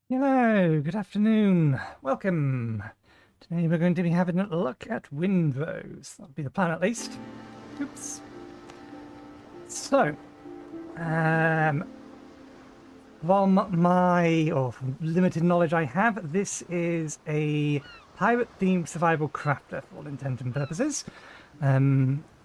Hello, good afternoon, welcome. Today we're going to be having a look at Windrose. That'll be the plan at least. Oops. So, from from limited knowledge I have, this is a pirate-themed survival crafter for all intents and purposes.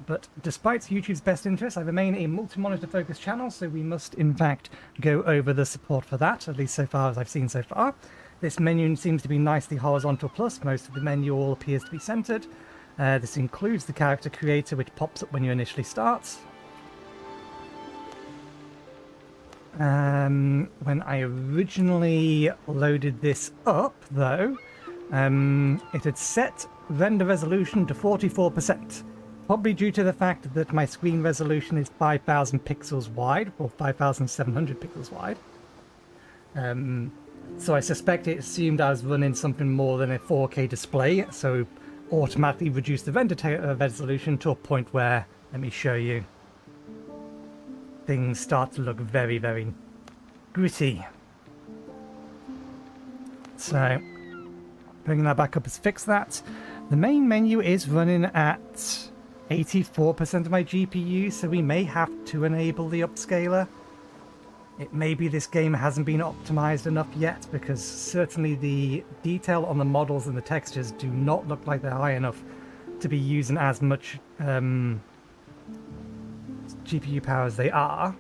But despite YouTube's best interests, I remain a multi-monitor focused channel, so we must in fact go over the support for that, at least so far as I've seen so far. This menu seems to be nicely horizontal plus, most of the menu all appears to be centered. This includes the character creator, which pops up when you initially start. When I originally loaded this up, though, it had set render resolution to 44%. Probably due to the fact that my screen resolution is 5,000 pixels wide, or 5,700 pixels wide. So I suspect it assumed I was running something more than a 4K display, so automatically reduced the render resolution to a point where, let me show you, things start to look very, very gritty. So, bringing that back up has fixed that. The main menu is running at 84% of my GPU, so we may have to enable the upscaler. It may be this game hasn't been optimized enough yet, because certainly the detail on the models and the textures do not look like they're high enough to be using as much GPU power as they are.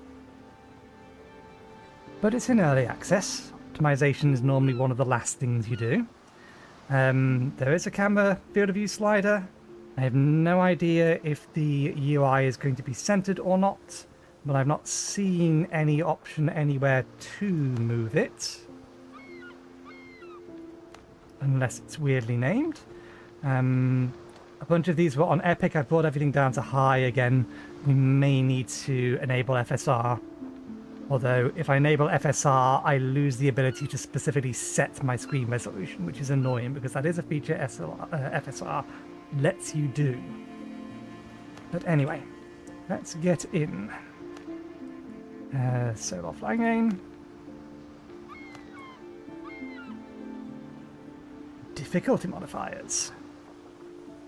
But it's in early access. Optimization is normally one of the last things you do. There is a camera field of view slider. I have no idea if the UI is going to be centered or not, but I've not seen any option anywhere to move it. Unless it's weirdly named. A bunch of these were on Epic. I've brought everything down to high again. We may need to enable FSR. Although, if I enable FSR, I lose the ability to specifically set my screen resolution, which is annoying because that is a feature FSR lets you do. But anyway, let's get in. So offline game. Difficulty modifiers.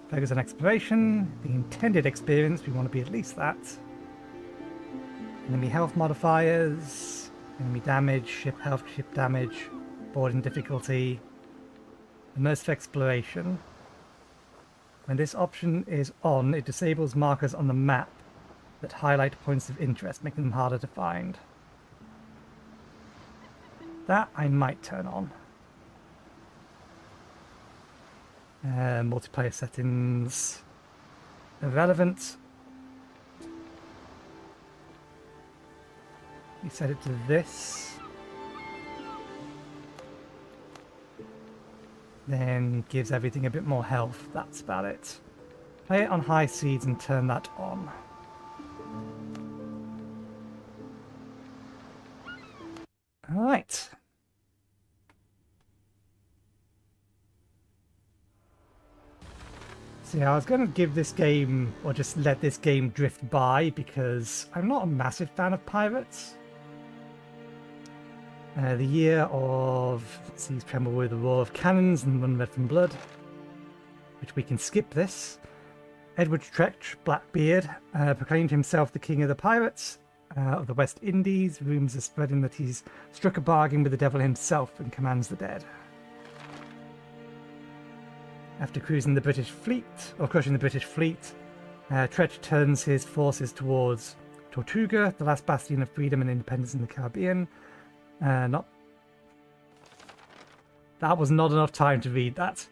Focus on exploration. The intended experience, we want to be at least that. Enemy health modifiers, enemy damage, ship health, ship damage, boarding difficulty, immersive exploration. When this option is on, it disables markers on the map that highlight points of interest, making them harder to find. That I might turn on. Multiplayer settings, irrelevant. You set it to this. Then gives everything a bit more health. That's about it. Play it on high speeds and turn that on. Alright. So yeah, I was going to give this game, or just let this game drift by, because I'm not a massive fan of pirates. The year of seas tremble with the roar of cannons and run red from blood, which we can skip this. Edward Tretch, Blackbeard, proclaimed himself the king of the pirates of the West Indies. Rumours are spreading that he's struck a bargain with the devil himself and commands the dead. After crushing the British fleet, Tretch turns his forces towards Tortuga, the last bastion of freedom and independence in the Caribbean. That was not enough time to read that.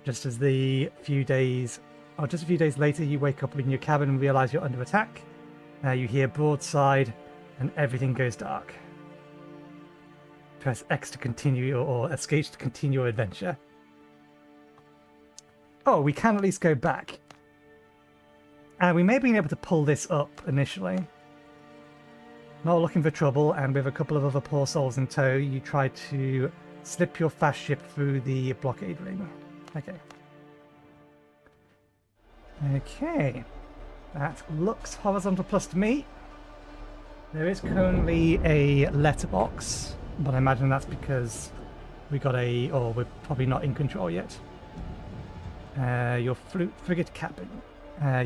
Just a few days later, you wake up in your cabin and realize you're under attack. You hear broadside, and everything goes dark. Press X to continue, or escape to continue your adventure. Oh, we can at least go back. We may have been able to pull this up initially. Not looking for trouble, and with a couple of other poor souls in tow, you try to slip your fast ship through the blockade ring. Okay. Okay. That looks horizontal plus to me. There is currently a letterbox, but I imagine that's because We got a... Oh, we're probably not in control yet. Your frigate cabin.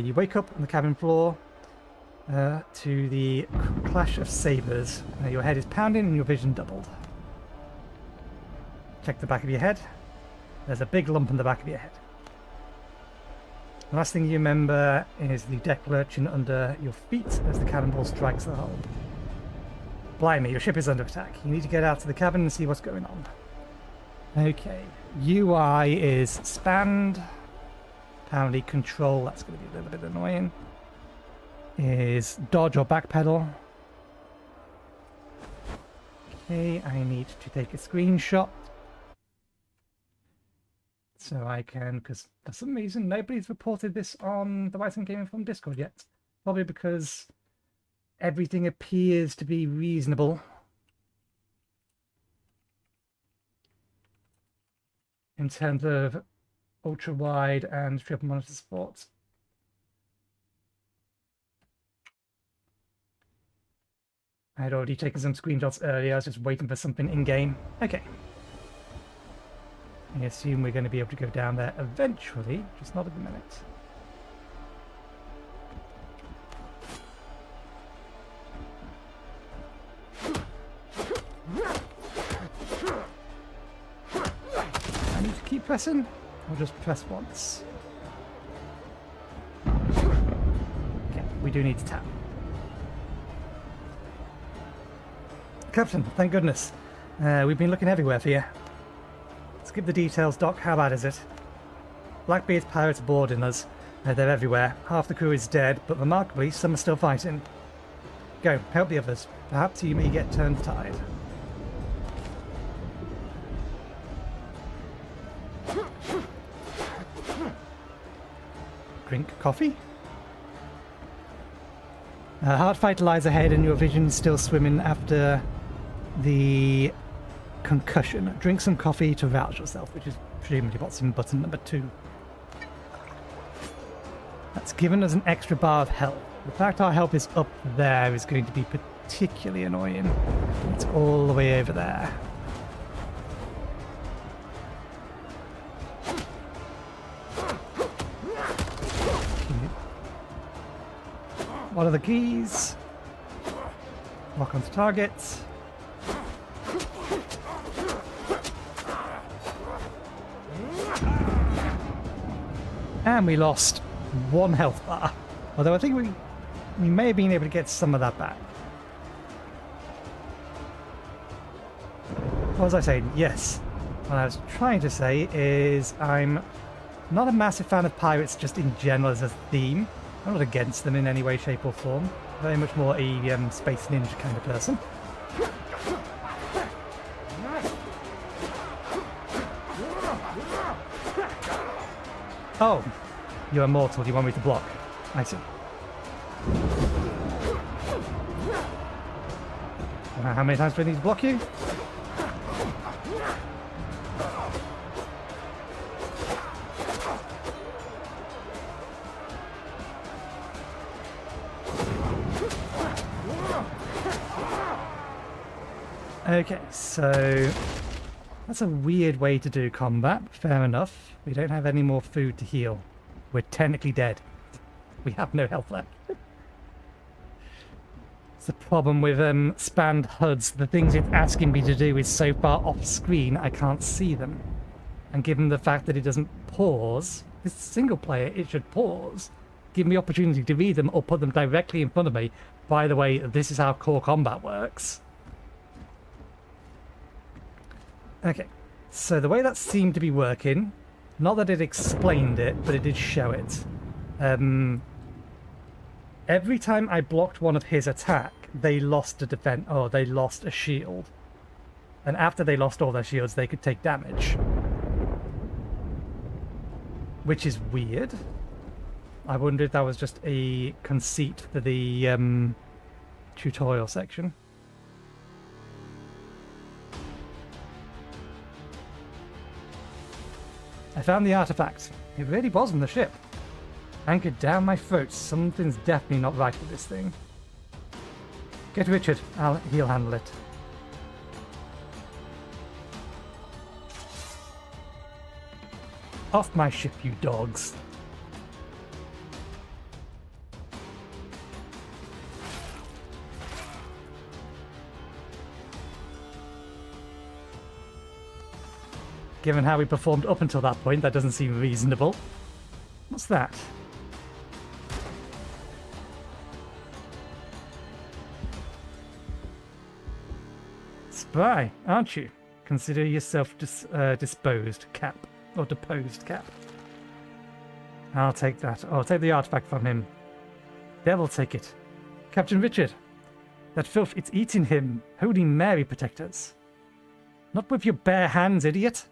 You wake up on the cabin floor to the clash of sabers. Your head is pounding and your vision doubled. Check the back of your head. There's a big lump in the back of your head. The last thing you remember is the deck lurching under your feet as the cannonball strikes the hull. Blimey, your ship is under attack. You need to get out to the cabin and see what's going on. Okay, UI is spanned. Apparently control, that's going to be a little bit annoying. Is dodge or backpedal. Okay, I need to take a screenshot. So I can, because for some reason nobody's reported this on the White Gaming Forum Discord yet. Probably because everything appears to be reasonable. In terms of ultra-wide and triple monitor support. I had already taken some screenshots earlier, I was just waiting for something in-game. Okay. I assume we're going to be able to go down there eventually, just not at the minute. I need to keep pressing, or just press once? Okay, we do need to tap. Captain, thank goodness. We've been looking everywhere for you. Skip the details, Doc. How bad is it? Blackbeard's pirates are boarding us. They're everywhere. Half the crew is dead, but remarkably, some are still fighting. Go, help the others. Perhaps you may get turned the tide. Drink coffee? A hard fight lies ahead and your vision's still swimming after the concussion. Drink some coffee to rouse yourself, which is presumably what's in button number 2. That's given us an extra bar of health. The fact our health is up there is going to be particularly annoying. It's all the way over there. What are the keys? Lock onto target. And we lost 1 health bar. Although I think we may have been able to get some of that back. What was I saying? Yes. What I was trying to say is I'm not a massive fan of pirates just in general as a theme. I'm not against them in any way, shape or form. Very much more a Space Ninja kind of person. Oh, you're immortal. You want me to block? I see. How many times do I need to block you? Okay, so that's a weird way to do combat. Fair enough. We don't have any more food to heal. We're technically dead. We have no health left. It's the problem with spanned HUDs. The things it's asking me to do is so far off screen I can't see them. And given the fact that it doesn't pause, this single player, it should pause. Give me opportunity to read them or put them directly in front of me. By the way, this is how core combat works. Okay, so the way that seemed to be working, not that it explained it, but it did show it. Every time I blocked one of his attack, they lost a defense, or they lost a shield. And after they lost all their shields, they could take damage. Which is weird. I wonder if that was just a conceit for the tutorial section. I found the artifact. It really was on the ship. Anchored down my throat. Something's definitely not right with this thing. Get Richard. He'll handle it. Off my ship, you dogs. Given how we performed up until that point, that doesn't seem reasonable. What's that? Spry, aren't you? Consider yourself disposed, Cap. Or deposed, Cap. I'll take that. I'll take the artifact from him. Devil take it. Captain Richard. That filth, it's eating him. Holy Mary protect us. Not with your bare hands, idiot.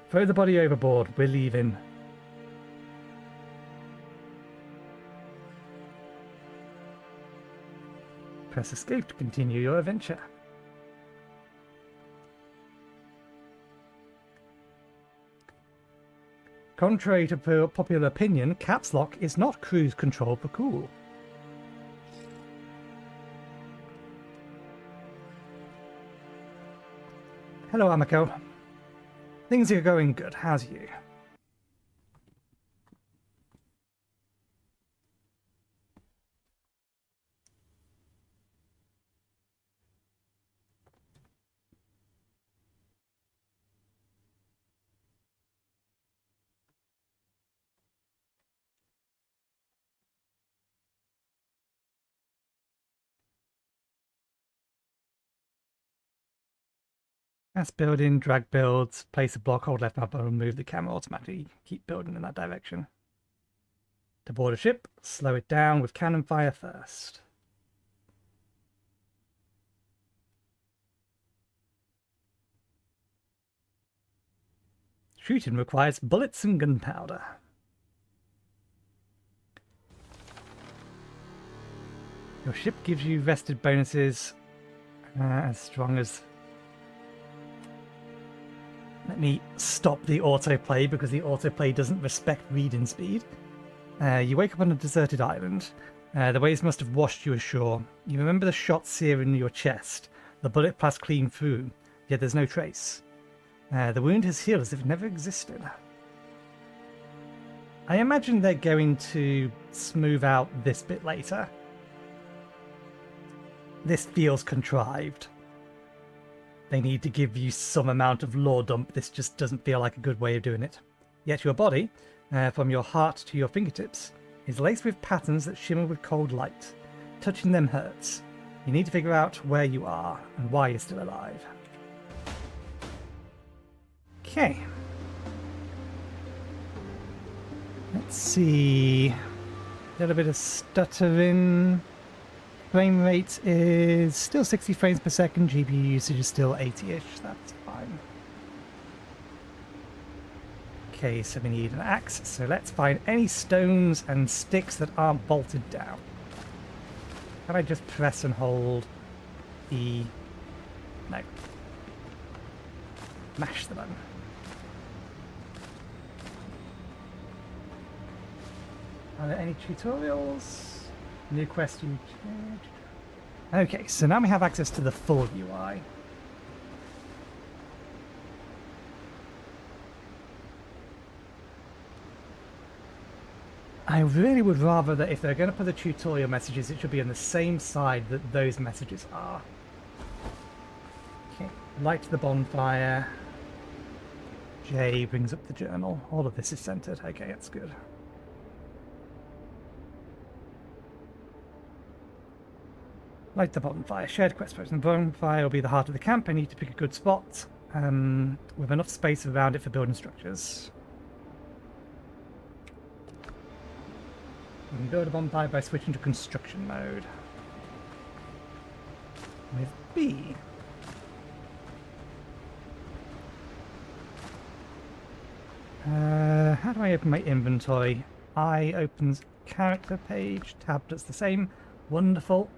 Throw the body overboard. We're leaving. Press escape to continue your adventure. Contrary to popular opinion, caps lock is not cruise control for cool. Hello, Amiko. Things are going good. How's you? As building, drag builds, place a block, hold left mouse button, move the camera automatically, keep building in that direction. To board a ship, slow it down with cannon fire first. Shooting requires bullets and gunpowder. Your ship gives you vested bonuses as strong as... Let me stop the autoplay because the autoplay doesn't respect reading speed. You wake up on a deserted island. The waves must have washed you ashore. You remember the shot searing your chest. The bullet passed clean through, yet there's no trace. The wound has healed as if it never existed. I imagine they're going to smooth out this bit later. This feels contrived. They need to give you some amount of lore dump. This just doesn't feel like a good way of doing it. Yet your body, from your heart to your fingertips, is laced with patterns that shimmer with cold light. Touching them hurts. You need to figure out where you are and why you're still alive. Okay. Let's see. A little bit of stuttering. Frame rate is still 60 frames per second. GPU usage is still 80-ish. That's fine. Okay, so we need an axe. So let's find any stones and sticks that aren't bolted down. Can I just press and hold the... No. Mash the button. Are there any tutorials? New quest you... Okay, so now we have access to the full UI. I really would rather that if they're going to put the tutorial messages, it should be on the same side that those messages are. Okay, light the bonfire. J brings up the journal. All of this is centered. Okay, that's good. Light the bonfire. Shared quest post. The bonfire will be the heart of the camp. I need to pick a good spot with enough space around it for building structures. You can build a bonfire by switching to construction mode. With B. How do I open my inventory? I opens character page. Tab does the same. Wonderful.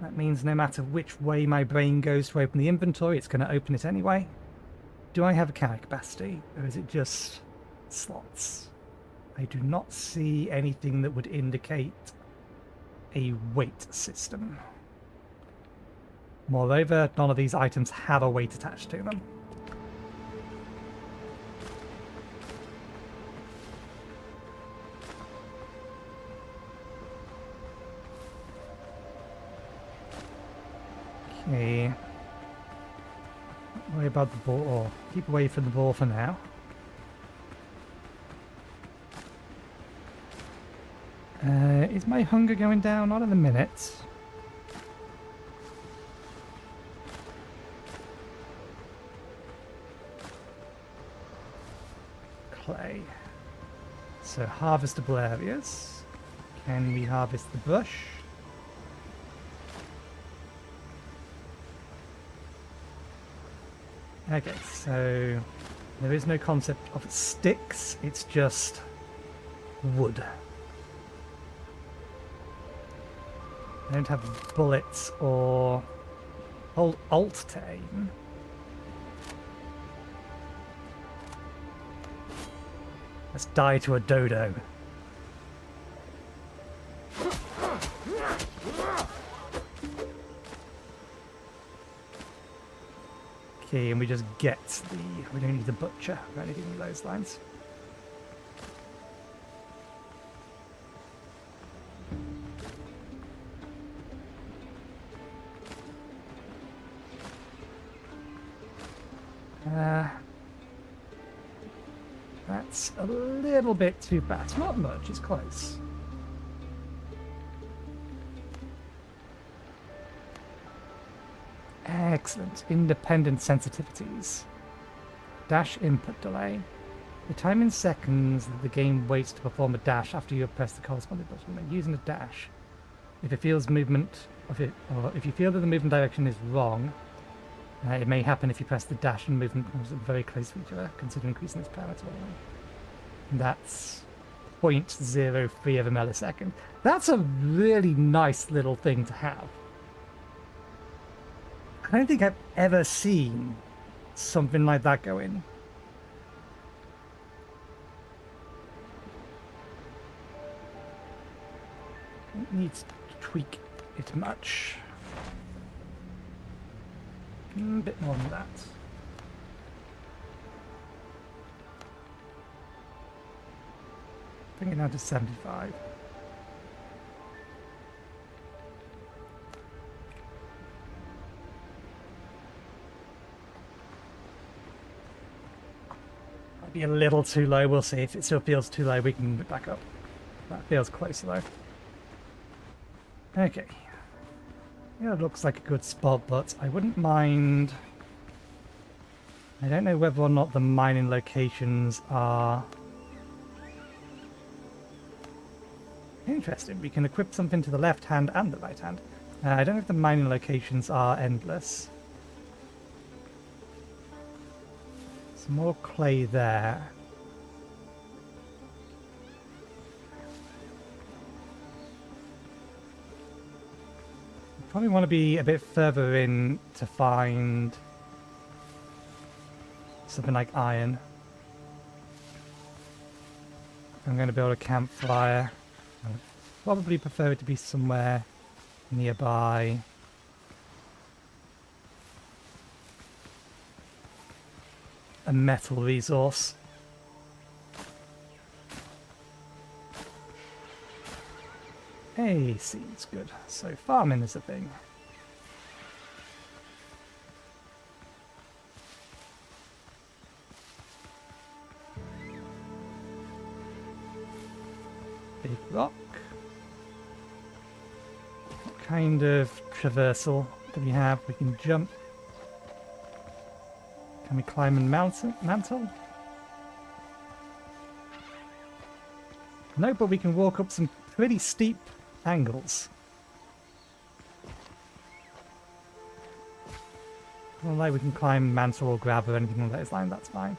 That means no matter which way my brain goes to open the inventory, it's going to open it anyway. Do I have a carry capacity, or is it just slots? I do not see anything that would indicate a weight system. Moreover, none of these items have a weight attached to them. Okay. Don't worry about the ball, or keep away from the ball for now. Is my hunger going down? Not in a minute. Clay. So harvestable areas. Can we harvest the bush? Okay, so there is no concept of sticks, it's just wood. I don't have bullets or hold alt to aim. Let's die to a dodo. Okay, and we just get the... we don't need the butcher or anything along those lines. That's a little bit too fast. Not much, it's close. Excellent. Independent sensitivities. Dash input delay. The time in seconds that the game waits to perform a dash after you have pressed the corresponding button. When using a dash, if it feels movement, or if you feel that the movement direction is wrong, it may happen if you press the dash and movement comes very close to each other. Consider increasing this parameter. That's 0.03 of a millisecond. That's a really nice little thing to have. I don't think I've ever seen something like that go in. It needs to tweak it much. A bit more than that. Bring it down to 75. Might be a little too low. We'll see. If it still feels too low, we can move it back up. That feels closer though. Okay. Yeah, it looks like a good spot, but I wouldn't mind... I don't know whether or not the mining locations are... interesting. We can equip something to the left hand and the right hand. I don't know if the mining locations are endless. Some more clay there. Probably want to be a bit further in to find something like iron. I'm going to build a campfire. I'd probably prefer it to be somewhere nearby. A metal resource. Hey, seems good. So farming is a thing. Big rock. What kind of traversal do we have? We can jump. Can we climb and mantle? No, but we can walk up some pretty steep angles. Well, like we can climb mantle or grab or anything along those lines, that's fine.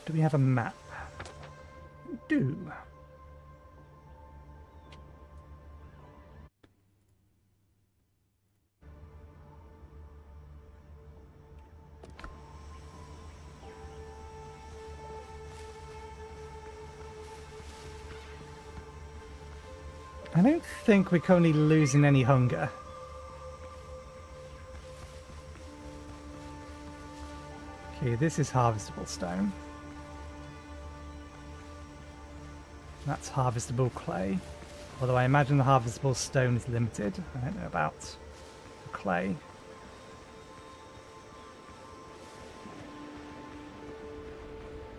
Do we have a map? We do. don't think we're currently losing any hunger. Okay, this is harvestable stone. That's harvestable clay. Although I imagine the harvestable stone is limited. I don't know about the clay.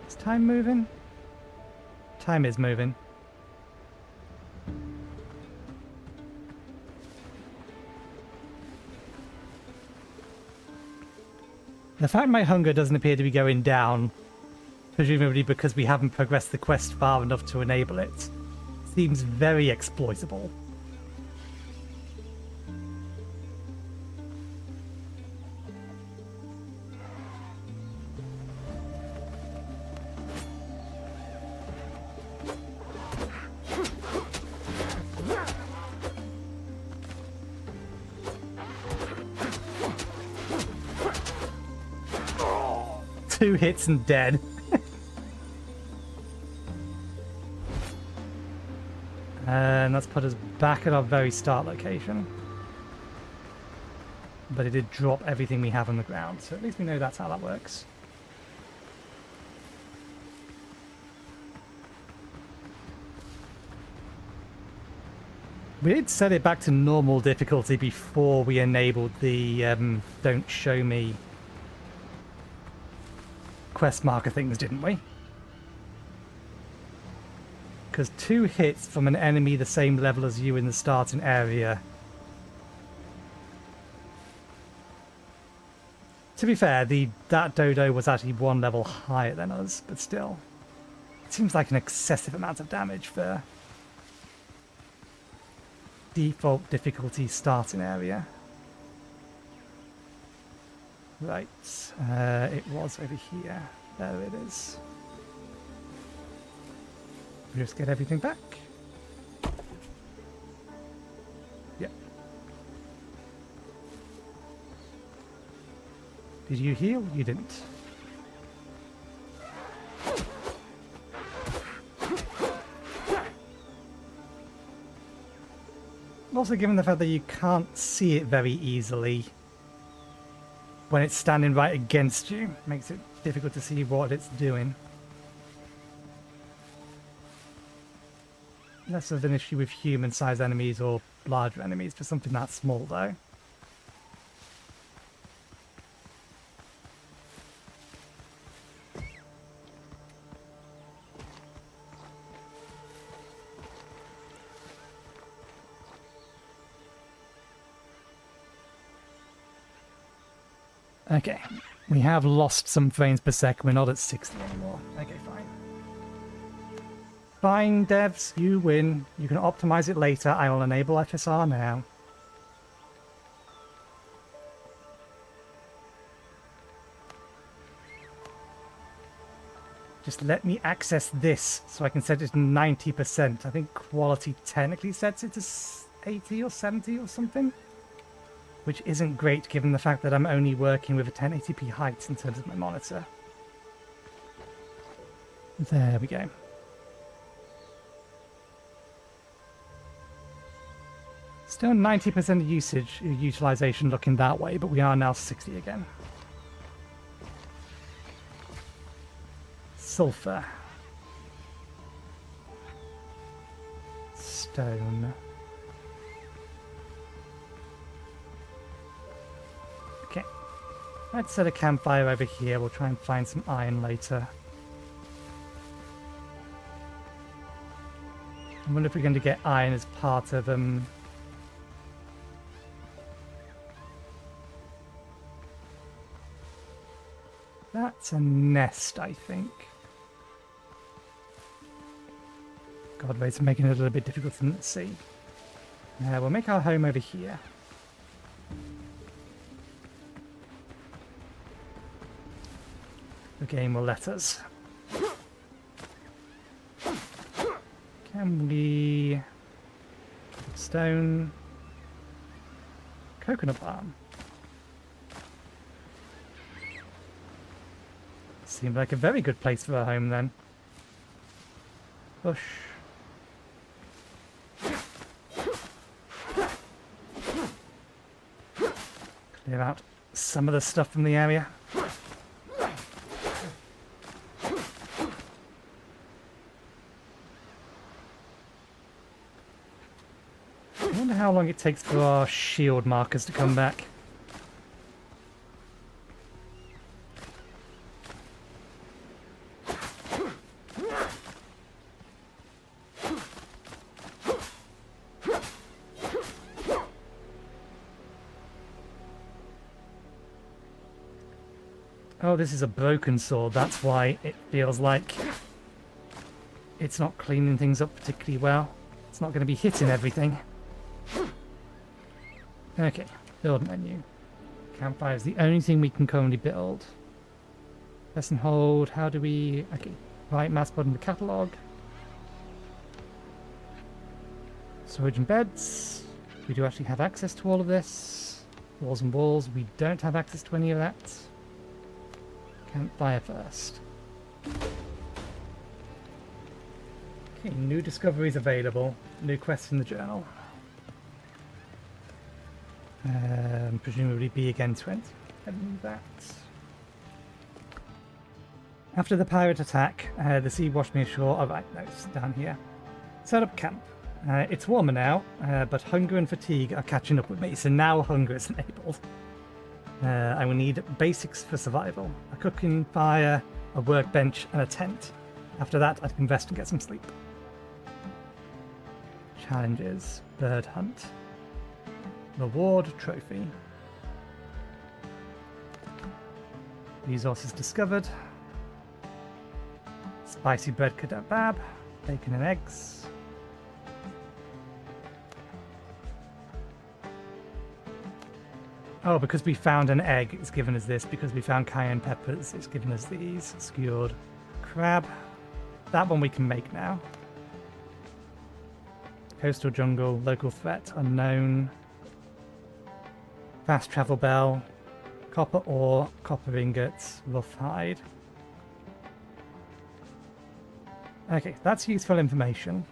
Is time moving? Time is moving. The fact my hunger doesn't appear to be going down, presumably because we haven't progressed the quest far enough to enable it, seems very exploitable. Two hits and dead. And that's put us back at our very start location. But it did drop everything we have on the ground, so at least we know that's how that works. We did set it back to normal difficulty before we enabled the don't show me quest marker things, didn't we? Because 2 hits from an enemy the same level as you in the starting area. To be fair, that dodo was actually 1 level higher than us, but still. It seems like an excessive amount of damage for default difficulty starting area. Right, it was over here. There it is. Just get everything back. Yep. Did you heal? You didn't. Also, given the fact that you can't see it very easily when it's standing right against you, makes it difficult to see what it's doing. Less of an issue with human-sized enemies or larger enemies for something that small, though. Okay, we have lost some frames per second. We're not at 60 anymore. Okay, fine. Fine, devs, you win. You can optimize it later. I will enable FSR now. Just let me access this so I can set it to 90%. I think quality technically sets it to 80 or 70 or something. Which isn't great given the fact that I'm only working with a 1080p height in terms of my monitor. There we go. Still 90% usage, utilization looking that way, but we are now 60 again. Sulfur. Stone. Okay. Let's set a campfire over here. We'll try and find some iron later. I wonder if we're going to get iron as part of That's a nest, I think. God, ways of making it a little bit difficult to see. We'll make our home over here. The game will let us. Can we... Stone... Coconut palm. Seemed like a very good place for a home then. Bush. Clear out some of the stuff from the area. I wonder how long it takes for our shield markers to come back. Oh, this is a broken sword. That's why it feels like it's not cleaning things up particularly well. It's not going to be hitting everything. Okay, build menu. Campfire is the only thing we can currently build. Press and hold. How do we... Okay, right mouse button the catalogue. Storage and beds. We do actually have access to all of this. Walls and walls. We don't have access to any of that. Campfire first. Okay, new discoveries available. New quests in the journal. Presumably be again 20. And that. After the pirate attack, the sea washed me ashore. Oh, right, no, it's down here. Set up camp. It's warmer now, but hunger and fatigue are catching up with me, so now hunger is enabled. I will need basics for survival. A cooking fire, a workbench, and a tent. After that, I can rest and get some sleep. Challenges. Bird hunt. Reward trophy. Resources discovered. Spicy bread kebab. Bacon and eggs. Oh, because we found an egg, it's given us this. Because we found cayenne peppers, it's given us these. Skewered crab. That one we can make now. Coastal jungle, local threat, unknown. Fast travel bell. Copper ore, copper ingots, rough hide. Okay, that's useful information.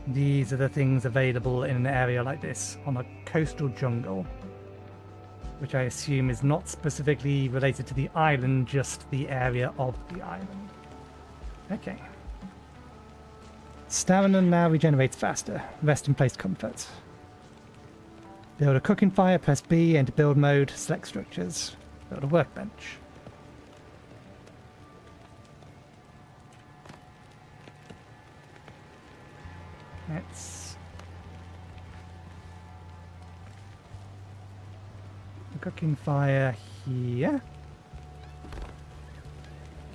These are the things available in an area like this, on a coastal jungle. Which I assume is not specifically related to the island, just the area of the island. Okay. Stamina now regenerates faster. Rest in place comfort. Build a cooking fire, press B, enter build mode, select structures. Build a workbench. Let's... The cooking fire here.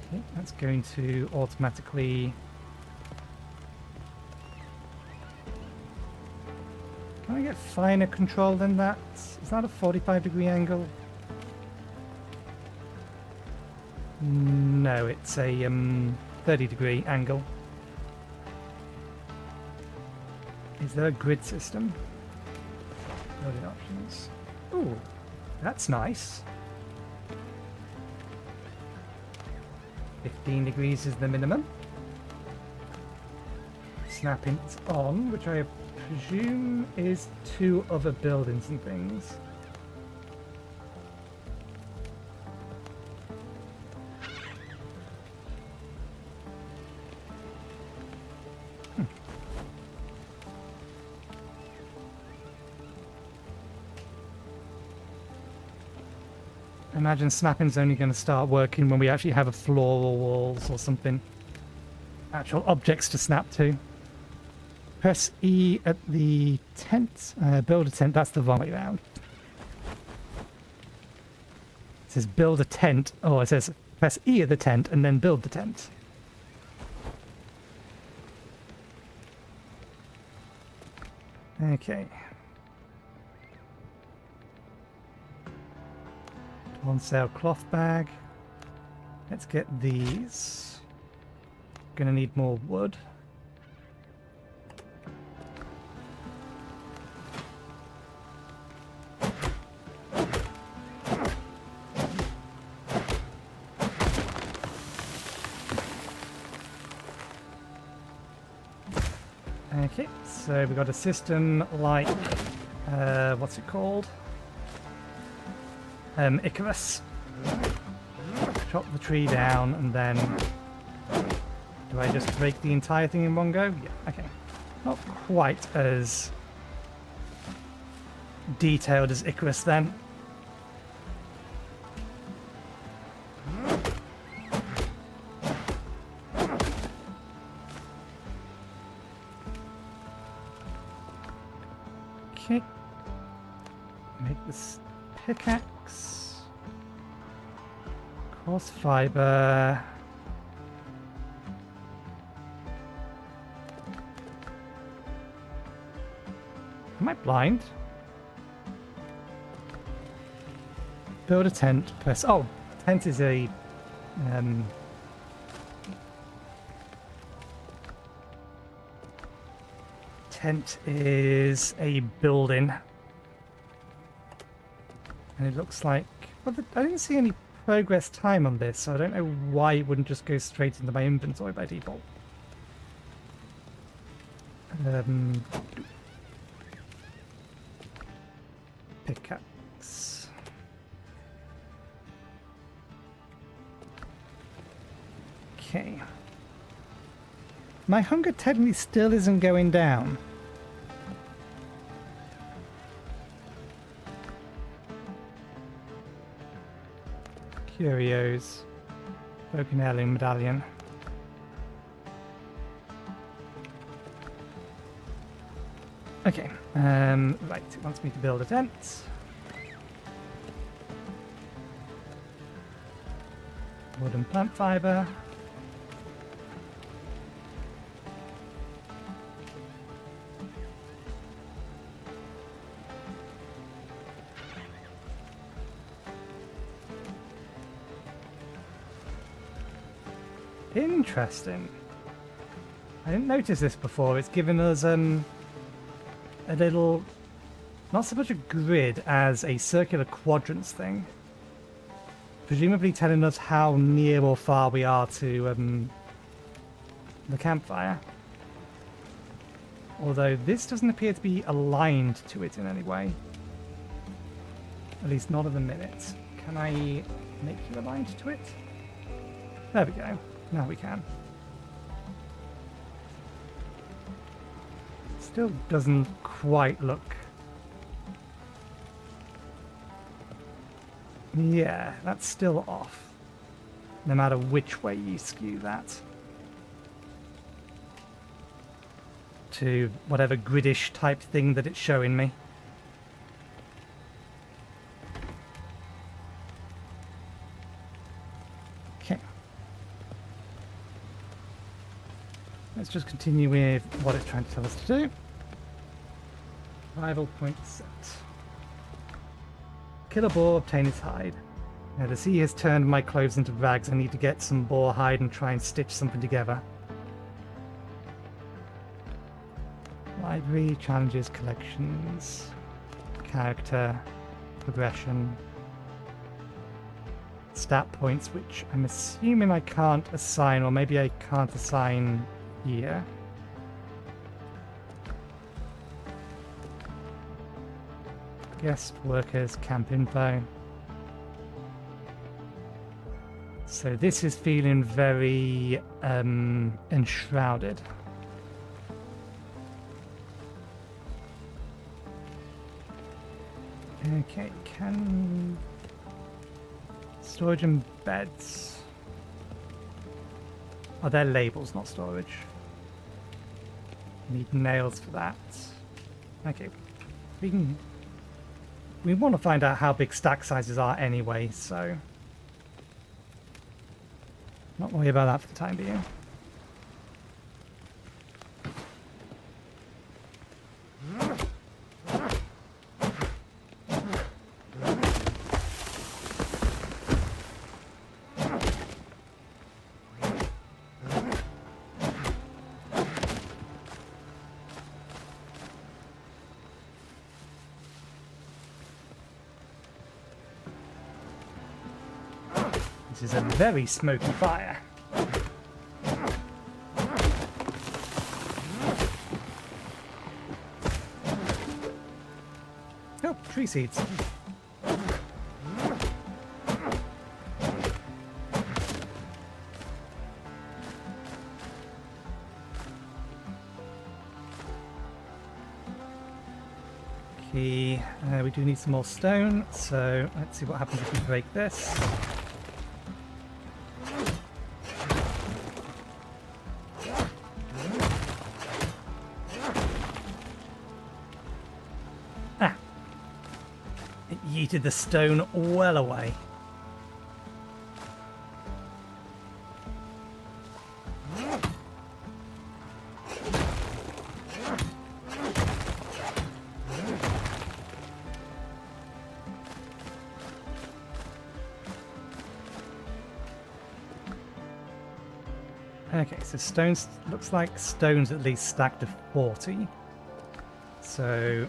Okay, that's going to automatically... Can I get finer control than that? Is that a 45-degree angle? No, it's a 30-degree angle. Is there a grid system? Loading options. Ooh, that's nice. 15 degrees is the minimum. Snapping it on, which I presume is 2 other buildings and things. Imagine snapping's only going to start working when we actually have a floor or walls or something. Actual objects to snap to. Press E at the tent. Build a tent. That's the wrong way around. It says build a tent. Oh, it says press E at the tent and then build the tent. Okay. On sale cloth bag. Let's get these. Gonna need more wood. Okay, so we've got a system like what's it called? Icarus. Chop the tree down, and then do I just break the entire thing in one go? Yeah, okay. Not quite as detailed as Icarus then. Okay. Make this pickaxe. Coarse fiber. Am I blind? Build a tent. Press. Oh, tent is a. Tent is a building, and it looks like. Well, I didn't see any progress time on this, so I don't know why it wouldn't just go straight into my inventory by default. Pickaxe. Okay. My hunger technically still isn't going down. Curios. Broken heirloom medallion. Okay, right, it wants me to build a tent. Wood and plant fiber. Interesting. I didn't notice this before. It's given us a little, not so much a grid as a circular quadrants thing. Presumably telling us how near or far we are to the campfire. Although this doesn't appear to be aligned to it in any way. At least not at the minute. Can I make you aligned to it? There we go. Now we can. Still doesn't quite look. Yeah, that's still off. No matter which way you skew that. To whatever gridish type thing that it's showing me. Let's just continue with what it's trying to tell us to do. Survival point set. Kill a boar, obtain its hide. Now the sea has turned my clothes into rags. I need to get some boar hide and try and stitch something together. Library, challenges, collections, character, progression, stat points, which I'm assuming I can't assign, or maybe I can't assign here. Guest workers, camp info. So this is feeling very enshrouded. Okay, can storage and beds. Oh, they're labels, not storage. Need nails for that. Okay, we want to find out how big stack sizes are anyway, so not worry about that for the time being. This is a very smoky fire. Oh, tree seeds. Okay, we do need some more stone, so let's see what happens if we break this. Ah! It yeeted the stone well away. Okay, so stones, looks like stones at least stacked to 40. So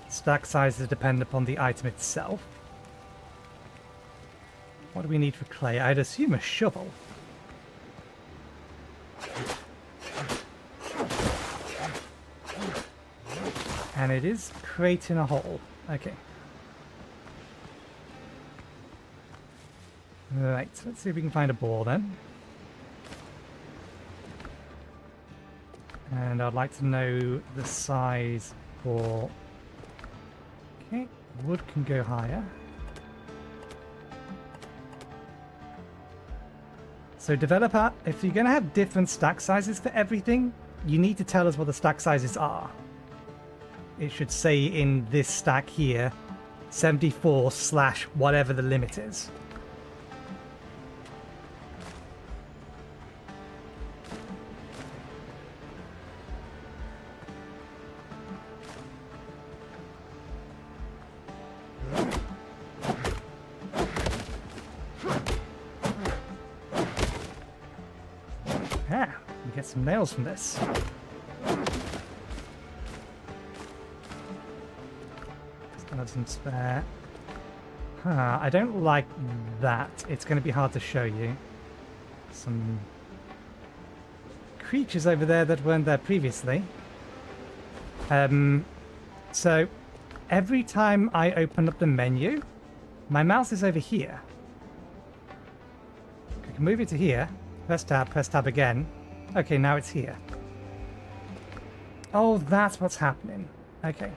stack sizes depend upon the item itself. What do we need for clay? I'd assume a shovel. And it is creating a hole. Okay. Right, let's see if we can find a bore then. And I'd like to know the size for... Okay, wood can go higher. So developer, if you're going to have different stack sizes for everything, you need to tell us what the stack sizes are. It should say in this stack here, 74 / whatever the limit is. Get some nails from this. Still have some spare. I don't like that. It's going to be hard to show you. Some creatures over there that weren't there previously. So every time I open up the menu, my mouse is over here. I can move it to here. Press tab again. Okay, now it's here. Oh, that's what's happening. Okay.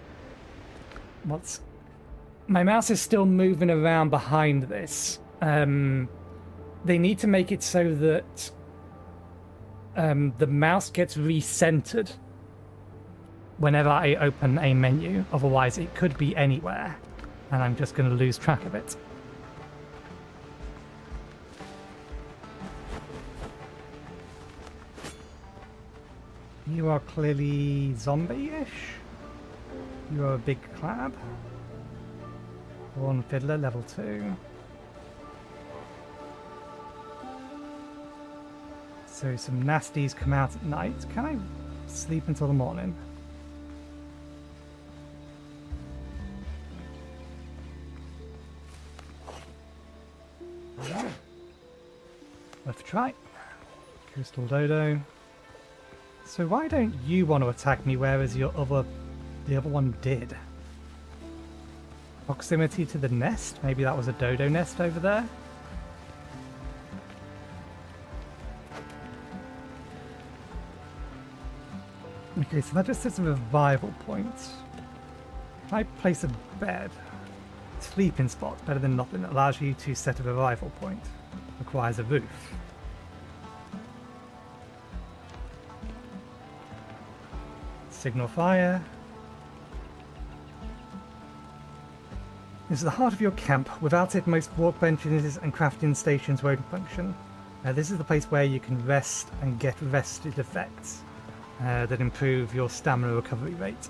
My mouse is still moving around behind this. They need to make it so that the mouse gets recentered whenever I open a menu. Otherwise, it could be anywhere, and I'm just going to lose track of it. You are clearly zombie-ish. You are a big crab. Horn Fiddler, level 2. So some nasties come out at night. Can I sleep until the morning? Worth a try. Coastal Dodo. So why don't you want to attack me, whereas the other one did? Proximity to the nest? Maybe that was a dodo nest over there? Okay, so that just says a revival point. If I place a bed, sleeping spot, better than nothing, allows you to set a revival point. Requires a roof. Signal fire. This is the heart of your camp. Without it, most workbenches and crafting stations won't function. This is the place where you can rest and get rested effects that improve your stamina recovery rate.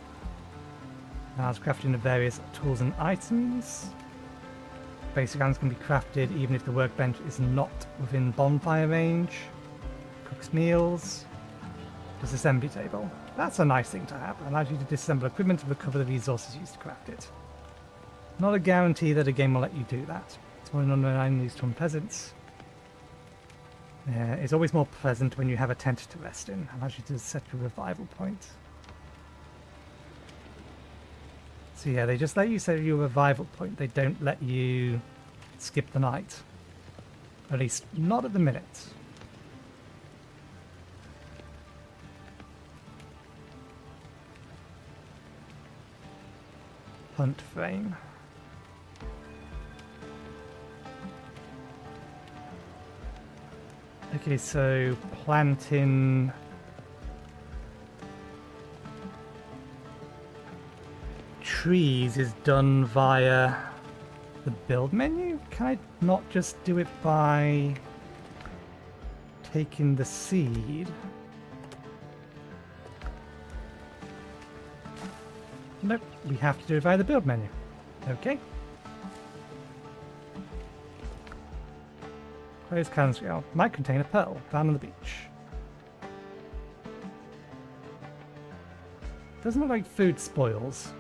Allows crafting of various tools and items. Basic items can be crafted even if the workbench is not within bonfire range. Cooks meals. Disassembly table. That's a nice thing to have. It allows you to disassemble equipment and recover the resources used to craft it. Not a guarantee that a game will let you do that. It's more than these from peasants. It's always more pleasant when you have a tent to rest in. Allows you to set your revival point. So yeah, they just let you save your revival point. They don't let you skip the night. At least not at the minute. Hunt frame. Okay, so planting trees is done via the build menu? Can I not just do it by taking the seed? Nope, we have to do it via the build menu. Okay. Closed cannon scale. Might contain a pearl. Found on the beach. Doesn't look like food spoils.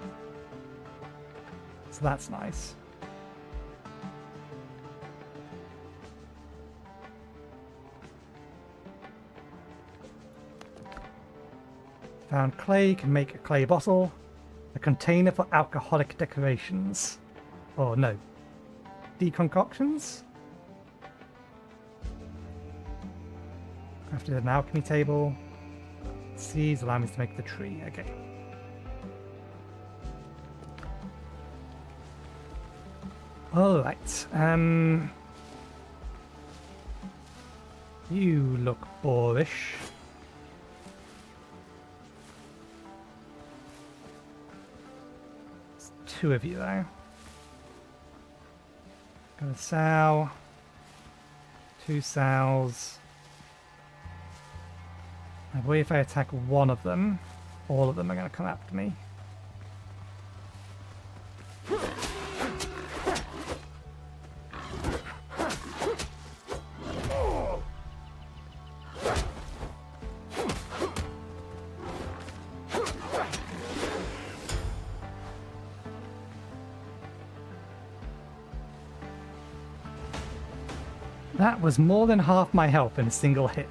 So that's nice. Found clay. Can make a clay bottle. A container for alcoholic decorations. Oh no. Decongoctions? Crafted an alchemy table. Seeds allow me to make the tree. Okay. Alright. You look boorish. Two of you though. Got a sow. Two sows. I worry if I attack one of them, all of them are going to come after me. That was more than half my health in a single hit.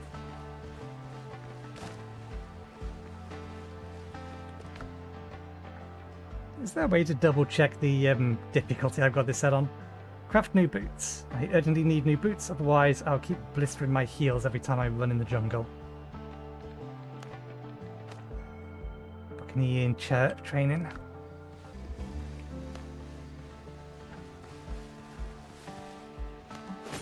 Is there a way to double check the difficulty I've got this set on? Craft new boots. I urgently need new boots, otherwise I'll keep blistering my heels every time I run in the jungle. Buccaneer training.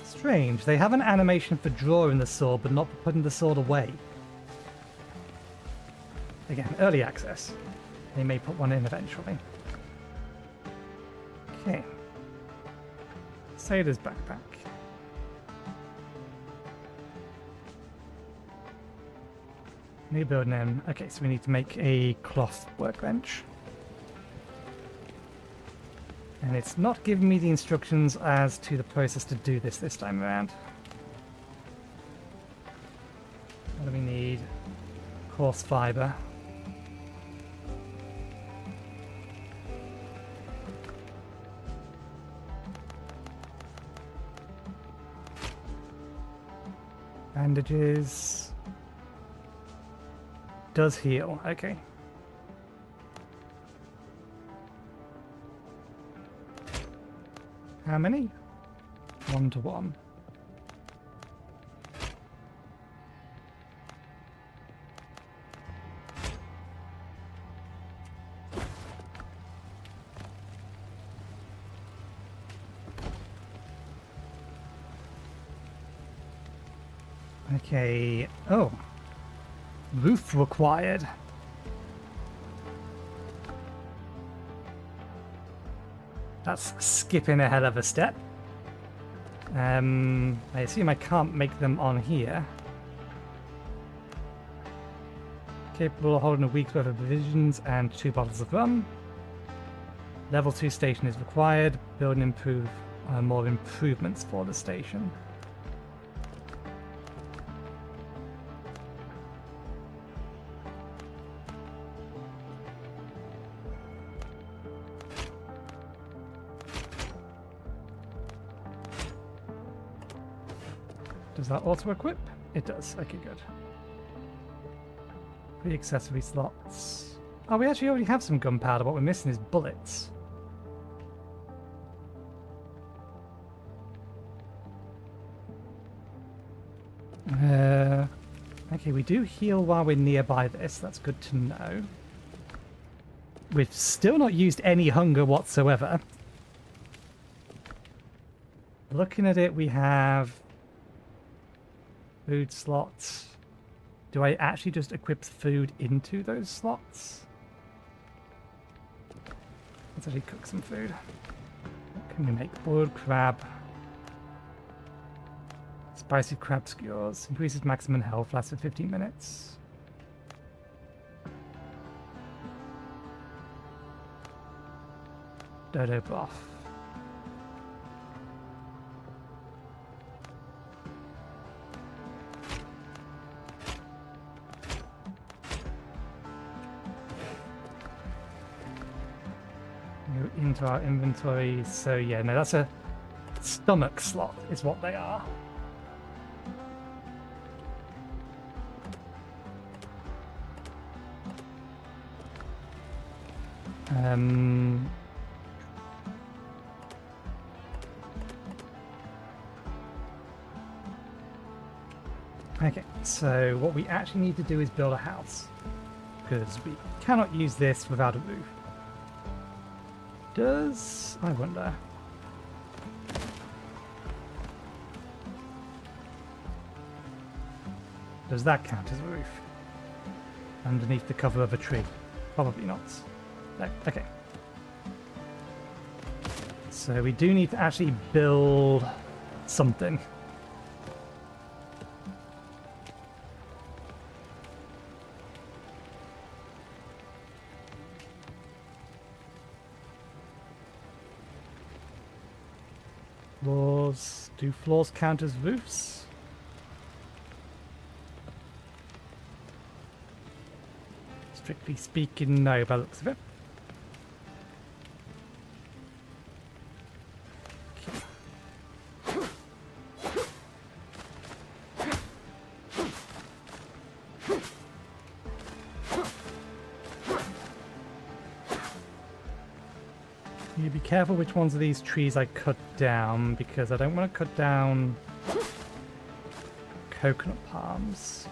Strange, they have an animation for drawing the sword, but not for putting the sword away. Again, early access. They may put one in eventually. Okay. Sailor's backpack. New building in. Okay, so we need to make a cloth workbench. And it's not giving me the instructions as to the process to do this time around. What do we need? Coarse fiber. Bandages. Does heal. Okay. How many? 1 to 1. Okay. Oh. Roof required. That's skipping a hell of a step. I assume I can't make them on here. Capable of holding a week's worth of provisions and 2 bottles of rum. Level 2 station is required. Build and improve more improvements for the station. Does that auto-equip? It does. Okay, good. 3 accessory slots. Oh, we actually already have some gunpowder. What we're missing is bullets. Okay, we do heal while we're nearby this. That's good to know. We've still not used any hunger whatsoever. Looking at it, we have food slots. Do I actually just equip food into those slots? Let's actually cook some food. What can we make? Boiled crab. Spicy crab skewers. Increases maximum health. Lasts for 15 minutes. Dodo broth. Go into our inventory. So yeah, no, that's a stomach slot is what they are. Okay, so what we actually need to do is build a house, because we cannot use this without a roof. Does... I wonder. Does that count as a roof? Underneath the cover of a tree? Probably not. No, okay. So we do need to actually build something. Floors. Do floors count as roofs? Strictly speaking, no, by the looks of it. You be careful which ones of these trees I cut down, because I don't want to cut down coconut palms.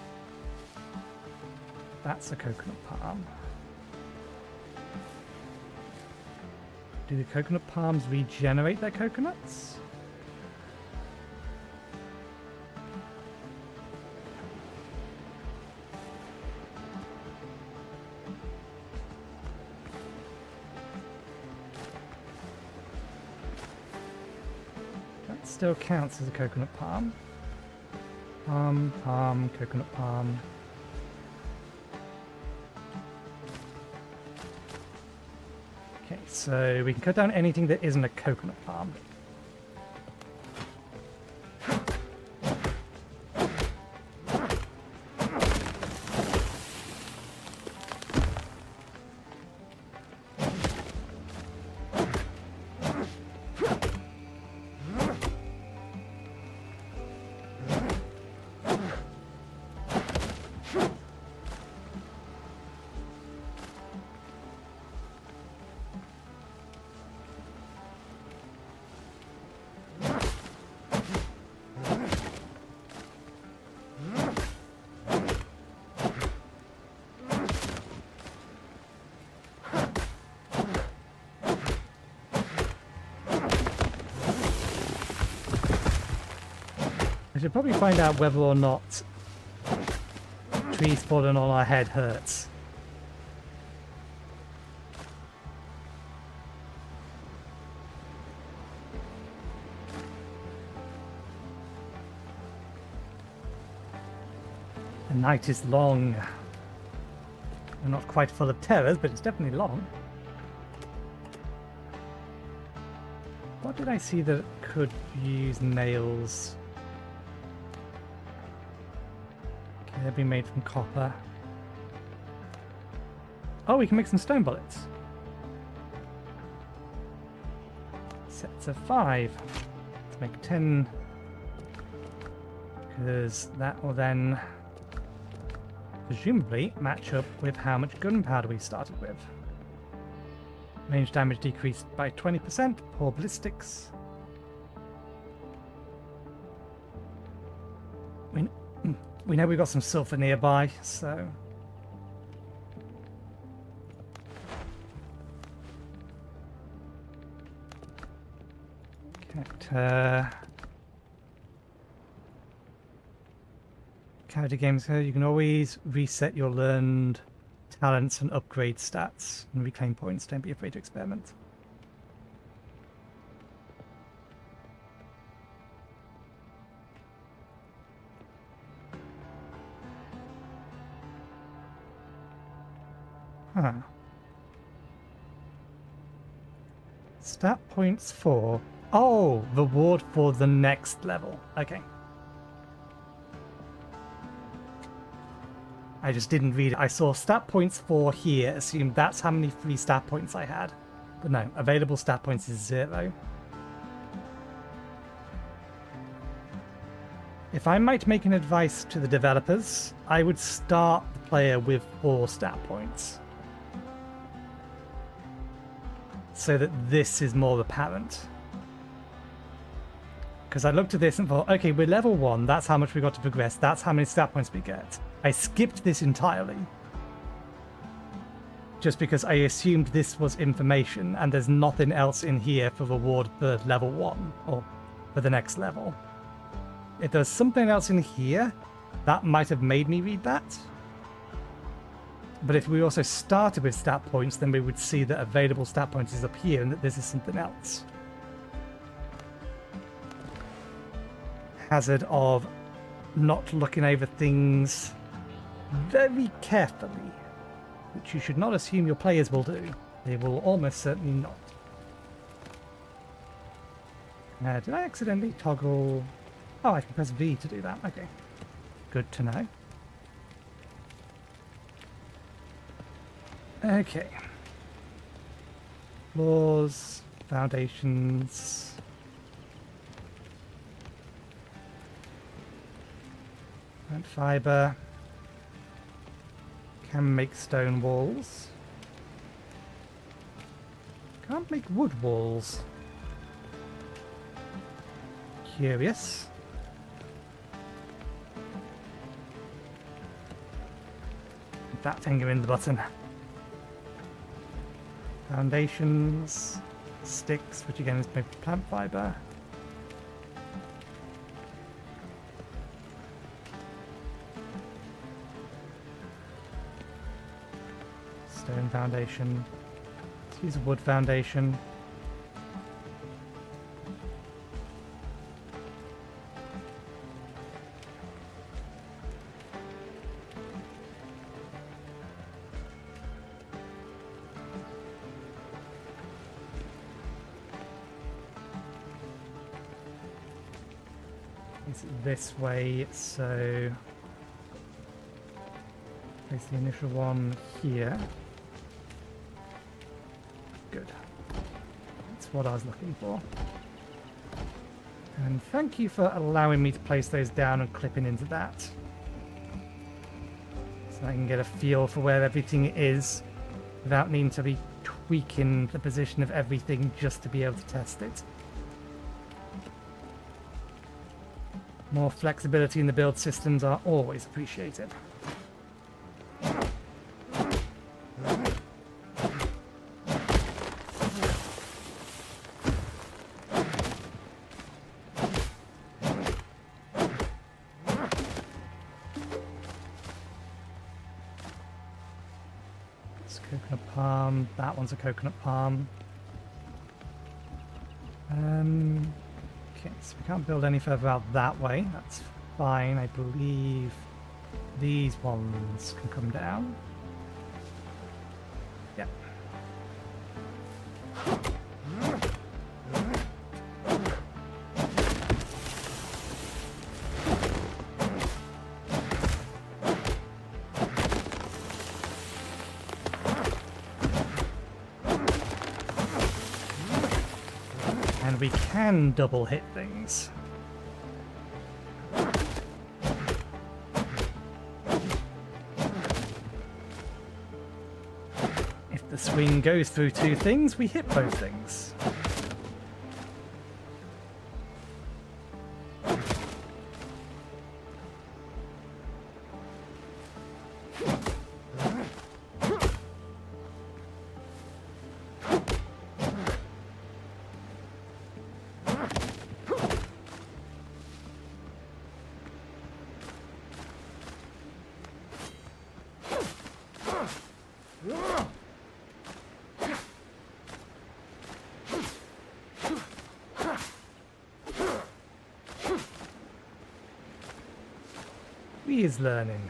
That's a coconut palm. Do the coconut palms regenerate their coconuts? That still counts as a coconut palm. Palm, palm, coconut palm. Okay, so we can cut down anything that isn't a coconut palm. I should probably find out whether or not trees falling on our head hurts. The night is long. We're not quite full of terrors, but it's definitely long. What did I see that could use nails? They've been made from copper. Oh, we can make some stone bullets. Sets of 5. Let's make 10. Because that will then presumably match up with how much gunpowder we started with. Range damage decreased by 20%, poor ballistics. We know we've got some sulfur nearby, so... Character games here, you can always reset your learned talents and upgrade stats and reclaim points. Don't be afraid to experiment. Huh. Stat points for... Oh! Reward for the next level. Okay. I just didn't read it. I saw stat points for here, assumed that's how many free stat points I had. But no, available stat points is 0. If I might make an advice to the developers, I would start the player with 4 stat points. So that this is more apparent. Because I looked at this and thought, okay, we're level 1, that's how much we got to progress, that's how many stat points we get. I skipped this entirely. Just because I assumed this was information and there's nothing else in here for reward for level 1, or for the next level. If there's something else in here, that might have made me read that. But if we also started with stat points, then we would see that available stat points is up here and that this is something else. Hazard of not looking over things very carefully, which you should not assume your players will do. They will almost certainly not. Did I accidentally toggle... Oh, I can press V to do that. Okay. Good to know. Okay. Floors, foundations... Plant fiber. Can make stone walls. Can't make wood walls. Curious. That finger in the button. Foundations. Sticks, which again is made from plant fiber. Stone foundation. Let's use a wood foundation. It's this way, so place the initial one here. Good. That's what I was looking for. And thank you for allowing me to place those down and clipping into that. So I can get a feel for where everything is without needing to be tweaking the position of everything just to be able to test it. More flexibility in the build systems are always appreciated. It's coconut palm. That one's a coconut palm. Okay, so we can't build any further out that way. That's fine. I believe these ones can come down. Yeah. And we can double hit things. swing goes through two things, we hit both things. We is learning.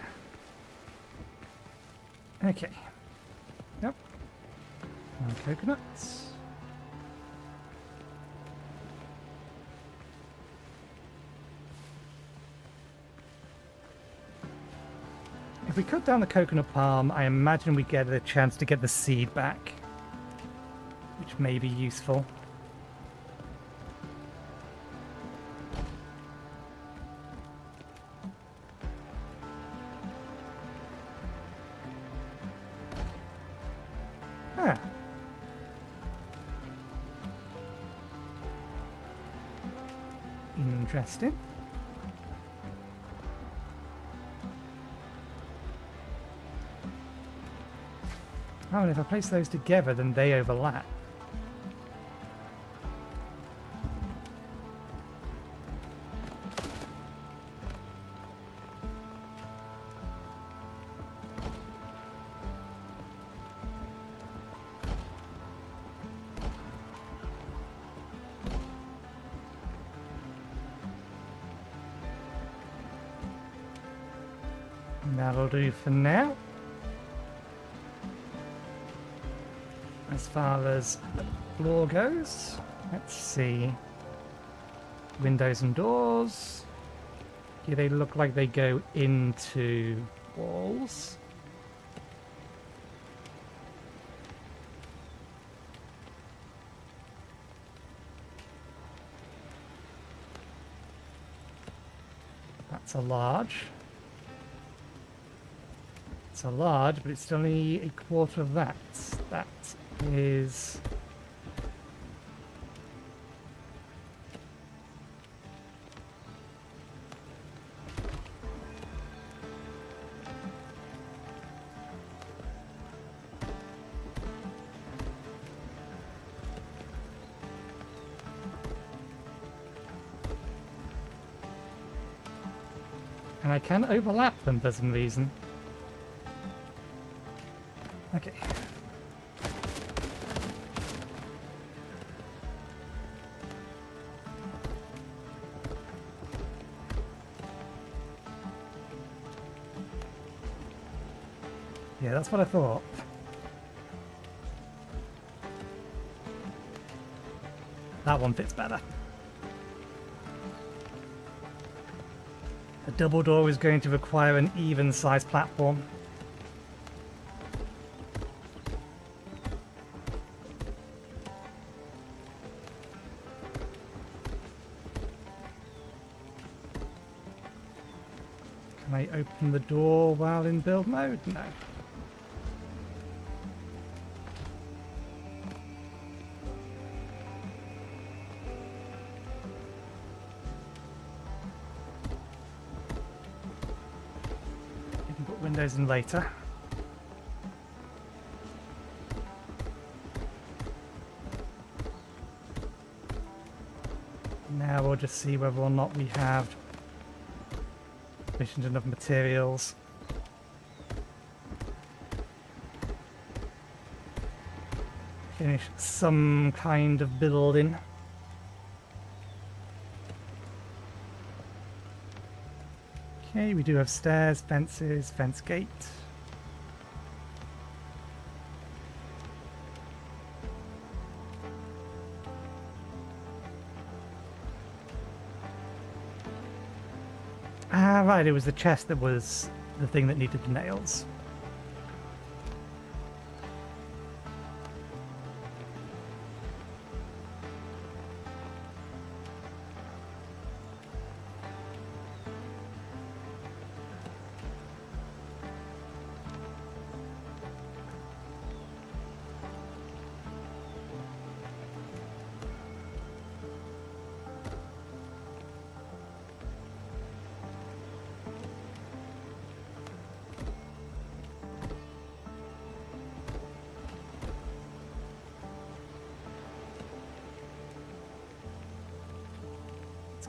Okay. Yep. More coconuts. If we cut down the coconut palm, I imagine we get a chance to get the seed back, which may be useful. Ah. Interesting. Oh, and if I place those together, then they overlap. That'll do for now. As far as the floor goes, let's see. Windows and doors. Do they look like they go into walls? That's a large. It's a large, but it's only a quarter of that. That is... and I can overlap them for some reason. Okay. Yeah, that's what I thought. That one fits better. A double door is going to require an even-sized platform. Can I open the door while in build mode? No. You can put windows in later. Now we'll just see whether or not we have sufficient enough materials. Finish some kind of building. Okay, we do have stairs, fences, fence gate. Ah, right, it was the chest that was the thing that needed the nails.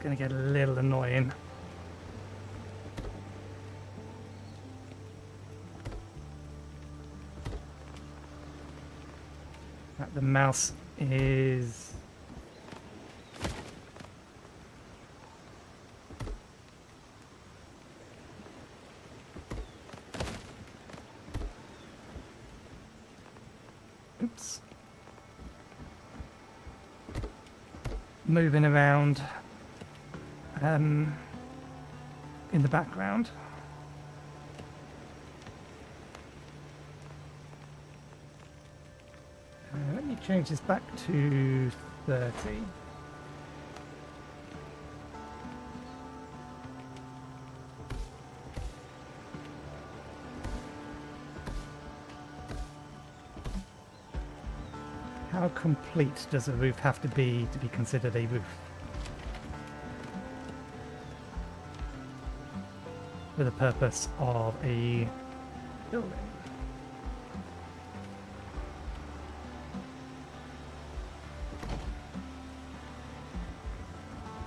going to get a little annoying. The mouse is... Oops. Moving around in the background. Let me change this back to 30. How complete does a roof have to be considered a roof? For the purpose of a building.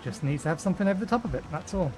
Just needs to have something over the top of it, that's all.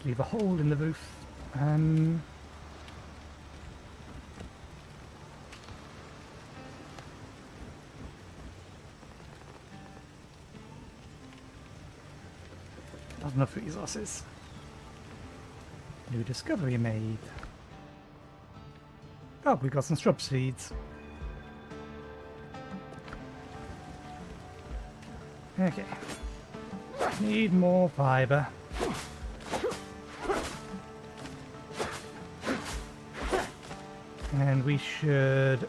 Leave a hole in the roof. Not enough resources. New discovery made. Oh, we got some shrub seeds. Okay. Need more fiber. And we should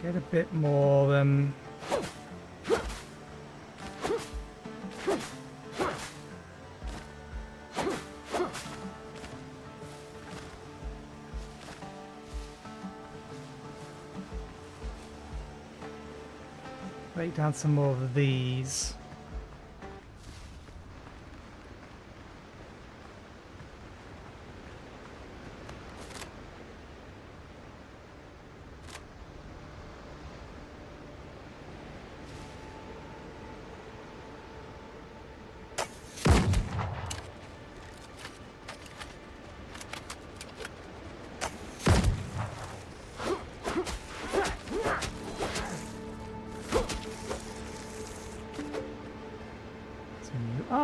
get a bit more break down some more of these.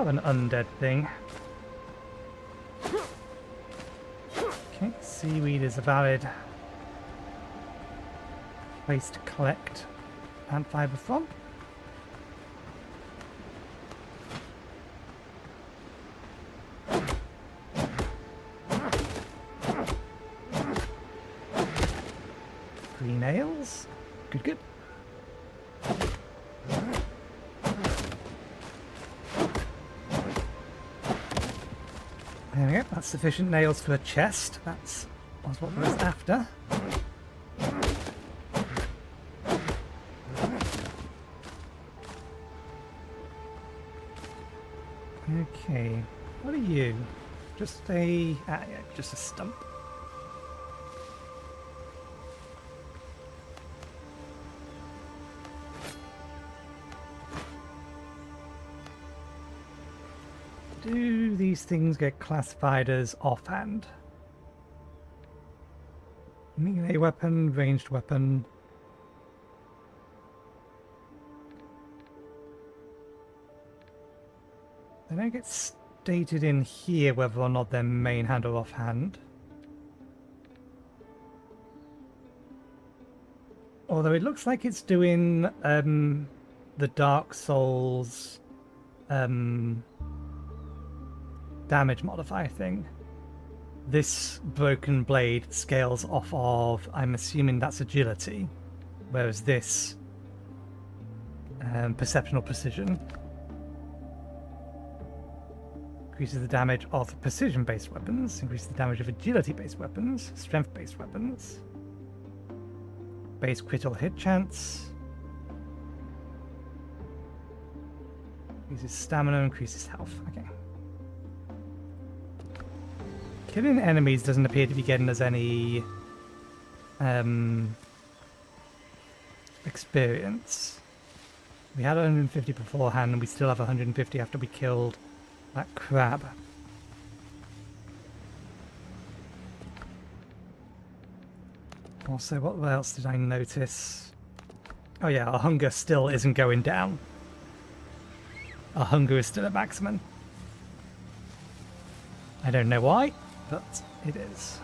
An undead thing. Okay, seaweed is a valid place to collect plant fiber from. Green nails. Good, good. There we go, that's sufficient nails for a chest. That's what I was after. Okay, what are you? Just a... yeah, just a stump. Do these things get classified as offhand? Melee weapon, ranged weapon. They don't get stated in here whether or not they're main hand or offhand. Although it looks like it's doing the Dark Souls damage modifier thing, this broken blade scales off of, I'm assuming that's agility, whereas this perceptional precision increases the damage of precision-based weapons, increases the damage of agility-based weapons, strength-based weapons, base critical hit chance, increases stamina, increases health. Okay. Killing enemies doesn't appear to be getting us any experience. We had 150 beforehand, and we still have 150 after we killed that crab. Also, what else did I notice? Oh yeah, our hunger still isn't going down. Our hunger is still at maximum. I don't know why, but it is.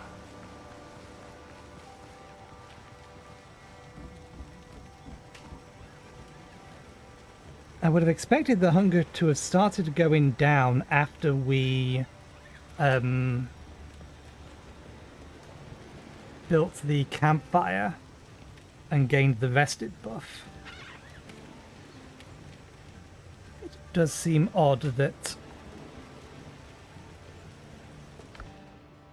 I would have expected the hunger to have started going down after we built the campfire and gained the rested buff. It does seem odd that...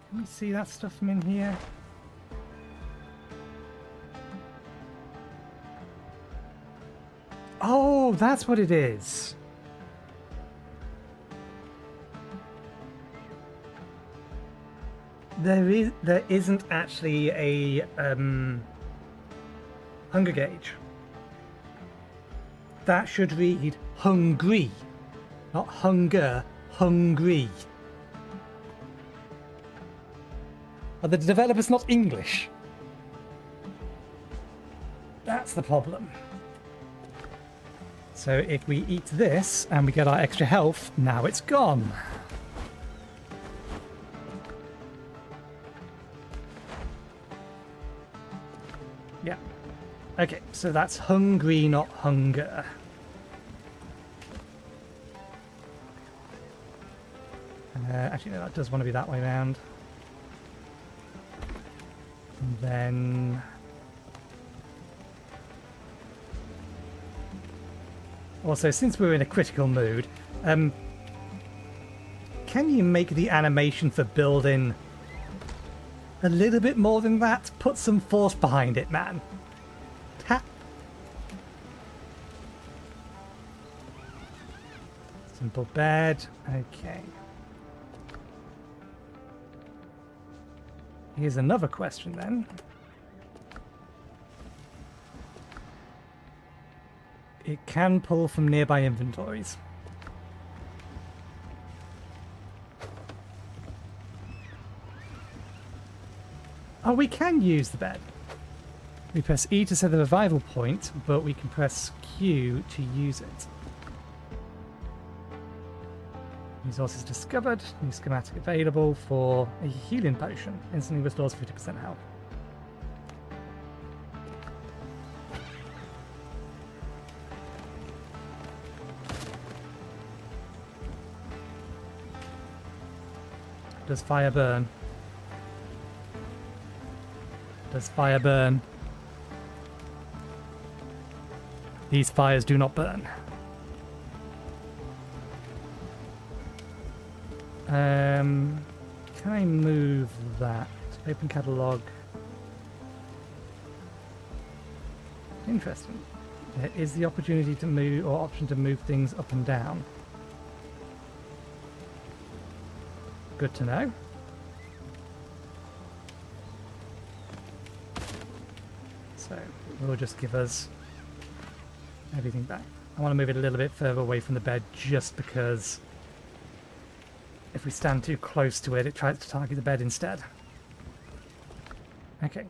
Can we see that stuff from in here? Oh, that's what it is. There isn't actually a hunger gauge. That should read hungry, not hunger, hungry. Are the developers not English? That's the problem. So if we eat this and we get our extra health, now it's gone. Yeah. Okay, so that's hungry, not hunger. Actually, no, that does want to be that way around. And then... Also, since we're in a critical mood, can you make the animation for building a little bit more than that? Put some force behind it, man. Tap. Simple bed. Okay. Here's another question then. It can pull from nearby inventories. Oh, we can use the bed. We press E to set the revival point, but we can press Q to use it. Resources discovered. New schematic available for a healing potion. Instantly restores 50% health. Does fire burn? Does fire burn? These fires do not burn. Can I move that? Open catalog. Interesting. There is the opportunity to move, or option to move things up and down. Good to know. So, it will just give us everything back. I want to move it a little bit further away from the bed just because if we stand too close to it, it tries to target the bed instead. Okay.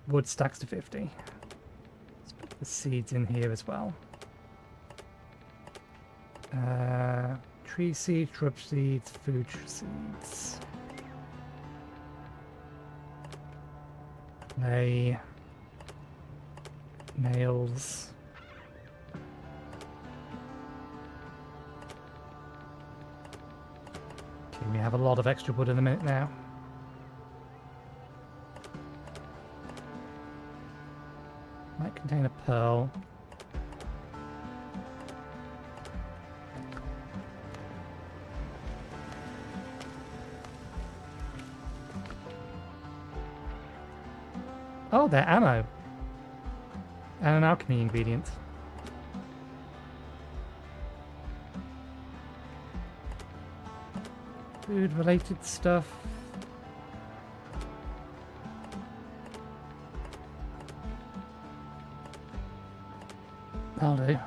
Wood stacks to 50. Let's put the seeds in here as well. Tree seeds, shrub seeds, food seeds. A Nails. Okay, we have a lot of extra wood in a minute now. Might contain a pearl. Oh, they're ammo. And an alchemy ingredient. Food related stuff. I'll do.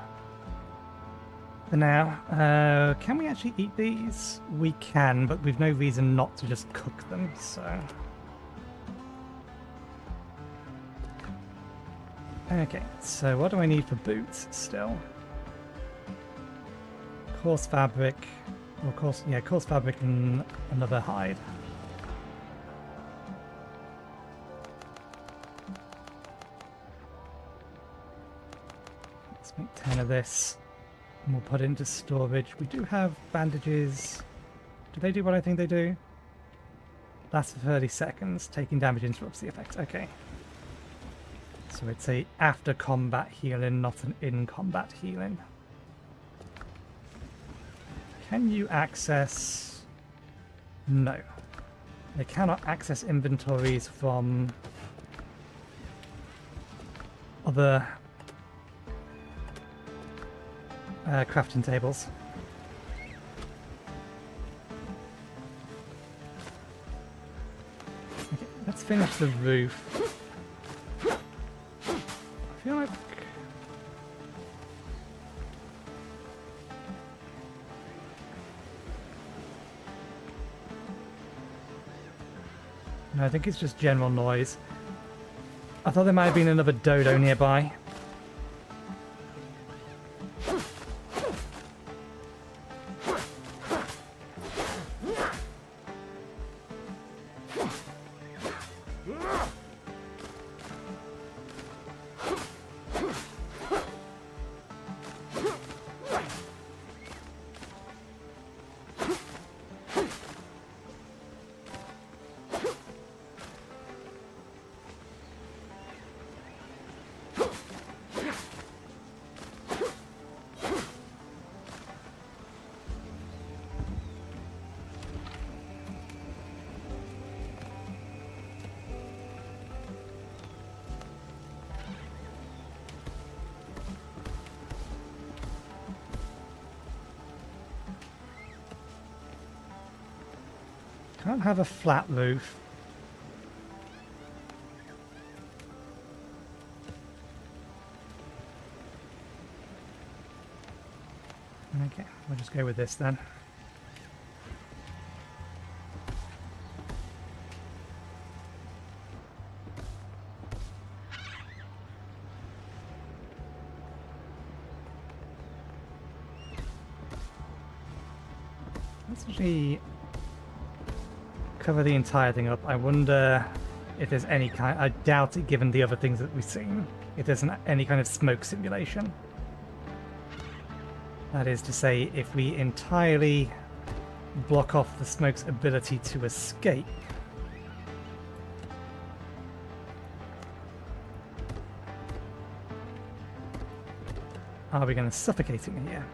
For now. Can we actually eat these? We can, but we've no reason not to just cook them, so... Okay, so what do I need for boots still? Coarse fabric, or coarse fabric and another hide. Let's make 10 of this, and we'll put it into storage. We do have bandages. Do they do what I think they do? Lasts for 30 seconds. Taking damage interrupts the effect. Okay. So it's a after combat healing, not an in combat healing. Can you access... No. They cannot access inventories from other crafting tables. Okay, let's finish the roof. I feel like... No, I think it's just general noise. I thought there might have been another dodo nearby. Can't have a flat roof. Okay, we'll just go with this then. Let's actually cover the entire thing up. I wonder if there's any kind... I doubt it given the other things that we've seen. If there's any kind of smoke simulation. That is to say, if we entirely block off the smoke's ability to escape, are we going to suffocate it here?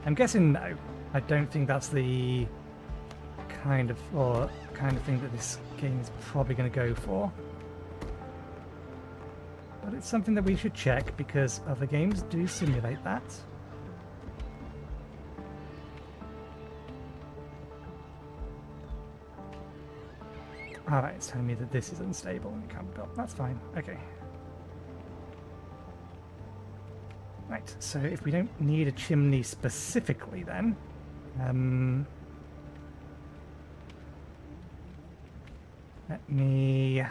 I'm guessing no. I don't think that's the kind of thing that this game is probably going to go for. But it's something that we should check because other games do simulate that. Alright, it's telling me that this is unstable and it can't be built. That's fine. Okay. Right, so if we don't need a chimney specifically then, let me...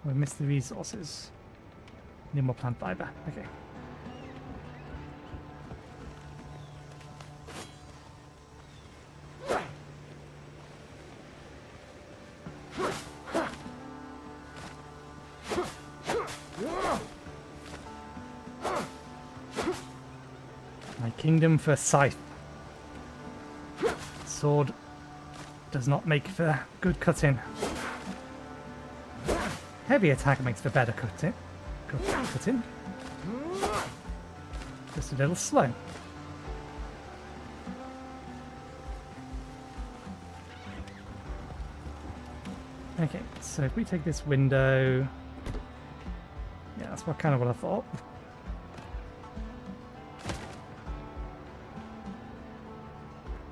We missed the resources. Need more plant fiber. Okay. kingdom for scythe. Sword does not make for good cutting. Heavy attack makes for better cutting. Cutting. Just a little slow. Okay, so if we take this window... Yeah, that's kind of what I thought.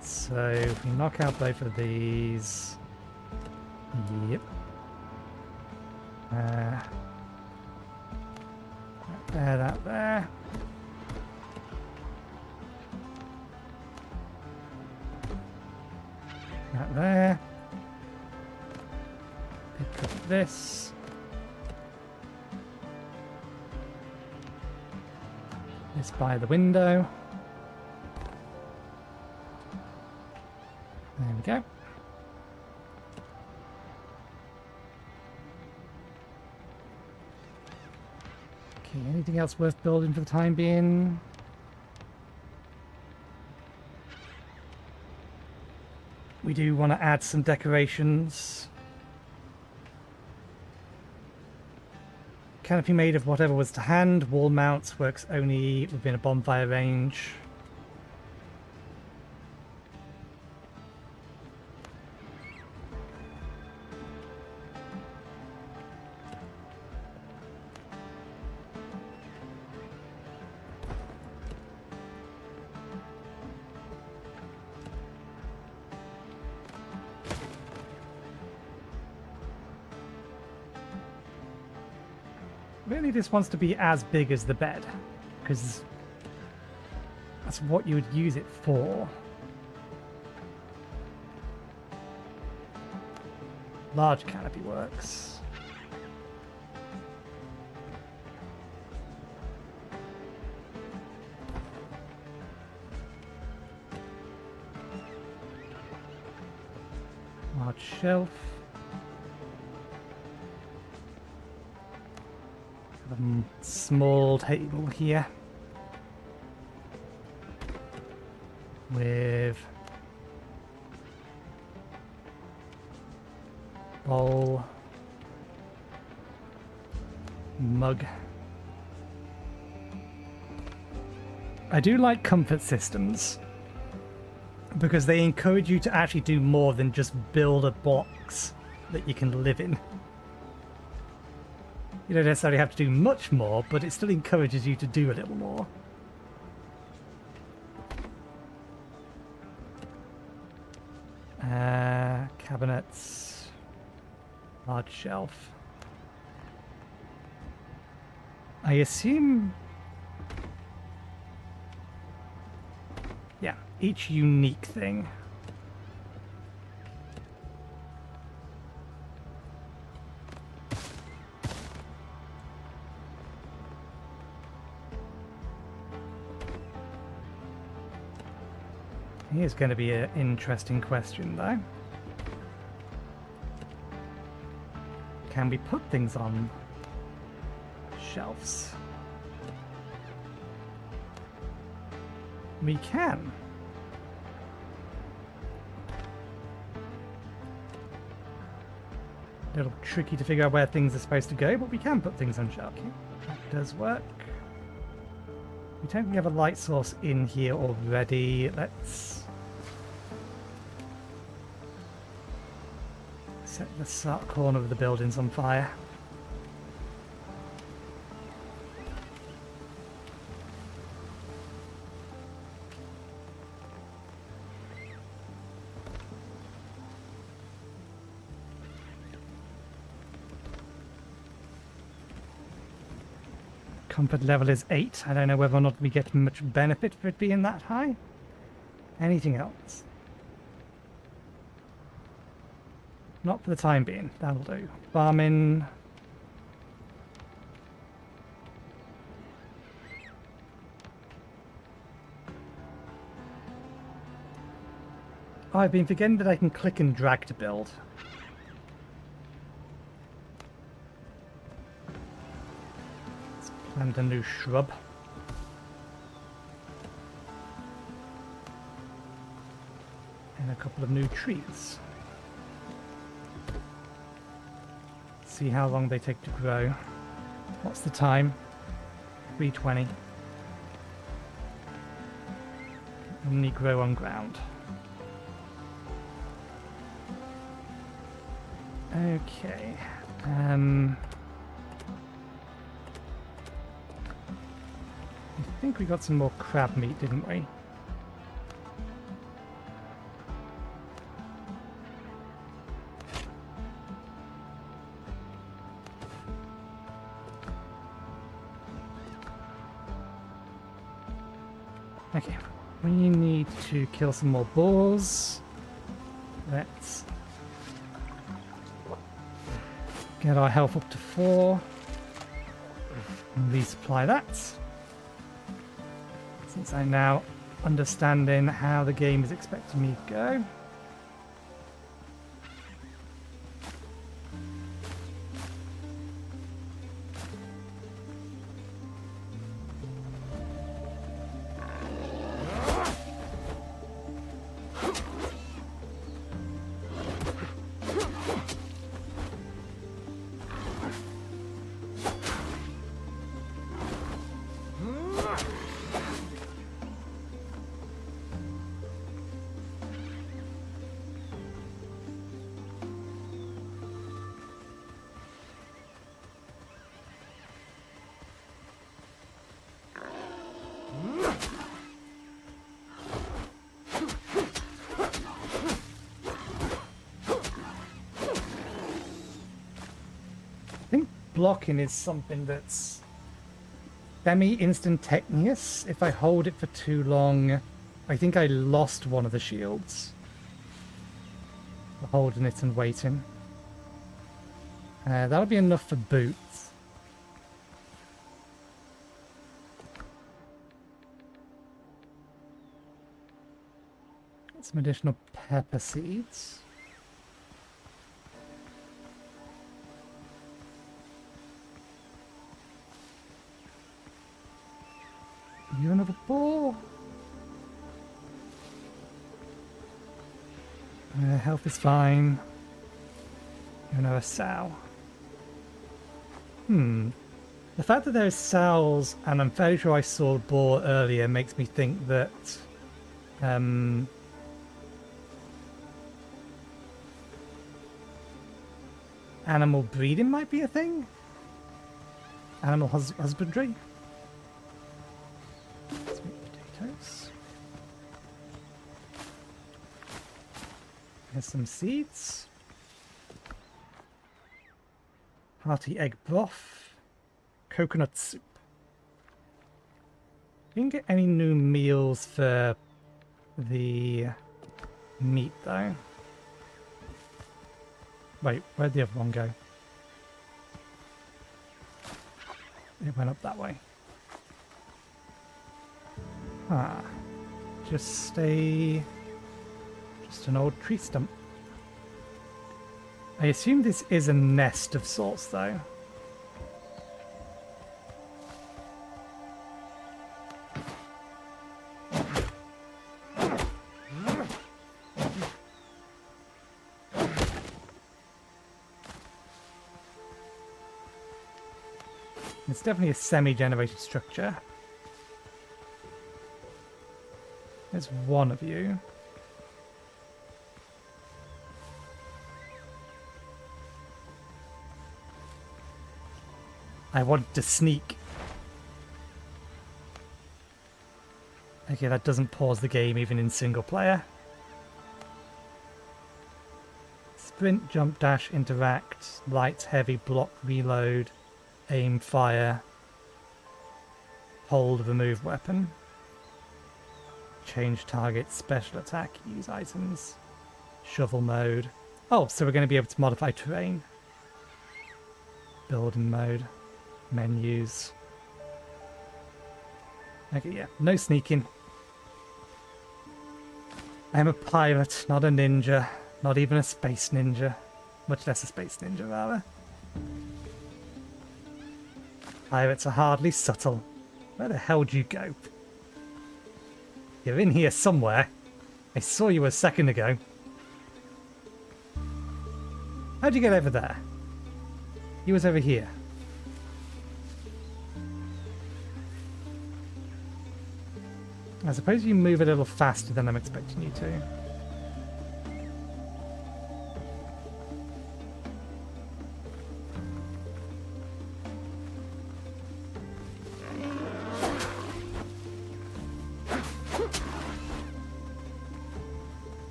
So if we knock out both of these... Yep. That there, that there. That there. Pick up this. This by the window. There we go. Okay, anything else worth building for the time being? We do want to add some decorations. Canopy made of whatever was to hand. Wall mounts works only within a bonfire range. Really this wants to be as big as the bed, because that's what you would use it for. Large canopy works. Large shelf. Small table here with bowl, mug. I do like comfort systems because they encourage you to actually do more than just build a box that you can live in. You don't necessarily have to do much more, but it still encourages you to do a little more. Cabinets. Large shelf. I assume... Yeah, each unique thing. Here's going to be an interesting question, though. Can we put things on shelves? We can. A little tricky to figure out where things are supposed to go, but we can put things on shelves. Okay, that does work. We don't have a light source in here already. Let's set the corner of the buildings on fire. Comfort level is 8. I don't know whether or not we get much benefit for it being that high. Anything else? Not for the time being. That'll do. Farming. Oh, I've been forgetting that I can click and drag to build. Let's plant a new shrub. And a couple of new trees. See how long they take to grow. What's the time? 3:20. Only grow on ground. Okay. I think we got some more crab meat, didn't we? Okay, we need to kill some more boars. Let's get our health up to 4 and resupply that. Since I'm now understanding how the game is expecting me to go. Blocking is something that's semi-instantaneous. If I hold it for too long, I think I lost one of the shields. Holding it and waiting. That'll be enough for boots. Some additional pepper seeds. You another ball? Health is fine. You know, a sow. The fact that there's sows, and I'm fairly sure I saw a boar earlier, makes me think that animal breeding might be a thing. Animal husbandry. Here's some seeds. Hearty egg broth. Coconut soup. Didn't get any new meals for the meat though. Wait, where'd the other one go? It went up that way. Ah. Just an old tree stump. I assume this is a nest of sorts though. It's definitely a semi-generated structure. There's one of you. I wanted to sneak. Okay, that doesn't pause the game even in single player. Sprint, jump, dash, interact, light, heavy, block, reload, aim, fire, hold, remove weapon, change target, special attack, use items, shovel mode. Oh, so we're going to be able to modify terrain. Building mode, menus. Okay, yeah, no sneaking. I'm a pirate, not a ninja, not even a space ninja. Much less a space ninja, rather. Pirates are hardly subtle. Where the hell do you go? You're in here somewhere. I saw you a second ago. How'd you get over there? He was over here. I suppose you move a little faster than I'm expecting you to.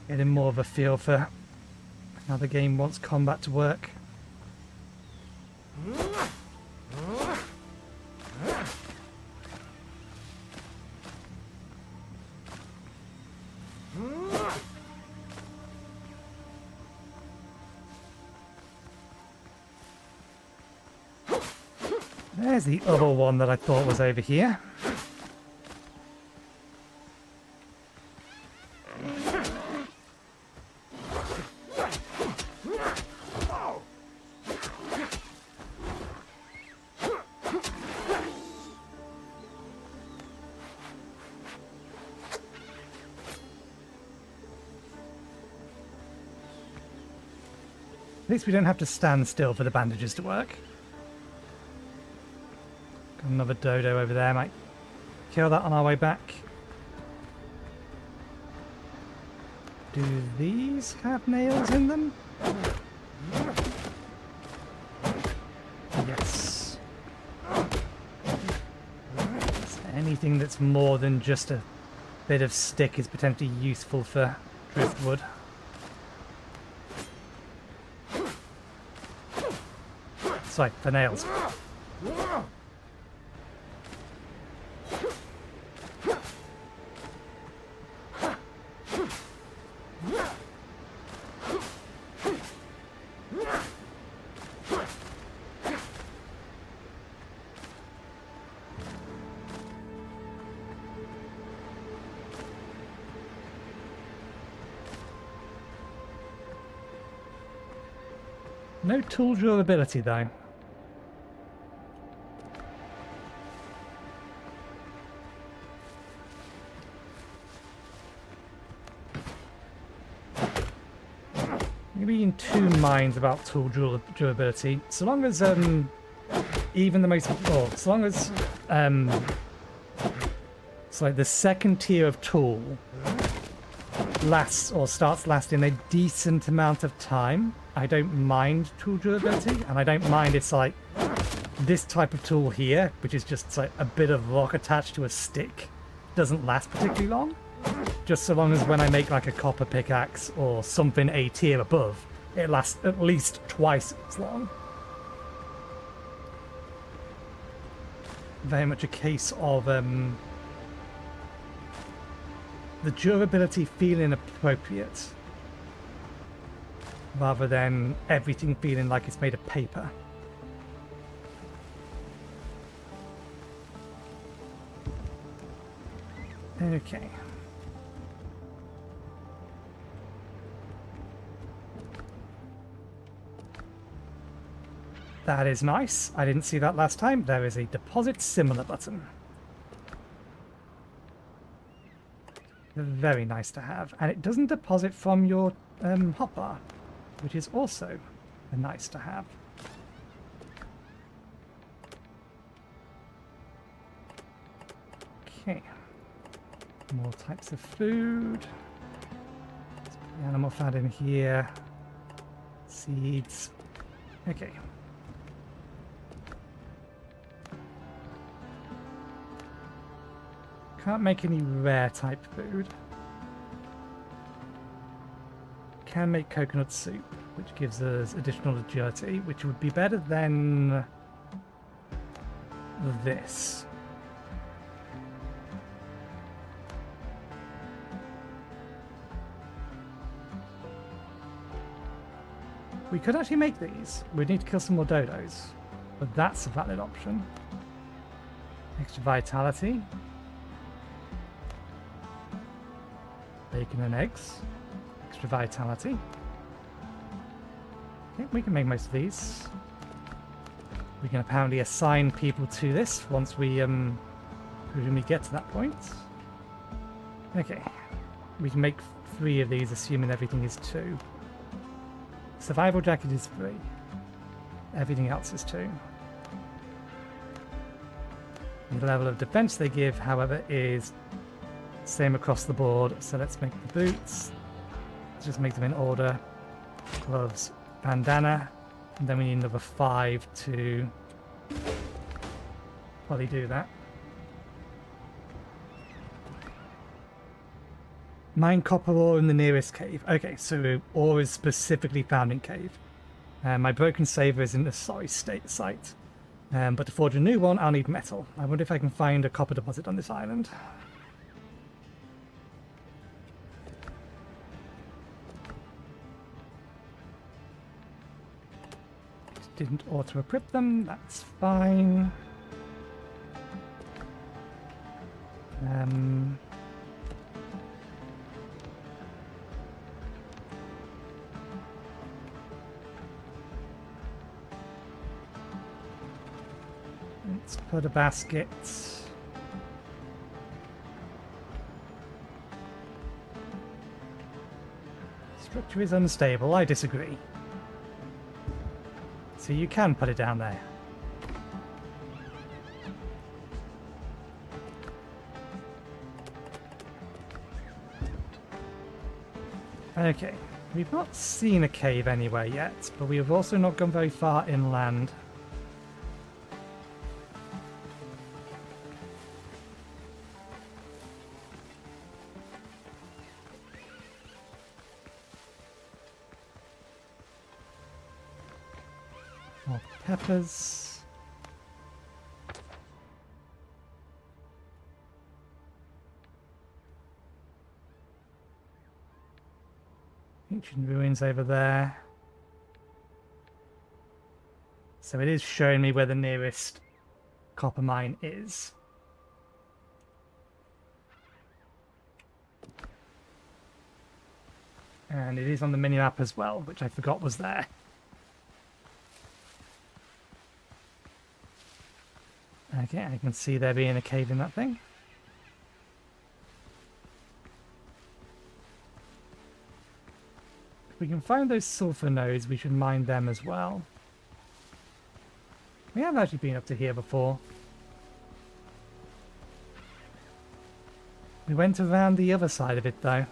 Getting more of a feel for how the game wants combat to work. There's the other one that I thought was over here. At least we don't have to stand still for the bandages to work. Got another dodo over there, might kill that on our way back. Do these have nails in them? Yes. So anything that's more than just a bit of stick is potentially useful for driftwood. Sorry, for nails. No tool durability though. Maybe in two minds about tool durability. So long as even the most, or so long as it's like the second tier of tool lasts or starts lasting a decent amount of time, I don't mind tool durability, and I don't mind it's like this type of tool here, which is just like a bit of rock attached to a stick, doesn't last particularly long. Just so long as when I make like a copper pickaxe or something a tier above, it lasts at least twice as long. Very much a case of the durability feeling appropriate, rather than everything feeling like it's made of paper. Okay. That is nice. I didn't see that last time. There is a deposit similar button. Very nice to have. And it doesn't deposit from your hotbar, which is also a nice to have. Okay. More types of food. Let's put the animal fat in here. Seeds. Okay. Can't make any rare type food. Can make coconut soup, which gives us additional agility, which would be better than this. We could actually make these. We'd need to kill some more dodos, but that's a valid option. Extra vitality. Bacon and eggs. Extra vitality. Okay, we can make most of these. We can apparently assign people to this once we presumably get to that point. Okay. We can make 3 of these, assuming everything is 2. Survival jacket is 3. Everything else is 2. The level of defense they give, however, is same across the board. So let's make the boots. Let's just make them in order. Gloves, bandana. And then we need another 5 to probably do that. Mine copper ore in the nearest cave. Okay, so ore is specifically found in cave. My broken saver is in the sorry state site. But to forge a new one, I'll need metal. I wonder if I can find a copper deposit on this island. Didn't auto-equip them, that's fine. Let's put a basket. Structure is unstable, I disagree. So you can put it down there. Okay, we've not seen a cave anywhere yet, but we have also not gone very far inland. More peppers. Ancient ruins over there. So it is showing me where the nearest copper mine is. And it is on the minimap as well, which I forgot was there. Okay, I can see there being a cave in that thing. If we can find those sulfur nodes, we should mine them as well. We have actually been up to here before. We went around the other side of it though.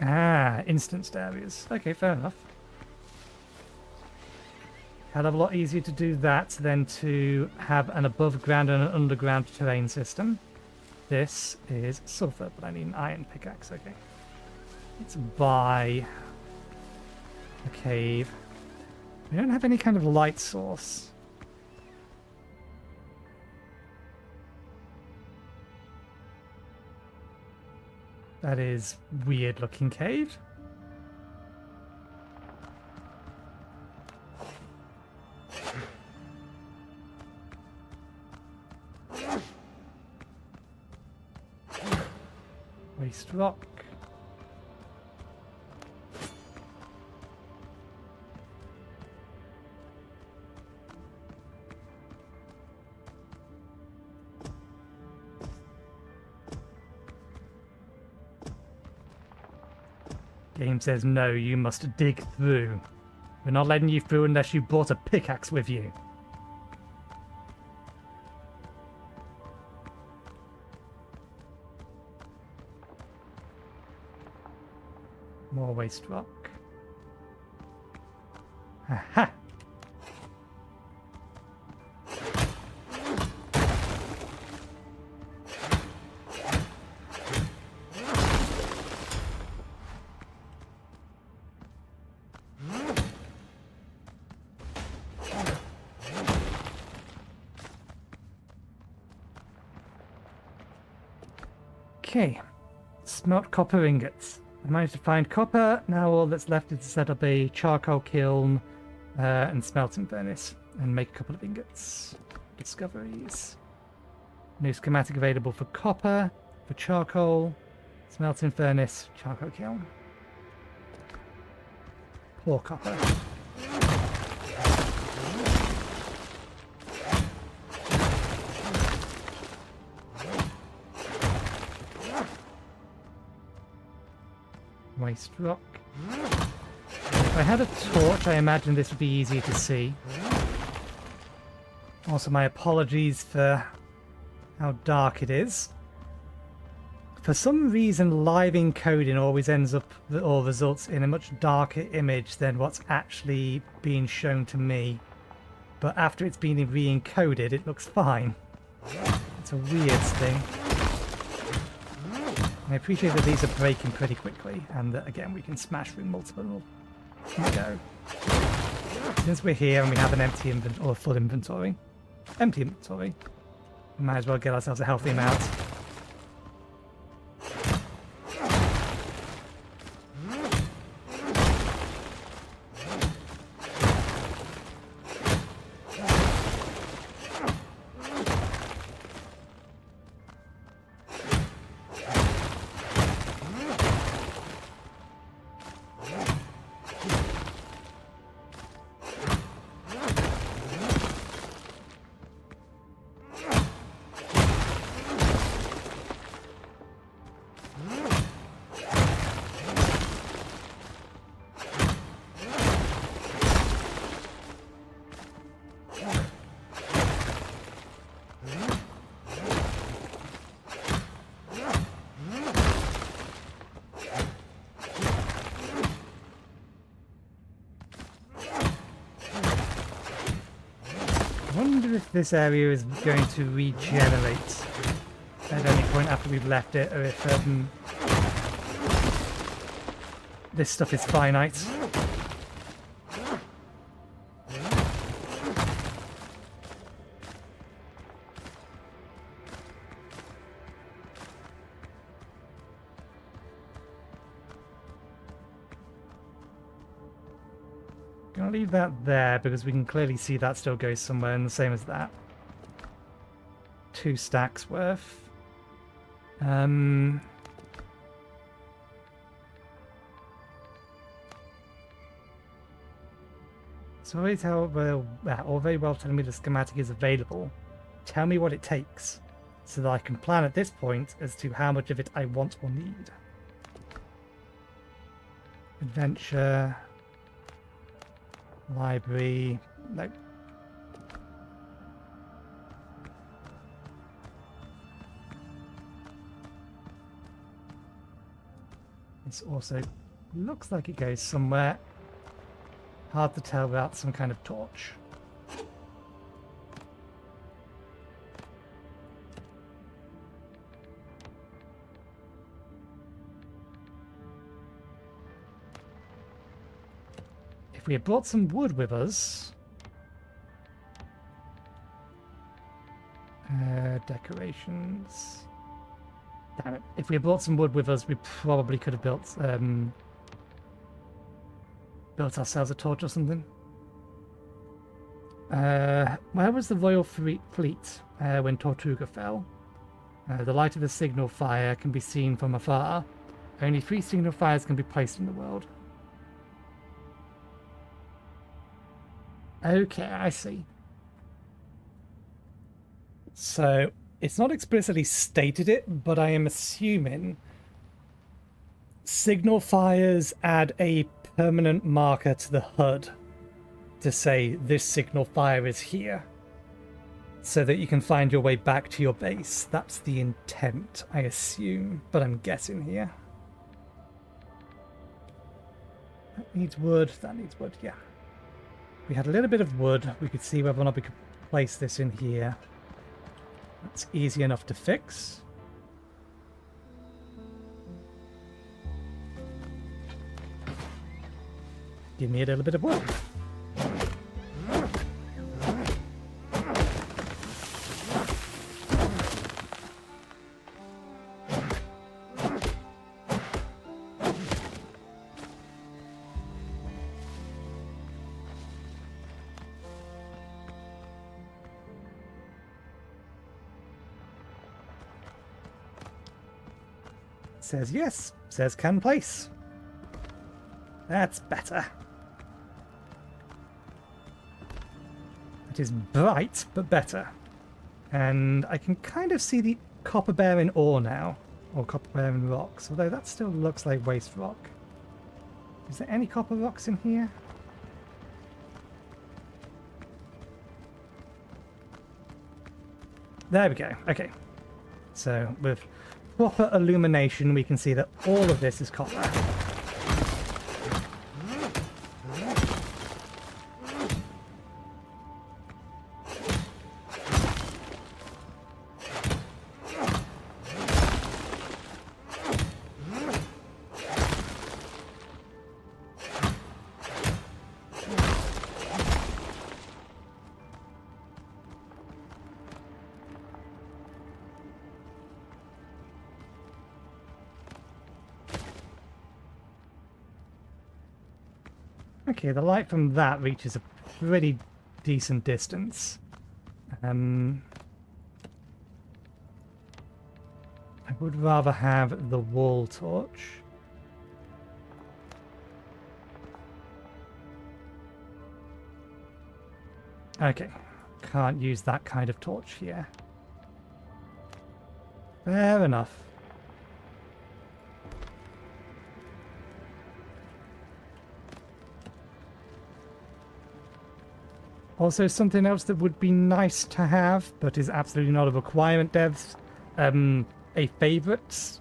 Ah, instanced areas. Okay, fair enough. Hell of a lot easier to do that than to have an above ground and an underground terrain system. This is sulfur, but I need an iron pickaxe, okay. Let's buy a cave. We don't have any kind of light source. That is weird looking cave. Waste rock. Game says no, you must dig through. We're not letting you through unless you brought a pickaxe with you. More waste rock. Aha! Okay, smelt copper ingots. I managed to find copper. Now all that's left is to set up a charcoal kiln and smelting furnace. and make a couple of ingots. Discoveries. New schematic available for copper, for charcoal, smelting furnace, charcoal kiln. Poor copper. Waste rock. If I had a torch, I imagine this would be easier to see. Also, my apologies for how dark it is. For some reason, live encoding always ends up or results in a much darker image than what's actually being shown to me. But after it's been re-encoded, it looks fine. It's a weird thing. I appreciate that these are breaking pretty quickly, and that again we can smash through multiple. Here we go. Since we're here and we have an empty inventory, or full inventory, empty inventory, we might as well get ourselves a healthy amount. I wonder if this area is going to regenerate at any point after we've left it, or if this stuff is finite. Gonna leave that there because we can clearly see that still goes somewhere, and the same as that. 2 stacks worth. So always how well, or very well telling me the schematic is available. Tell me what it takes, so that I can plan at this point as to how much of it I want or need. Adventure. Library. Nope. This also looks like it goes somewhere. Hard to tell without some kind of torch. If we had brought some wood with us... decorations... Damn it. If we had brought some wood with us, we probably could have built ourselves a torch or something. Where was the Royal Fleet when Tortuga fell? The light of the signal fire can be seen from afar. Only 3 signal fires can be placed in the world. Okay, I see. So, it's not explicitly stated it, but I am assuming signal fires add a permanent marker to the HUD to say this signal fire is here, so that you can find your way back to your base. That's the intent, I assume, but I'm guessing here. That needs wood, that needs wood, yeah. We had a little bit of wood. We could see whether or not we could place this in here. That's easy enough to fix. Give me a little bit of wood. says yes. Says can place. That's better. It is bright, but better. And I can kind of see the copper bearing ore now. Or copper bearing rocks. Although that still looks like waste rock. Is there any copper rocks in here? There we go. Okay. So with proper illumination, we can see that all of this is copper. Okay, the light from that reaches a pretty decent distance. I would rather have the wall torch. Okay, can't use that kind of torch here. Fair enough. Also, something else that would be nice to have, but is absolutely not a requirement, devs, a favourite.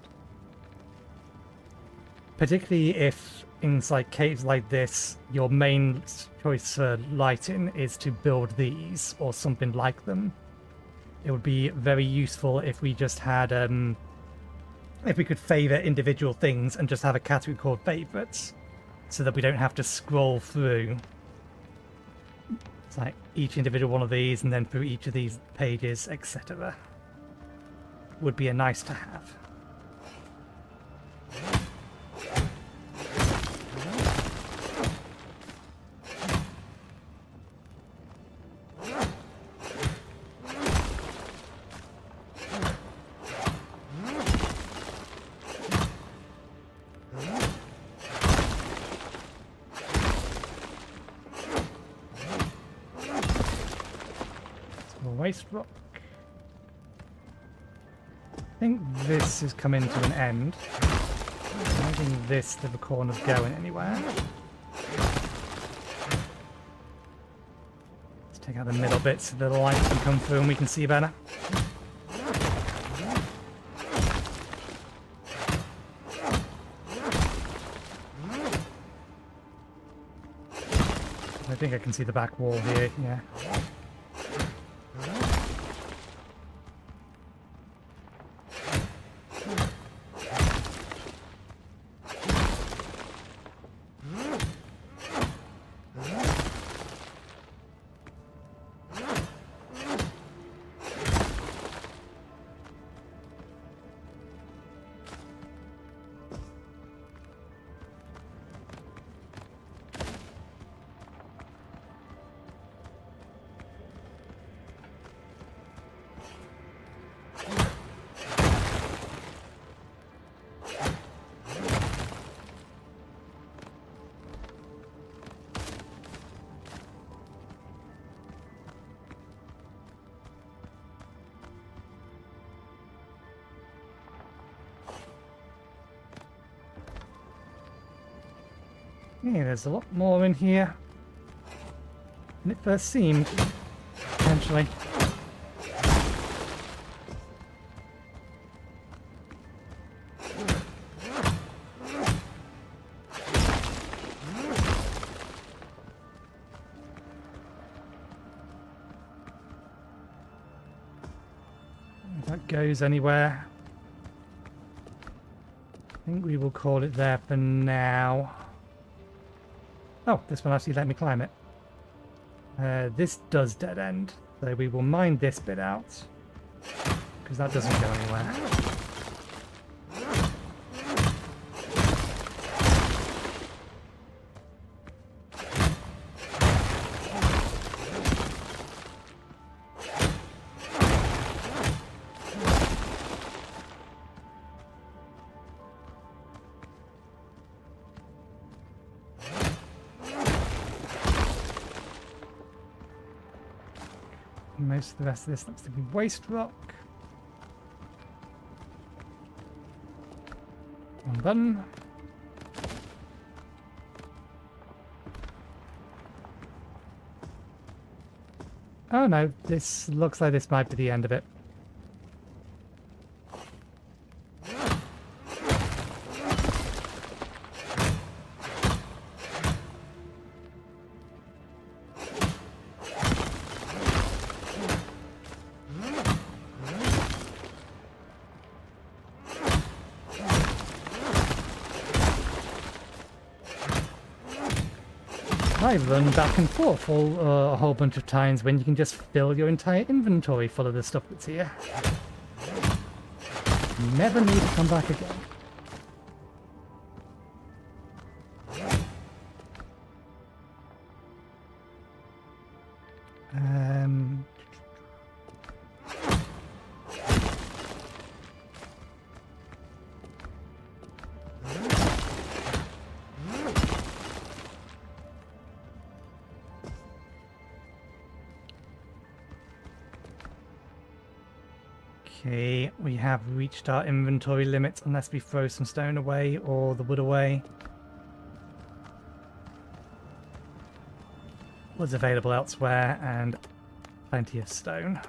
Particularly if inside caves like this, your main choice for lighting is to build these, or something like them. It would be very useful if we just had, if we could favour individual things and just have a category called favourites, so that we don't have to scroll through. It's like each individual one of these, and then through each of these pages, etc. Would be a nice to have. Waste rock. I think this is coming to an end. I don't think this little corner's going anywhere. Let's take out the middle bit so the light can come through and we can see better. I think I can see the back wall here, yeah. Yeah, there's a lot more in here than it first seemed, potentially. If that goes anywhere, I think we will call it there for now. Oh, this one actually let me climb it. This does dead end, so we will mine this bit out, because that doesn't go anywhere. Most of the rest of this looks to be waste rock. One button. Oh no, this looks like this might be the end of it. I run back and forth a whole bunch of times when you can just fill your entire inventory full of the stuff that's here. Never need to come back again. Okay, we have reached our inventory limits unless we throw some stone away or the wood away. Wood's available elsewhere and plenty of stone.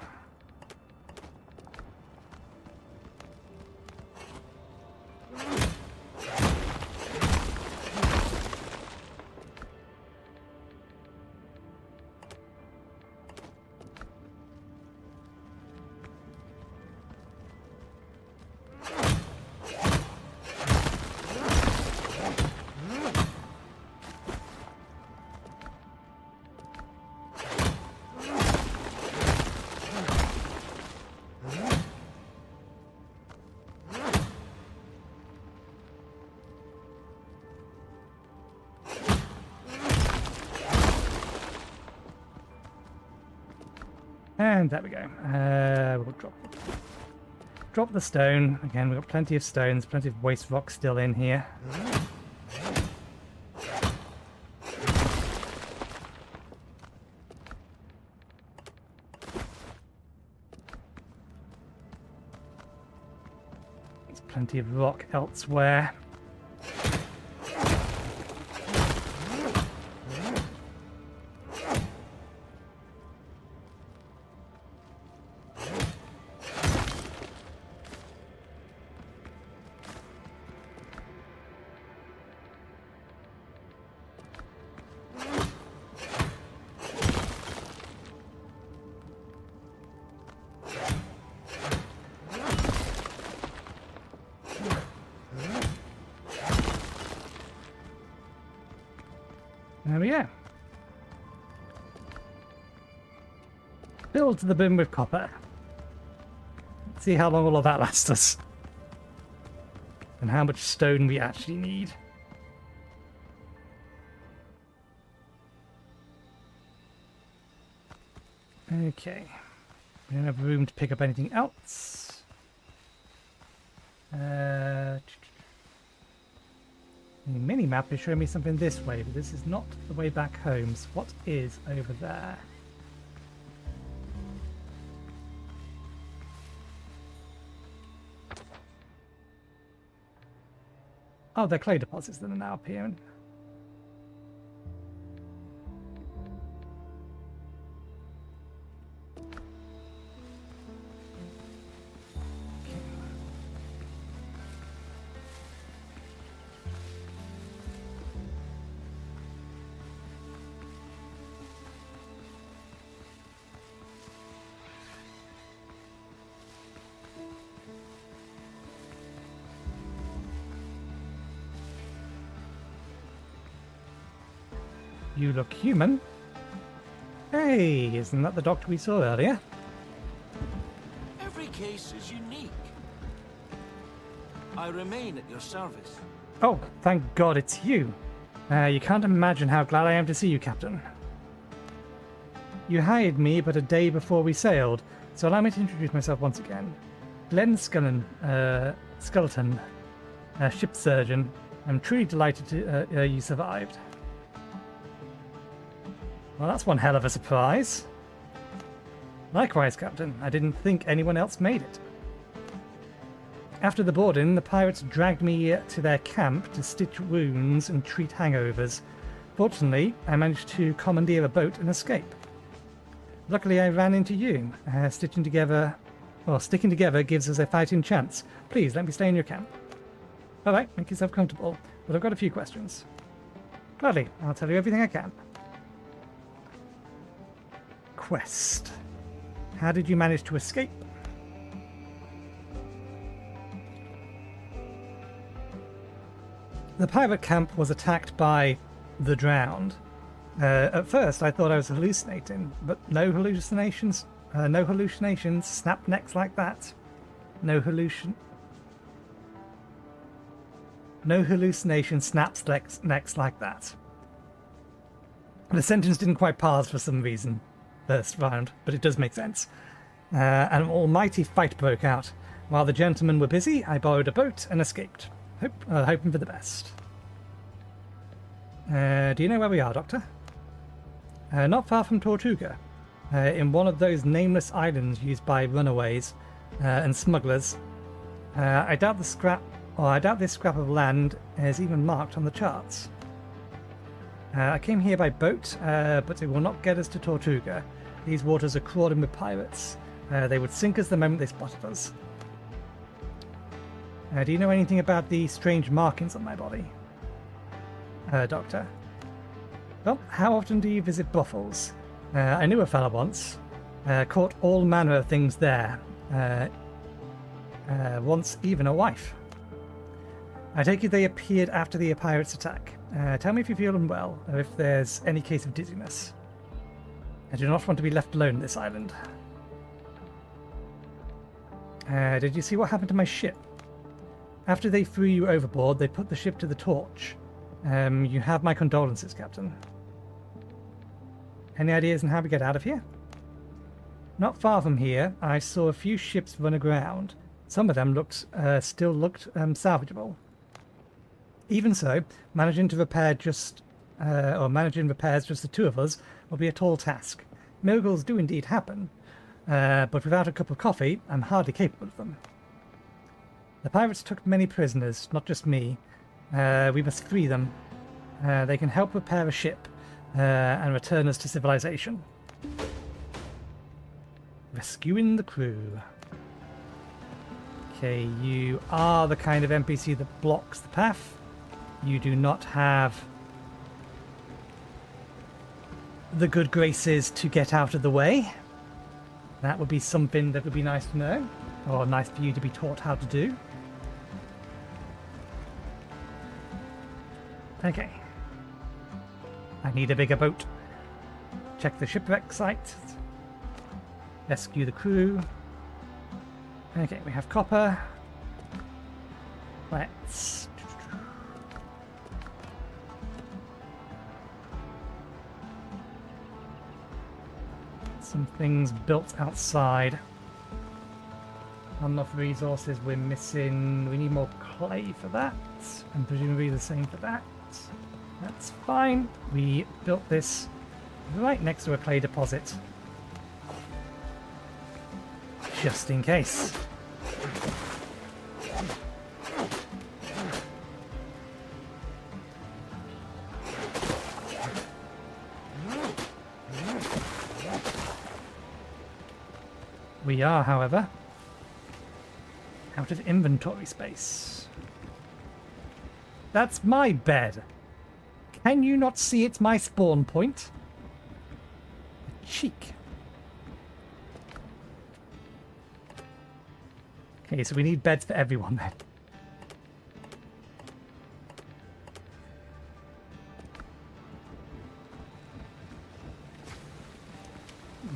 And there we go. We'll drop the stone. Again, we've got plenty of stones, plenty of waste rock still in here. There's plenty of rock elsewhere. There we go. Filled to the brim with copper. Let's see how long all of that lasts us. And how much stone we actually need. Okay. We don't have room to pick up anything else. The mini-map is showing me something this way, but this is not the way back home. So what is over there? Oh, they're clay deposits that are now appearing. You look human. Hey, isn't that the doctor we saw earlier? Every case is unique. I remain at your service. Oh, thank God it's you. You can't imagine how glad I am to see you, Captain. You hired me but a day before we sailed, so allow me to introduce myself once again. Glenn Skeleton, ship surgeon. I'm truly delighted to, you survived. Well, that's one hell of a surprise. Likewise, Captain. I didn't think anyone else made it. After the boarding, the pirates dragged me to their camp to stitch wounds and treat hangovers. Fortunately, I managed to commandeer a boat and escape. Luckily, I ran into you. Sticking together gives us a fighting chance. Please, let me stay in your camp. Alright, make yourself comfortable. But I've got a few questions. Gladly, I'll tell you everything I can. Quest. How did you manage to escape? The pirate camp was attacked by the drowned. At first, I thought I was hallucinating, but no hallucinations. No hallucinations. Snap necks like that. No hallucination snaps necks like that. The sentence didn't quite pass for some reason first round, but it does make sense. An almighty fight broke out. While the gentlemen were busy, I borrowed a boat and escaped, hoping for the best. Do you know where we are, Doctor? Not far from Tortuga, in one of those nameless islands used by runaways and smugglers. I doubt this scrap of land is even marked on the charts. I came here by boat, but it will not get us to Tortuga. These waters are crawling with pirates. They would sink us the moment they spotted us. Do you know anything about the strange markings on my body, Doctor? Well, how often do you visit brothels? I knew a fella once. Caught all manner of things there. Once even a wife. I take it they appeared after the pirates' attack. Tell me if you feel unwell, or if there's any case of dizziness. I do not want to be left alone on this island. Did you see what happened to my ship? After they threw you overboard, they put the ship to the torch. You have my condolences, Captain. Any ideas on how we get out of here? Not far from here, I saw a few ships run aground. Some of them still looked salvageable. Even so, managing repairs just the two of us will be a tall task. Miracles do indeed happen, but without a cup of coffee, I'm hardly capable of them. The pirates took many prisoners, not just me. We must free them. They can help repair a ship and return us to civilization. Rescuing the crew. Okay, you are the kind of NPC that blocks the path. You do not have the good graces to get out of the way. That would be something that would be nice to know, or nice for you to be taught how to do. Okay. I need a bigger boat. Check the shipwreck site. Rescue the crew. Okay, we have copper. Let's... some things built outside. Not enough resources we're missing. We need more clay for that. And presumably the same for that. That's fine. We built this right next to a clay deposit. Just in case. We are, however, out of inventory space. That's my bed. Can you not see it's my spawn point? Cheek. Okay, so we need beds for everyone then.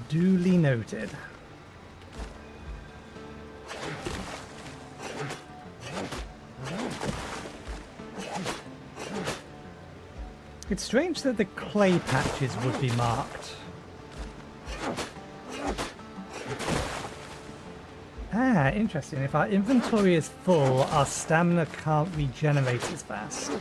Duly noted. It's strange that the clay patches would be marked. Ah, interesting. If our inventory is full, our stamina can't regenerate as fast.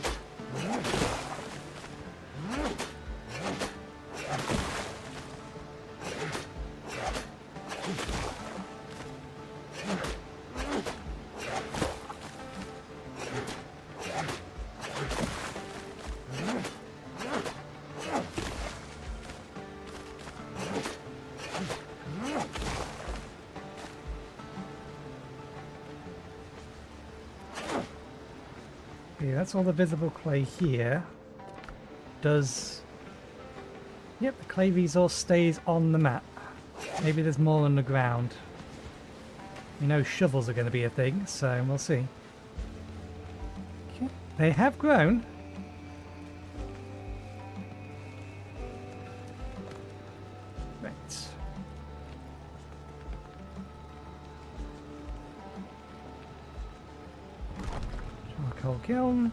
Okay, that's all the visible clay here. Does... Yep, the clay resource stays on the map. Maybe there's more on the ground. We know shovels are going to be a thing, so we'll see. Okay. They have grown. Right. Charcoal kiln.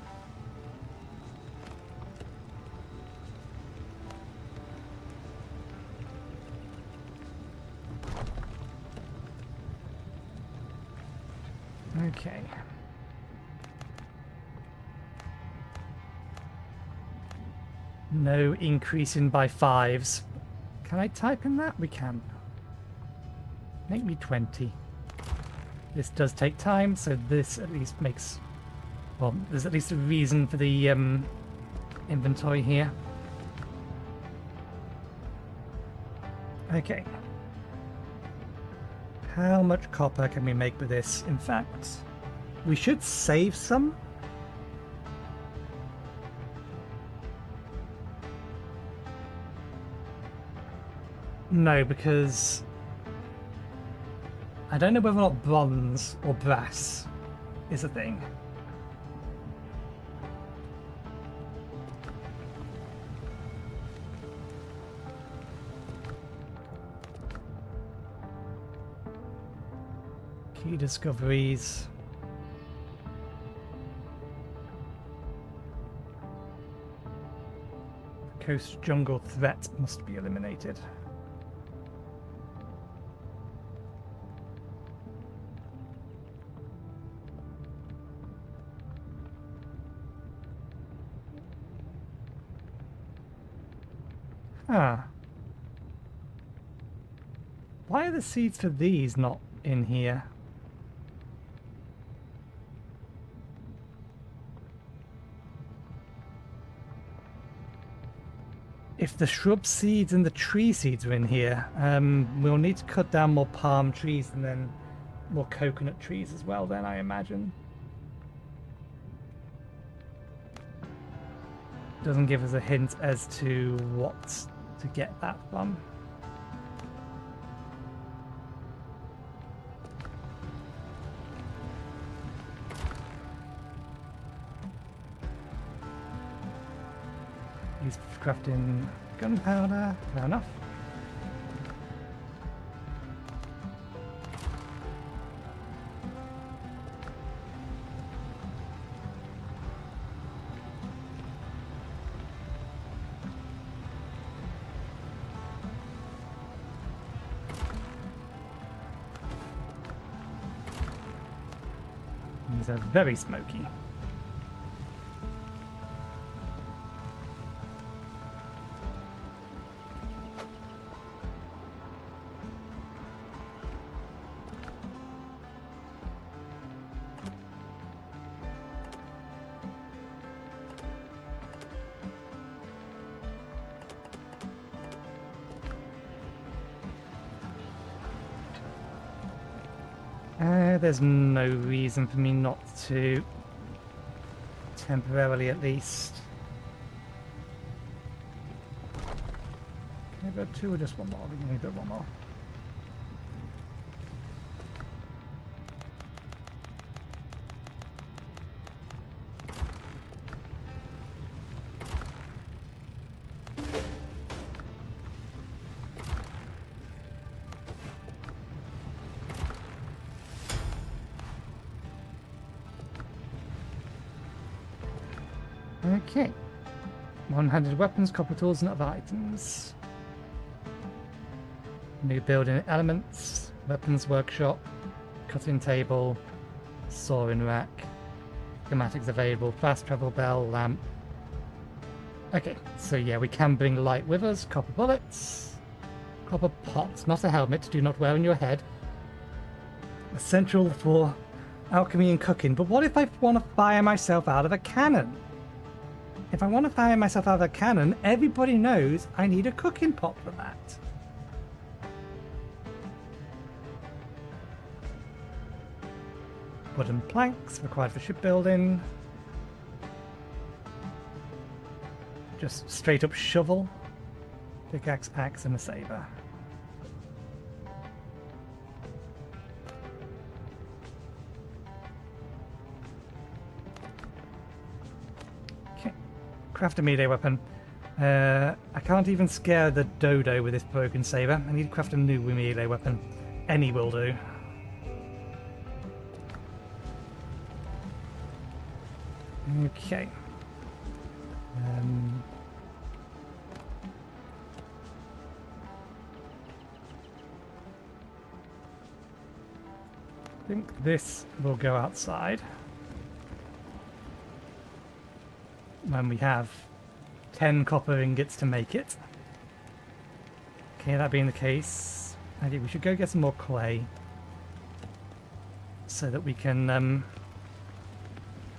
Okay. No increasing by 5s. Can I type in that? We can. Make me 20. This does take time, so this at least makes... Well, there's at least a reason for the inventory here. Okay. How much copper can we make with this? In fact, we should save some. No, because I don't know whether or not bronze or brass is a thing. Key discoveries. Coast jungle threat must be eliminated. Ah. Why are the seeds for these not in here? If the shrub seeds and the tree seeds are in here, we'll need to cut down more palm trees and then more coconut trees as well then, I imagine. Doesn't give us a hint as to what to get that from. Used for crafting gunpowder, fair enough. These are very smoky. There's no reason for me not to. Temporarily, at least. Can I go 2 or just 1 more? We can go 1 more. Okay. One-handed weapons, copper tools, and other items. New building elements, weapons workshop, cutting table, sawing rack, schematics available, fast travel bell, lamp. Okay, so yeah, we can bring light with us, copper bullets, copper pots, not a helmet, do not wear on your head. Essential for alchemy and cooking, but what if I want to fire myself out of a cannon? If I want to fire myself out of a cannon, everybody knows I need a cooking pot for that. Wooden planks required for shipbuilding. just straight up shovel, pickaxe, axe, and a saber. Okay, craft a melee weapon. I can't even scare the dodo with this broken saber. I need to craft a new melee weapon. Any will do. Okay. I think this will go outside. When we have 10 copper ingots to make it. Okay, that being the case, I think we should go get some more clay so that we can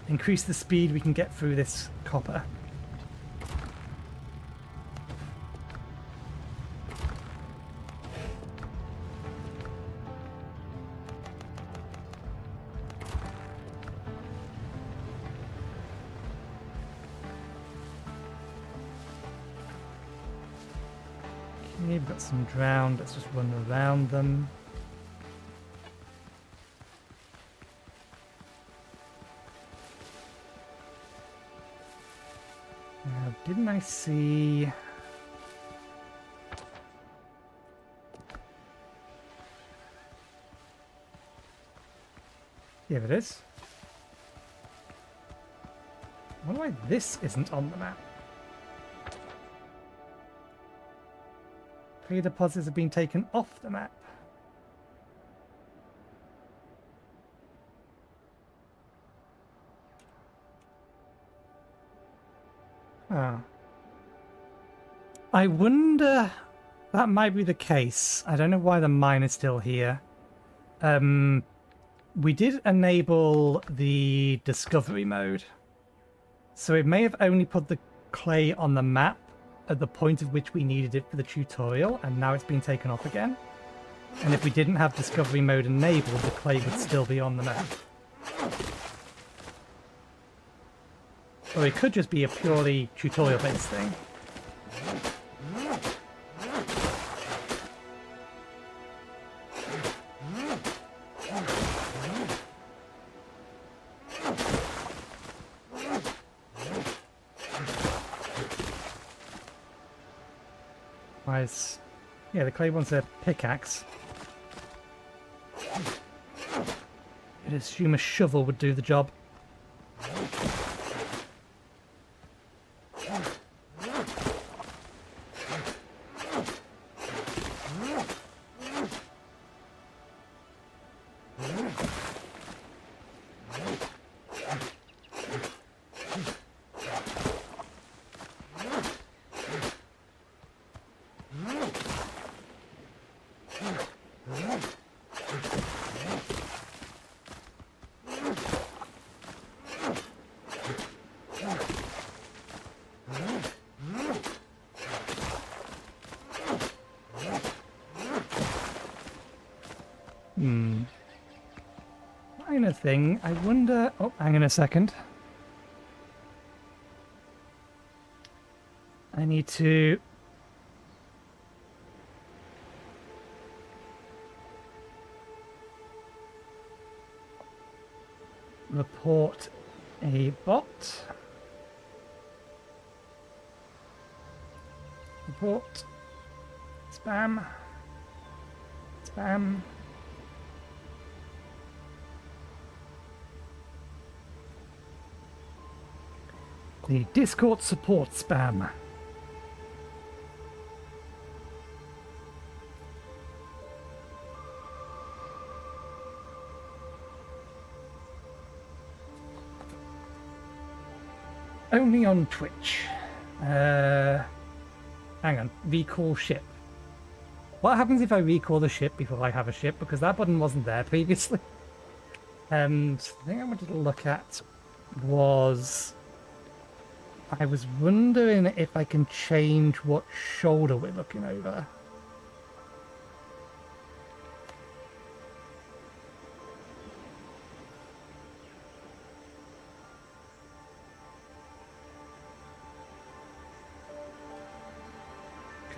increase the speed we can get through this copper. Okay, we've got some drowned, let's just run around them. Didn't I see... Here it is. I wonder why this isn't on the map. Clay deposits have been taken off the map. Oh. I wonder... That might be the case. I don't know why the mine is still here. We did enable the discovery mode. So it may have only put the clay on the map at the point at which we needed it for the tutorial, and now it's been taken off again. And if we didn't have discovery mode enabled, the clay would still be on the map. Or it could just be a purely tutorial-based thing. Wise. Yeah, the clay wants a pickaxe. I'd assume a shovel would do the job. Minor thing, I wonder... Oh, hang on a second. I need to... report a bot. Report. Spam. Spam. The Discord support spam. Only on Twitch. Hang on. Recall ship. What happens if I recall the ship before I have a ship? Because that button wasn't there previously. The thing I wanted to look at was... I was wondering if I can change what shoulder we're looking over.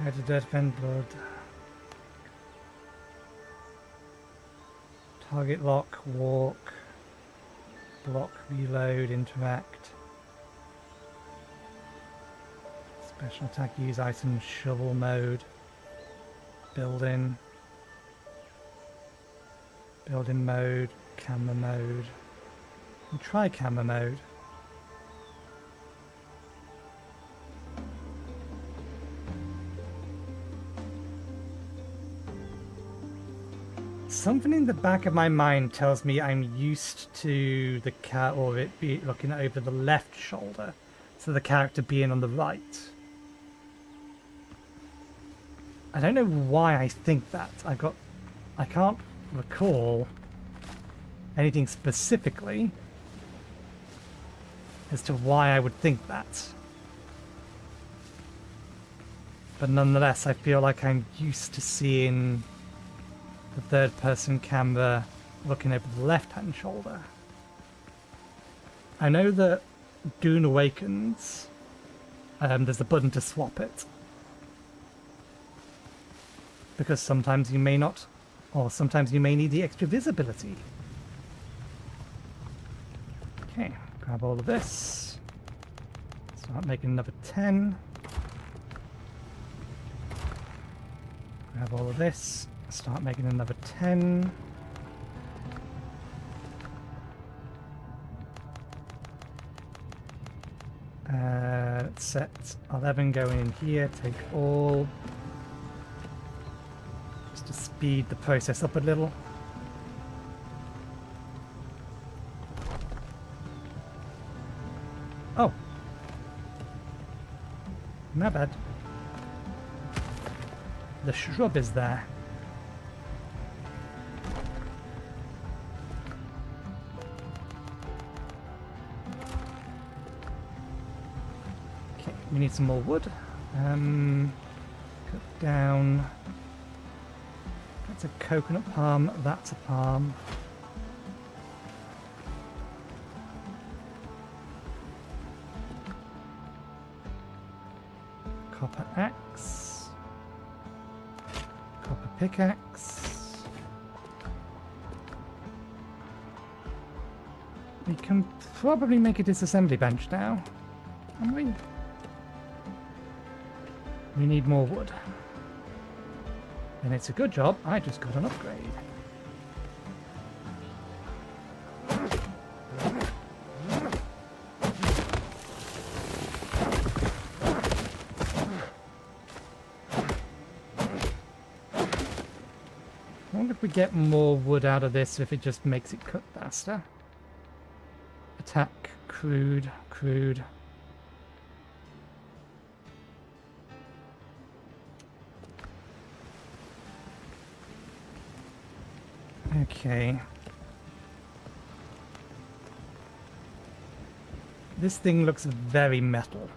Go to dirt, bend blood. Target lock, walk, block, reload, interact. Special attack, use item, shovel mode. Building. Building mode, camera mode. And try camera mode. Something in the back of my mind tells me I'm used to the cat or it be looking over the left shoulder, so the character being on the right. I don't know why I think that. I can't recall anything specifically as to why I would think that. But nonetheless, I feel like I'm used to seeing the third-person camera looking over the left-hand shoulder. I know that Dune Awakens, there's a button to swap it. Because sometimes you may not, or sometimes you may need the extra visibility. Okay, grab all of this. Start making another 10. Grab all of this. Start making another 10. Let's set 11 going in here. Take all. Just to speed the process up a little. Oh. My bad. The shrub is there. Okay, we need some more wood. Cut down. That's a coconut palm, that's a palm. Copper axe. Copper pickaxe. We can probably make a disassembly bench now, can we? We need more wood. And it's a good job I just got an upgrade. I wonder if we get more wood out of this, if it just makes it cut faster. Attack, crude, crude. Okay. This thing looks very metal.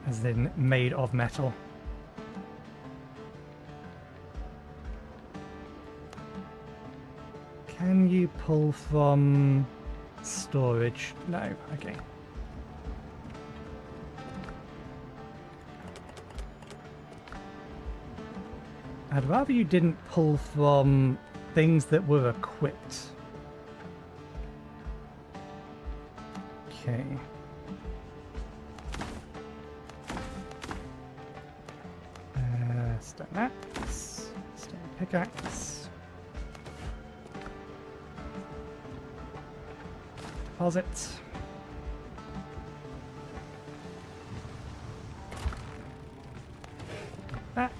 As in made of metal. Can you pull from storage? No, okay. I'd rather you didn't pull from things that were equipped. Okay. Stone axe, stone pickaxe. Deposit. That.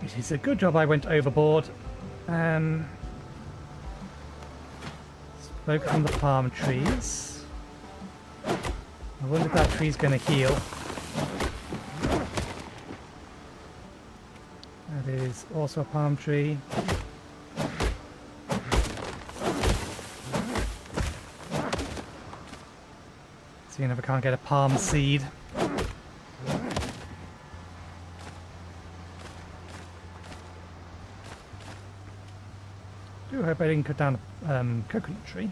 It is a good job I went overboard. Focus on the palm trees. I wonder if that tree's going to heal. That is also a palm tree. Seeing if I can't get a palm seed. Do hope I didn't cut down a coconut tree.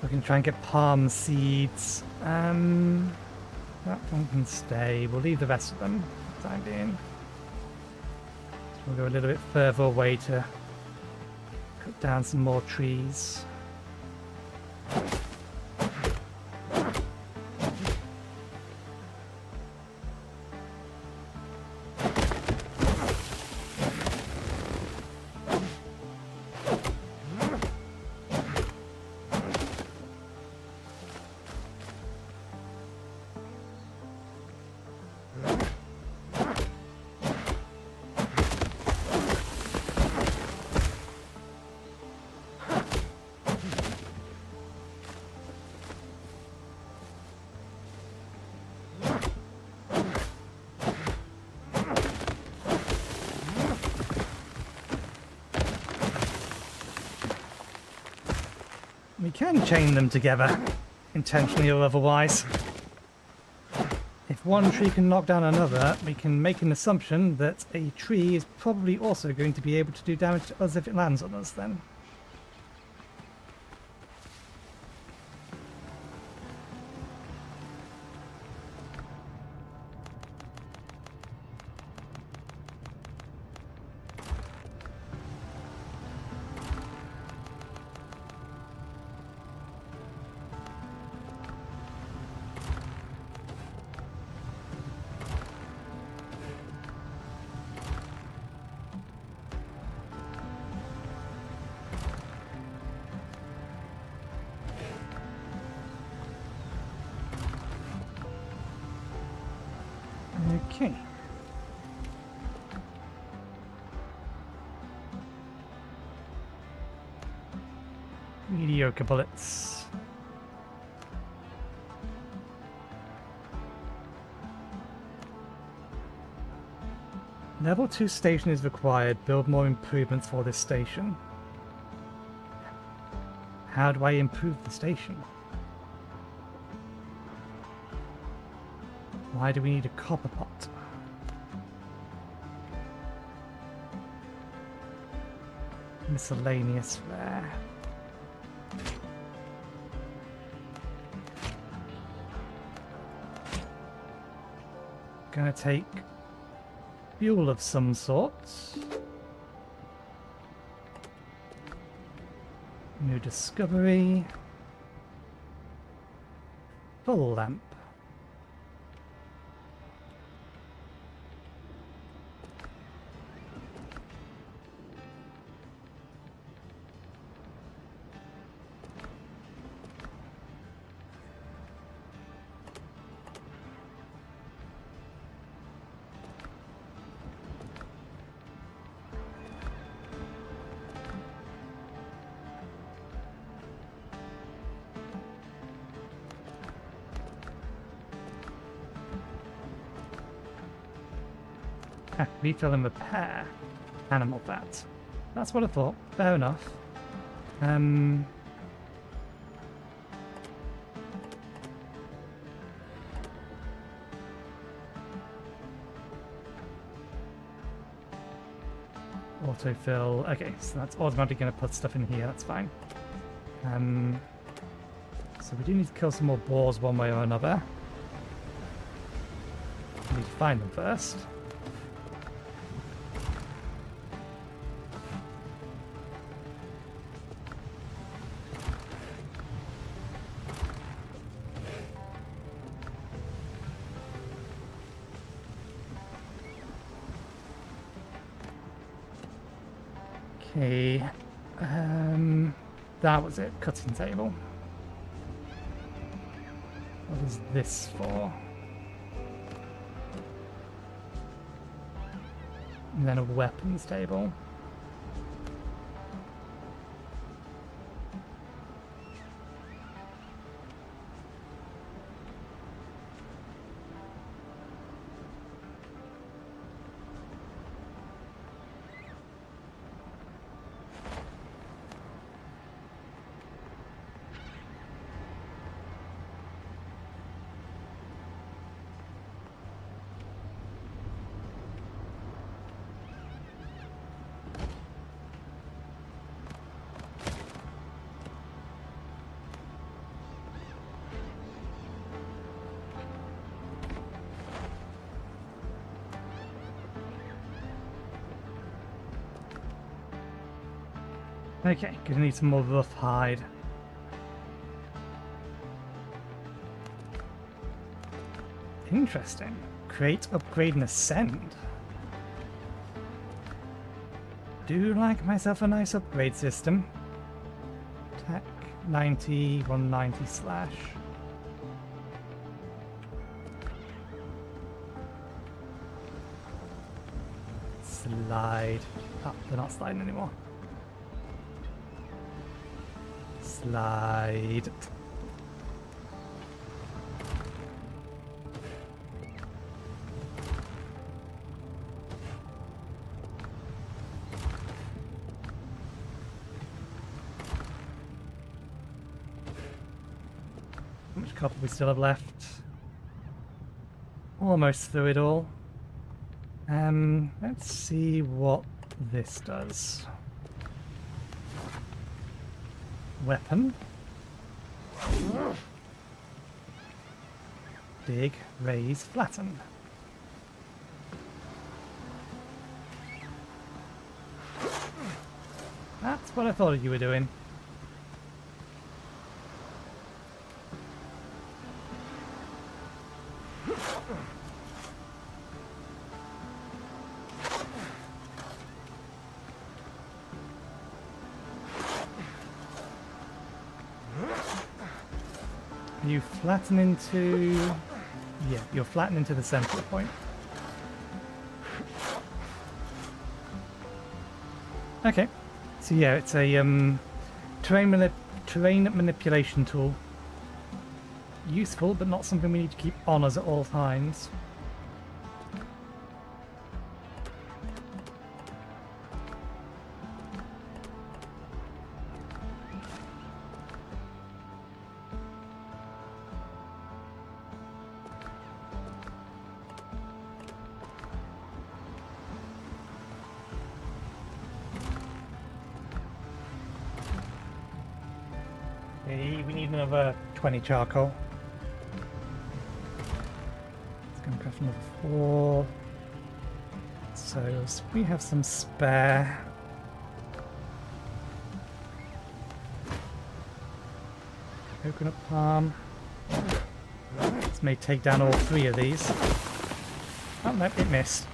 We can try and get palm seeds. That one can stay. We'll leave the rest of them for the time being. So we'll go a little bit further away to cut down some more trees. We can chain them together, intentionally or otherwise. If one tree can knock down another, we can make an assumption that a tree is probably also going to be able to do damage to us if it lands on us then. Okay. Mediocre bullets. Level 2 station is required. Build more improvements for this station. How do I improve the station? Why do we need a copper pot? Miscellaneous there. Gonna take fuel of some sort. New discovery. Full lamp. Refill and repair animal fat. That's what I thought. Fair enough. Autofill. Okay, so that's automatically going to put stuff in here. That's fine. So we do need to kill some more boars one way or another. We need to find them first. Okay, that was it, cutting table. What is this for? And then a weapons table. Okay, gonna need some more rough hide. Interesting. Create, upgrade, and ascend. Do like myself a nice upgrade system. Attack 90, 190 slash. Slide. Oh, they're not sliding anymore. Slide. How much copper we still have left? Almost through it all. Let's see what this does. Weapon. Dig, raise, flatten. That's what I thought you were doing. You flatten into... yeah, you're flattening to the central point. Okay. So yeah, it's a terrain manipulation tool. Useful, but not something we need to keep on us at all times. Okay, we need another 20 charcoal. It's going to craft another 4. So we have some spare. Coconut palm. This may take down all 3 of these. Oh no, it missed.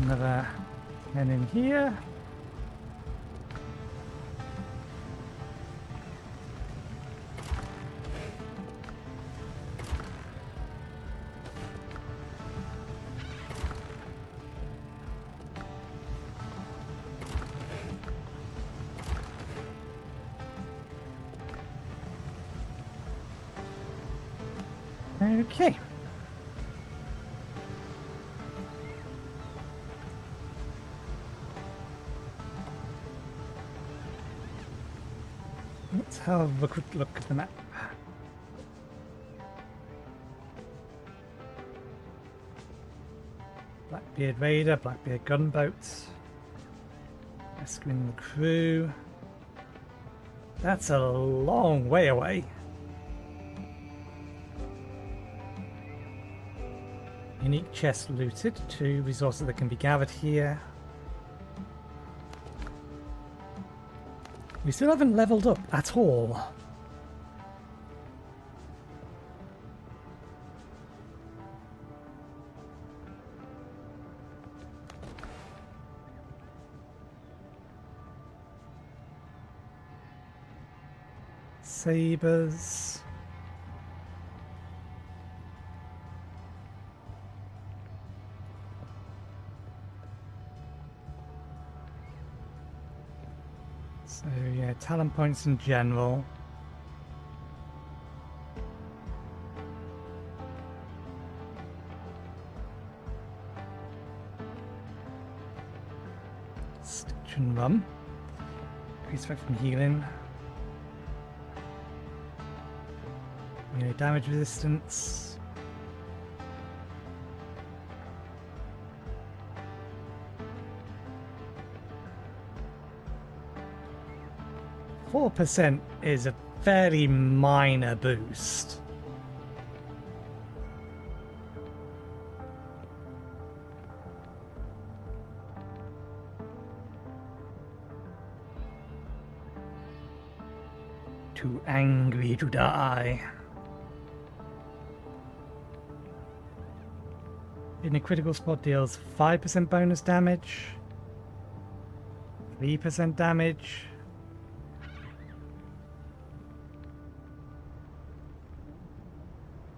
Another 10 in here. Okay. Let's have a quick look at the map. Blackbeard Raider, Blackbeard Gunboats, rescuing the crew. That's a long way away. Unique chest looted, 2 resources that can be gathered here. We still haven't leveled up at all. Sabers. So yeah, talent points in general. potion rum. Increase effect from healing. Damage resistance. %4 is a fairly minor boost. Too angry to die. In a critical spot deals 5% bonus damage, 3% damage.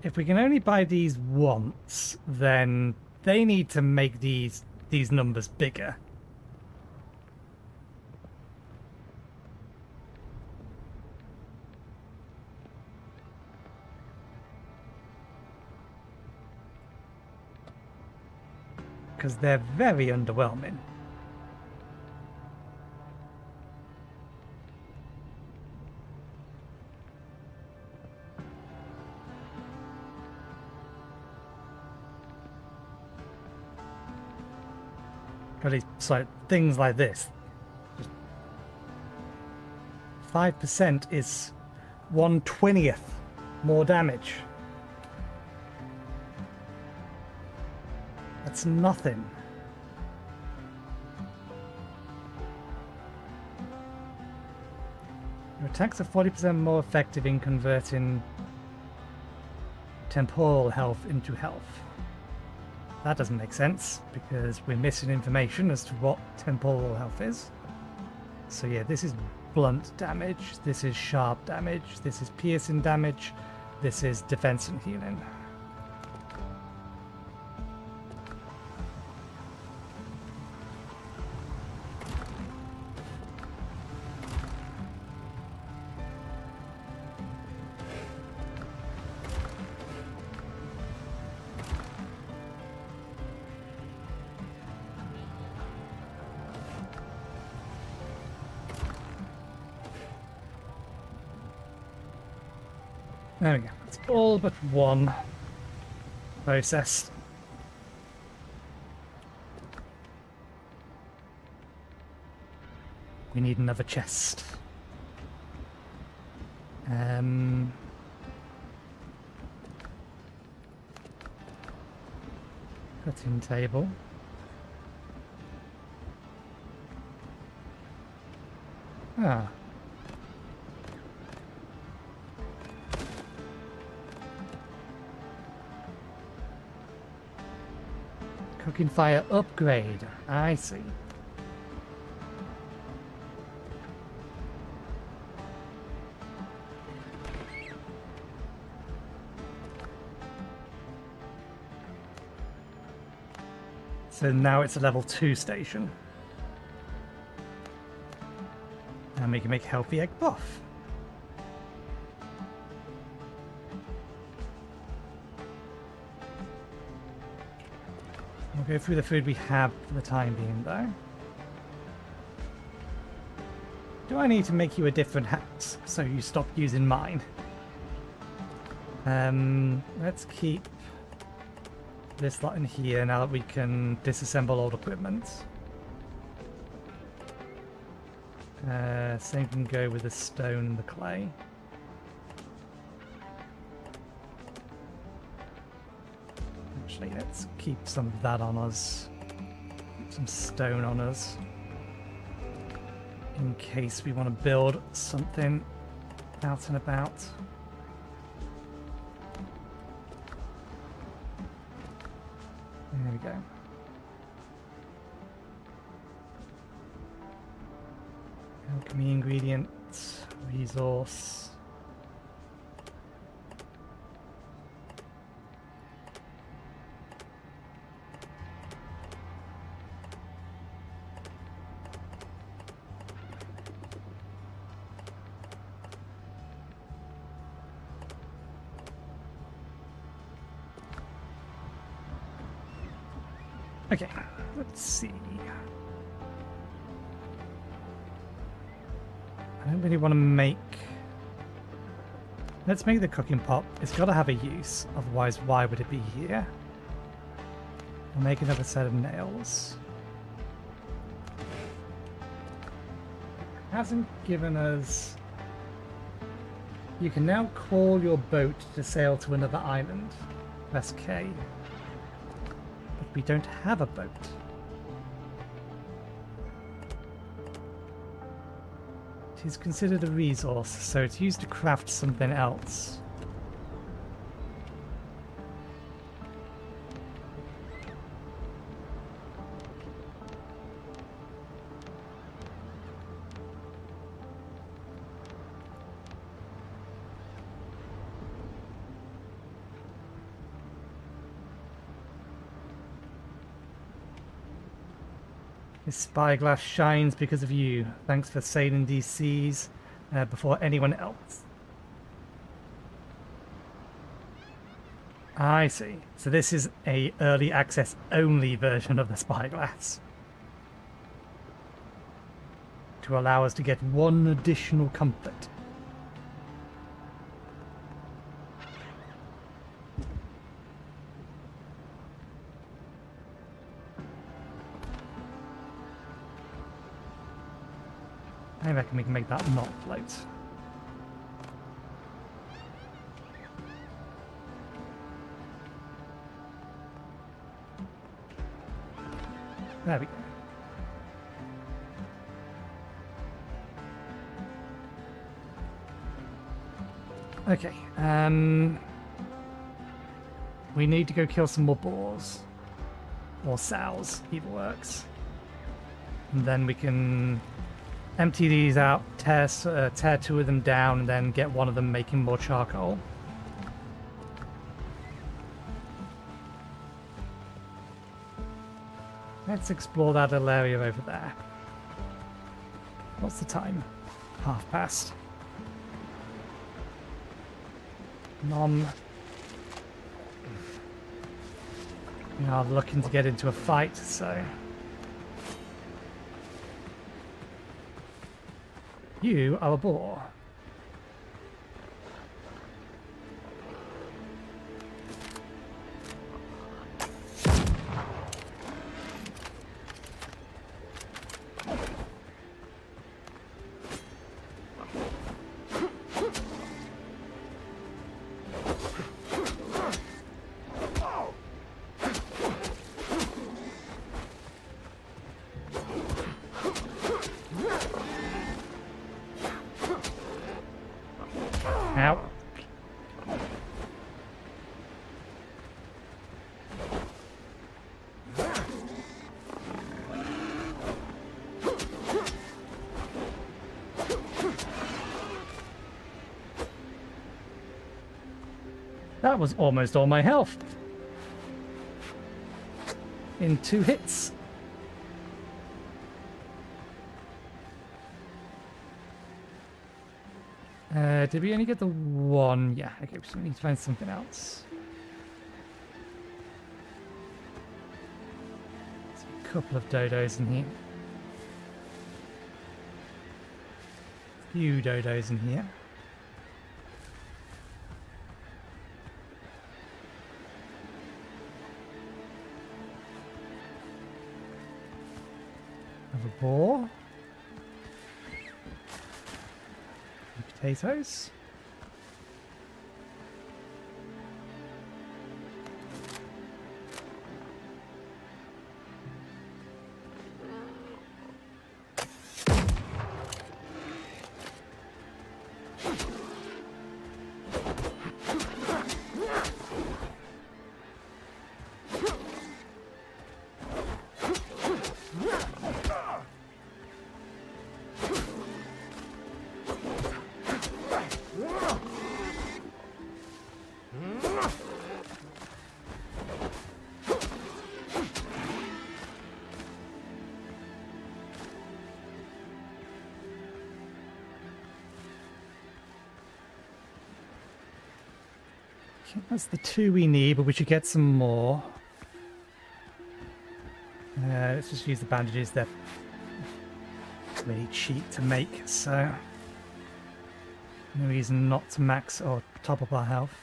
If we can only buy these once, then they need to make these numbers bigger. Because they're very underwhelming. So things like this. 5% is 1/20th more damage. That's nothing. Your attacks are 40% more effective in converting temporal health into health. That doesn't make sense, because we're missing information as to what temporal health is. So yeah, this is blunt damage, this is sharp damage, this is piercing damage, this is defense and healing. There we go. It's all but one processed. We need another chest. Cutting table. Ah. Cooking fire upgrade. I see. So now it's a level 2 station. And we can make healthy egg buff. We'll go through the food we have for the time being, though. Do I need to make you a different hat so you stop using mine? Let's keep this lot in here now that we can disassemble old equipment. Same can go with the stone and the clay. Actually, let's keep some of that on us. Keep some stone on us. In case we want to build something out and about. There we go. Alchemy ingredients, resource. Okay, let's see. don't really want to make... Let's make the cooking pot. It's got to have a use, otherwise why would it be here? I'll make another set of nails. It hasn't given us... You can now call your boat to sail to another island. Press K. But we don't have a boat. It is considered a resource, so it's used to craft something else. This spyglass shines because of you. Thanks for sailing these seas before anyone else. I see. So this is a early access only version of the spyglass. To allow us to get one additional comfort. I reckon we can make that not float. There we go. Okay, we need to go kill some more boars. Or sows, either works. And then we can empty these out, tear two of them down, and then get one of them making more charcoal. Let's explore that little area over there. What's the time? 1:30. We are looking to get into a fight, so... You are a boar. Ow. That was almost all my health. In 2 hits. Did we only get the one? Yeah, okay, we need to find something else. There's a couple of dodos in here. A few dodos in here. Have a boar. Potatoes. That's the 2 we need, but we should get some more. Let's just use the bandages. They're really cheap to make, so... No reason not to max or top up our health.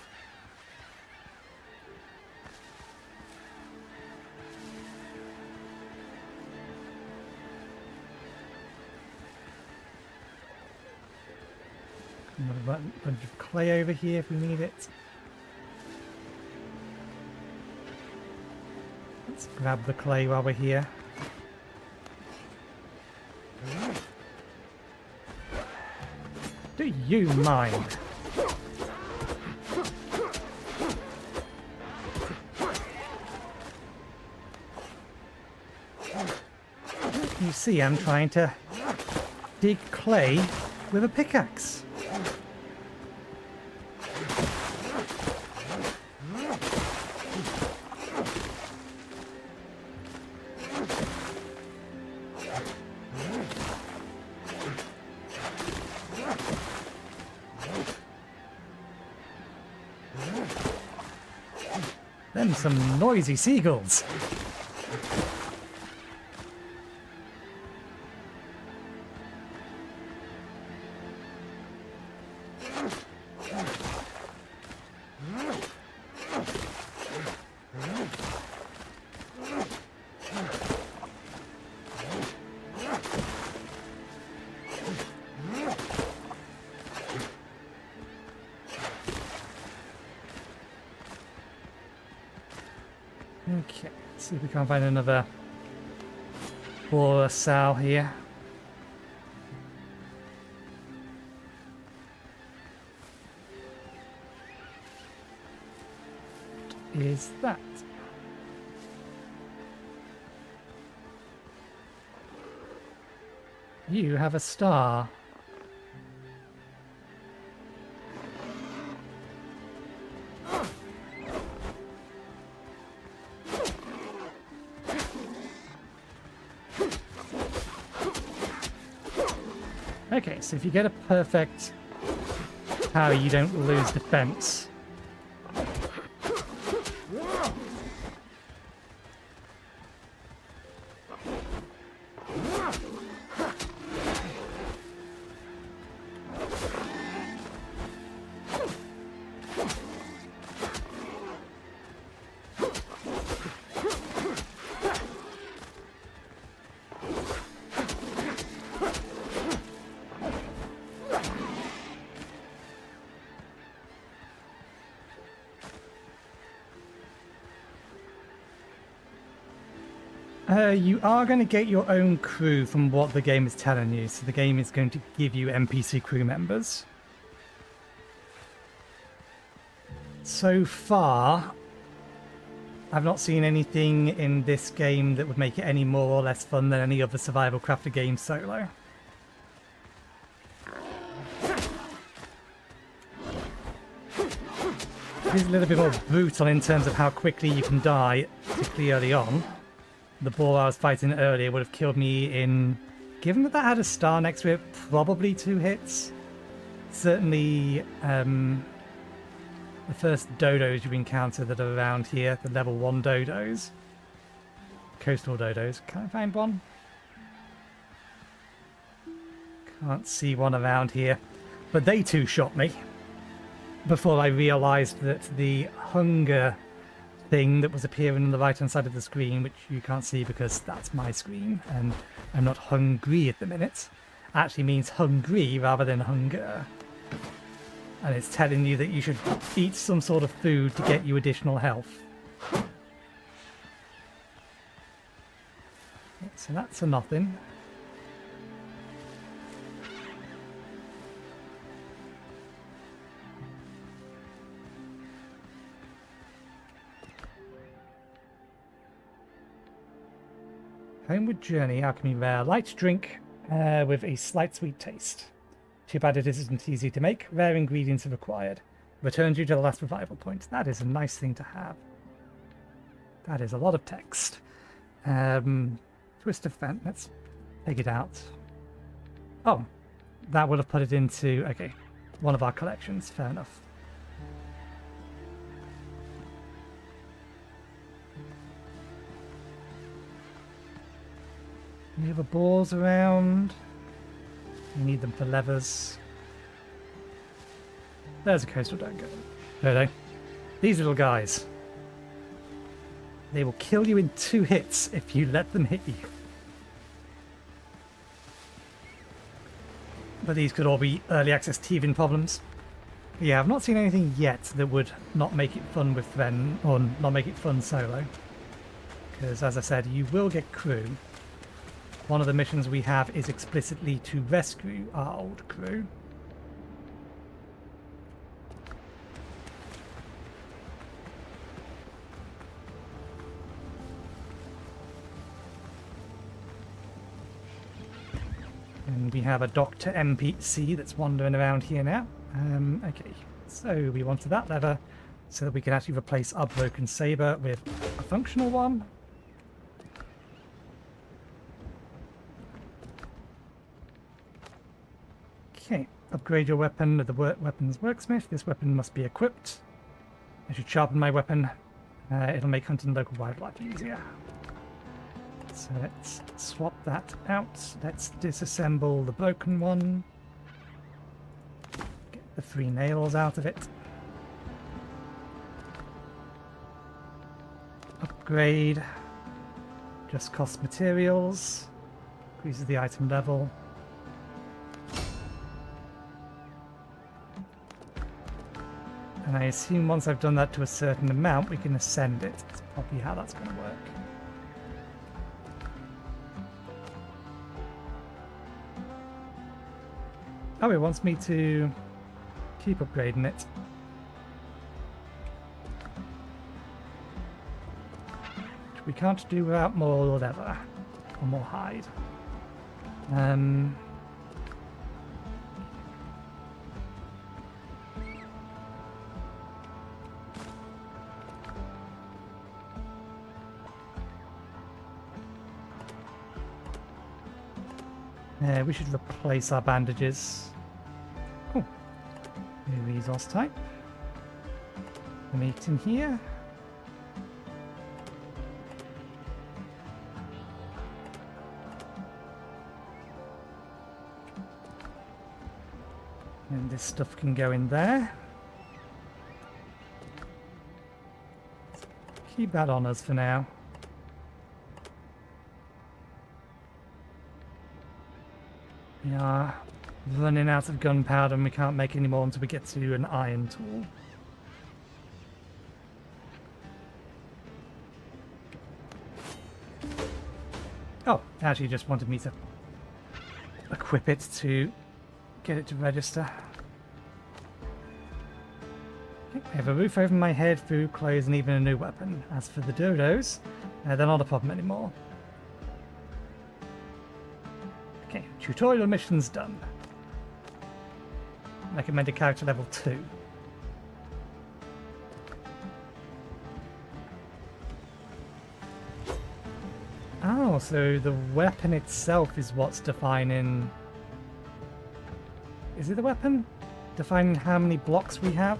Another bunch of clay over here if we need it. Let's grab the clay while we're here. Do you mind? You see, I'm trying to dig clay with a pickaxe. Then some noisy seagulls. Okay, let's see if we can find another boar sow here. What is that? You have a star. Okay, so if you get a perfect power, you don't lose defense. You are going to get your own crew from what the game is telling you, so the game is going to give you NPC crew members. So far, I've not seen anything in this game that would make it any more or less fun than any other survival crafter game solo. It is a little bit more brutal in terms of how quickly you can die, particularly early on. The boar I was fighting earlier would have killed me in, given that had a star next to it, probably 2 hits. Certainly, the first dodos you encounter that are around here, the level 1 dodos. Coastal dodos. Can I find one? Can't see one around here. But they too shot me before I realised that the hunger thing that was appearing on the right hand side of the screen, which you can't see because that's my screen and I'm not hungry at the minute, actually means hungry rather than hunger. And it's telling you that you should eat some sort of food to get you additional health. So that's a nothing. Homeward Journey, Alchemy Rare. Light drink with a slight sweet taste. Too bad it isn't easy to make. Rare ingredients are required. Returns you to the last revival point. That is a nice thing to have. That is a lot of text. Twist of Fent. Let's take it out. Oh, that would have put it into, okay, one of our collections. Fair enough. Any other boars around? We need them for levers. There's a coastal dogo. Dodo. These little guys. They will kill you in 2 hits if you let them hit you. But these could all be early access teething problems. Yeah, I've not seen anything yet that would not make it fun with friend, or not make it fun solo. Because, as I said, you will get crew. One of the missions we have is explicitly to rescue our old crew. And we have a Doctor NPC that's wandering around here now. Okay, so we wanted that lever so that we can actually replace our broken saber with a functional one. Okay, upgrade your weapon with the weapons worksmith. This weapon must be equipped. I should sharpen my weapon. It'll make hunting local wildlife easier. So let's swap that out. Let's disassemble the broken one. Get the 3 nails out of it. Upgrade. Just costs materials. Increases the item level. And I assume once I've done that to a certain amount, we can ascend it. That's probably how that's going to work. Oh, it wants me to keep upgrading it. Which we can't do without more leather. Or more hide. We should replace our bandages. Cool. New resource type. Meat in here. And this stuff can go in there. Keep that on us for now. We are running out of gunpowder and we can't make any more until we get to an iron tool. Oh, it actually just wanted me to equip it to get it to register. Okay, I have a roof over my head, food, clothes, and even a new weapon. As for the dodos, they're not a problem anymore. Okay, tutorial mission's done. Recommended character level 2. Oh, so the weapon itself is what's defining... Is it the weapon? Defining how many blocks we have?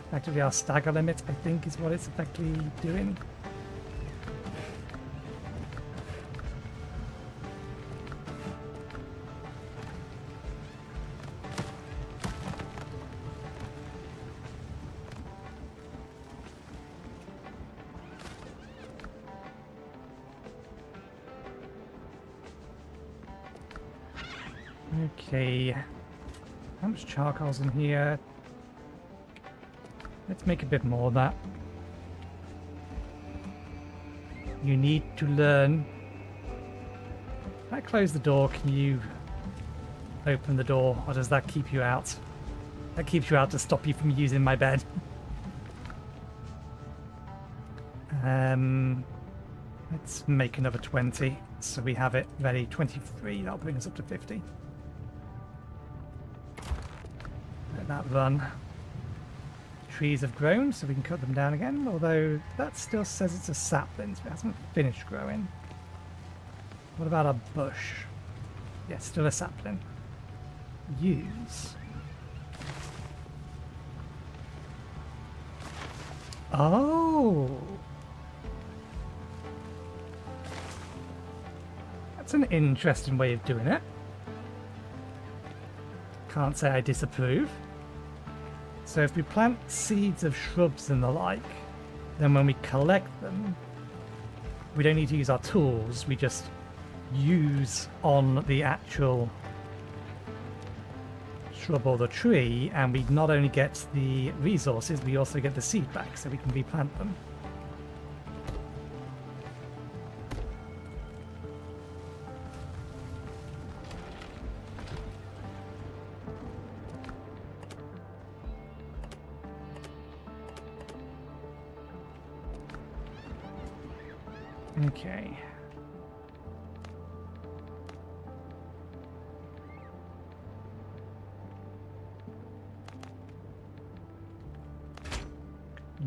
Effectively our stagger limit, I think, is what it's effectively doing. Okay, how much charcoal's in here? Let's make a bit more of that. You need to learn. If I close the door, can you open the door, or does that keep you out? That keeps you out to stop you from using my bed. Let's make another 20, so we have it ready. 23, that'll bring us up to 50. Let that run. Trees have grown, so we can cut them down again, although that still says it's a sapling, so it hasn't finished growing. What about a bush? Yes, still a sapling. Use. Oh! That's an interesting way of doing it. Can't say I disapprove. So if we plant seeds of shrubs and the like, then when we collect them, we don't need to use our tools, we just use on the actual shrub or the tree, and we not only get the resources, we also get the seed back, so we can replant them. Okay.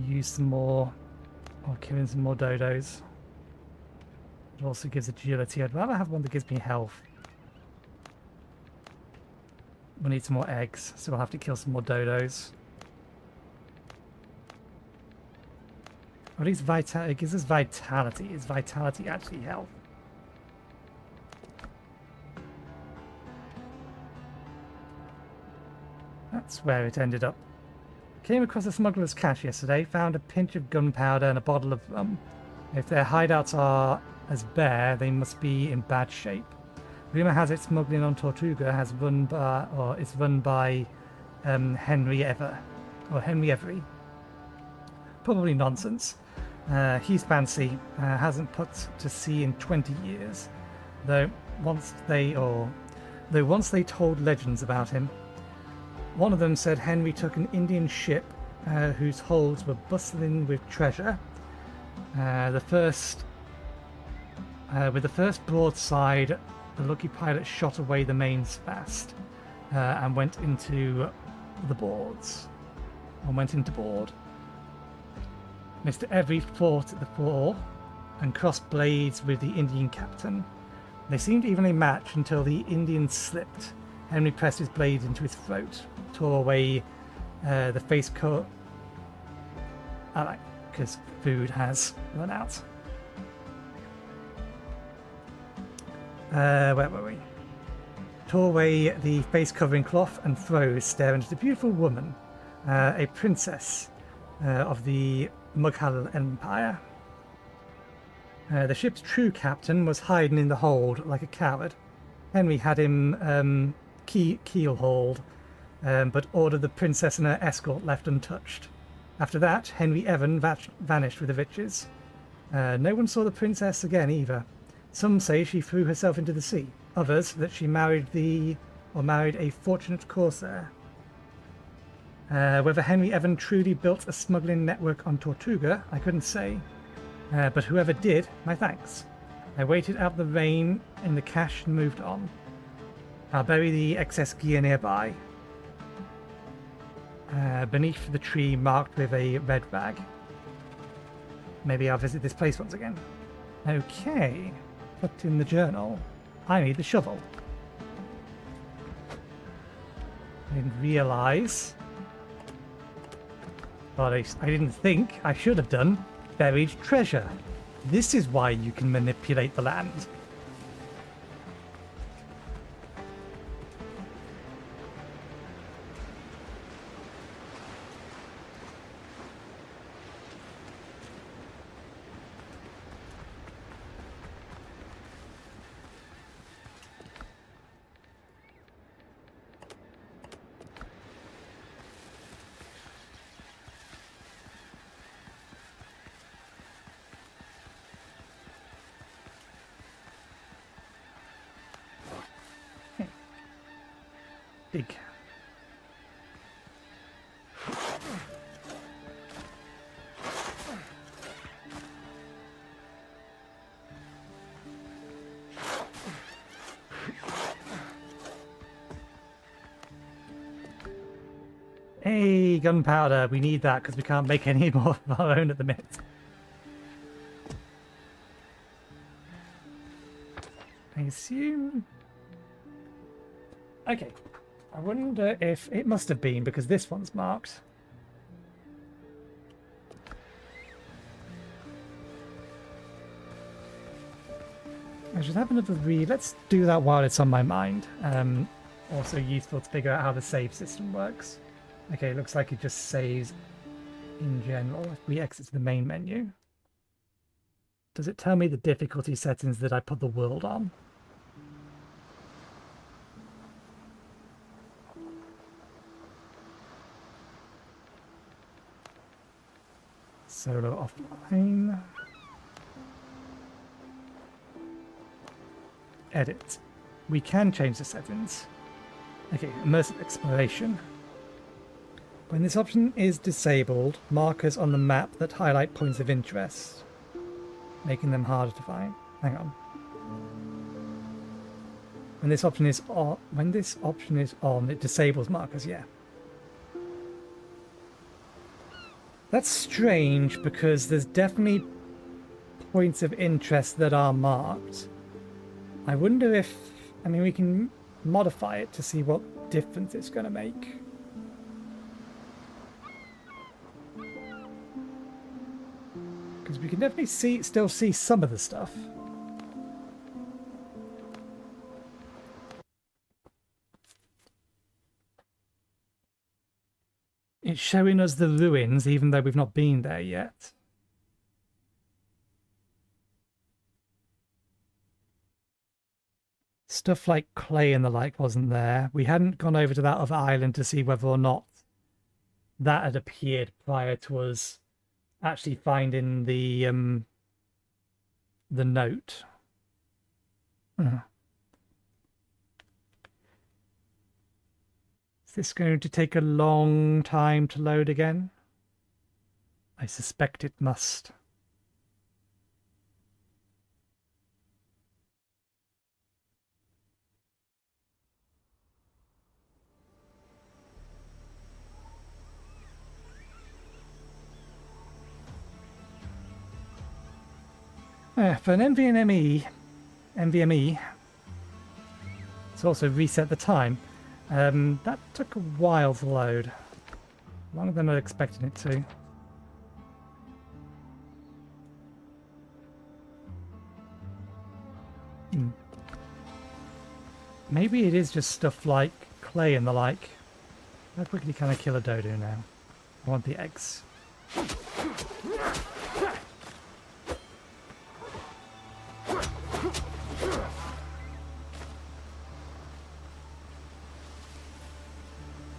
Use some more, or kill in some more dodos. It also gives agility. I'd rather have one that gives me health. We'll need some more eggs, so we'll have to kill some more dodos. At least it gives us vitality. Is vitality actually health? That's where it ended up. Came across a smuggler's cache yesterday, found a pinch of gunpowder and a bottle of rum. If their hideouts are as bare, they must be in bad shape. Rumour has it smuggling on Tortuga is run by Henry Every. Probably nonsense. He's fancy, hasn't put to sea in 20 years. Though once they told legends about him. One of them said Henry took an Indian ship whose holds were bustling with treasure. With the first broadside, the lucky pilot shot away the mainmast and went into board. Mr. Every fought at the fore and crossed blades with the Indian captain. They seemed evenly matched until the Indian slipped. Henry pressed his blade into his throat, tore away the face coat. Because food has run out. Where were we? Tore away the face covering cloth and froze, staring at a beautiful woman, a princess of the Mughal Empire. The ship's true captain was hiding in the hold like a coward. Henry had him keel-hauled, but ordered the princess and her escort left untouched. After that, Henry Evan vanished with the riches. No one saw the princess again either. Some say she threw herself into the sea. Others that she married a fortunate corsair. Whether Henry Evan truly built a smuggling network on Tortuga, I couldn't say. But whoever did, my thanks. I waited out the rain in the cache and moved on. I'll bury the excess gear nearby. Beneath the tree marked with a red rag. Maybe I'll visit this place once again. Okay. Put in the journal. I need the shovel. I didn't realise. But I didn't think I should have done. Buried treasure. This is why you can manipulate the land. Dig. Hey, gunpowder. We need that because we can't make any more of our own at the minute. I assume... Okay. I wonder if it must have been because this one's marked. I should have another read. Let's do that while it's on my mind. also useful to figure out how the save system works. Okay, it looks like it just saves in general. If we exit to the main menu, does it tell me the difficulty settings that I put the world on? Solo offline. Edit. We can change the settings. Okay, immersive exploration. When this option is disabled, markers on the map that highlight points of interest, making them harder to find. Hang on. When this option is on, it disables markers, yeah. That's strange because there's definitely points of interest that are marked. I wonder if, I mean, we can modify it to see what difference it's going to make. Because we can definitely still see some of the stuff. It's showing us the ruins even though we've not been there yet. Stuff like clay and the like wasn't there. We hadn't gone over to that other island to see whether or not that had appeared prior to us actually finding the note. Is this going to take a long time to load again? I suspect it must. For an NVMe, it's also reset the time. That took a while to load. Longer than I expected it to. Maybe it is just stuff like clay and the like. How quickly can I kill a dodo now? I want the eggs.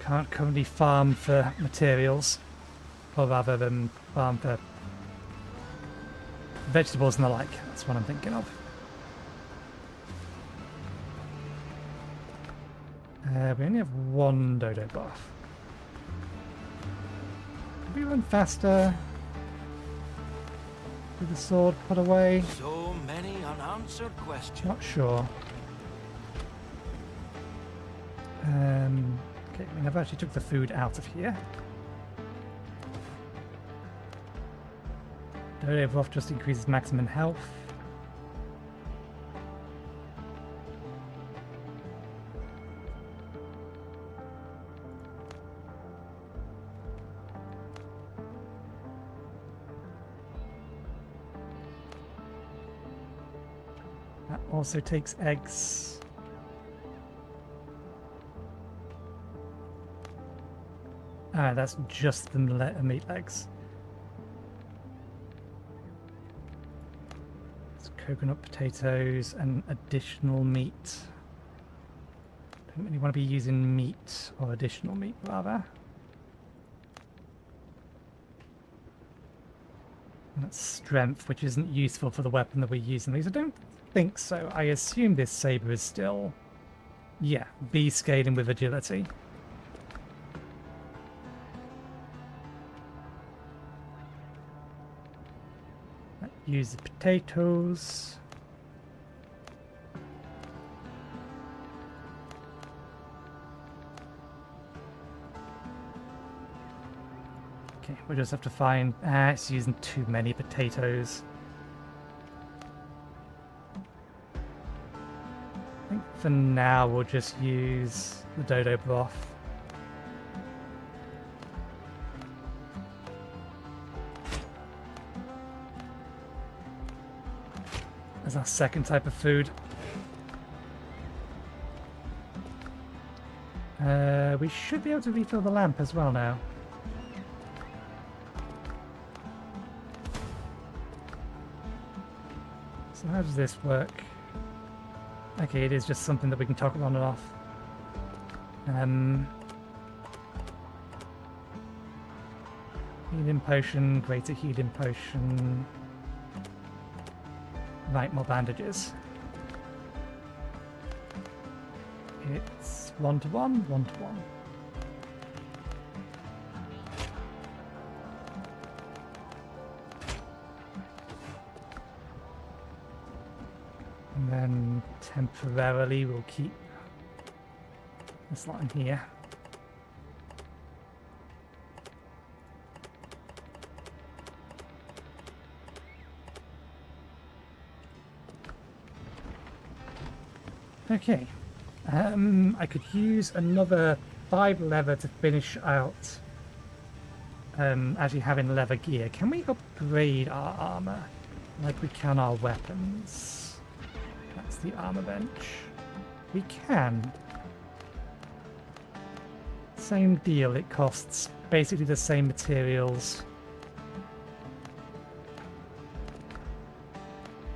Can't currently farm for materials, or rather than farm for vegetables and the like. That's what I'm thinking of. We only have one dodo buff. Could we run faster with the sword put away? So many unanswered questions. Not sure. Okay, I mean, I've actually took the food out of here. Dodo buff just increases maximum health. That also takes eggs. Ah, that's just the meat legs. It's coconut potatoes and additional meat. Don't really want to be using meat or additional meat, rather. And that's strength, which isn't useful for the weapon that we're using. At least I don't think so. I assume this saber is still, yeah, B scaling with agility. Use the potatoes. Okay, we just have to find... it's using too many potatoes. I think for now we'll just use the dodo broth. As our second type of food. We should be able to refill the lamp as well now. So how does this work? Okay, it is just something that we can toggle on and off. Healing potion, greater healing potion. Right, more bandages. It's 1 to 1, 1 to 1. And then temporarily we'll keep this line here. Okay. I could use another 5 leather to finish out actually having leather gear. Can we upgrade our armor like we can our weapons? That's the armor bench. We can. Same deal, it costs basically the same materials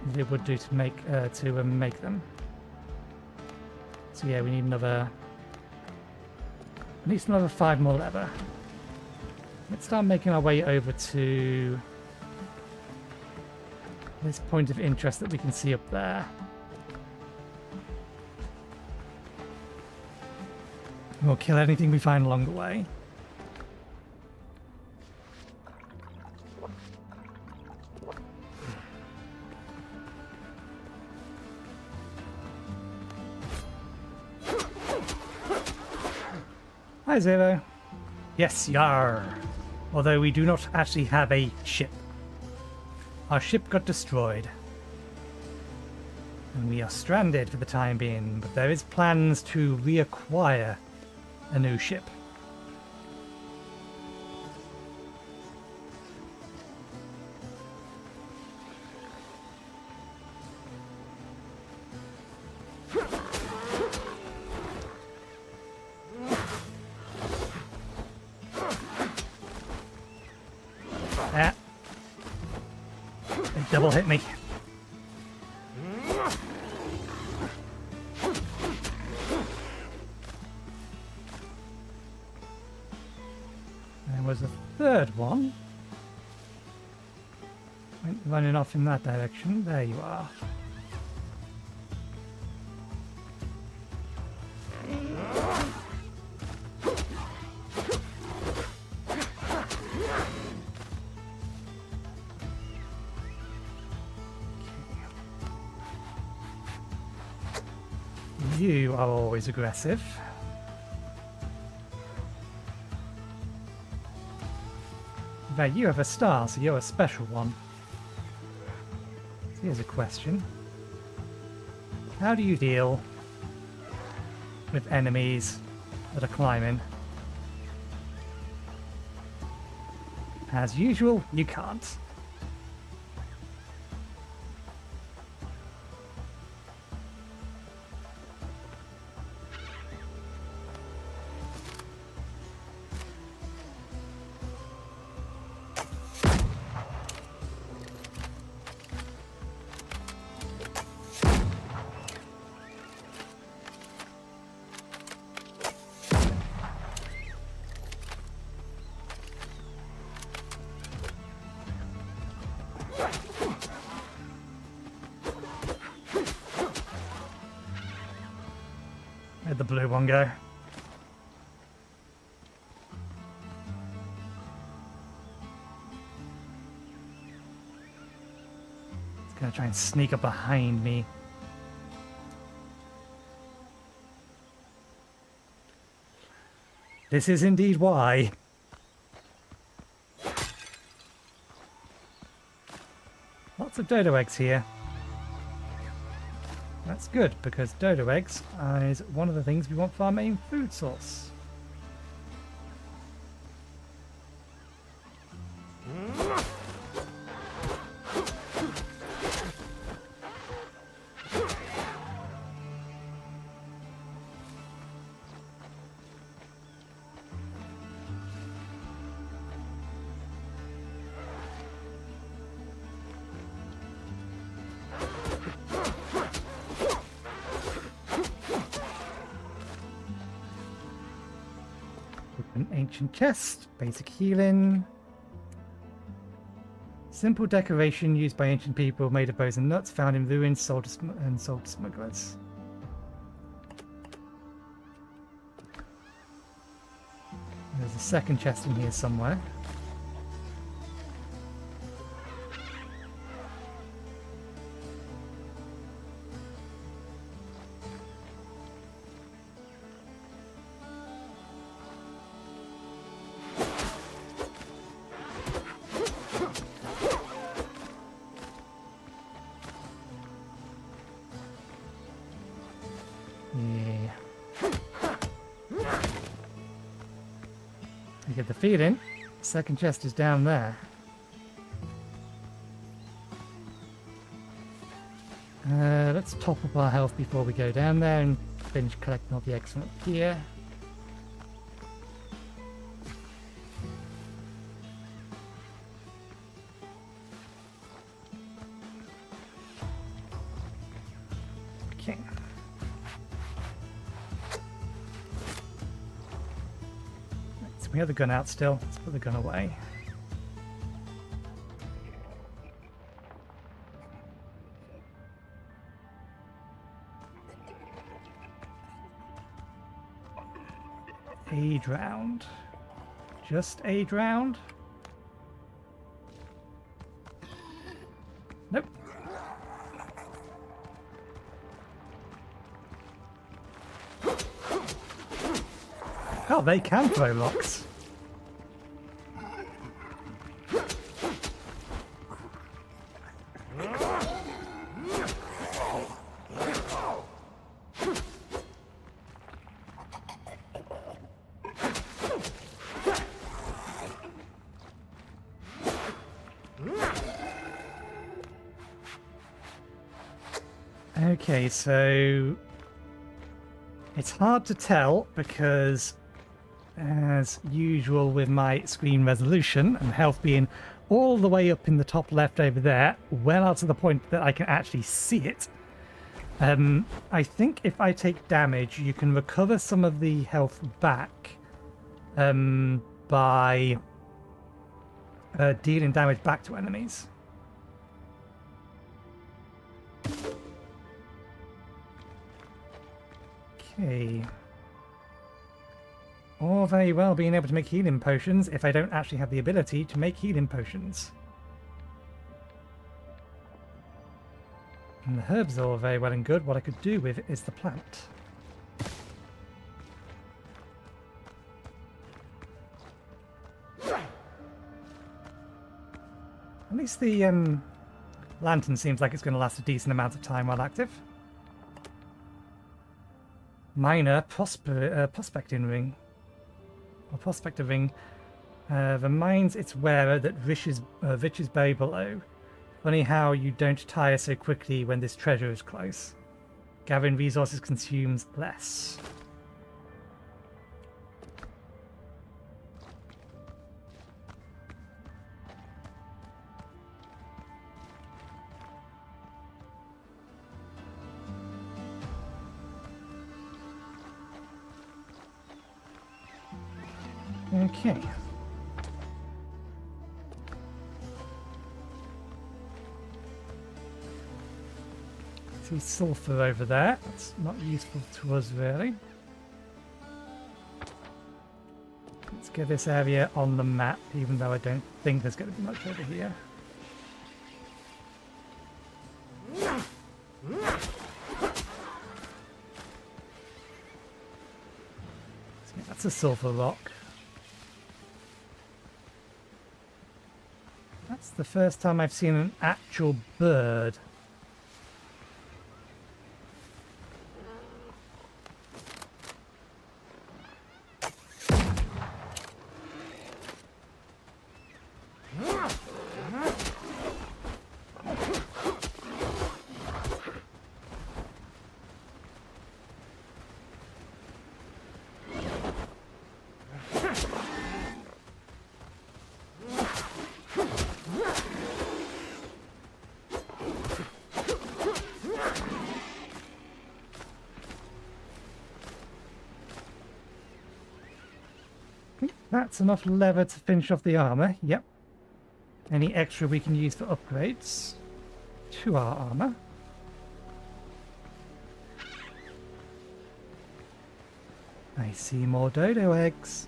as it would do to make them. So yeah, we need another, at least another 5 more leather. Let's start making our way over to this point of interest that we can see up there. We'll kill anything we find along the way. Hi, Zero. Yes, yar. Although we do not actually have a ship. Our ship got destroyed. And we are stranded for the time being, but there is plans to reacquire a new ship. Ah. They double hit me. There was a third one. Went running off in that direction. There you are. You are always aggressive. In fact, you have a star, so you're a special one. So here's a question. How do you deal with enemies that are climbing? As usual, you can't. Where'd the blue one go? It's gonna try and sneak up behind me. This is indeed why. Lots of dodo eggs here. That's good, because dodo eggs is one of the things we want for our main food source. An ancient chest, basic healing. Simple decoration used by ancient people made of bows and nuts, found in ruins, sold to smugglers. There's a second chest in here somewhere. You get the feeling. Second chest is down there. Let's top up our health before we go down there and finish collecting all the eggs from up here. Okay. So we have the gun out still. Let's put the gun away. Aid round. Just aid round? Nope. Oh, they can throw rocks. Okay, so it's hard to tell because, as usual with my screen resolution and health being all the way up in the top left over there, well out to the point that I can actually see it, I think if I take damage, you can recover some of the health back by dealing damage back to enemies. Okay. All very well being able to make healing potions if I don't actually have the ability to make healing potions. And the herbs are all very well and good. What I could do with it is the plant. At least the lantern seems like it's going to last a decent amount of time while active. Minor prospecting ring. Or prospector ring. Reminds its wearer that rich is buried below. Funny how you don't tire so quickly when this treasure is close. Gathering resources consumes less. Okay. See sulfur over there. That's not useful to us really. Let's get this area on the map, even though I don't think there's going to be much over here. That's a sulfur rock. That's the first time I've seen an actual bird. That's enough leather to finish off the armor. Yep. Any extra we can use for upgrades to our armor. I see more dodo eggs.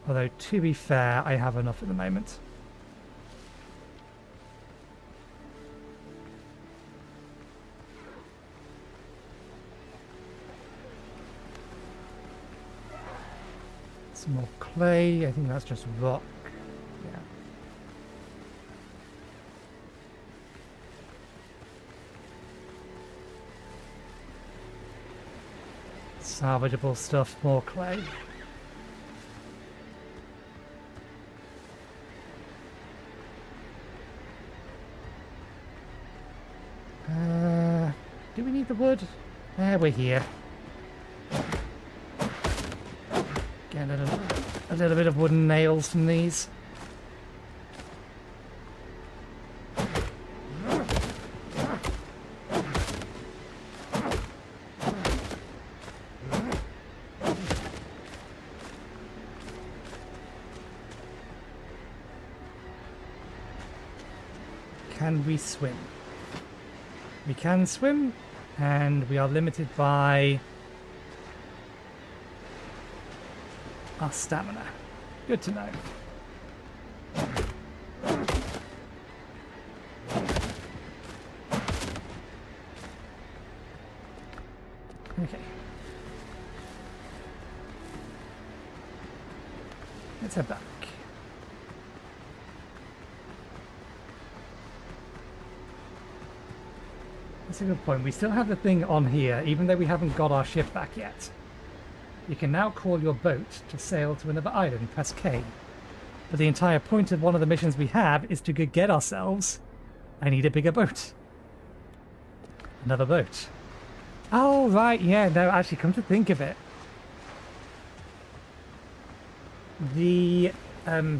Although, to be fair, I have enough at the moment. Some more clay. I think that's just rock. Yeah. Salvageable stuff, more clay. Do we need the wood? We're here. Get a little bit of wooden nails from these. Can we swim? We can swim, and we are limited by our stamina. Good to know. Okay. Let's head back. That's a good point. We still have the thing on here, even though we haven't got our ship back yet. You can now call your boat to sail to another island. Press K. But the entire point of one of the missions we have is to go get ourselves. I need a bigger boat. Another boat. Oh, right, yeah, no, actually, come to think of it. The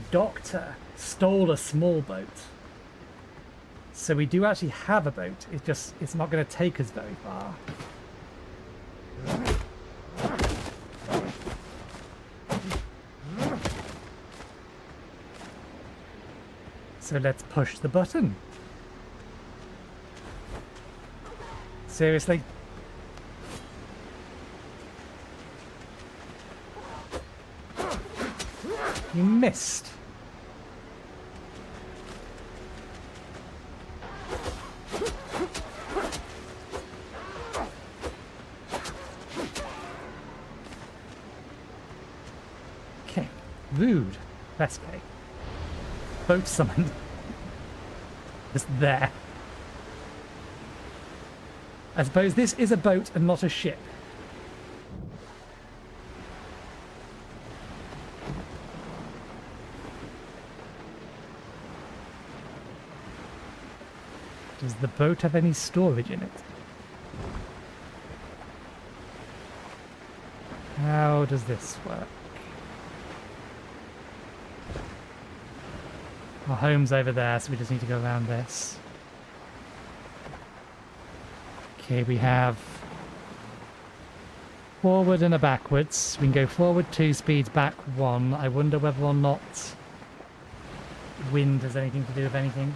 doctor stole a small boat. So we do actually have a boat. It's not going to take us very far. So let's push the button. Seriously? You missed. Okay, rude. Press K. Boat summoned. Just there. I suppose this is a boat and not a ship. Does the boat have any storage in it? How does this work? Our home's over there, so we just need to go around this. Okay, we have forward and a backwards. We can go forward 2 speeds, back 1. I wonder whether or not wind has anything to do with anything.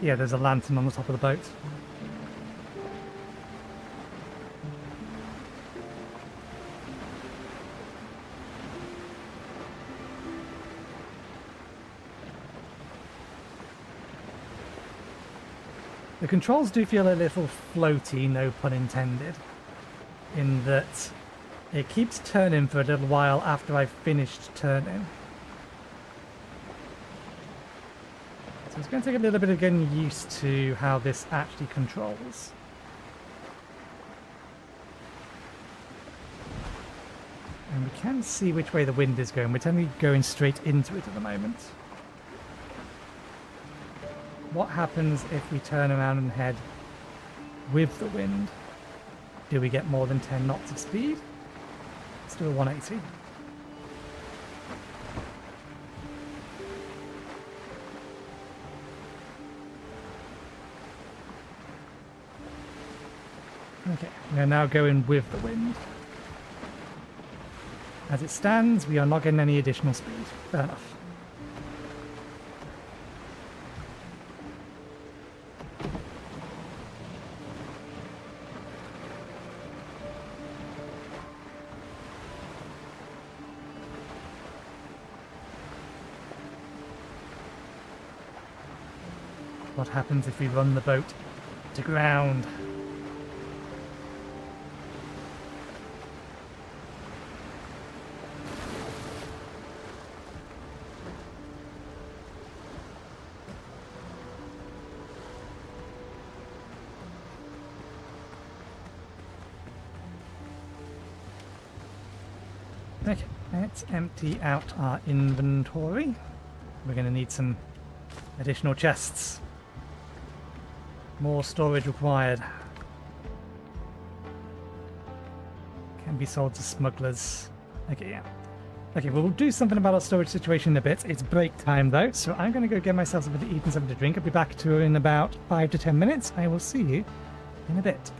Yeah, there's a lantern on the top of the boat. The controls do feel a little floaty, no pun intended, in that it keeps turning for a little while after I've finished turning. So it's going to take a little bit of getting used to how this actually controls. And we can see which way the wind is going. We're technically going straight into it at the moment. What happens if we turn around and head with the wind? Do we get more than 10 knots of speed? Let's do a 180. Okay, we are now going with the wind. As it stands, we are not getting any additional speed. Fair enough. What happens if we run the boat to ground? Okay, let's empty out our inventory. We're going to need some additional chests. More storage required. Can be sold to smugglers. Okay, yeah. Okay, we'll do something about our storage situation in a bit. It's break time though, so I'm going to go get myself something to eat and something to drink. I'll be back to in about 5 to 10 minutes. I will see you in a bit.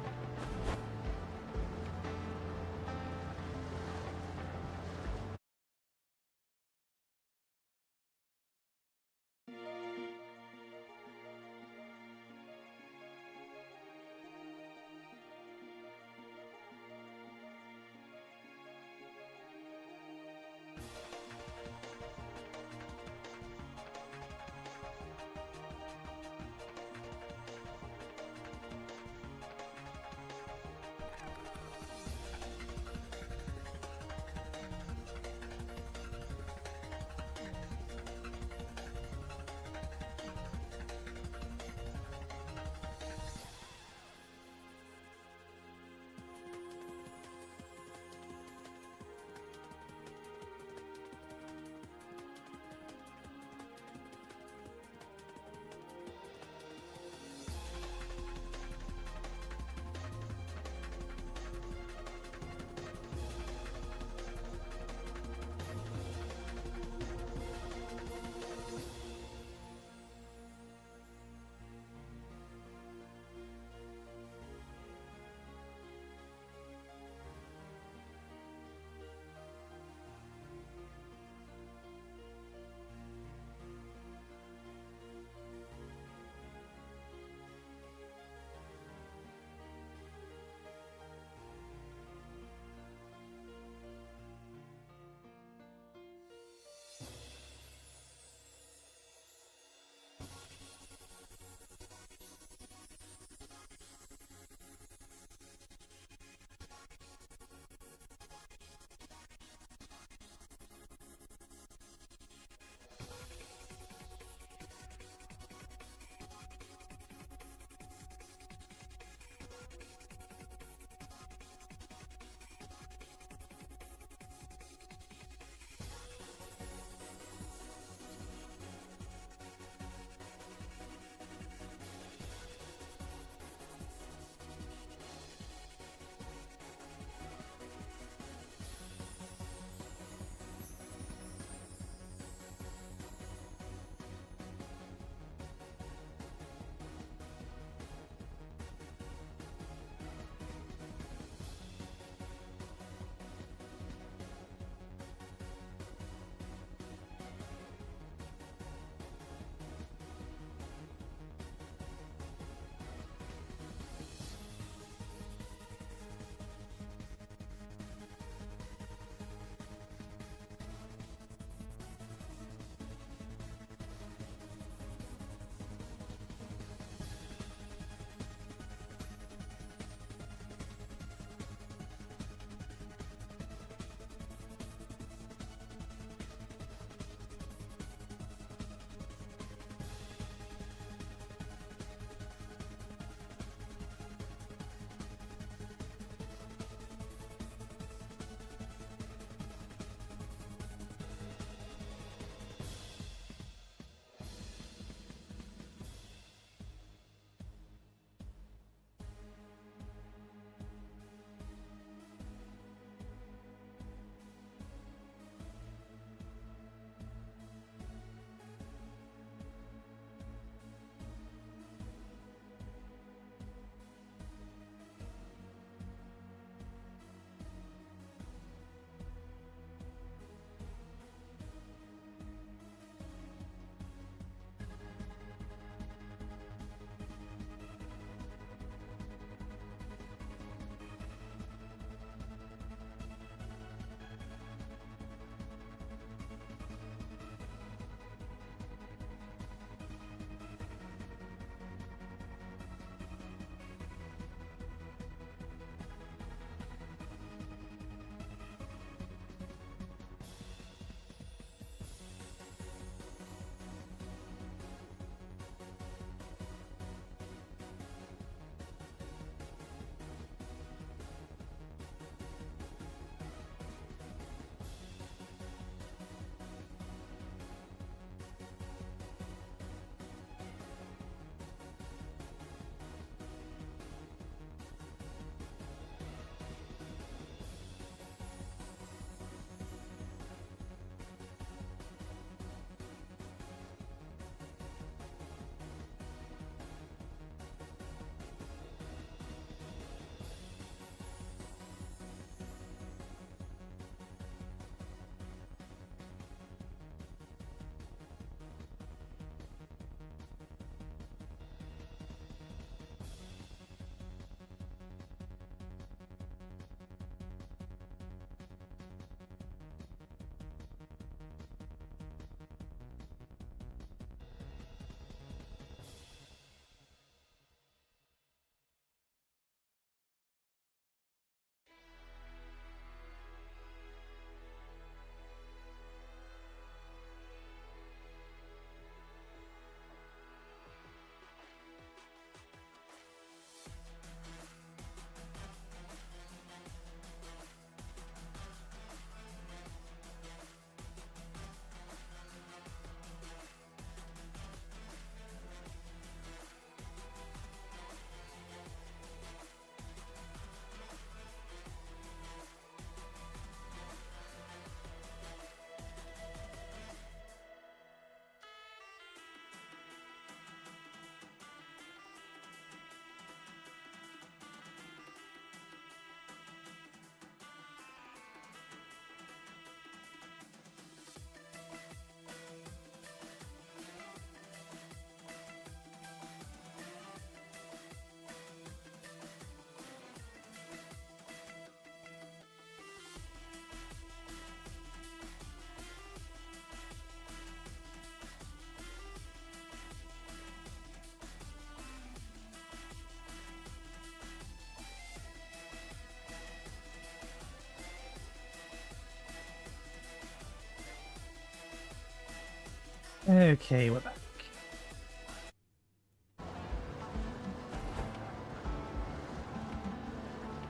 Okay, we're back.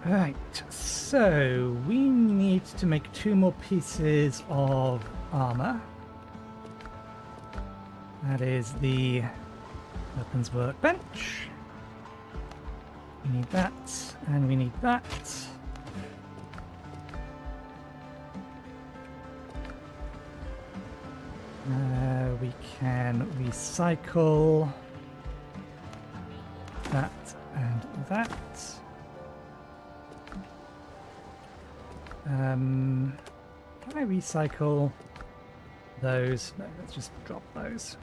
Right, so we need to make 2 more pieces of armor. That is the weapons workbench. We need that, and we need that. We can recycle that and that. Can I recycle those? No, let's just drop those.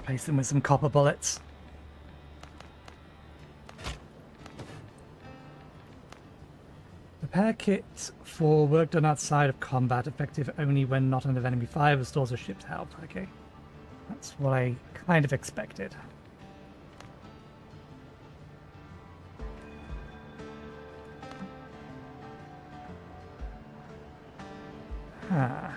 Replace them with some copper bullets. Repair kit for work done outside of combat, effective only when not under enemy fire, restores a ship's health. Okay, that's what I kind of expected. Huh.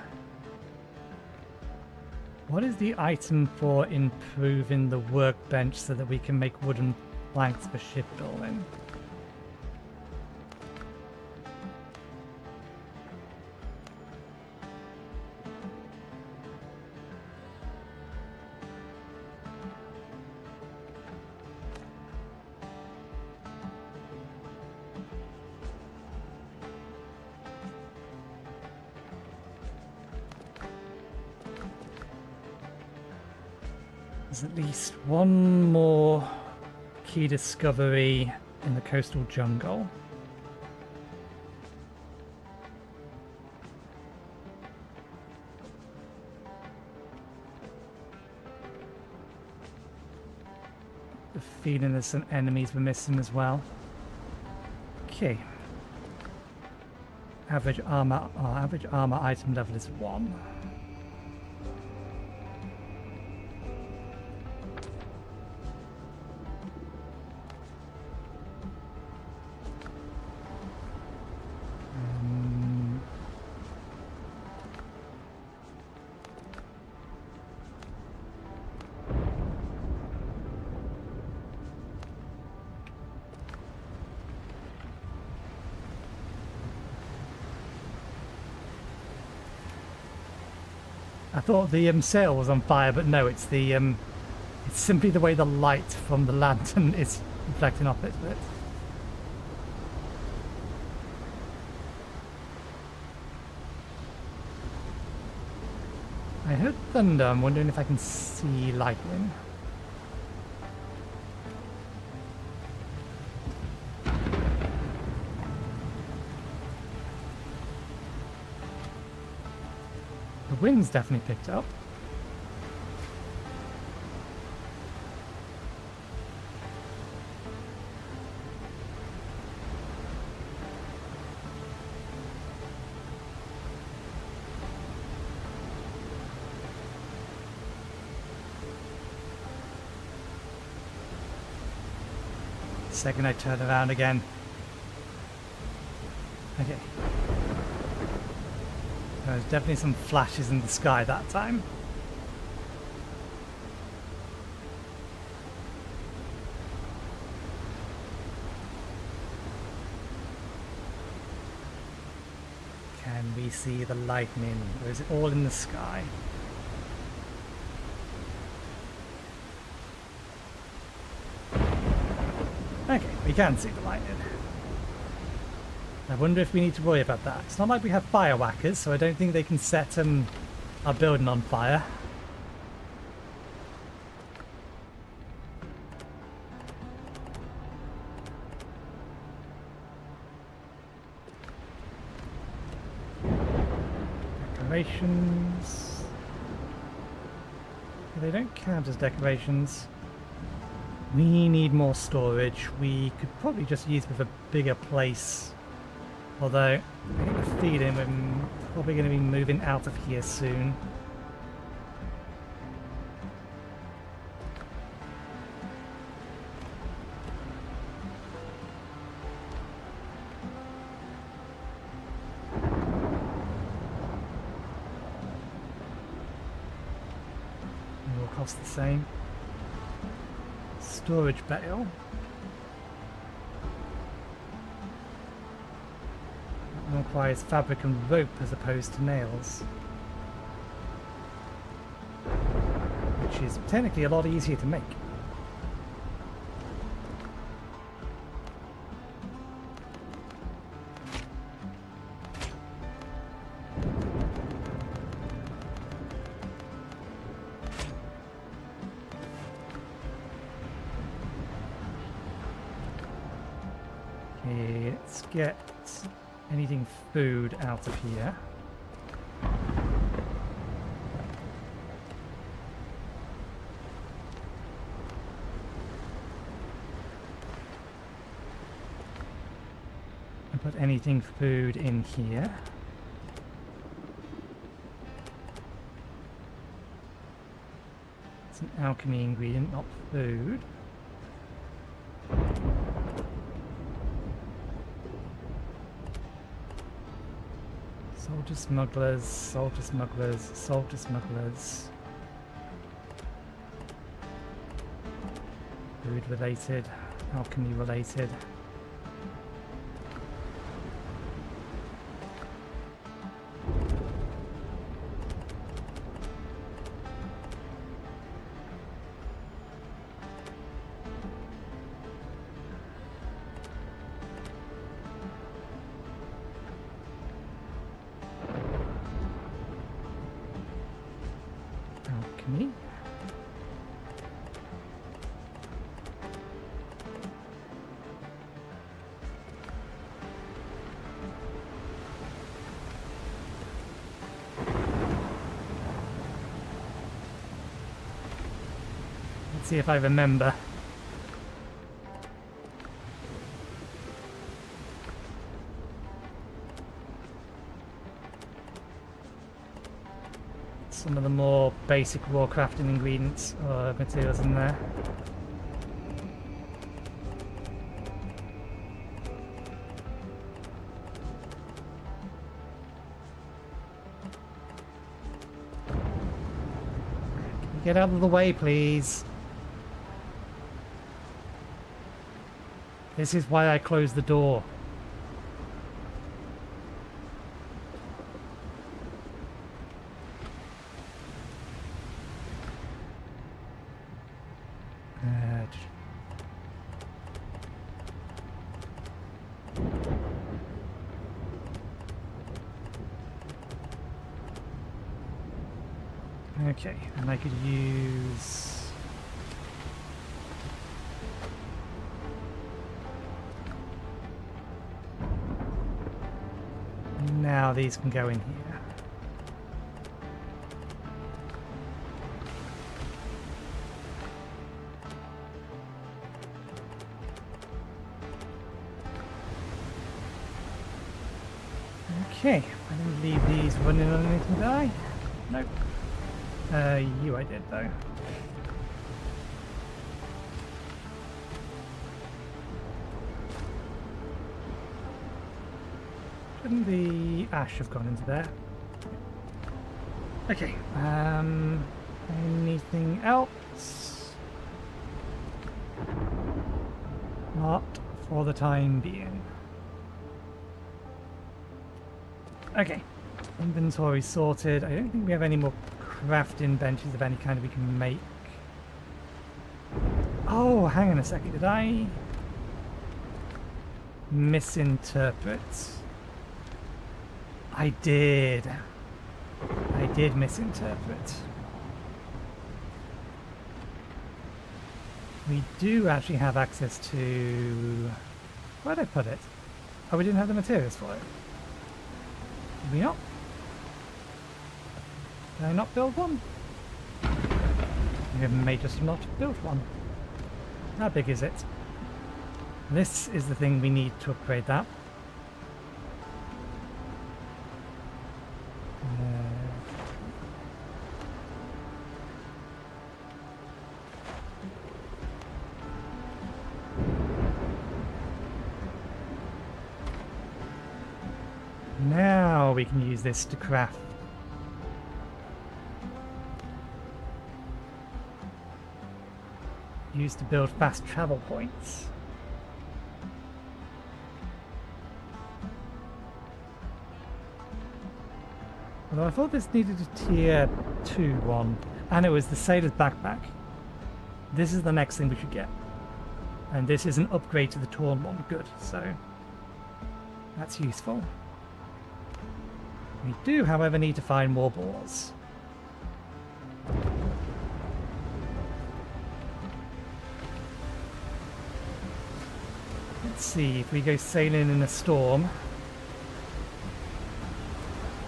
What is the item for improving the workbench so that we can make wooden planks for shipbuilding? There's at least one more key discovery in the coastal jungle. The feeling there's some enemies we're missing as well. Okay. Average armor item level is 1. I thought the sail was on fire, but no, it's the it's simply the way the light from the lantern is reflecting off it. But I heard thunder. I'm wondering if I can see lightning. The wind's definitely picked up. Second I turn around again. Okay. There's definitely some flashes in the sky that time. Can we see the lightning, or is it all in the sky? Okay, we can see the lightning. I wonder if we need to worry about that. It's not like we have fire whackers, so I don't think they can set our building on fire. Decorations. They don't count as decorations. We need more storage. We could probably just use with a bigger place. Although, I get the feeling we're probably going to be moving out of here soon. costs the same. Storage bale. That requires fabric and rope as opposed to nails. Which is technically a lot easier to make. Okay, let's get anything food out of here. And put anything food in here. It's an alchemy ingredient, not food. Soldier smugglers, soldier smugglers, soldier smugglers. Food related, alchemy related. Alchemy. Let's see if I remember. Some of the more basic raw crafting ingredients or materials in there. Can you get out of the way, please? This is why I closed the door. Okay, and I could use... Now these can go in here. Okay, I didn't leave these running on anything, did I? Nope. You I did though. Shouldn't the ash have gone into there? Okay, anything else? Not for the time being. Okay, inventory sorted. I don't think we have any more crafting benches of any kind we can make. Oh, hang on a second. Did I misinterpret? I did. I did misinterpret. We do actually have access to... Where did I put it? Oh, we didn't have the materials for it. Did we not? Did I not build one? We may just have not built one. How big is it? This is the thing we need to upgrade that. Now we can use this to craft. used to build fast travel points. Although I thought this needed a tier 2 one, and it was the Sailor's Backpack. This is the next thing we should get. And this is an upgrade to the Torn one. Good, so that's useful. We do, however, need to find more boars. Let's see, if we go sailing in a storm,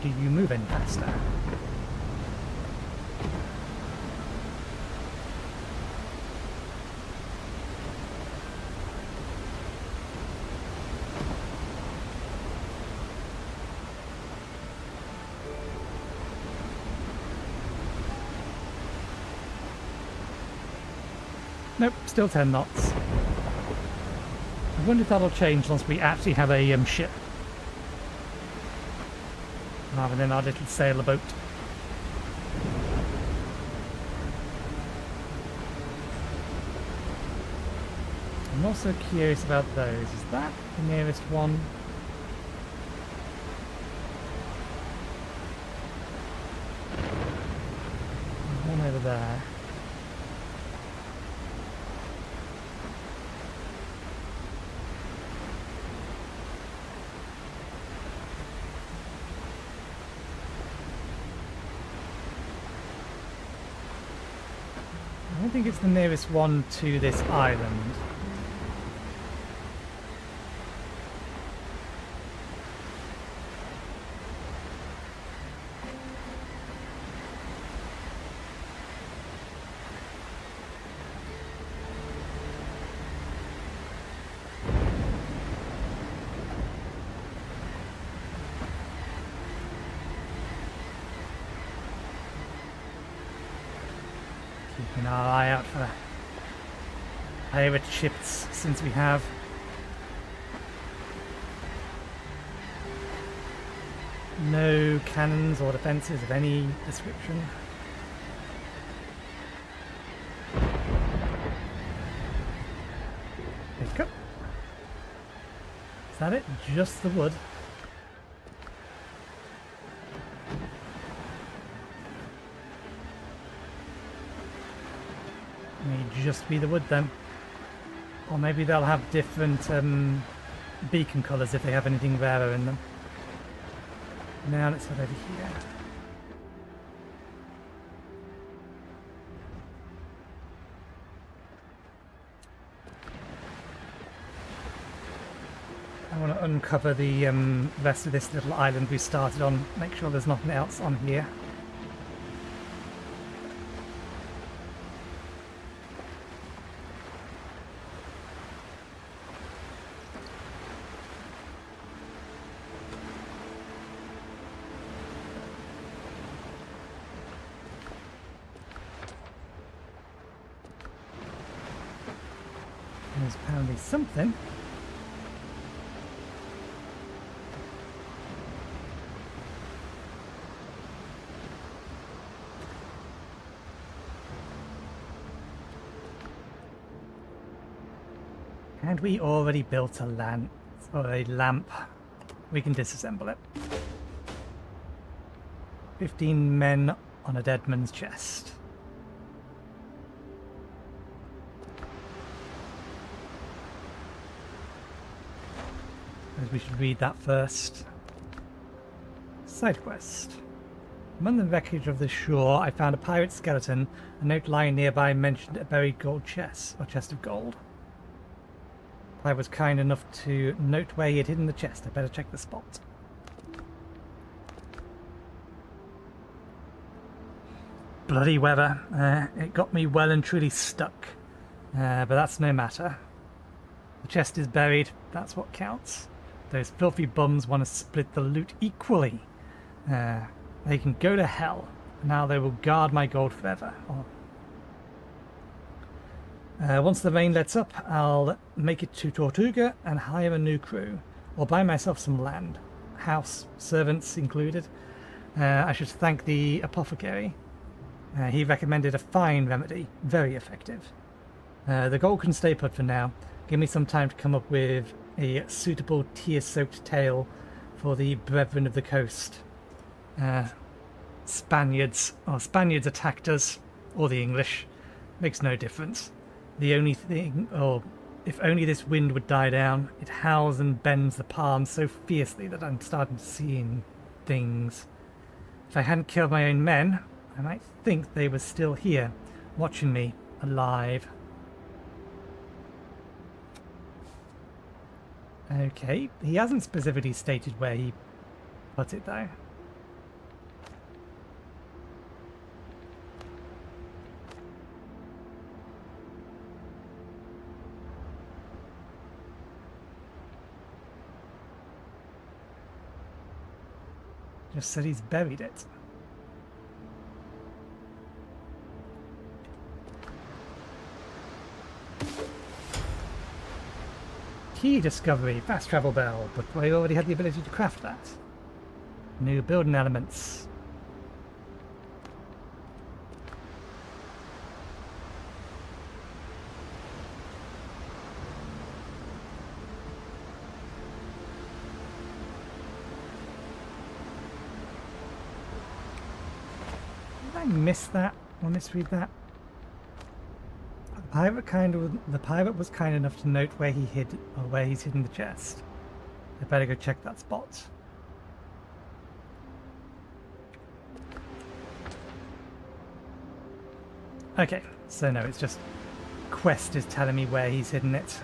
do you move any faster? Nope, still 10 knots. I wonder if that'll change once we actually have a ship, rather than our little sailor boat. I'm also curious about those. Is that the nearest one? There's one over there. I don't think it's the nearest one to this island. Keeping our eye out for pirate ships, since we have no cannons or defences of any description. Pick up. Is that it? Just the wood? May just be the wood then. Or maybe they'll have different beacon colours if they have anything rarer in them. Now let's head over here. I want to uncover the rest of this little island we started on, make sure there's nothing else on here. There's apparently something. And we already built a lamp. We can disassemble it. 15 men on a dead man's chest. We should read that first. Side quest. Among the wreckage of the shore, I found a pirate skeleton. A note lying nearby mentioned a buried gold chest, or chest of gold. I was kind enough to note where he had hidden the chest. I better check the spot. Bloody weather. It got me well and truly stuck. But that's no matter. The chest is buried. That's what counts. Those filthy bums want to split the loot equally. They can go to hell. Now they will guard my gold forever. Once the rain lets up, I'll make it to Tortuga and hire a new crew. Or buy myself some land. House, servants included. I should thank the apothecary. He recommended a fine remedy. Very effective. The gold can stay put for now. Give me some time to come up with a suitable tear-soaked tale for the Brethren of the Coast. Spaniards attacked us, or the English. Makes no difference. The only thing, or if only this wind would die down. It howls and bends the palms so fiercely that I'm starting to see things. If I hadn't killed my own men, I might think they were still here, watching me, alive. Okay, he hasn't specifically stated where he put it though. Just said he's buried it. Key discovery, fast travel bell, but I already had the ability to craft that. New building elements. Did I miss that or misread that? The pirate was kind enough to note where he hid, or where he's hidden the chest. I better go check that spot. Okay, so no, it's just Quest is telling me where he's hidden it.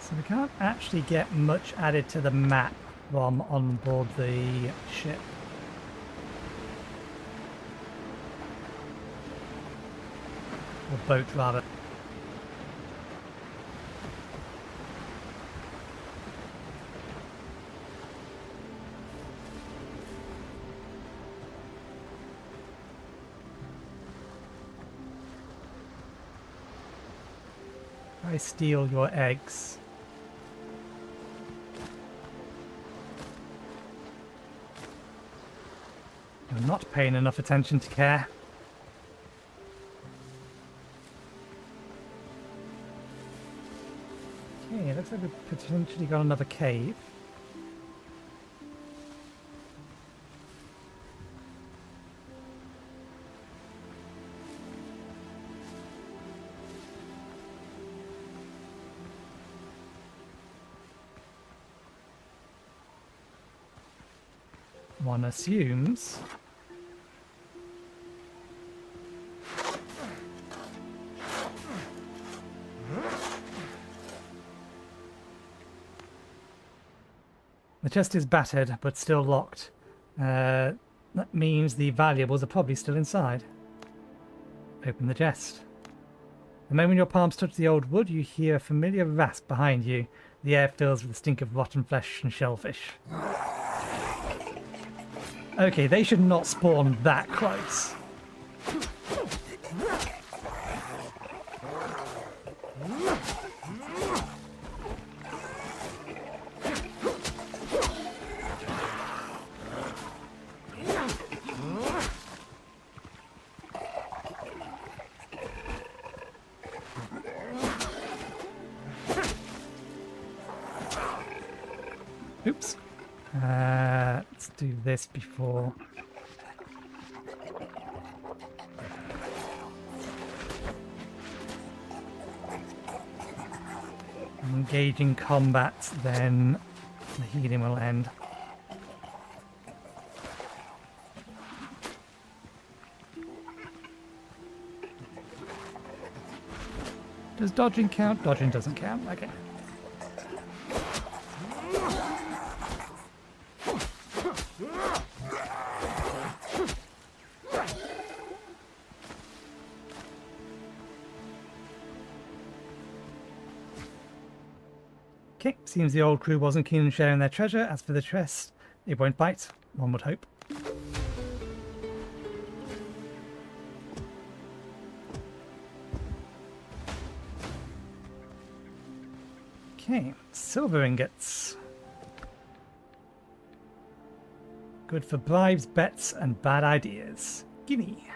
So we can't actually get much added to the map from on board the ship. Or boat, rather. I steal your eggs. You're not paying enough attention to care. Okay, looks like we've potentially got another cave. One assumes. The chest is battered, but still locked. That means the valuables are probably still inside. Open the chest. The moment your palms touch the old wood, you hear a familiar rasp behind you. The air fills with the stink of rotten flesh and shellfish. Okay, they should not spawn that close. Oops. Let's do this before. Engaging combat, then the healing will end. Does dodging count? Dodging doesn't count. Okay. Okay, seems the old crew wasn't keen on sharing their treasure. As for the chest, it won't bite, one would hope. Okay, silver ingots. Good for bribes, bets, and bad ideas. Gimme.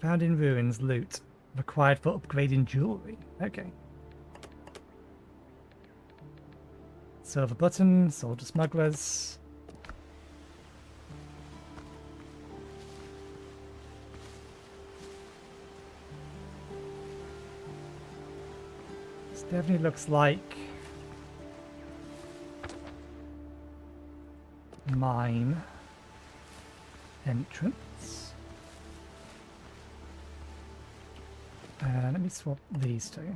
Found in ruins, loot. Required for upgrading jewelry. Okay. Silver button, sold to smugglers. This definitely looks like mine entrance. Let me swap these two.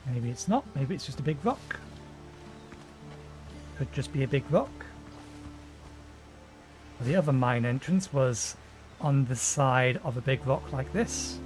Maybe it's not. Maybe it's just a big rock. Could just be a big rock. The other mine entrance was on the side of a big rock like this.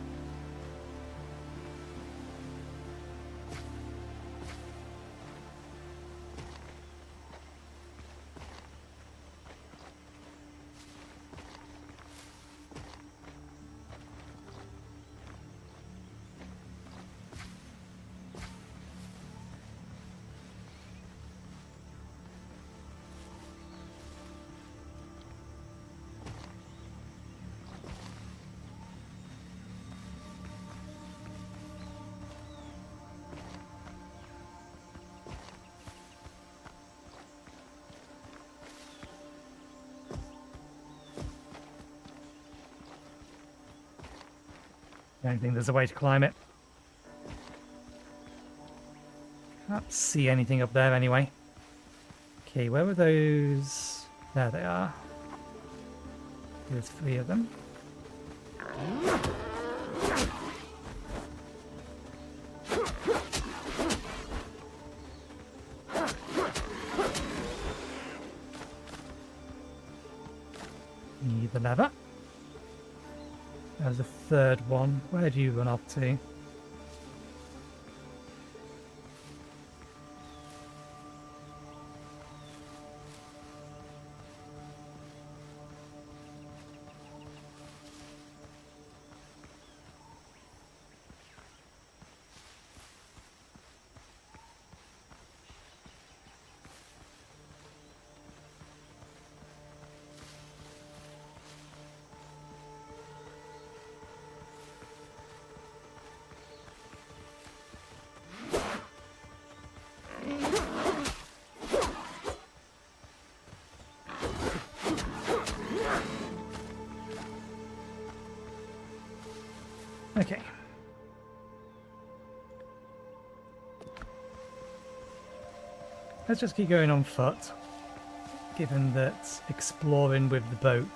I don't think there's a way to climb it. Can't see anything up there anyway. Okay, where were those? There they are. There's 3 of them. Need the lever. There's a 3rd one. Where do you run off to? Okay. Let's just keep going on foot, given that exploring with the boat,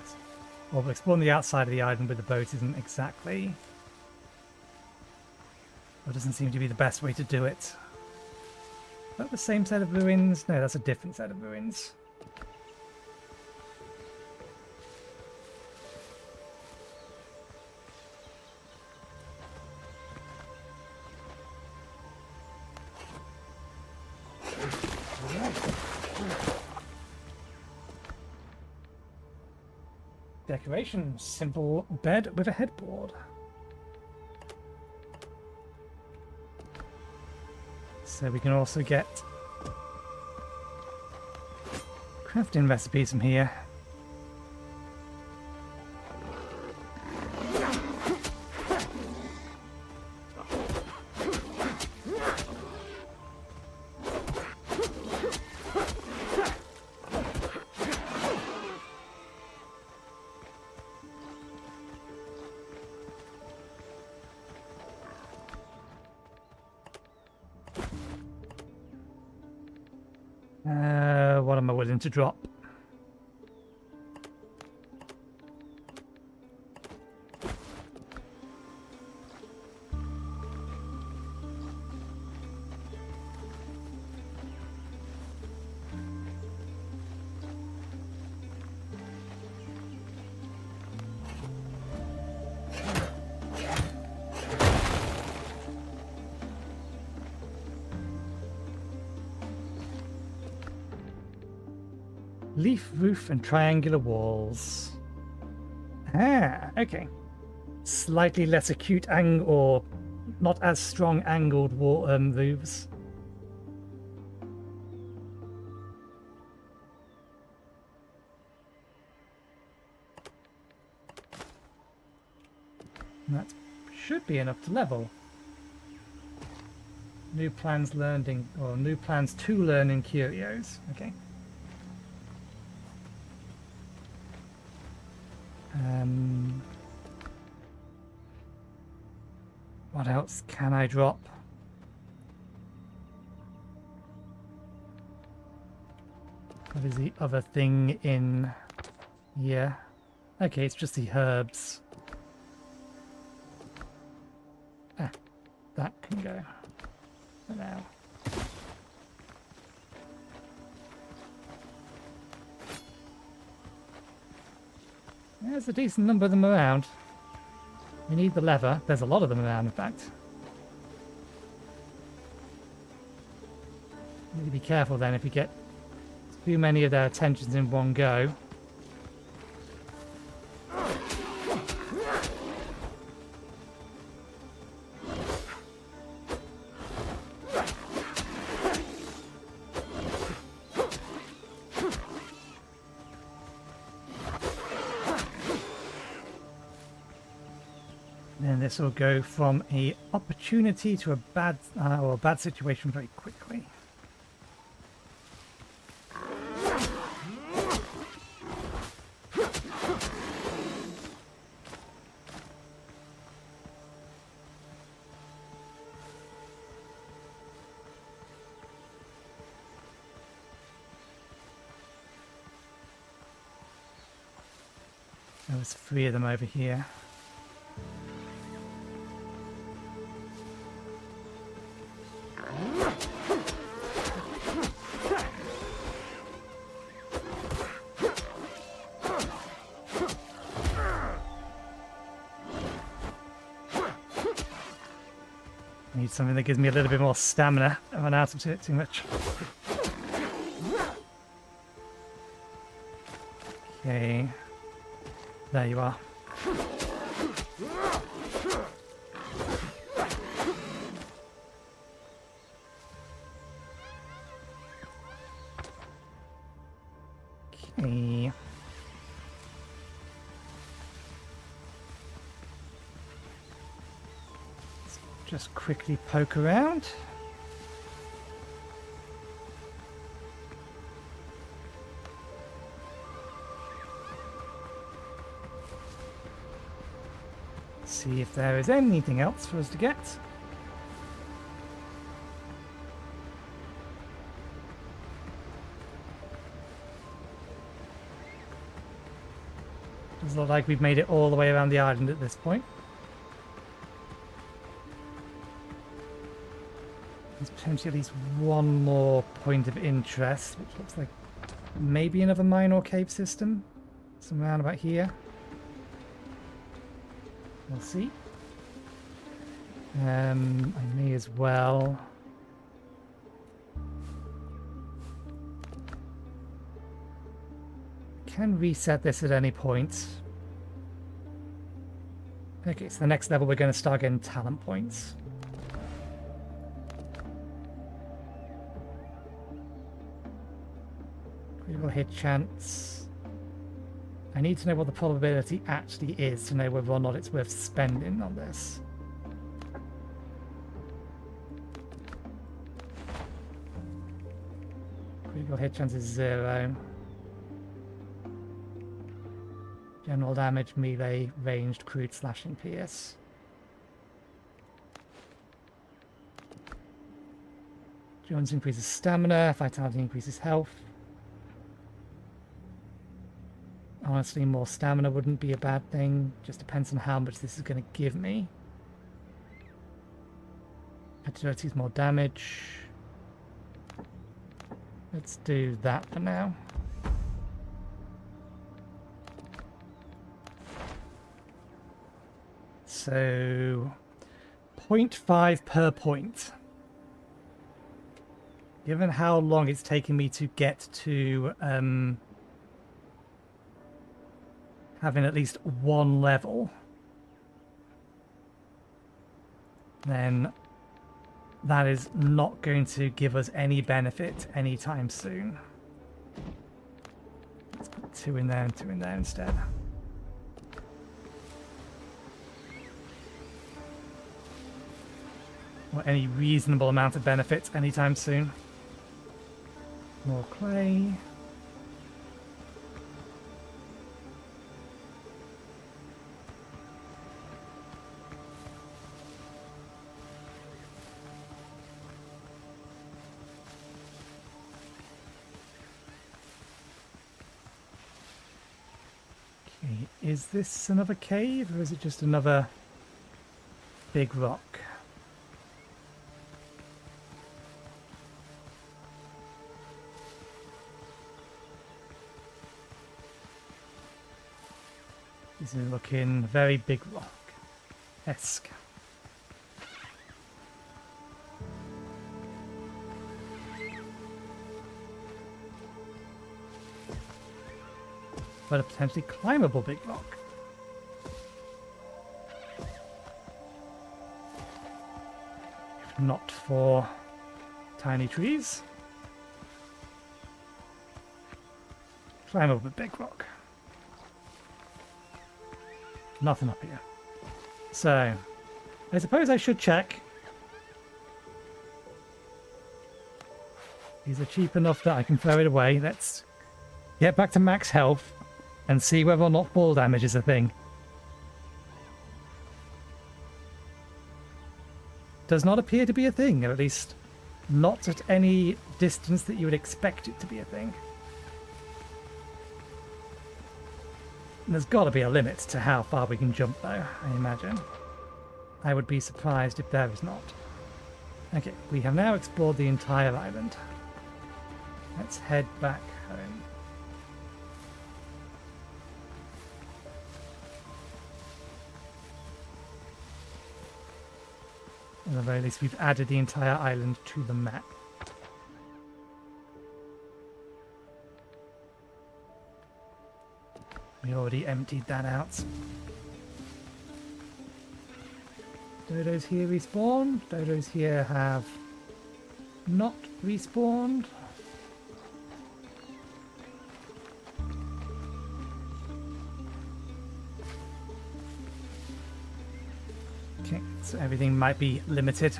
or exploring the outside of the island with the boat isn't exactly, or doesn't seem to be the best way to do it. Is that the same set of ruins? No, that's a different set of ruins. Decoration, simple bed with a headboard. So we can also get crafting recipes from here. What am I willing to drop? Leaf roof and triangular walls. Ah, okay. Slightly less acute or not as strong angled wall roofs. That should be enough to level. New plans learned in, or new plans to learn in curios. Okay. What else can I drop? What is the other thing in here? Okay, it's just the herbs. Ah, that can go for now. There's a decent number of them around. We need the leather. There's a lot of them around, in fact. Need to be careful then if you get too many of their attentions in one go. Then this will go from a opportunity to a bad or a bad situation very quickly. There's 3 of them over here. Need something that gives me a little bit more stamina. I run out of it too much. Okay. There you are. Okay. Let's just quickly poke around. See if there is anything else for us to get. Doesn't look like we've made it all the way around the island at this point. There's potentially at least one more point of interest, which looks like maybe another mine or cave system. Somewhere around about here. We'll see. I may as well. Can reset this at any point. Okay, so the next level we're going to start getting talent points. Critical hit chance. I need to know what the probability actually is to know whether or not it's worth spending on this. Critical hit chance is 0. General damage, melee, ranged, crude, slashing, pierce. Endurance increases stamina, vitality increases health. Honestly, more stamina wouldn't be a bad thing. Just depends on how much this is going to give me. Agility is more damage. Let's do that for now. So, 0.5 per point. Given how long it's taken me to get to having at least one level, then that is not going to give us any benefit anytime soon. Let's put 2 in there and 2 in there instead. Or any reasonable amount of benefit anytime soon. More clay. Okay, is this another cave or is it just another big rock? This is looking very big rock-esque. But a potentially climbable big rock. If not for tiny trees. Climbable big rock. Nothing up here. So, I suppose I should check. These are cheap enough that I can throw it away. Let's get back to max health and see whether or not fall damage is a thing. Does not appear to be a thing, or at least not at any distance that you would expect it to be a thing. And there's got to be a limit to how far we can jump, though, I imagine. I would be surprised if there is not. Okay, we have now explored the entire island. Let's head back home. At the very least, we've added the entire island to the map. We already emptied that out. Dodos here respawn. Dodos here have not respawned. Okay, so everything might be limited.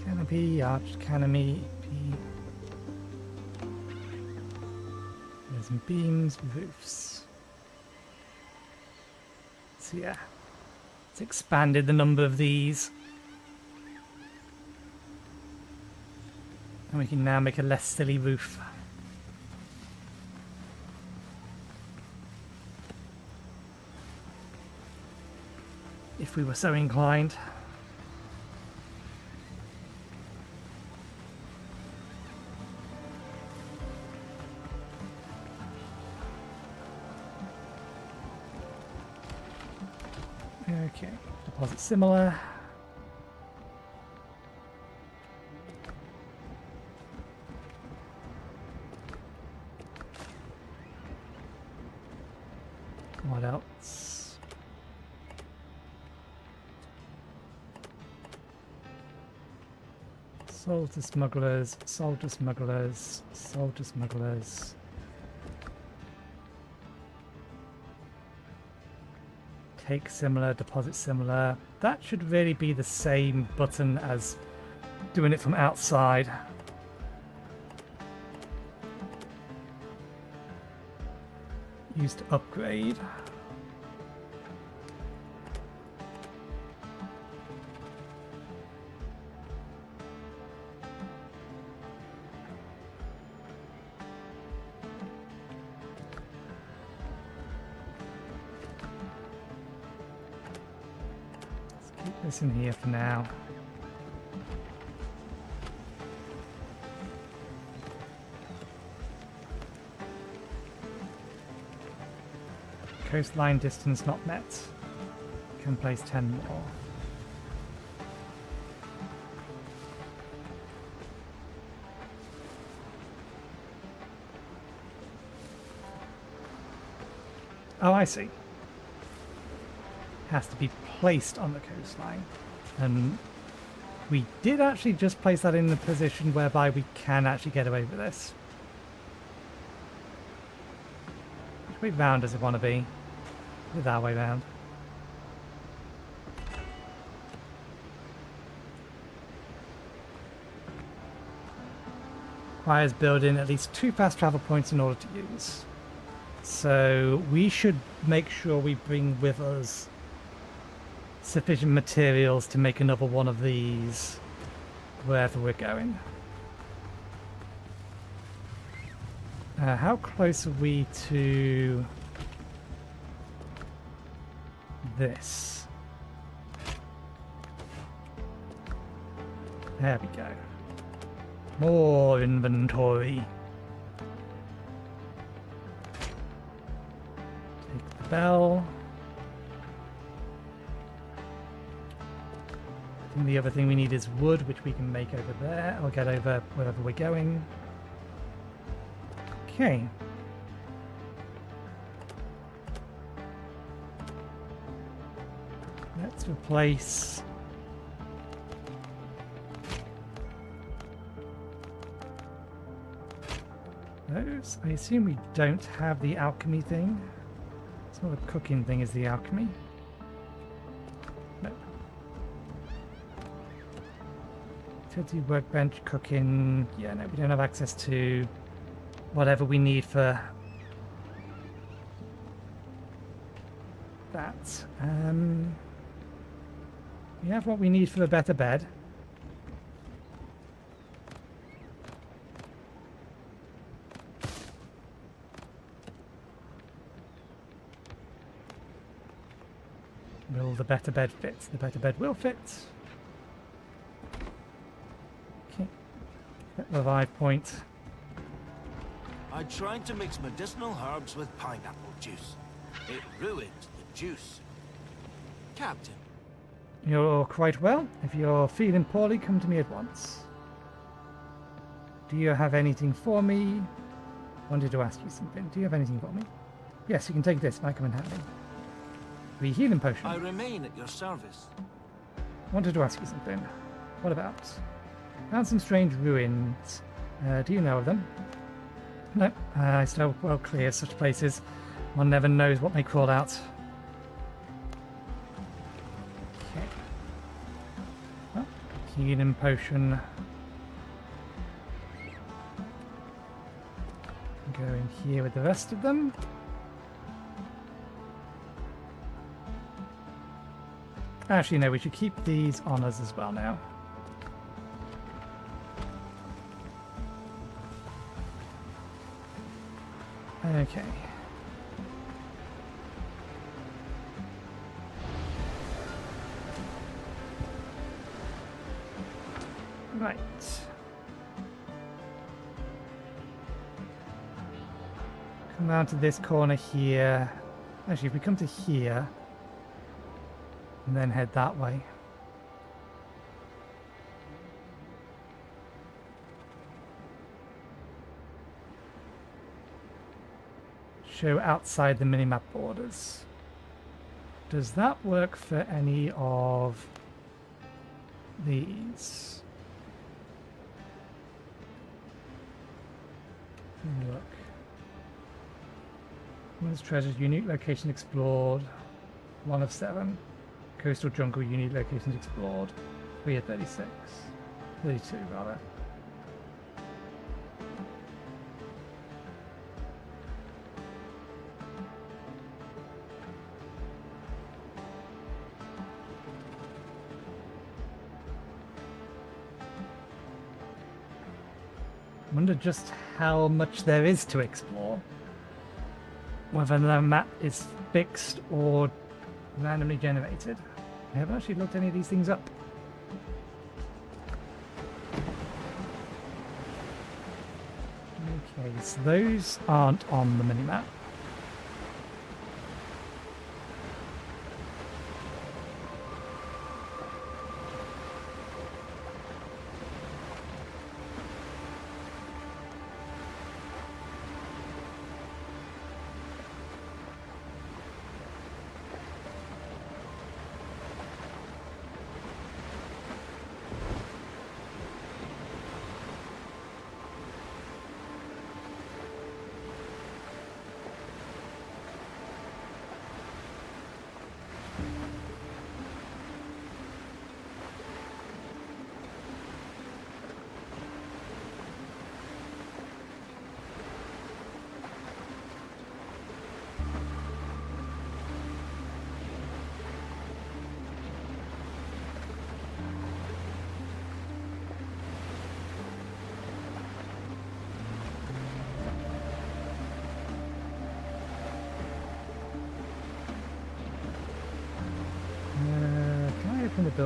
Canopy, arched canopy. There's some beams, roofs. So yeah, it's expanded the number of these. And we can now make a less silly roof. If we were so inclined. Okay, deposit similar. What else? Sold to smugglers, sold to smugglers, sold to smugglers. Take similar, deposit similar. That should really be the same button as doing it from outside. Use to upgrade. This in here for now. Coastline distance not met. Can place 10 more. Oh, I see. Has to be placed on the coastline. And we did actually just place that in the position whereby we can actually get away with this. Which way round does it want to be? With our way round. Requires building at least 2 fast travel points in order to use. So we should make sure we bring with us sufficient materials to make another one of these wherever we're going. How close are we to this? There we go. More inventory. Take the bell. I think the other thing we need is wood, which we can make over there. I'll get over wherever we're going. Okay. Let's replace those. I assume we don't have the alchemy thing. It's not the cooking thing, is the alchemy. No. Utility workbench, cooking. Yeah, no, we don't have access to whatever we need for that. We have what we need for a better bed. Will the better bed fit? The better bed will fit. Okay. Revive point. I tried to mix medicinal herbs with pineapple juice. It ruined the juice. Captain. You're quite well. If you're feeling poorly, come to me at once. Do you have anything for me? Wanted to ask you something. Do you have anything for me? Yes, you can take this. Might come in handy. The healing potion. I remain at your service. Wanted to ask you something. What about? Found some strange ruins. Do you know of them? No, I still well clear such places. One never knows what may crawl out. Okay. Well, healing potion. Go in here with the rest of them. Actually, no, we should keep these on us as well now. Okay. Right. Come down to this corner here. Actually, if we come to here and then head that way. Show outside the minimap borders. Does that work for any of these? Look. Women's treasures, unique location explored. 1 of 7. Coastal jungle, unique locations explored. 3 of 36. 32 rather. I wonder just how much there is to explore. Whether the map is fixed or randomly generated. I haven't actually looked any of these things up. Okay, so those aren't on the minimap.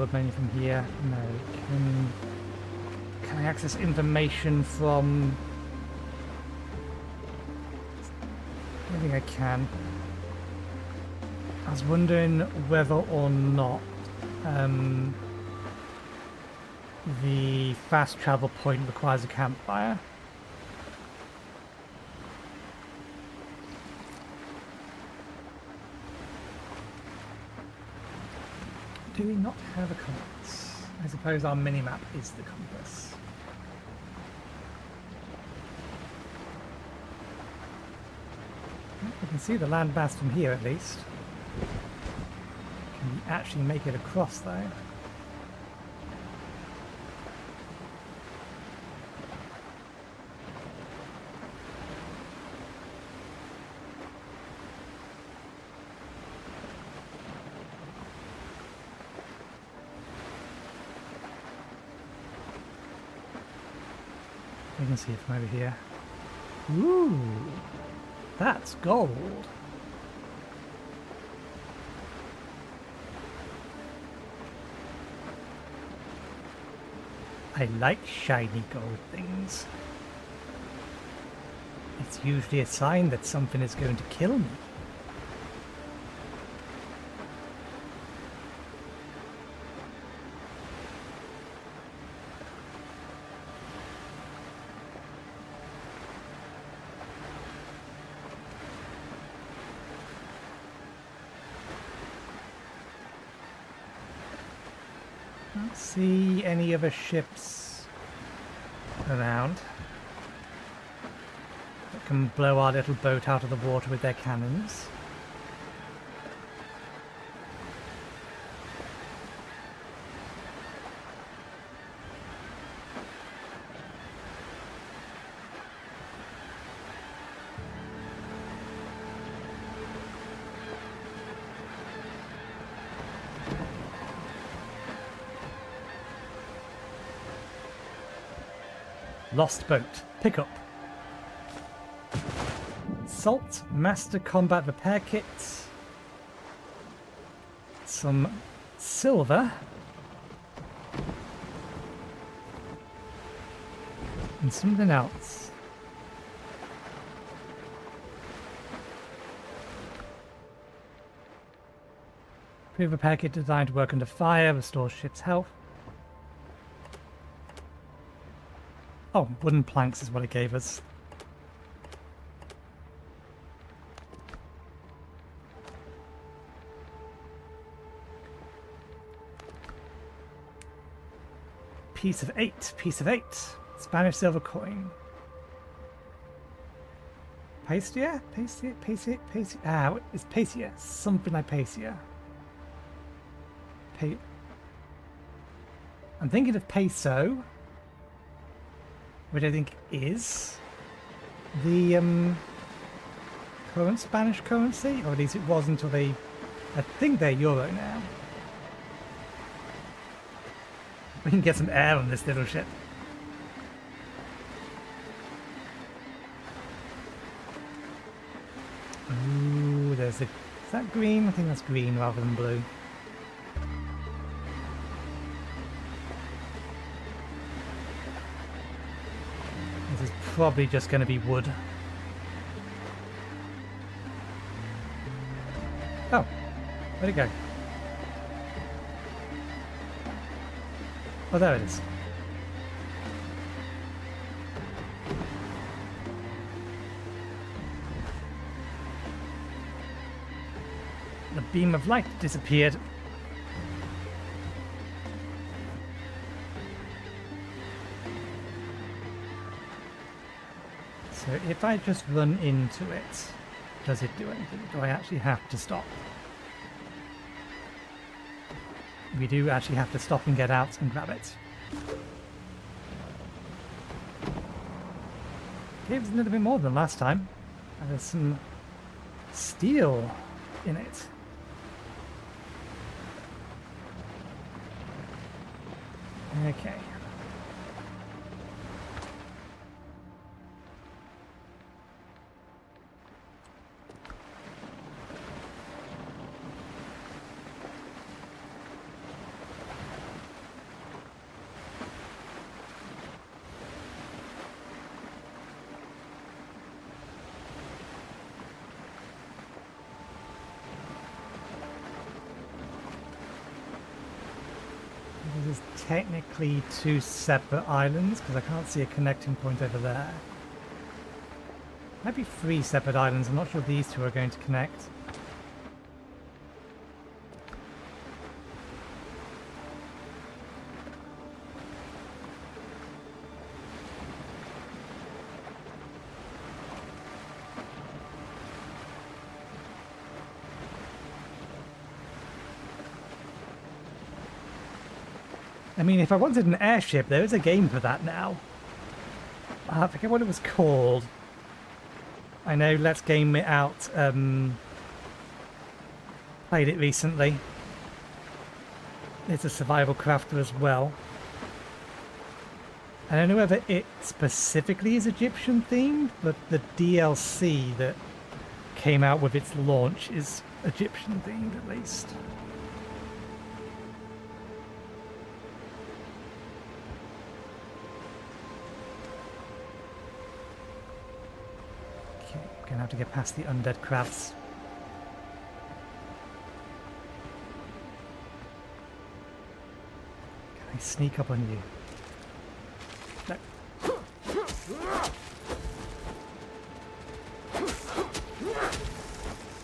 build menu from here? No. Can I access information from... I don't think I can. I was wondering whether or not the fast travel point requires a campfire. Do we not have a compass? I suppose our mini-map is the compass. We can see the landmass from here at least. Can we actually make it across though? We can see it from over here. Ooh, that's gold. I like shiny gold things. It's usually a sign that something is going to kill me. Don't see any other ships around that can blow our little boat out of the water with their cannons. Lost boat. Pick up. Salt Master Combat Repair Kits. Some silver. And something else. Repair kit designed to work under fire, restores ship's health. Oh, wooden planks is what it gave us. Piece of 8, piece of 8. Spanish silver coin. Pacia? Pacia? Pacia? Pacia? Ah, it's Pacia. Something like Pacia. I'm thinking of peso, which I think is the current Spanish currency, or at least it was until they... I think they're euro now. We can get some air on this little ship. Ooh, there's a... Is that green? I think that's green rather than blue. This is probably just going to be wood. Oh, where'd it go? Oh, there it is. The beam of light disappeared. So if I just run into it, does it do anything? Do I actually have to stop? We do actually have to stop and get out and grab it. Gives a little bit more than last time. And there's some steel in it. Okay. technically two separate islands, because I can't see a connecting point over there. Might be three separate islands. I'm not sure these two are going to connect. I mean, if I wanted an airship, there is a game for that now. I forget what it was called. I know Let's Game It Out played it recently. It's a survival crafter as well. I don't know whether it specifically is Egyptian themed, but the DLC that came out with its launch is Egyptian themed at least. Gonna have to get past the undead crabs. Can I sneak up on you? No.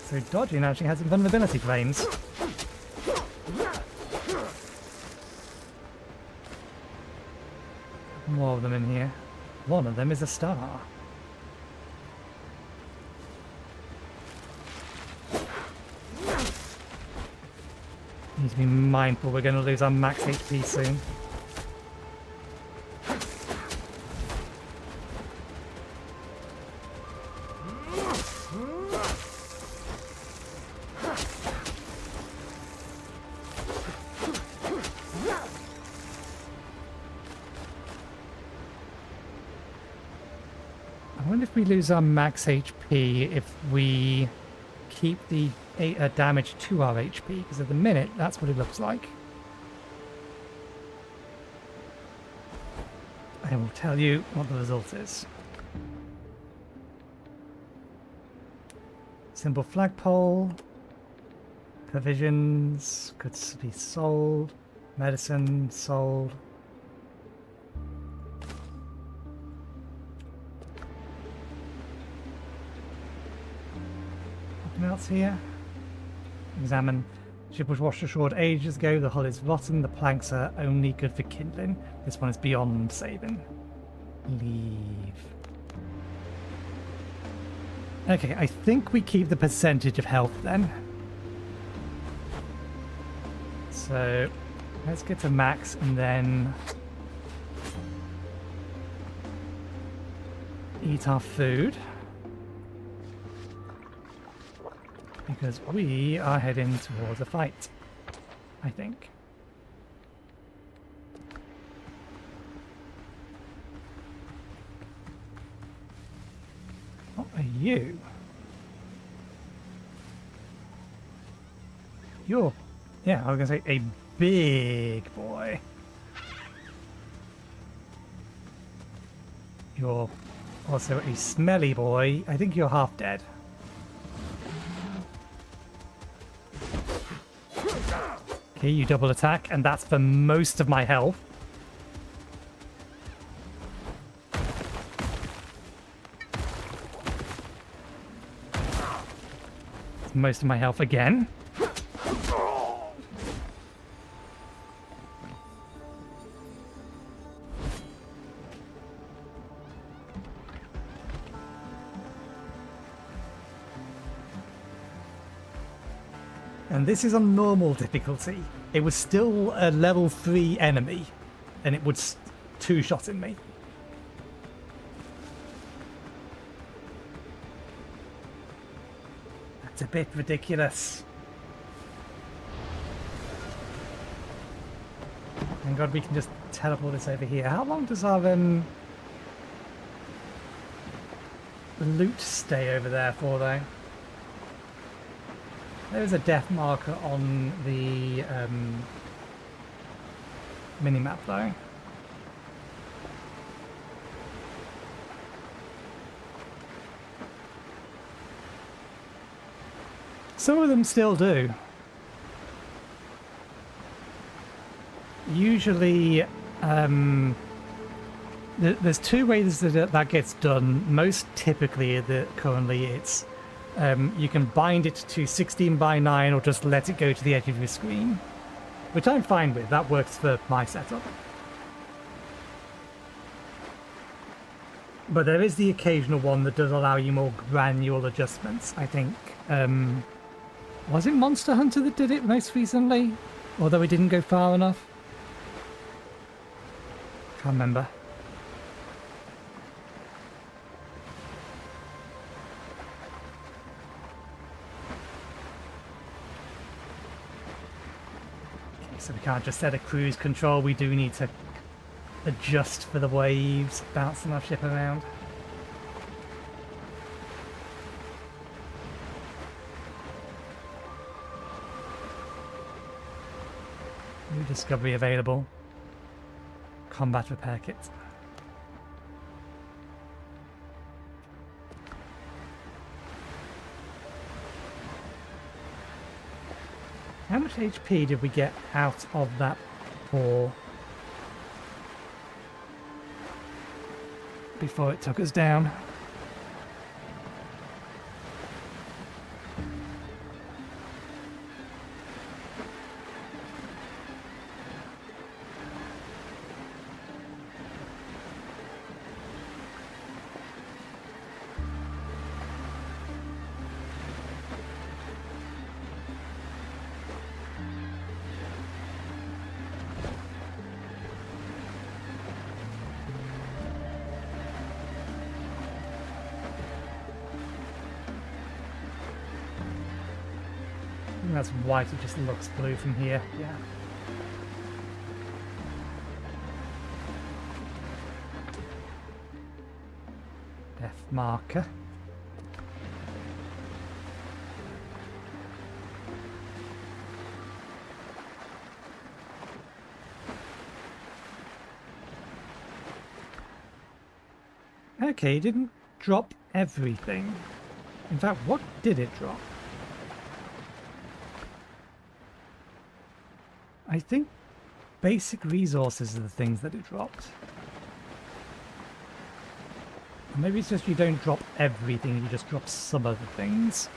So dodging actually has invulnerability frames. More of them in here. One of them is a star. Need to be mindful, we're going to lose our max HP soon. I wonder if we lose our max HP if we keep the damage to our HP, because at the minute that's what it looks like. I will tell you what the result is. Simple flagpole, provisions could be sold, medicine sold. Anything else here? Examine. Ship was washed ashore ages ago. The hull is rotten. The planks are only good for kindling. This one is beyond saving. Leave. Okay, I think we keep the percentage of health then. So let's get to max and then eat our food. Because we are heading towards a fight, I think. What are you? You're, yeah, I was going to say a big boy. You're also a smelly boy. I think you're half dead. Okay, you double attack, and that's for most of my health. That's most of my health again. And this is on normal difficulty. It was still a level 3 enemy, and it would two-shot in me. That's a bit ridiculous. Thank God we can just teleport this over here. How long does our loot stay over there for, though? There's a death marker on the minimap, though. Some of them still do. usually there's two ways that gets done. Most typically, currently it's you can bind it to 16:9 or just let it go to the edge of your screen, which I'm fine with. That works for my setup. But there is the occasional one that does allow you more granular adjustments. I think, was it Monster Hunter that did it most recently? Although it didn't go far enough? Can't remember. Okay, so we can't just set a cruise control. We do need to adjust for the waves bouncing our ship around. New discovery available. Combat repair kit. How much HP did we get out of that pour before it took us down? That's white, it just looks blue from here. Yeah. Death marker. Okay, it didn't drop everything. In fact, what did it drop? I think basic resources are the things that it dropped. Or maybe it's just you don't drop everything, you just drop some of the things.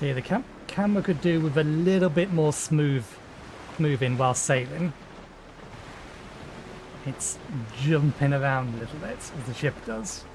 Okay, the camera could do with a little bit more smooth moving while sailing. It's jumping around a little bit as the ship does.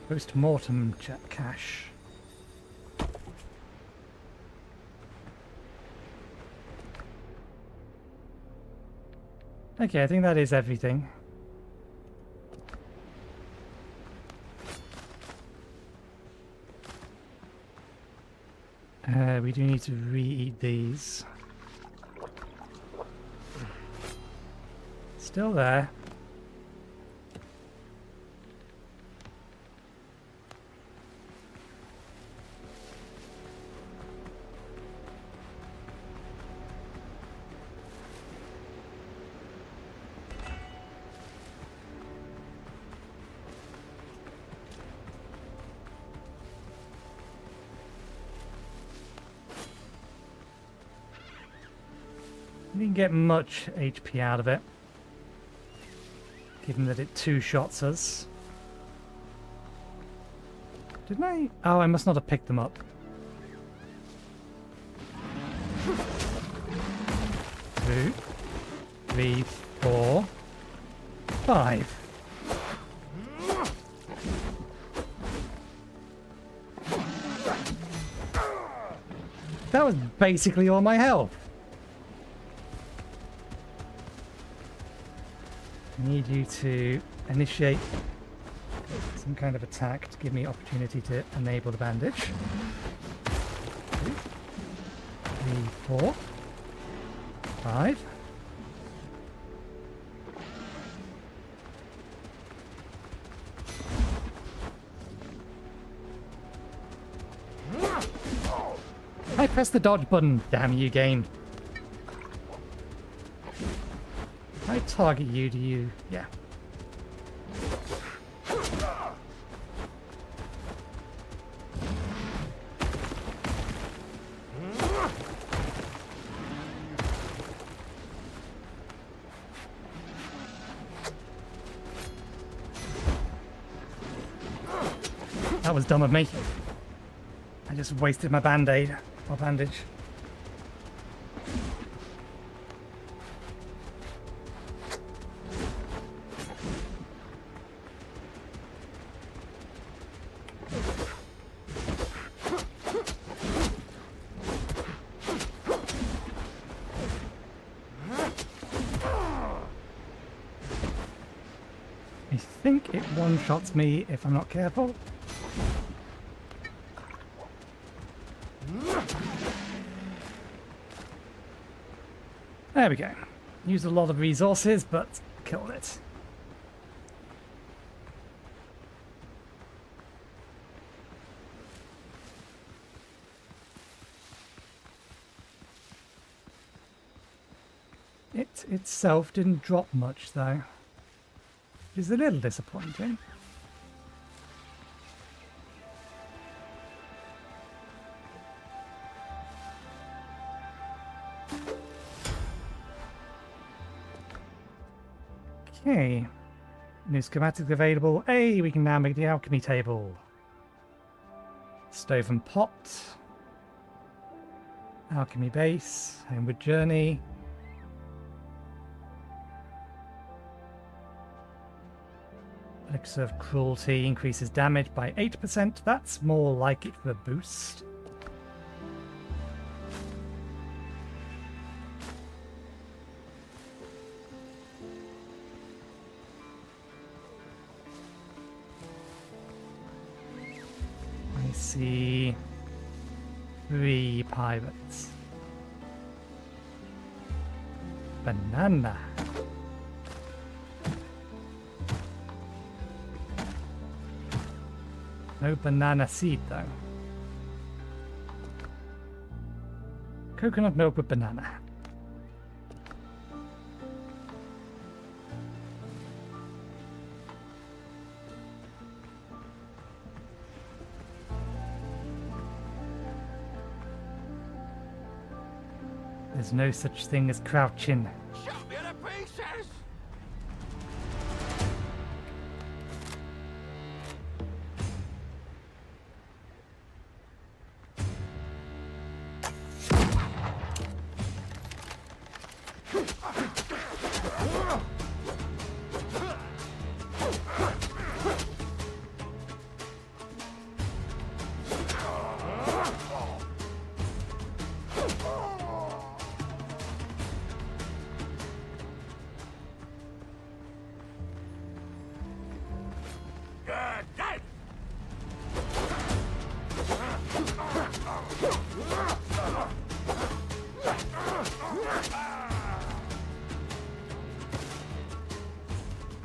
Post-mortem cache. Okay, I think that is everything. We do need to re-eat these. Still there. Didn't get much HP out of it, given that it two-shots us. Didn't I? Oh, I must not have picked them up. 2, 3, 4, 5. That was basically all my health. I need you to initiate some kind of attack to give me opportunity to enable the bandage. 2, 3, 4, 5. I pressed the dodge button. Damn you, game. I target you, do you? Yeah. That was dumb of me. I just wasted my band-aid or bandage. I think it one-shots me if I'm not careful. There we go. Used a lot of resources, but killed it. It itself didn't drop much, though, which is a little disappointing. Okay, new schematics available. Hey, we can now make the alchemy table. Stove and pot. Alchemy base. Homeward journey. Elixir of cruelty increases damage by 8%. That's more like it for a boost. See 3 pirates. Banana. No banana seed though. Coconut milk with banana. There's no such thing as crouching. Shoot me to pieces!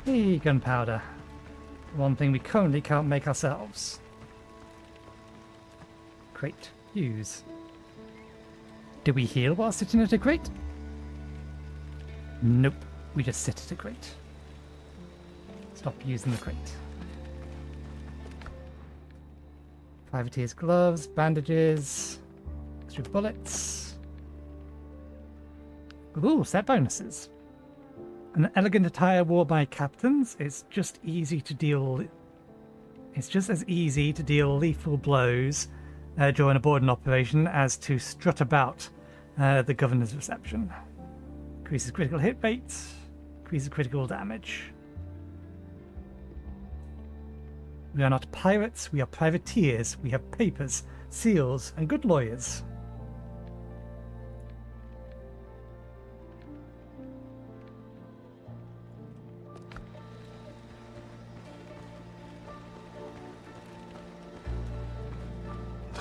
Hey, gunpowder. One thing we currently can't make ourselves. Crate. Use. Do we heal while sitting at a crate? Nope. We just sit at a crate. Stop using the crate. Privateer's gloves, bandages, extra bullets. Ooh, set bonuses. An elegant attire worn by captains. It's just easy to deal. It's just as easy to deal lethal blows during a boarding operation as to strut about the governor's reception. Increases critical hit rate. Increases critical damage. We are not pirates. We are privateers. We have papers, seals, and good lawyers.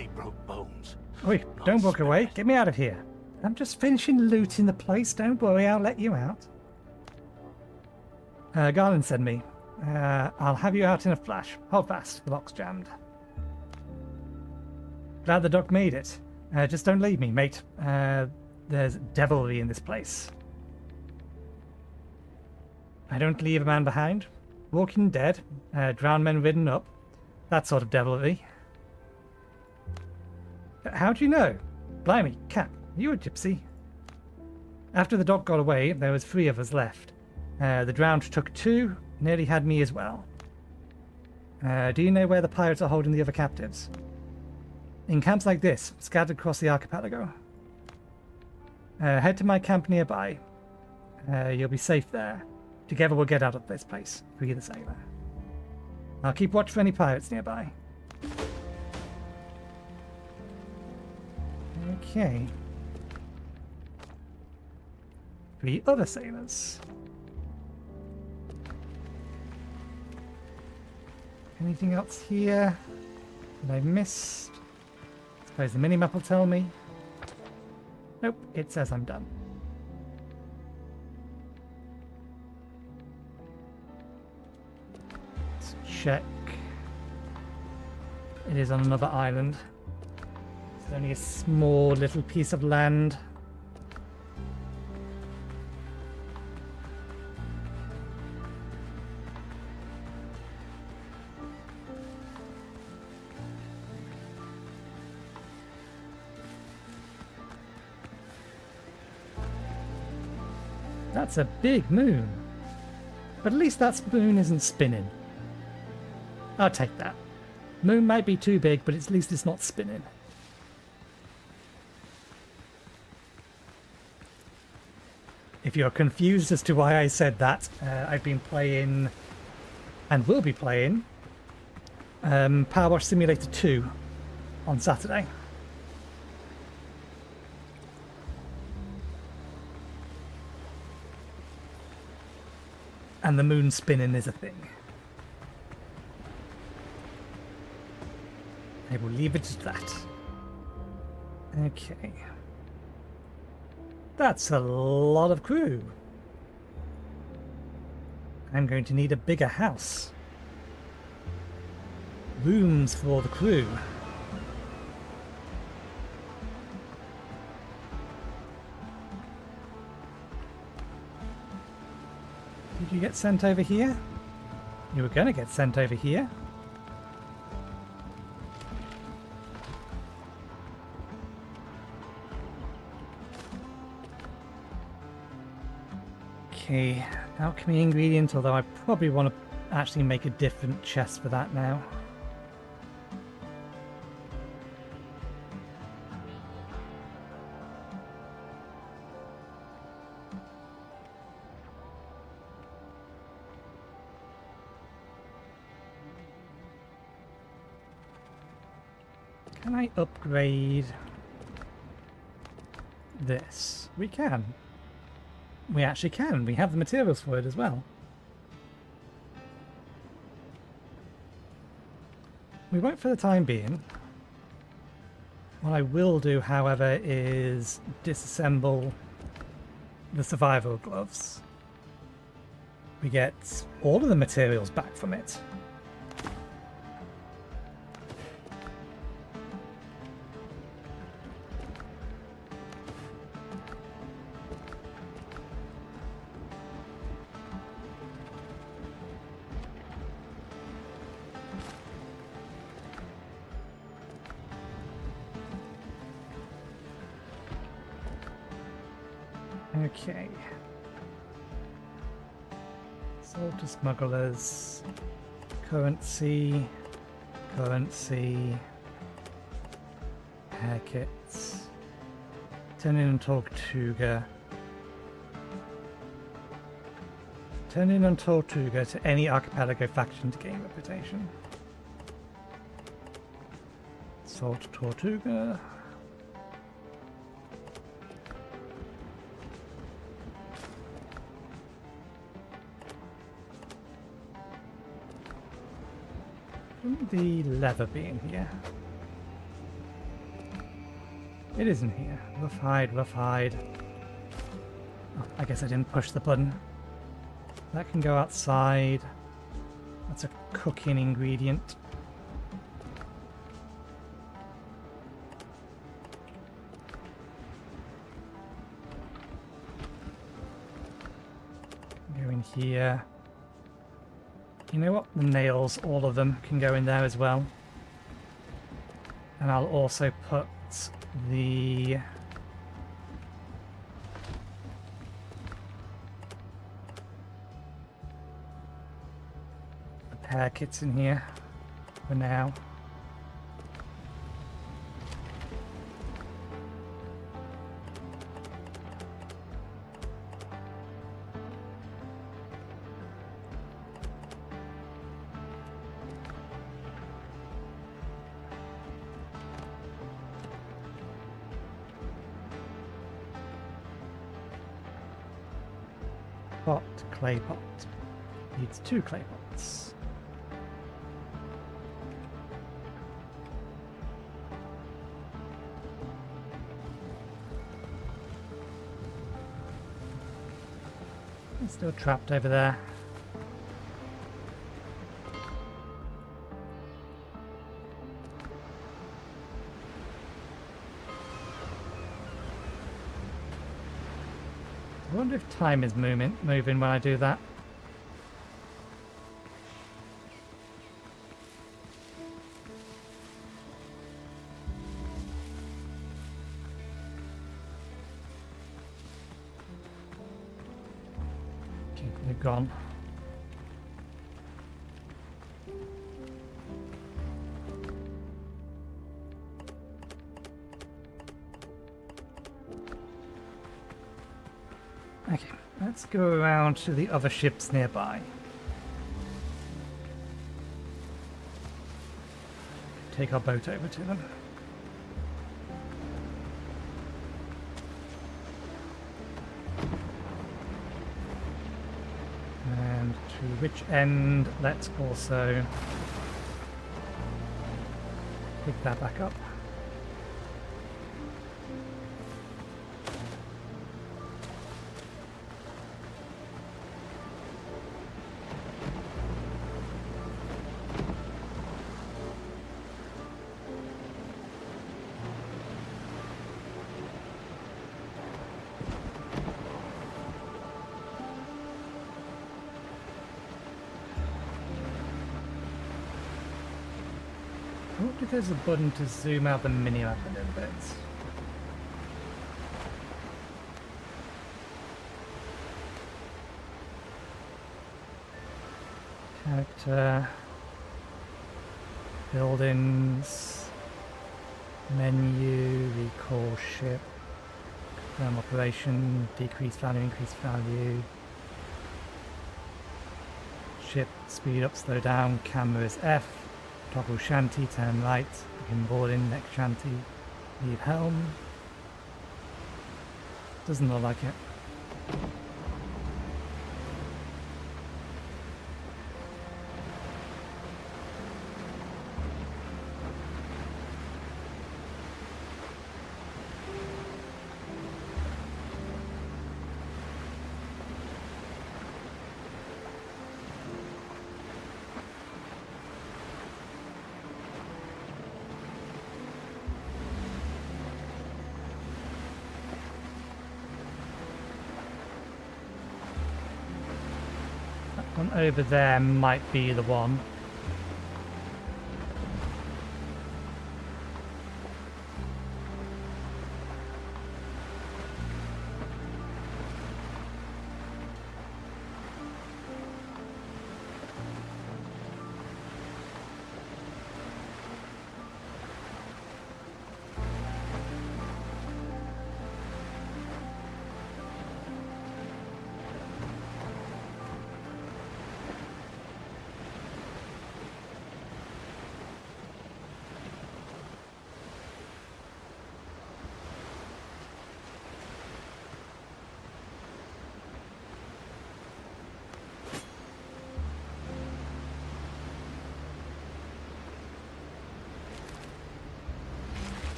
They broke bones. Oi, don't walk away. Get me out of here. I'm just finishing looting the place. Don't worry, I'll let you out. Garland sent me. I'll have you out in a flash. Hold fast, the lock's jammed. Glad the doc made it. Just don't leave me, mate. There's devilry in this place. I don't leave a man behind. Walking dead, drowned men ridden up. That sort of devilry. How do you know? Blimey, Cap, you a gypsy? After the doc got away, there was 3 of us left. The drowned took 2, nearly had me as well. Do you know where the pirates are holding the other captives? In camps like this, scattered across the archipelago. Head to my camp nearby. You'll be safe there. Together we'll get out of this place. Free the sailor. I'll keep watch for any pirates nearby. Okay. 3 other sailors. Anything else here that I missed? Suppose the minimap will tell me. Nope, it says I'm done. Let's check. It is on another island. It's only a small little piece of land. That's a big moon. But at least that moon isn't spinning. I'll take that. Moon might be too big, but at least it's not spinning. If you're confused as to why I said that, I've been playing, and will be playing, Power Wash Simulator 2 on Saturday. And the moon spinning is a thing. I will leave it at that. Okay. That's a lot of crew. I'm going to need a bigger house. Rooms for all the crew. Did you get sent over here? You were going to get sent over here. Okay, alchemy ingredient, although I probably want to actually make a different chest for that now. Can I upgrade this? We can. We actually can. We have the materials for it as well. We won't for the time being. What I will do, however, is disassemble the survival gloves. We get all of the materials back from it. Okay. Sold to smugglers. Currency. Currency. Packets. Turn in and Tortuga. Turn in on Tortuga to any archipelago faction to gain reputation. Sold to Tortuga. The leather being here. It isn't here. Rough hide, rough hide. Oh, I guess I didn't push the button. That can go outside. That's a cooking ingredient. Go in here. You know what? The nails, all of them, can go in there as well. And I'll also put the repair kits in here for now. Pot, clay pot. Needs 2 clay pots. It's still trapped over there. I wonder if time is moving when I do that. Okay, they're gone. Okay, let's go around to the other ships nearby. Take our boat over to them. And to which end, let's also pick that back up. I wonder if there's a button to zoom out the minimap a little bit. Character, buildings, menu, recall ship, confirm operation, decrease value, increase value, ship, speed up, slow down, camera is F. Toggle shanty, turn right, begin boarding, next shanty, leave helm. Doesn't look like it. One over there might be the one.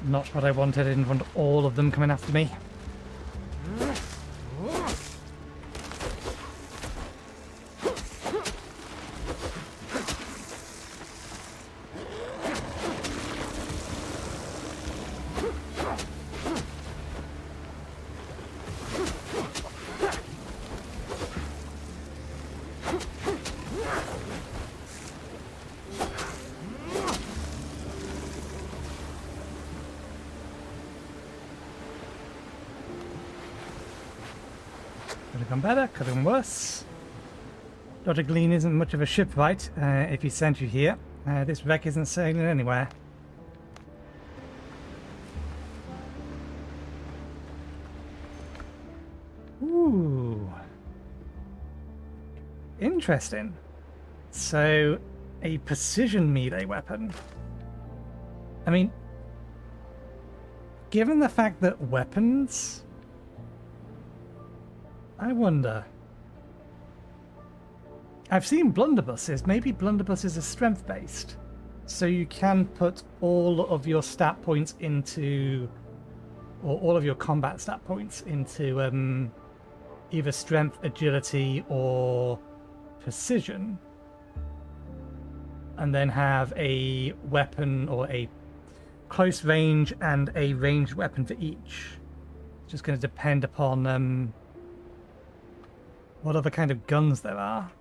Not what I wanted. I didn't want all of them coming after me. Could have gone better, could have gone worse. Dr. Glean isn't much of a shipwright if he sent you here. This wreck isn't sailing anywhere. Ooh. Interesting. So, a precision melee weapon. I mean, given the fact that weapons... I wonder. I've seen blunderbusses. Maybe blunderbusses are strength-based. So you can put all of your stat points into... or all of your combat stat points into either strength, agility, or precision. And then have a weapon or a close range and a ranged weapon for each. It's just going to depend upon what other kind of guns there are.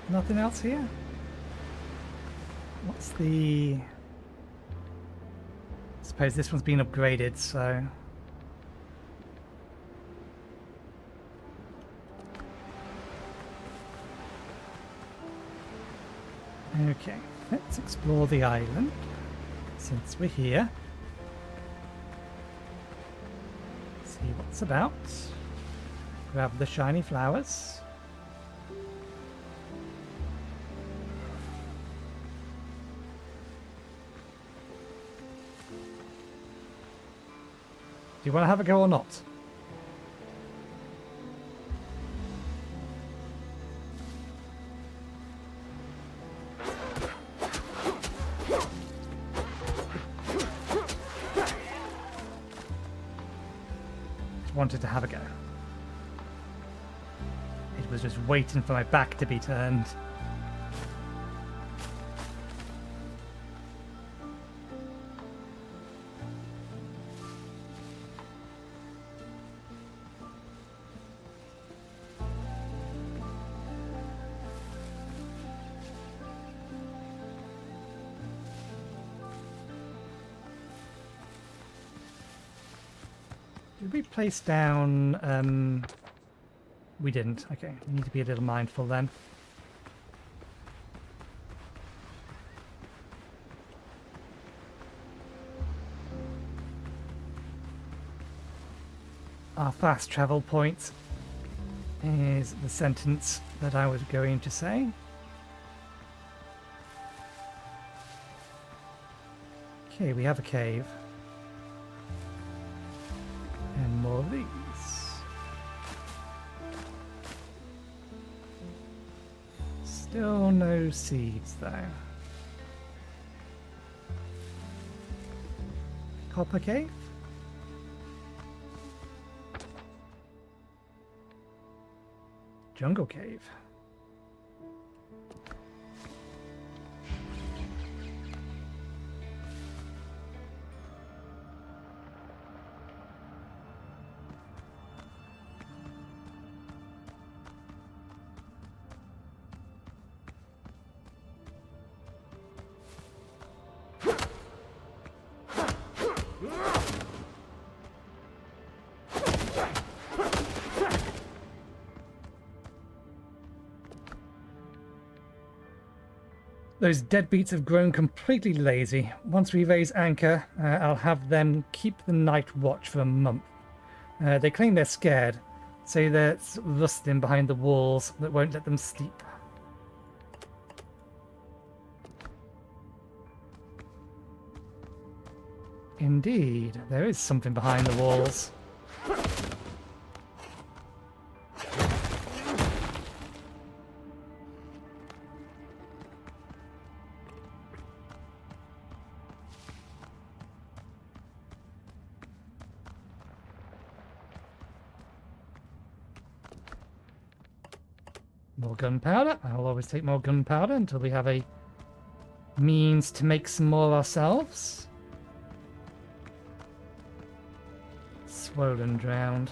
Nothing else here? What's the... I suppose this one's been upgraded, so... Okay, let's explore the island, since we're here. See what's about. Grab the shiny flowers. Do you want to have a go or not? Wanted to have a go. It was just waiting for my back to be turned. Did we place down... We didn't. Okay, we need to be a little mindful then. Our fast travel point is the sentence that I was going to say. Okay, we have a cave. And more of these. Still no seeds though. Copper cave? Jungle cave. Those deadbeats have grown completely lazy. Once we raise anchor, I'll have them keep the night watch for a month. They claim they're scared, say they're rusting behind the walls that won't let them sleep. Indeed, there is something behind the walls. More gunpowder. I'll always take more gunpowder until we have a means to make some more ourselves. Swollen drowned.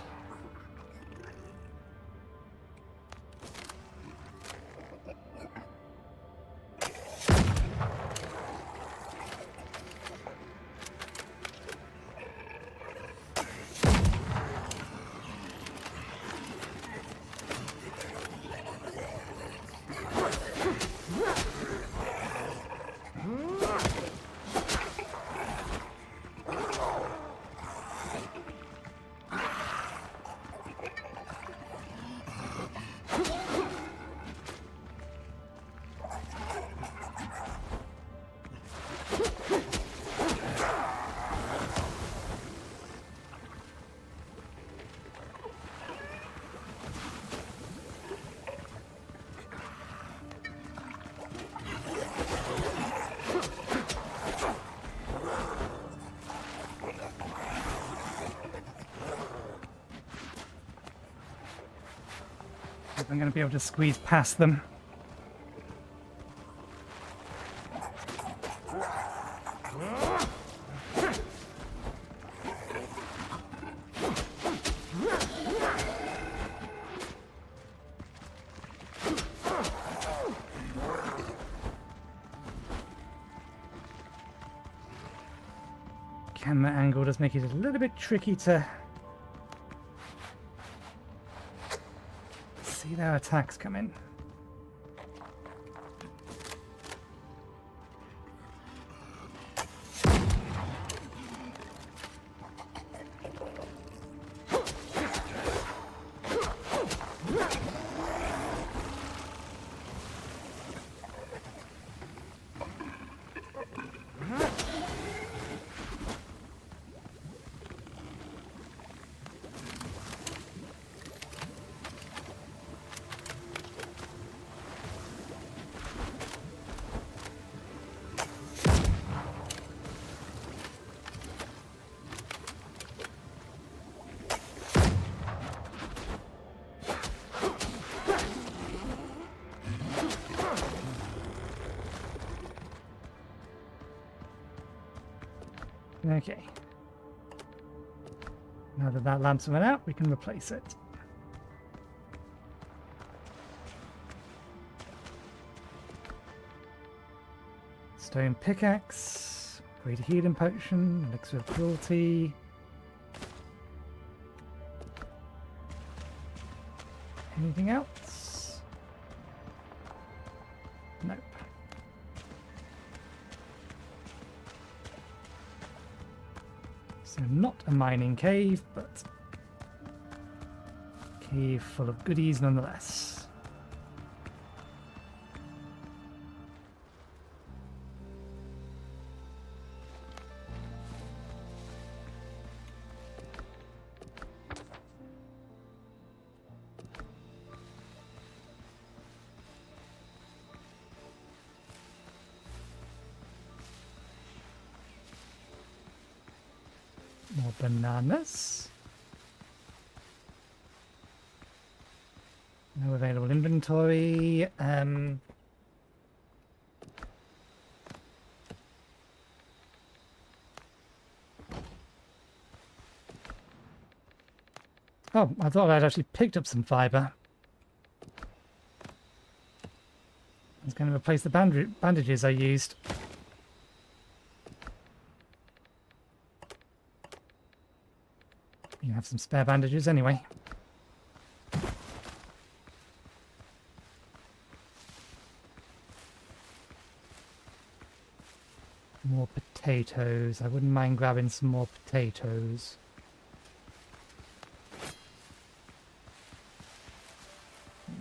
I'm going to be able to squeeze past them. Camera angle does make it a little bit tricky to see their attacks come in. Okay. Now that that lamp's went out, we can replace it. Stone pickaxe, greater healing potion, elixir of cruelty. Anything else? Nope. So not a mining cave, but a cave full of goodies nonetheless. More bananas. No available inventory. Oh, I thought I'd actually picked up some fiber. I was going to replace the bandages I used. You have some spare bandages anyway. More potatoes. I wouldn't mind grabbing some more potatoes.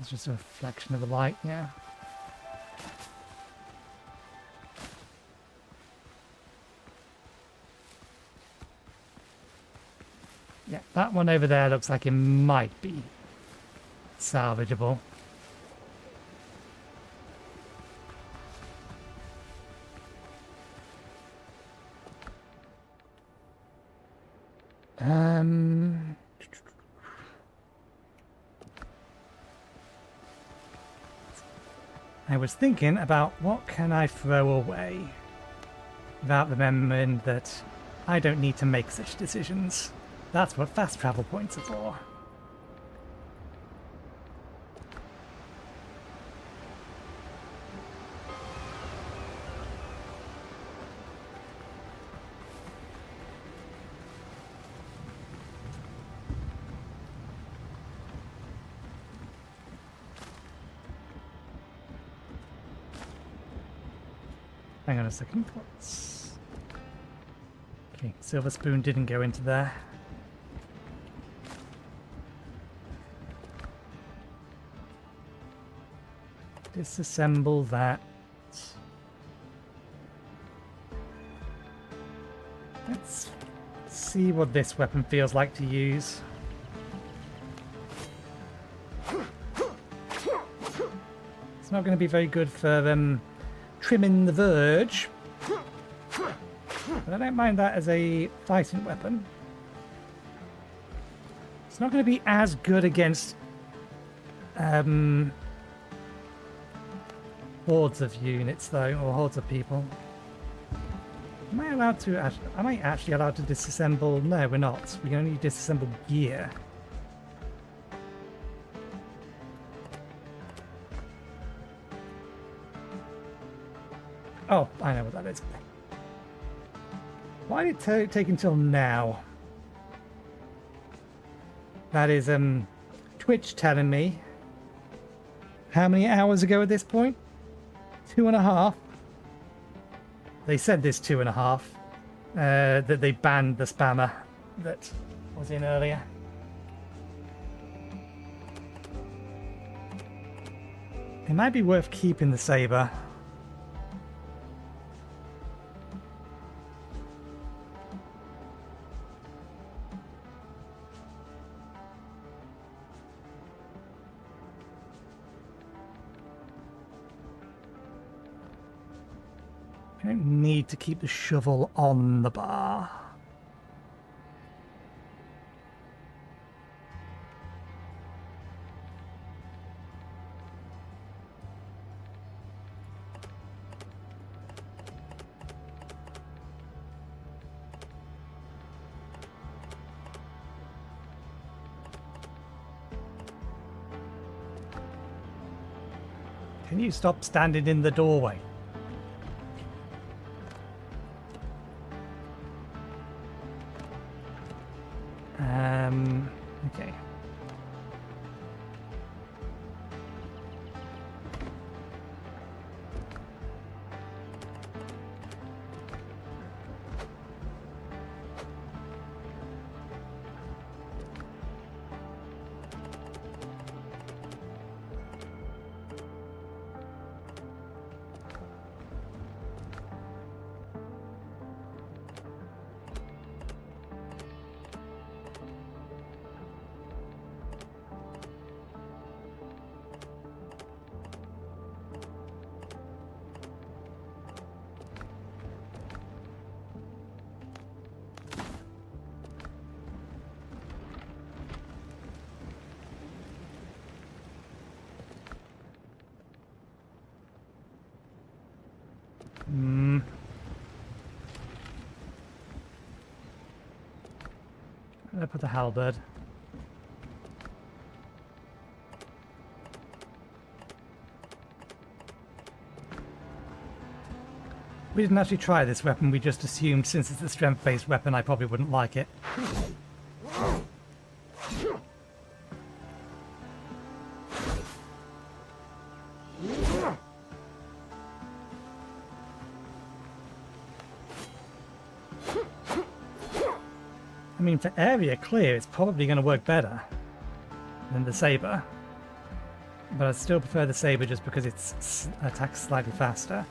It's just a reflection of the light, yeah. Yeah, that one over there looks like it might be salvageable. I was thinking about what can I throw away without remembering that I don't need to make such decisions. That's what fast travel points are for. Hang on a second. What's... Okay, silver spoon didn't go into there. Disassemble that. Let's see what this weapon feels like to use. It's not going to be very good for trimming the verge, but I don't mind that as a fighting weapon. It's not going to be as good against hordes of units though, or hordes of people. Am I allowed to? Am I actually allowed to disassemble? No, we're not. We can only disassemble gear. Oh, I know what that is. Why did it take until now? That is Twitch telling me how many hours ago at this point? 2.5. They said this 2.5. That they banned the spammer that was in earlier. It might be worth keeping the saber. I don't need to keep the shovel on the bar. Can you stop standing in the doorway? Okay. I put the halberd. We didn't actually try this weapon, we just assumed since it's a strength-based weapon I probably wouldn't like it. I mean, for area clear, it's probably going to work better than the saber. But I still prefer the saber just because it attacks slightly faster.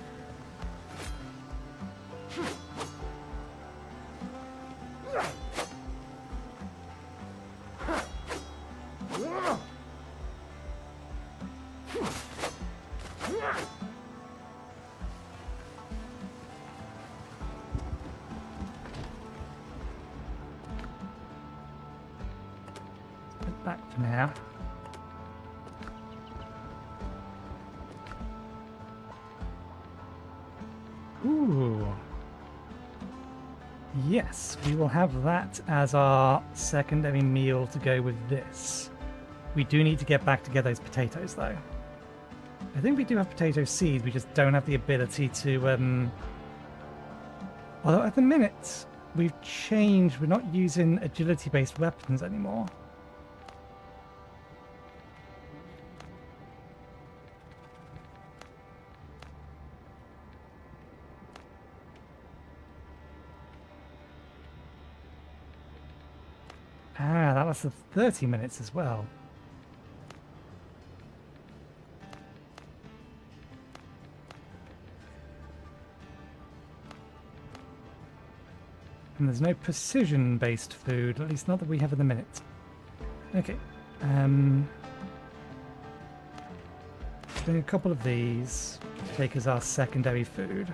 Back for now. Yes, we will have that as our secondary meal to go with this. We do need to get back to get those potatoes, though. I think we do have potato seeds, we just don't have the ability to... Although at the minute, we've changed. We're not using agility-based weapons anymore. Ah, that was the 30 minutes as well. And there's no precision-based food, at least not that we have at the minute. Okay. Doing a couple of these to take as our secondary food.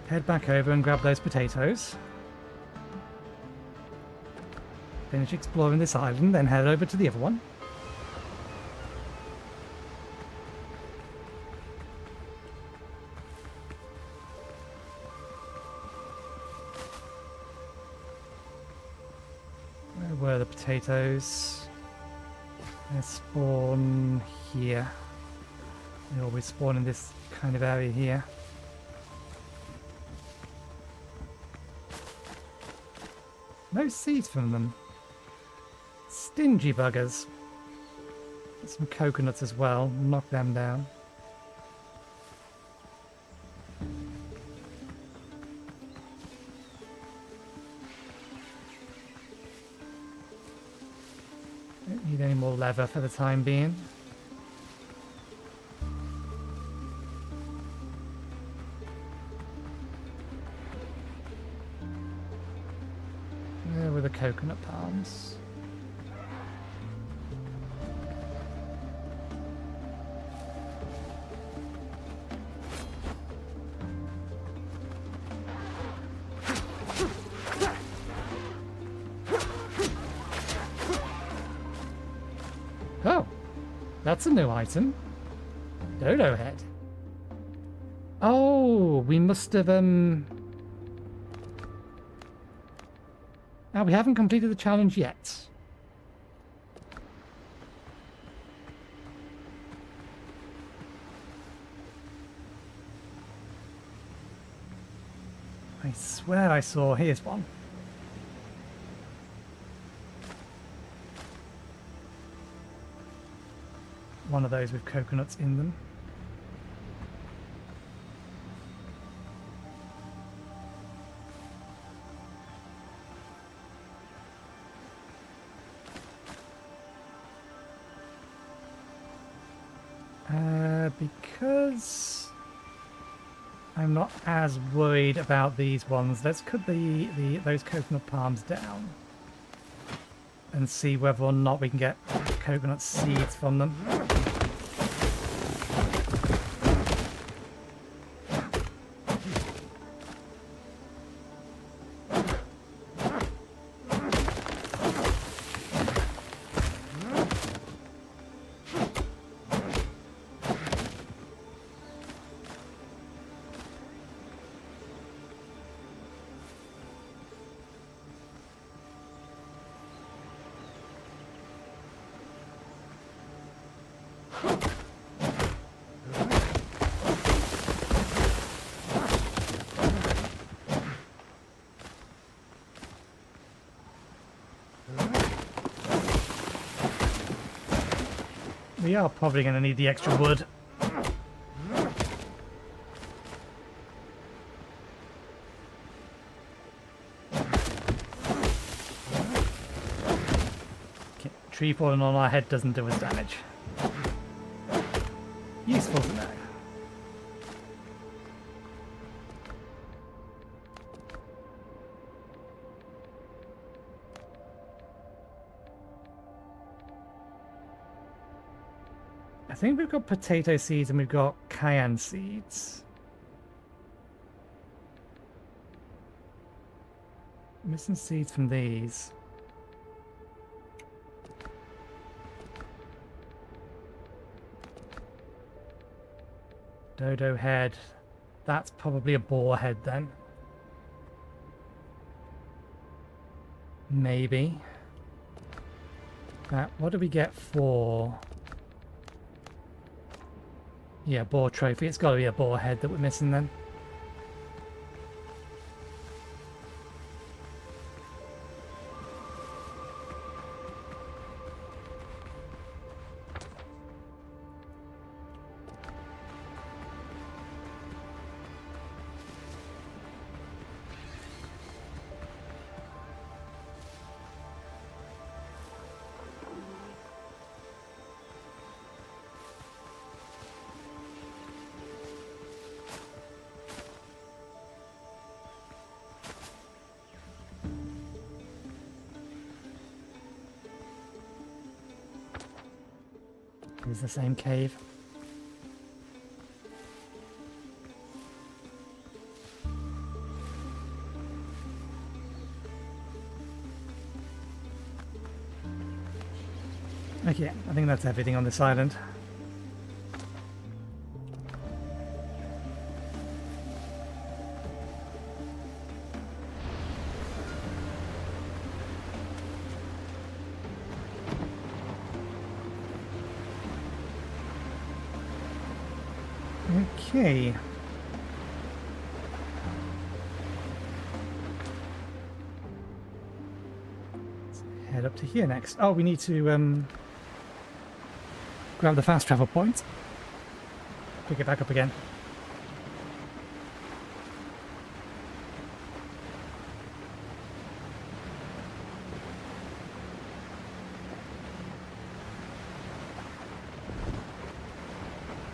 Head back over and grab those potatoes. Finish exploring this island, then head over to the other one. Where were the potatoes? They spawn here. They always spawn in this kind of area here. No seeds from them. Stingy buggers. Some coconuts as well. Knock them down. Don't need any more leather for the time being. Where were the coconut palms? Oh, that's a new item. Dodo head. Oh, we must have, Oh, we haven't completed the challenge yet. I swear I saw... Here's one. One of those with coconuts in them. Because I'm not as worried about these ones, let's cut those coconut palms down and see whether or not we can get coconut seeds from them. We are probably going to need the extra wood. Okay, tree falling on our head doesn't do us damage. Useful to know. I think we've got potato seeds and we've got cayenne seeds. Missing seeds from these. Dodo head. That's probably a boar head then. Maybe. What do we get for... Yeah, boar trophy. It's got to be a boar head that we're missing then. It's the same cave. Okay, I think that's everything on this island. Okay. Let's head up to here next. Oh, we need to grab the fast travel point. Pick it back up again.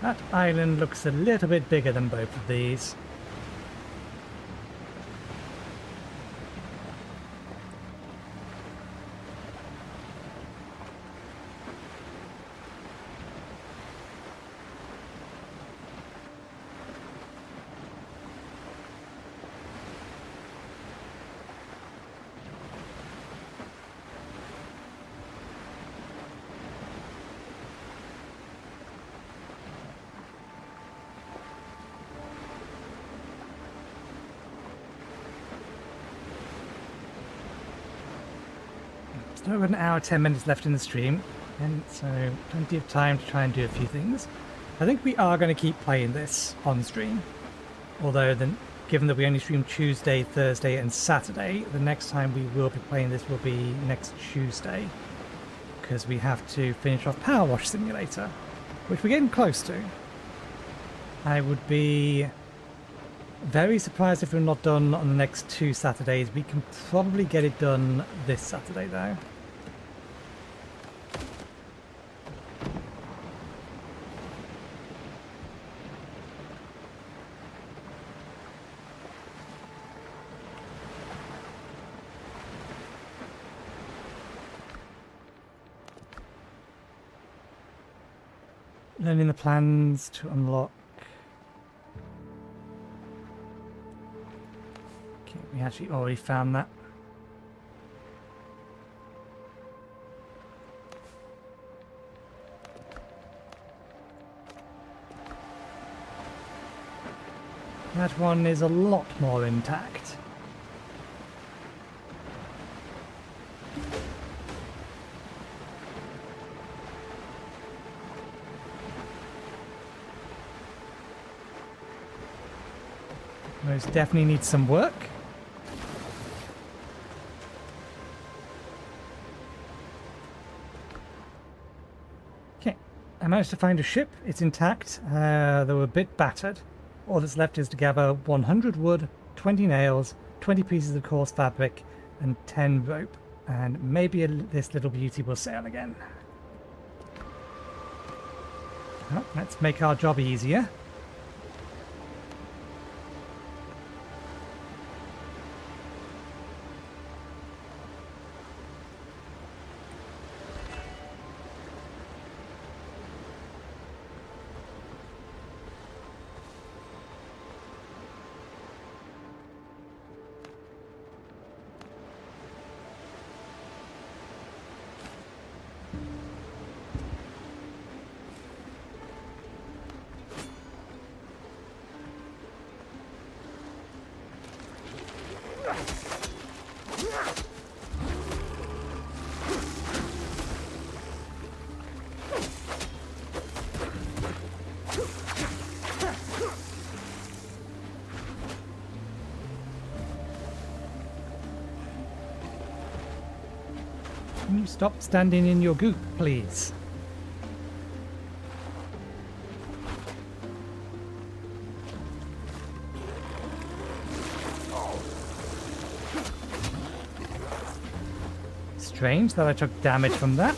That island looks a little bit bigger than both of these. Still got an hour, 10 minutes left in the stream, and so plenty of time to try and do a few things. I think we are going to keep playing this on stream, although then, given that we only stream Tuesday, Thursday and Saturday, the next time we will be playing this will be next Tuesday, because we have to finish off Power Wash Simulator, which we're getting close to. I would be very surprised if we're not done on the next 2 Saturdays. We can probably get it done this Saturday though. Learning the plans to unlock. Okay, we actually already found that. That one is a lot more intact. Those definitely need some work. Okay, I managed to find a ship. It's intact. They were a bit battered. All that's left is to gather 100 wood, 20 nails, 20 pieces of coarse fabric, and 10 rope. And maybe this little beauty will sail again. Well, let's make our job easier. Can you stop standing in your goop, please? Strange that I took damage from that.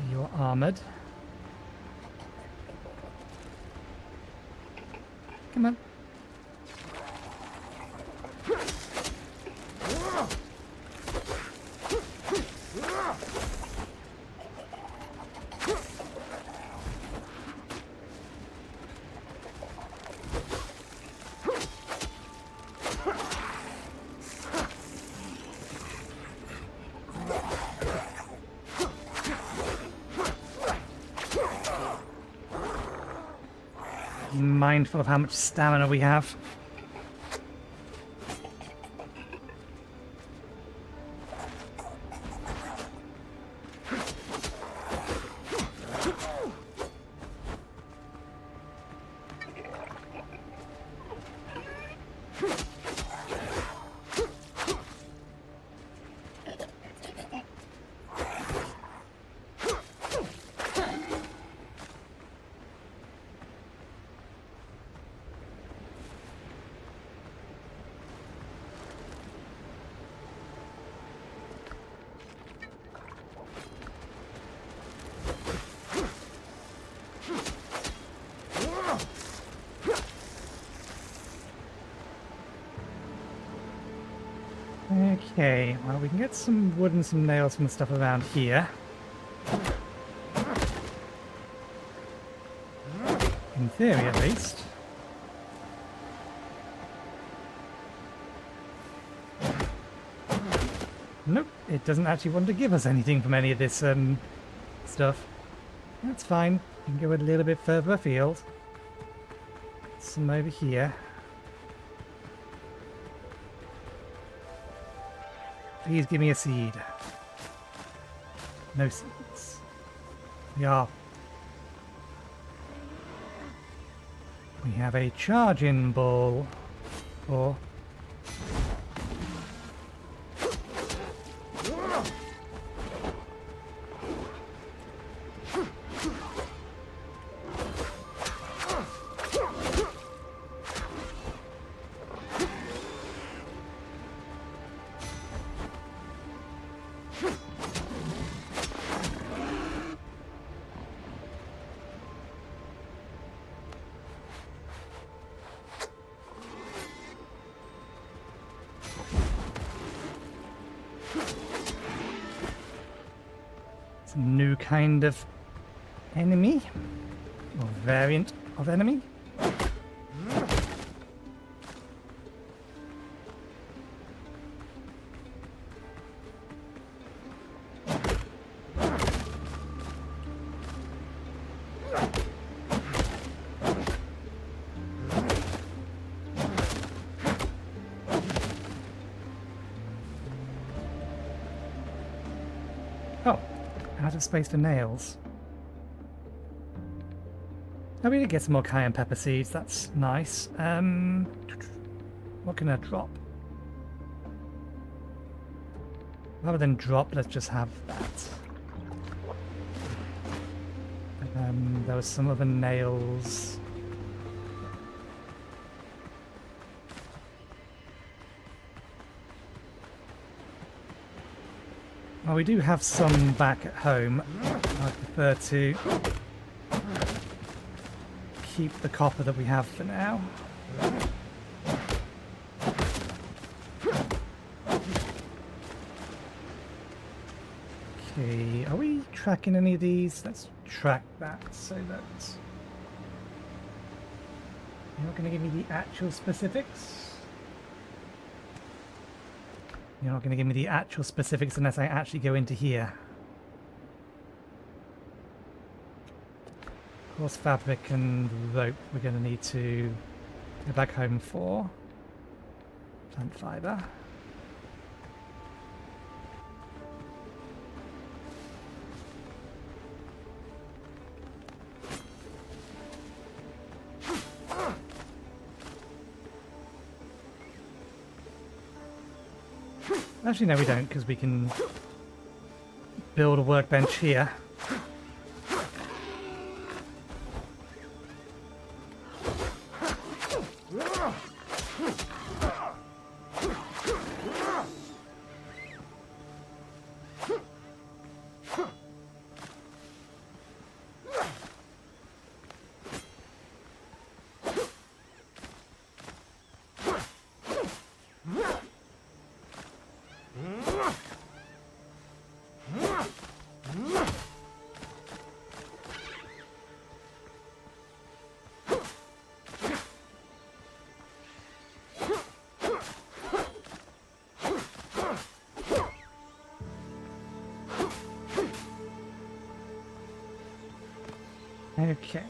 You're armored. Come on. Mindful of how much stamina we have. Okay, well, we can get some wood and some nails from the stuff around here. In theory, at least. Nope, it doesn't actually want to give us anything from any of this stuff. That's fine. We can go a little bit further afield. Some over here. Please give me a seed. No seeds. Yeah. We have a charging ball. Or new kind of enemy or variant of enemy. Oh, out of space for nails. Oh, we did get some more cayenne pepper seeds. That's nice. What can I drop? Rather than drop, let's just have that. There was some other nails. Well, we do have some back at home. I prefer to keep the copper that we have for now. Okay, are we tracking any of these? Let's track that so that you're not going to give me the actual specifics. You're not going to give me the actual specifics unless I actually go into here. Horse fabric and rope we're going to need to go back home for. Plant fibre. Actually, no, we don't, because we can build a workbench here. Okay.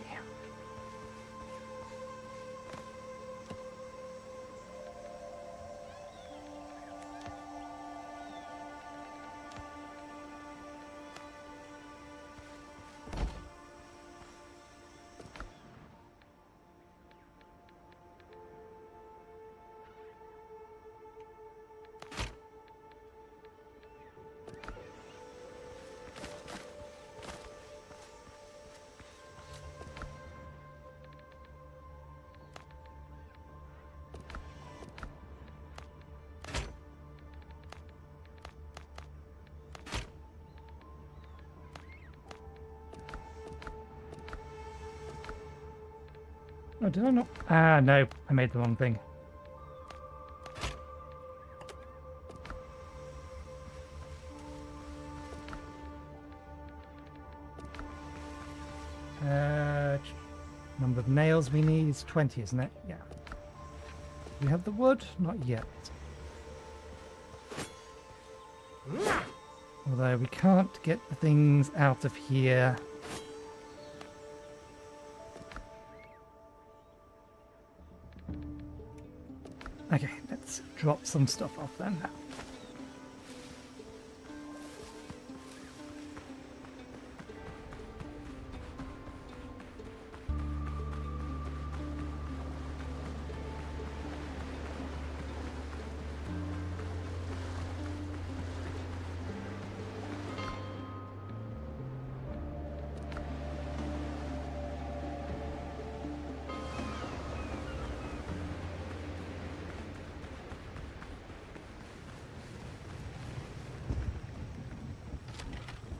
Oh, did I not? Ah, no, I made the wrong thing. Number of nails we need is 20, isn't it? Yeah. We have the wood? Not yet. Although we can't get the things out of here. Okay, let's drop some stuff off then.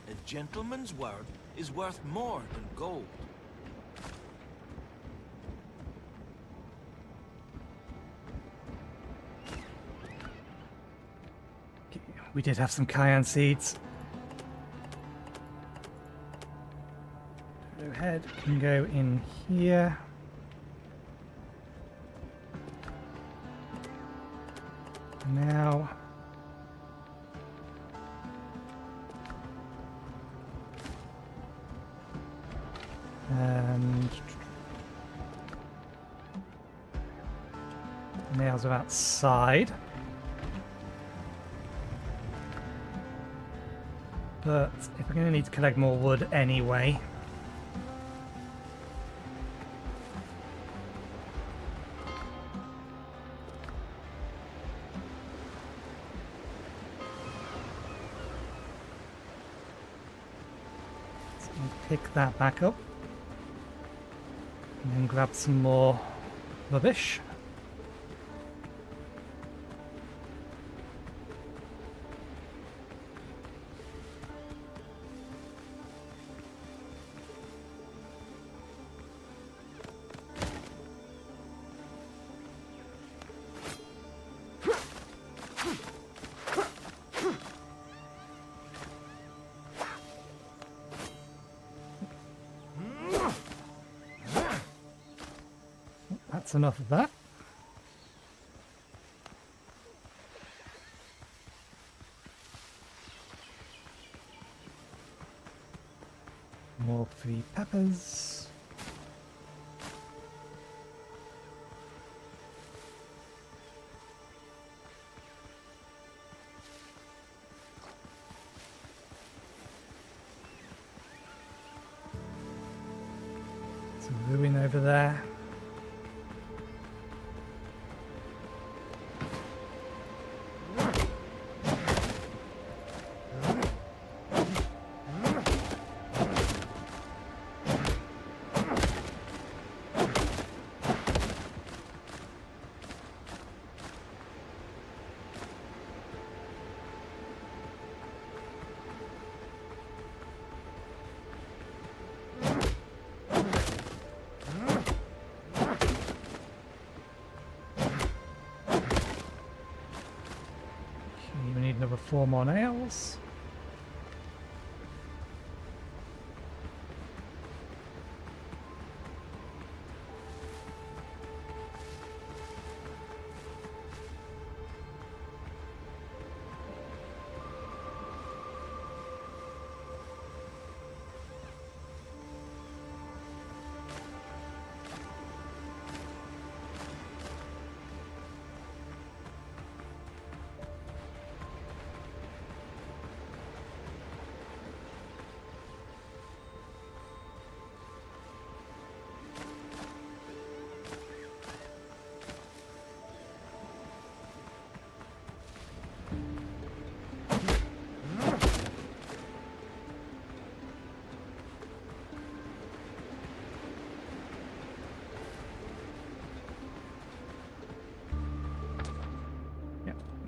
A gentleman's word is worth more than gold. We did have some cayenne seeds. Head can go in here. Now and nails are outside. But if we're going to need to collect more wood anyway. So we'll pick that back up. And then grab some more rubbish. enough of that. More free peppers. There's a ruin over there. We need another 4 more nails.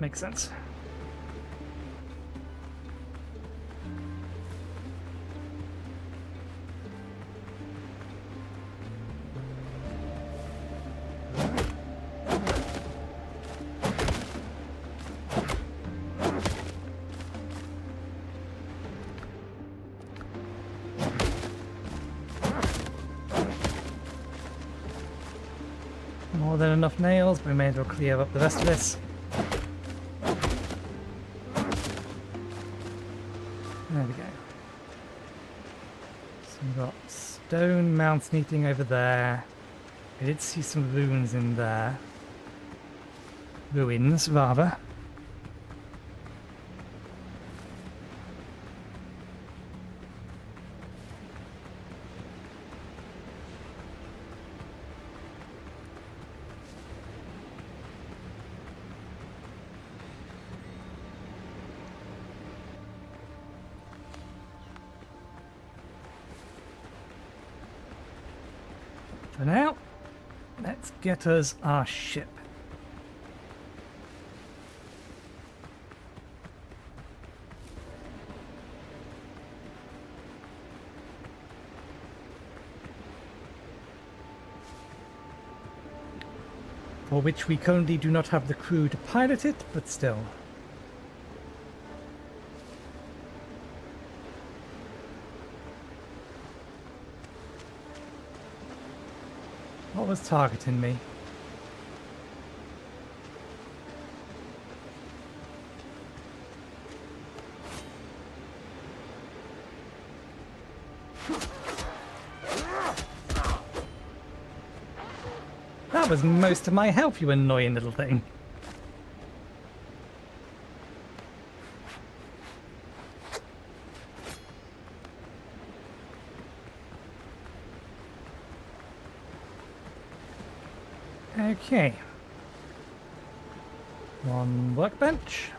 Makes sense. More than enough nails, but we may as well clear up the rest of this. There we go. So we've got stone mounts meeting over there. I did see some ruins in there. Ruins, rather. For now, let's get us our ship. For which we currently do not have the crew to pilot it, but still. What was targeting me? That was most of my health, you annoying little thing. Okay. One workbench.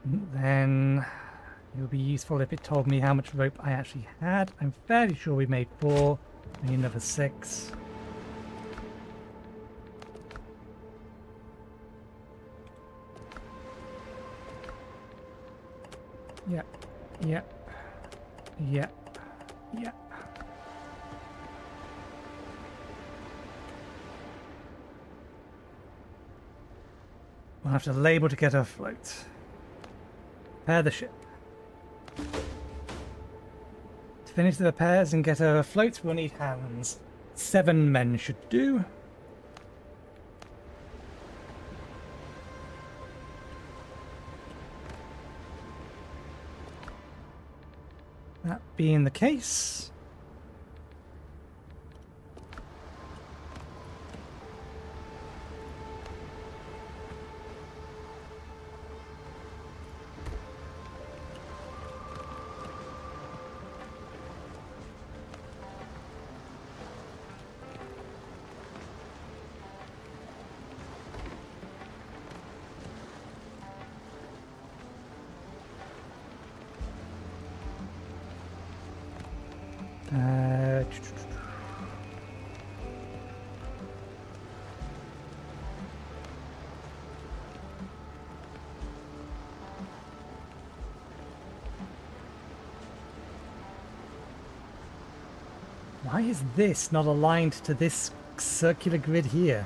Then it would be useful if it told me how much rope I actually had. I'm fairly sure we made 4. I need another 6. Yep. Yep. Yep. Yep. We'll have to label to get afloat. Prepare the ship. finish the repairs and get her afloat, we'll need hands. 7 men should do. That being the case... Why is this not aligned to this circular grid here?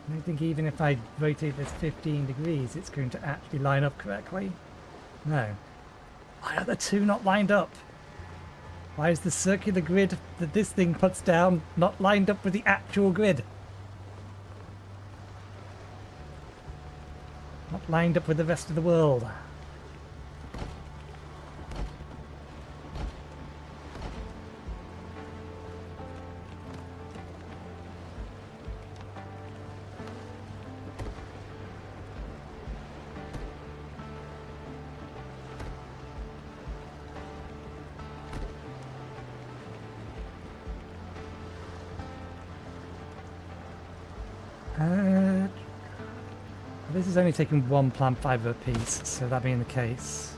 I don't think even if I rotate this 15 degrees, it's going to actually line up correctly. No. Why are the two not lined up? Why is the circular grid that this thing puts down not lined up with the actual grid? Not lined up with the rest of the world. This is only taking 1 plant fibre a piece, so that being the case.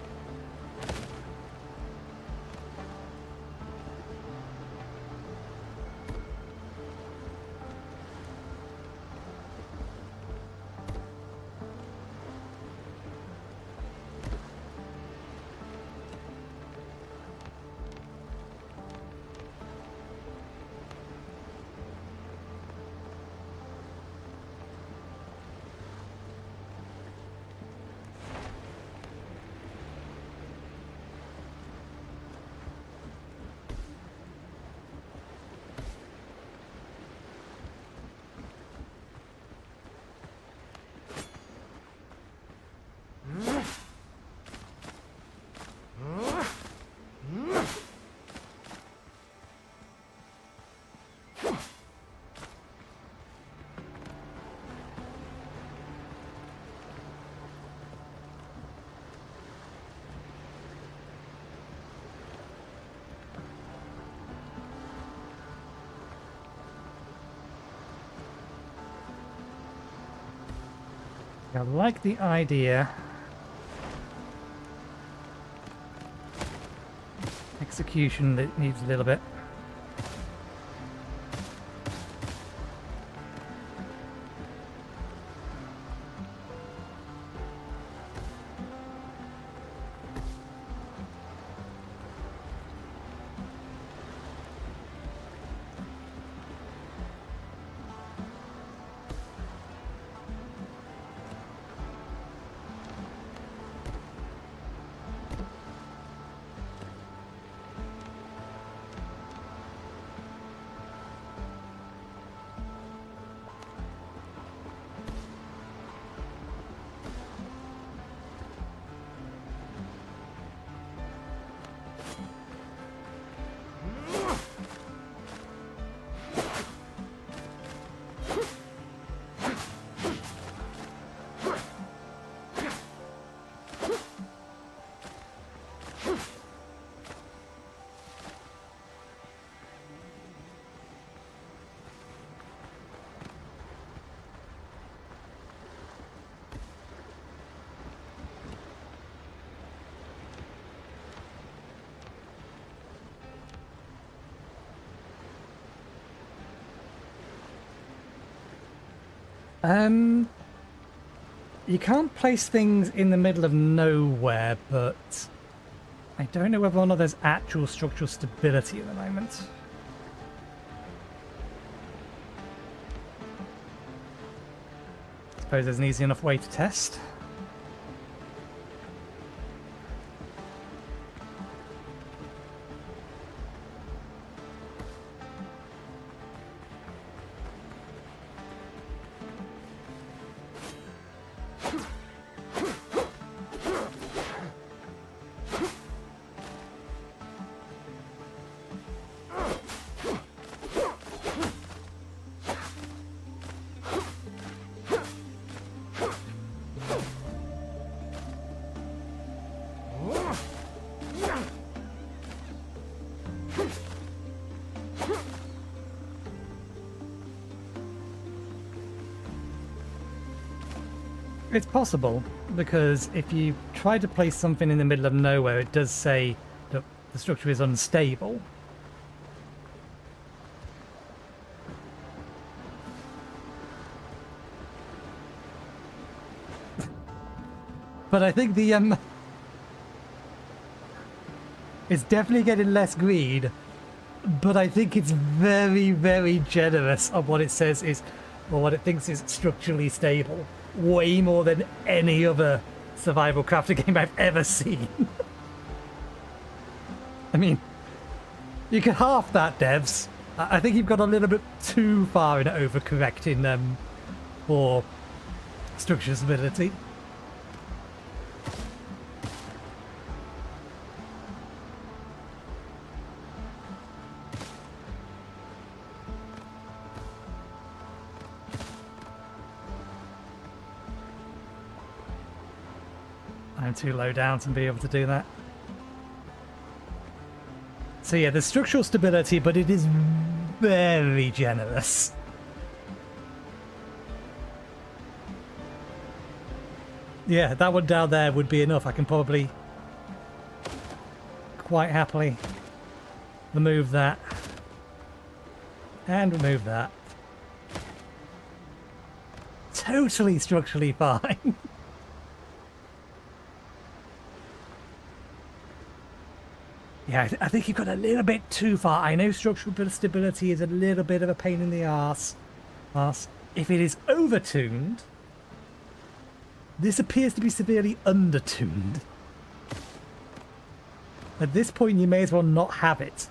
I like the idea. Execution that needs a little bit. You can't place things in the middle of nowhere, but I don't know whether or not there's actual structural stability at the moment. I suppose there's an easy enough way to test. It's possible, because if you try to place something in the middle of nowhere, it does say that the structure is unstable. But I think the it's definitely getting less greed, but I think it's very, very generous on what it says is, or what it thinks is structurally stable. Way more than any other survival crafter game I've ever seen. I mean, you can half that, devs. I think you've got a little bit too far in overcorrecting for structure stability. I'm too low down to be able to do that. So yeah, there's structural stability, but it is very generous. Yeah, that one down there would be enough. I can probably quite happily remove that and remove that. Totally structurally fine. Yeah, I think you've got a little bit too far. I know structural stability is a little bit of a pain in the arse. If it is overtuned, this appears to be severely undertuned. At this point, you may as well not have it.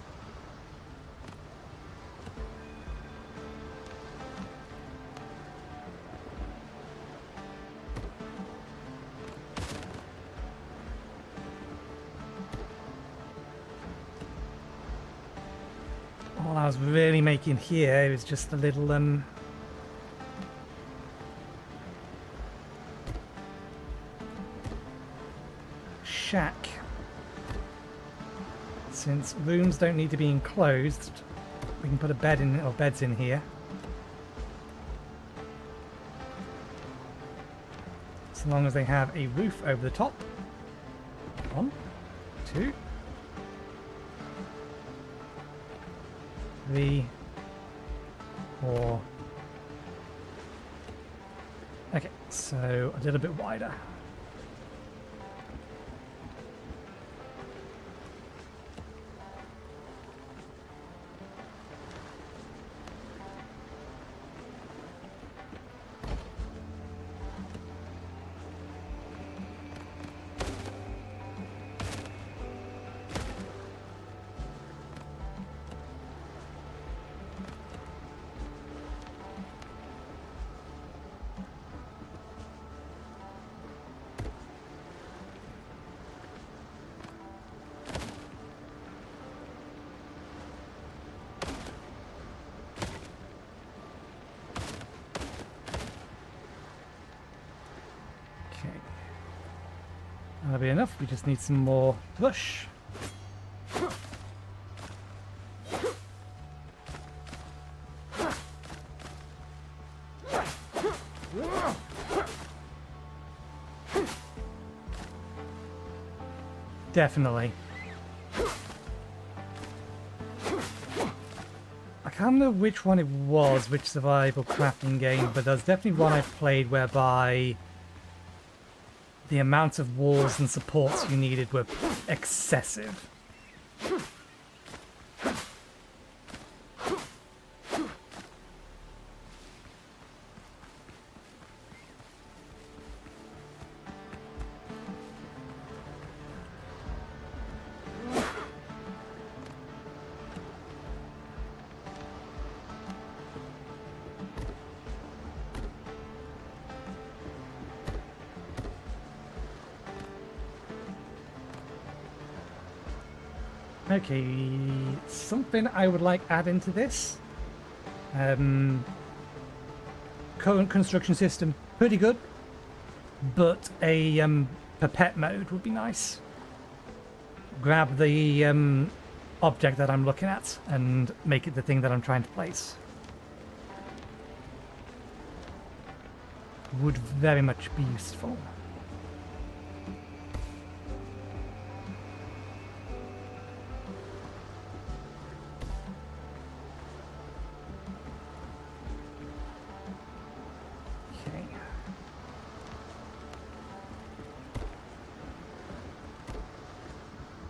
All I was really making here is just a little shack. Since rooms don't need to be enclosed, we can put a bed in, or beds in here. So long as they have a roof over the top. 1, 2, 3, 4. Okay, so a little bit wider. That'll be enough. We just need some more push. Definitely. I can't remember which one it was, which survival crafting game, but there's definitely one I played whereby the amount of walls and supports you needed were excessive. Okay, something I would like add into this. Current construction system, pretty good, but a perpet mode would be nice. Grab the object that I'm looking at and make it the thing that I'm trying to place. would very much be useful. Okay.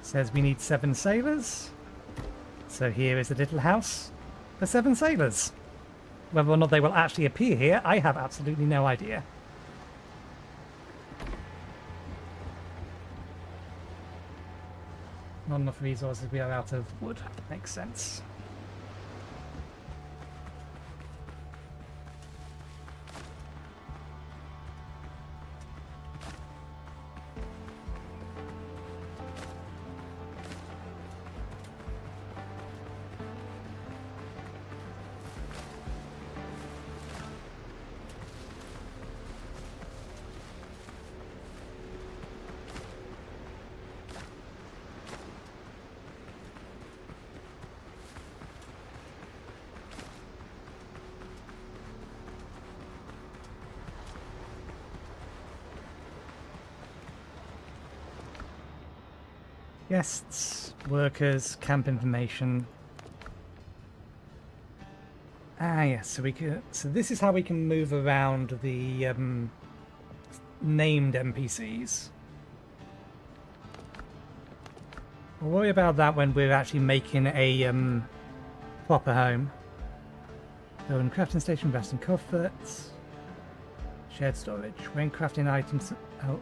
Says we need 7 sailors. So here is a little house for 7 sailors. Whether or not they will actually appear here, I have absolutely no idea. Not enough resources, we are out of wood. Makes sense. Guests, workers, camp information. Ah, yes. So we can. So this is how we can move around the named NPCs. We'll worry about that when we're actually making a proper home. Building crafting station, resting comforts, shared storage. When crafting items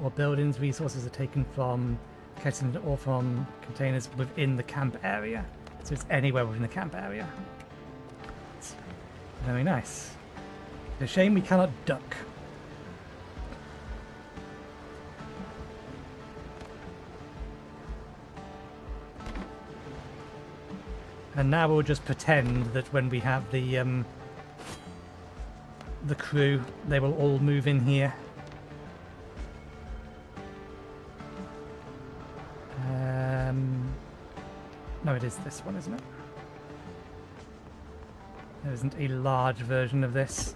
or buildings, resources are taken from or from containers within the camp area. So it's anywhere within the camp area. It's very nice. It's a shame we cannot duck. And now we'll just pretend that when we have the crew, they will all move in here. No, it is this one, isn't it? There isn't a large version of this.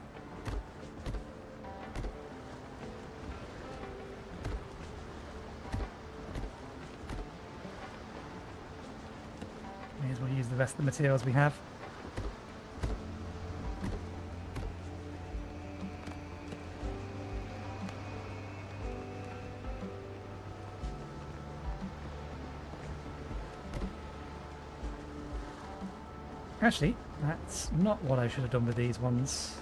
May as well use the rest of the materials we have. Actually, that's not what I should have done with these ones.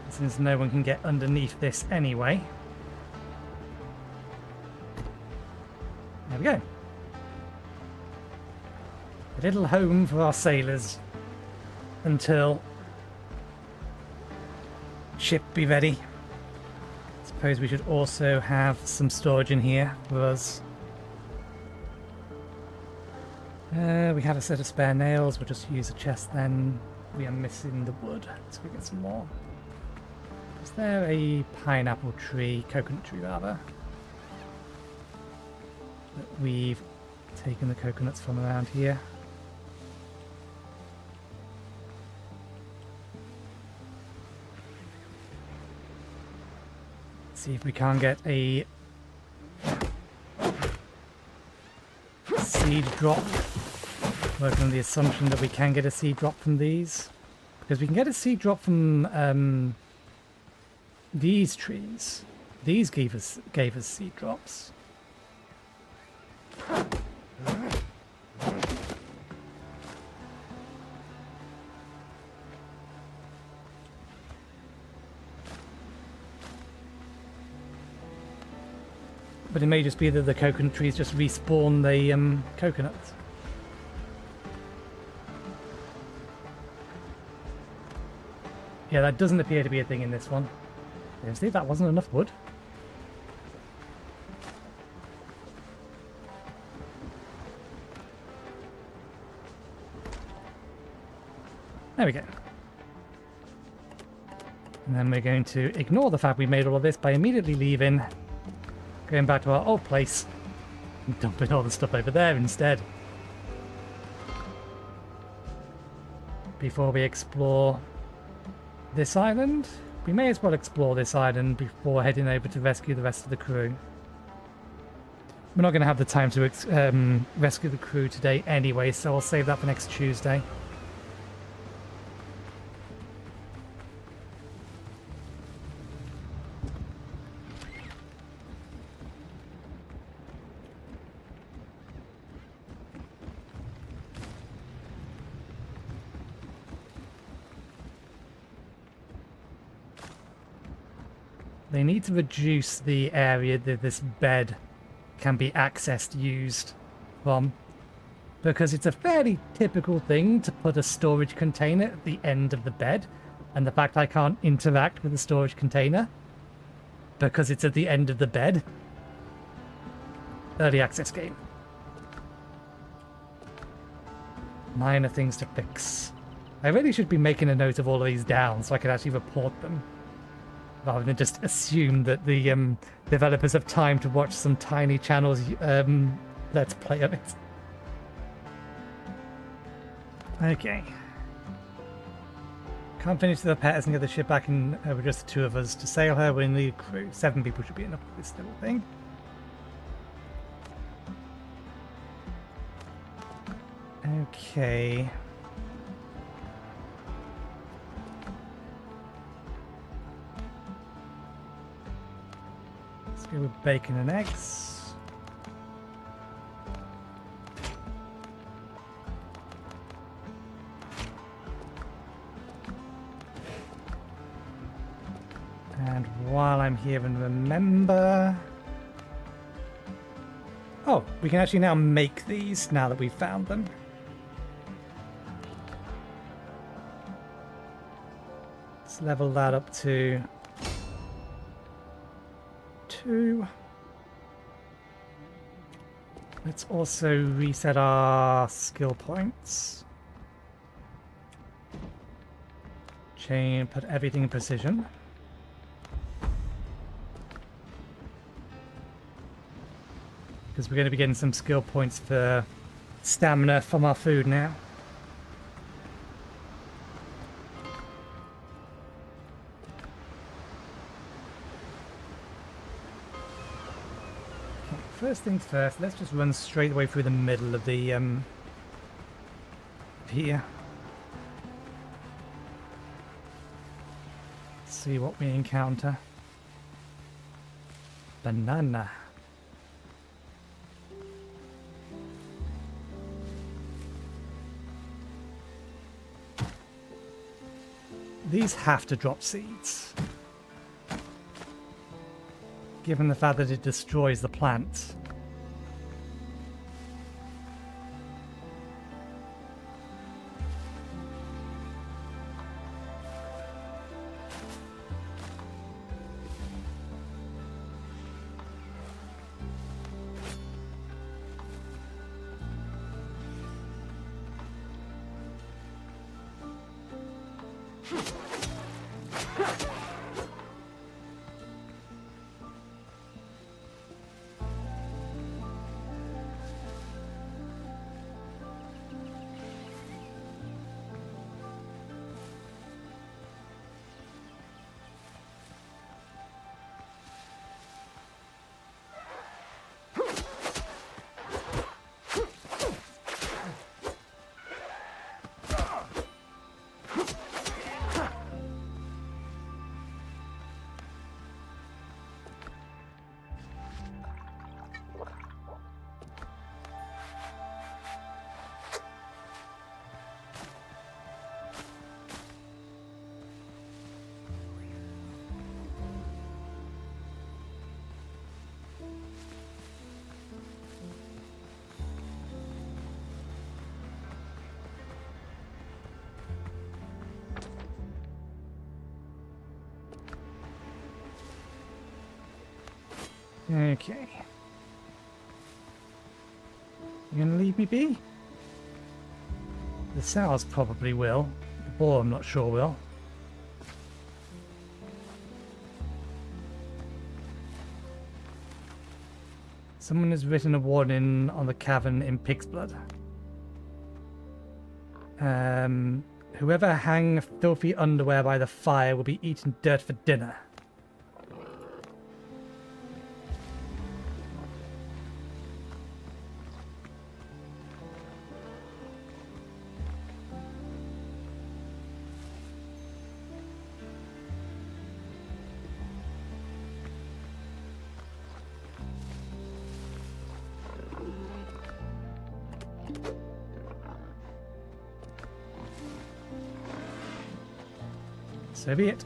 Since no one can get underneath this anyway. There we go. A little home for our sailors until ship be ready. Suppose we should also have some storage in here for us. We have a set of spare nails. We'll just use a chest then. We are missing the wood, so we get some more. Is there a pineapple tree, coconut tree rather, that we've taken the coconuts from around here? Let's see if we can't get a seed drop. Working on the assumption that we can get a seed drop from these, because we can get a seed drop from these trees. These gave us seed drops. But it may just be that the coconut trees just respawn the coconuts. Yeah, that doesn't appear to be a thing in this one. See, that wasn't enough wood. There we go. And then we're going to ignore the fact we made all of this by immediately leaving, going back to our old place, and dumping all the stuff over there instead. Before we explore this island, we may as well explore this island before heading over to rescue the rest of the crew. We're not going to have the time to rescue the crew today anyway, so I'll save that for next Tuesday. They need to reduce the area that this bed can be accessed, used from, because it's a fairly typical thing to put a storage container at the end of the bed, and the fact I can't interact with the storage container because it's at the end of the bed. Early access game. Minor things to fix. I really should be making a note of all of these down so I can actually report them, rather than just assume that the developers have time to watch some tiny channels let's play of it. Okay. Can't finish the repairs and get the ship back in with just the two of us. To sail her, we need a crew. 7 people should be enough for this little thing. Okay. Let's go with bacon and eggs. And while I'm here and remember... Oh, we can actually now make these now that we've found them. Let's level that up to 2. Let's also reset our skill points. Put everything in precision. Because we're going to be getting some skill points for stamina from our food now. Okay, first things first, let's just run straight away through the middle of the here. See what we encounter. Banana. These have to drop seeds, given the fact that it destroys the plant. Okay. You gonna leave me be? The sows probably will. The boar I'm not sure will. Someone has written a warning on the cavern in pig's blood. Whoever hang filthy underwear by the fire will be eating dirt for dinner. So be it.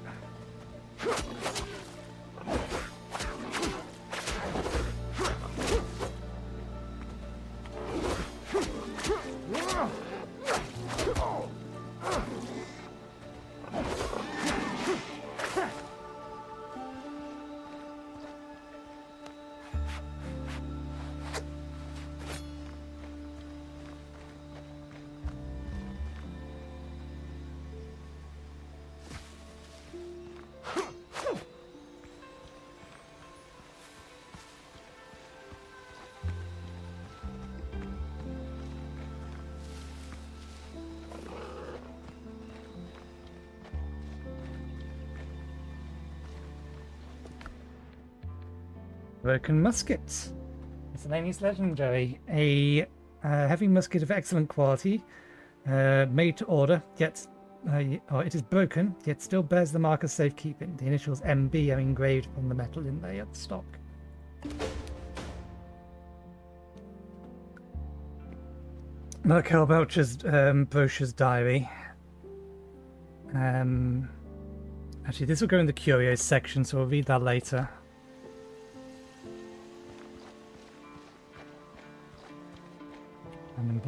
Broken muskets. Its name is legendary. A heavy musket of excellent quality, made to order, yet it is broken, yet still bears the mark of safekeeping. The initials MB are engraved on the metal inlay at the stock. Markel Belcher's brochure's diary. Actually, this will go in the curios section, so we'll read that later. And then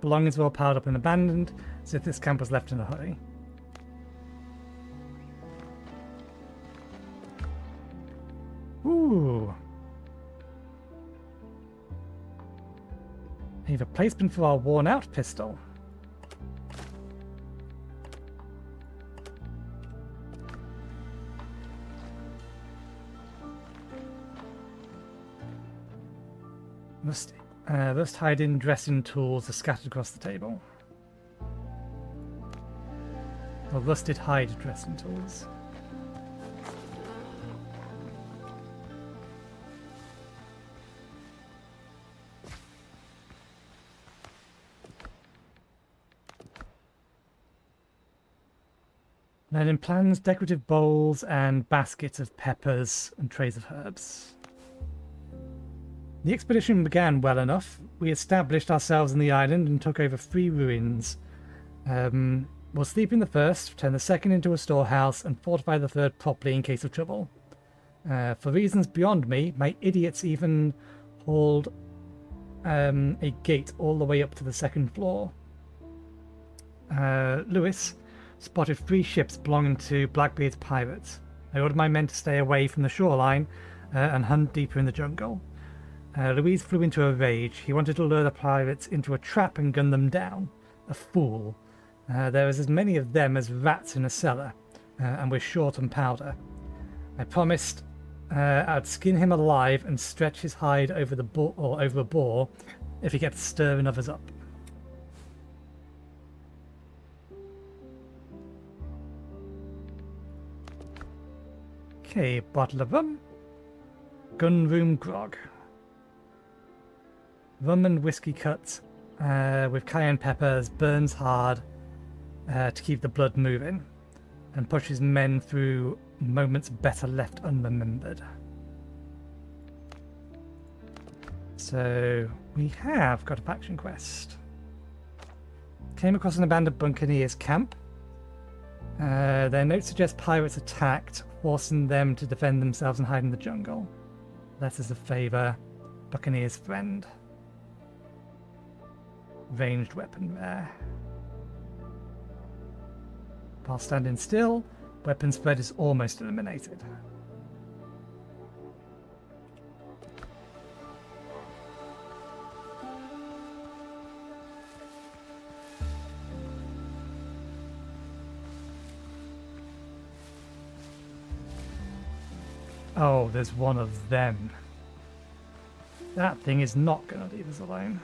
belongings were all piled up and abandoned, as if this camp was left in a hurry. Ooh. A replacement for our worn-out pistol. Rust hiding dressing tools are scattered across the table. Or rusted hide dressing tools. Then in plans, decorative bowls and baskets of peppers and trays of herbs. The expedition began well enough. We established ourselves in the island and took over 3 ruins. We'll sleep in the first, turn the second into a storehouse, and fortify the third properly in case of trouble. For reasons beyond me, my idiots even hauled a gate all the way up to the 2nd floor. Lewis spotted 3 ships belonging to Blackbeard's pirates. I ordered my men to stay away from the shoreline and hunt deeper in the jungle. Louise flew into a rage. He wanted to lure the pirates into a trap and gun them down. A fool. There was as many of them as rats in a cellar, and we're short on powder. I promised I'd skin him alive and stretch his hide over the over a boar if he kept stirring others up. Okay, bottle of rum. Gunroom grog. Rum and whiskey cut with cayenne peppers, burns hard to keep the blood moving and pushes men through moments better left unremembered. So we have got a faction quest. Came across an abandoned buccaneers camp. Their notes suggest pirates attacked, forcing them to defend themselves and hide in the jungle. Letters of favor. Buccaneer's friend. Ranged weapon rare. While standing still, weapon spread is almost eliminated. Oh, there's one of them. That thing is not going to leave us alone.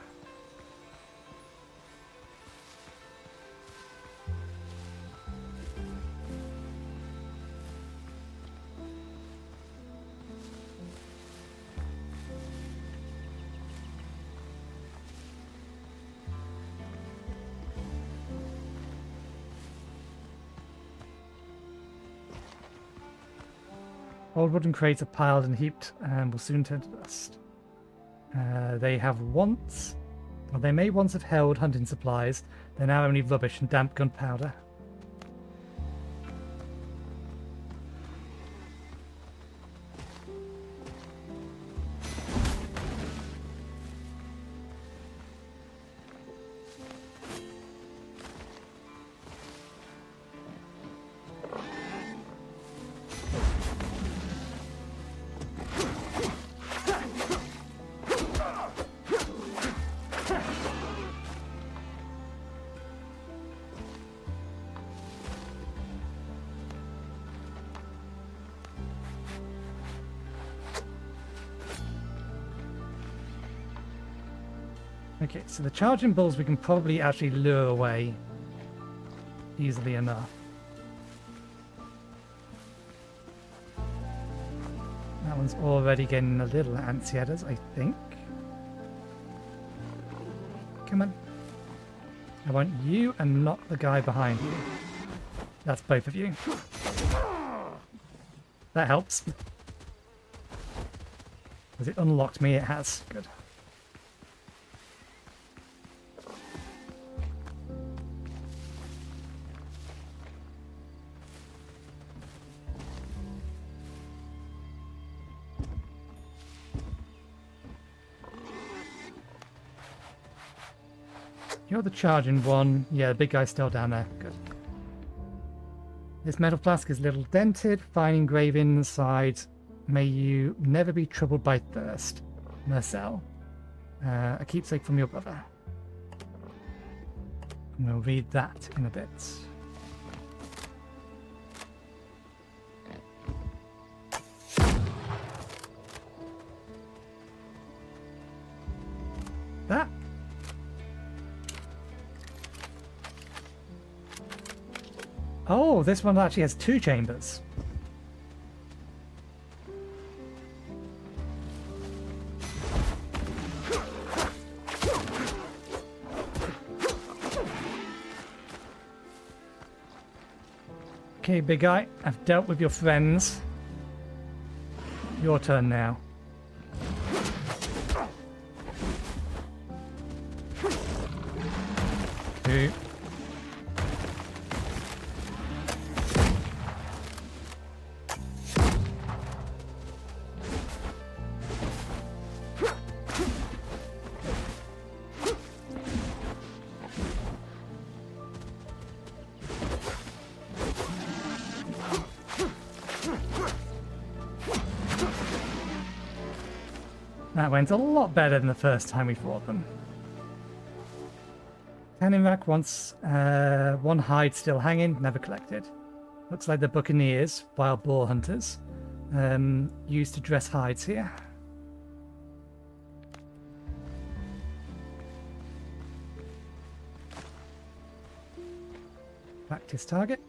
Old wooden crates are piled and heaped and will soon turn to dust. They may once have held hunting supplies. They're now only rubbish and damp gunpowder. Okay, so the charging bulls we can probably actually lure away easily enough. That one's already getting a little antsy at us, I think. Come on. I want you and not the guy behind you. That's both of you. That helps. Has it unlocked me? It has. Good. You're the charging one. Yeah, the big guy's still down there. Good. This metal flask is a little dented, fine engraving inside. May you never be troubled by thirst. Marcel. A keepsake from your brother. We'll read that in a bit. That. Oh, this one actually has 2 chambers. Okay, big guy, I've dealt with your friends. Your turn now. Two. That went a lot better than the first time we fought them. Cannon rack wants one hide still hanging, never collected. Looks like the buccaneers, wild boar hunters, used to dress hides here. Practice target.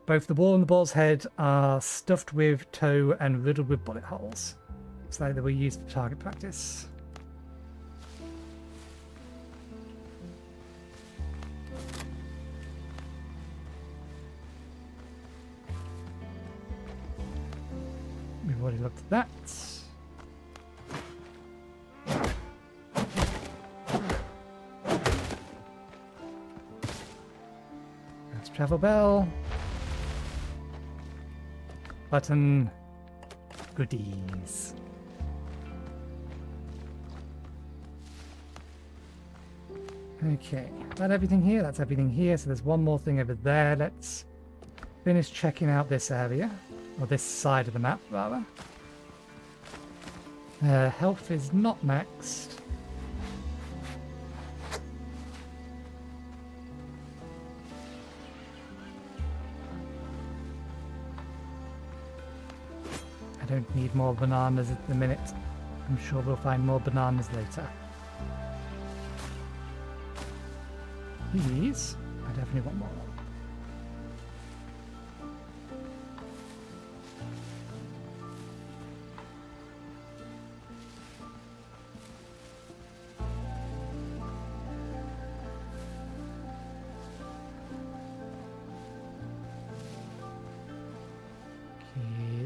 Both the wall and the boar's head are stuffed with tow and riddled with bullet holes. Looks like they were used for target practice. We've already looked at that. That's travel bell. Button. Goodies. Okay, that everything here? That's everything here. So there's one more thing over there. Let's finish checking out this area. Or this side of the map, rather. Health is not maxed. I don't need more bananas at the minute. I'm sure we'll find more bananas later. These, I definitely want more.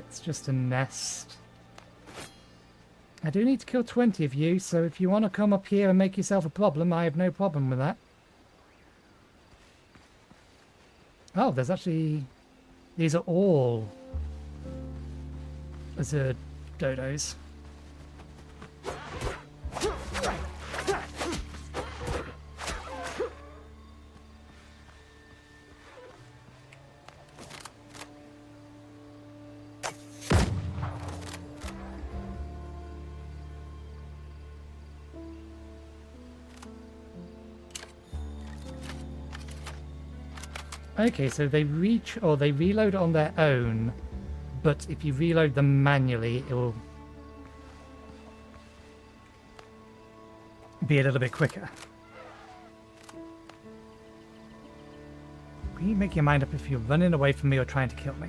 It's just a nest. I do need to kill 20 of you, so if you want to come up here and make yourself a problem, I have no problem with that. Oh, there's actually... These are all... Lizard dodos. Okay, so they reach or they reload on their own, but if you reload them manually, it will be a little bit quicker. Can you make your mind up if you're running away from me or trying to kill me?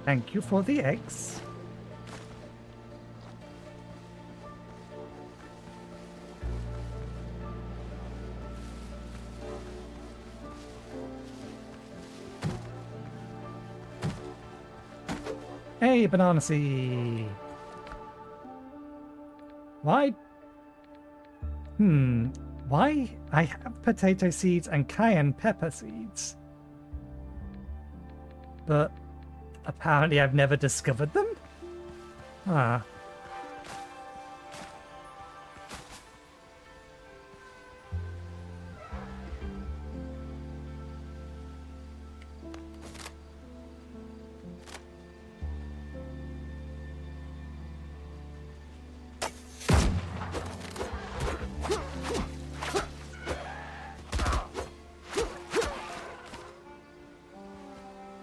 Thank you for the eggs. Hey, banana seed. Why? Why? I have potato seeds and cayenne pepper seeds. But apparently I've never discovered them? Ah.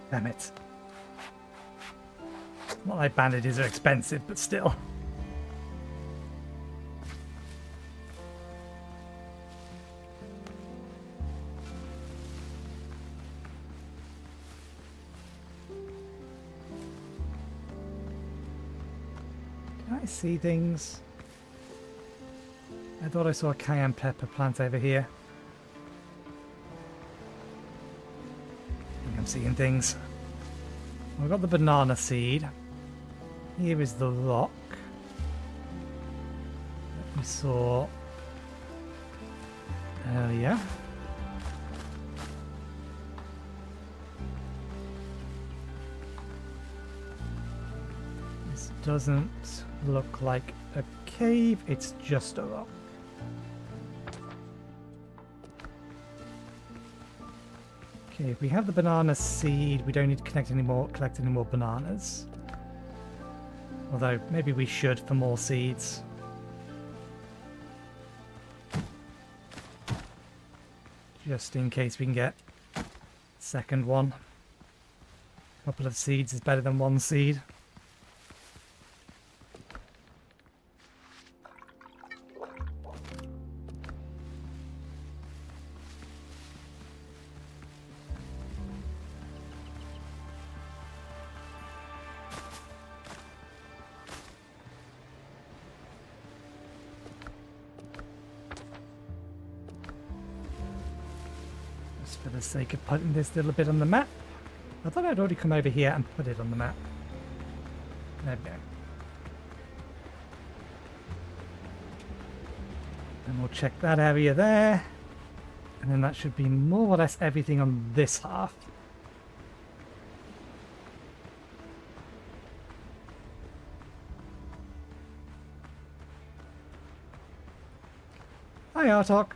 Damn it. Not like bandages are expensive, but still. Can I see things? I thought I saw a cayenne pepper plant over here. I think I'm seeing things. I've got the banana seed. Here is the rock that we saw earlier. This doesn't look like a cave, it's just a rock. Okay, if we have the banana seed, we don't need to collect any more bananas. Although, maybe we should for more seeds. Just in case we can get a second one. A couple of seeds is better than one seed. For the sake of putting this little bit on the map. I thought I'd already come over here and put it on the map. There we go. And we'll check that area there. And then that should be more or less everything on this half. Hi, Artok.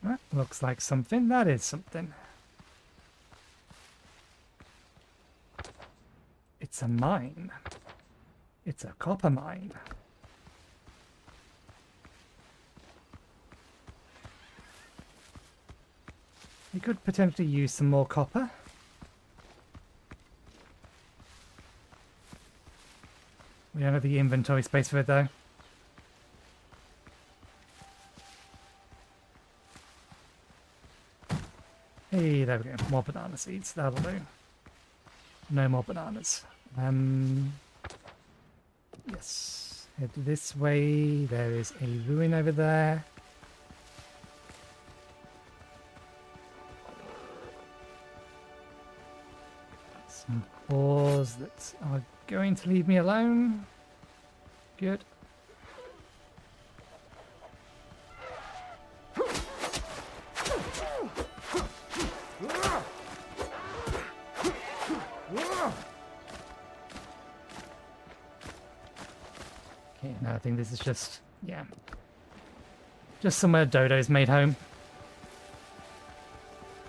That looks like something. That is something. It's a mine. It's a copper mine. We could potentially use some more copper. We don't have the inventory space for it though. Hey, there we go. More banana seeds. That'll do. No more bananas. Yes. Head this way. There is a ruin over there. Some ores that are going to leave me alone. Good. Okay, no, I think this is just, yeah. Just somewhere Dodo's made home.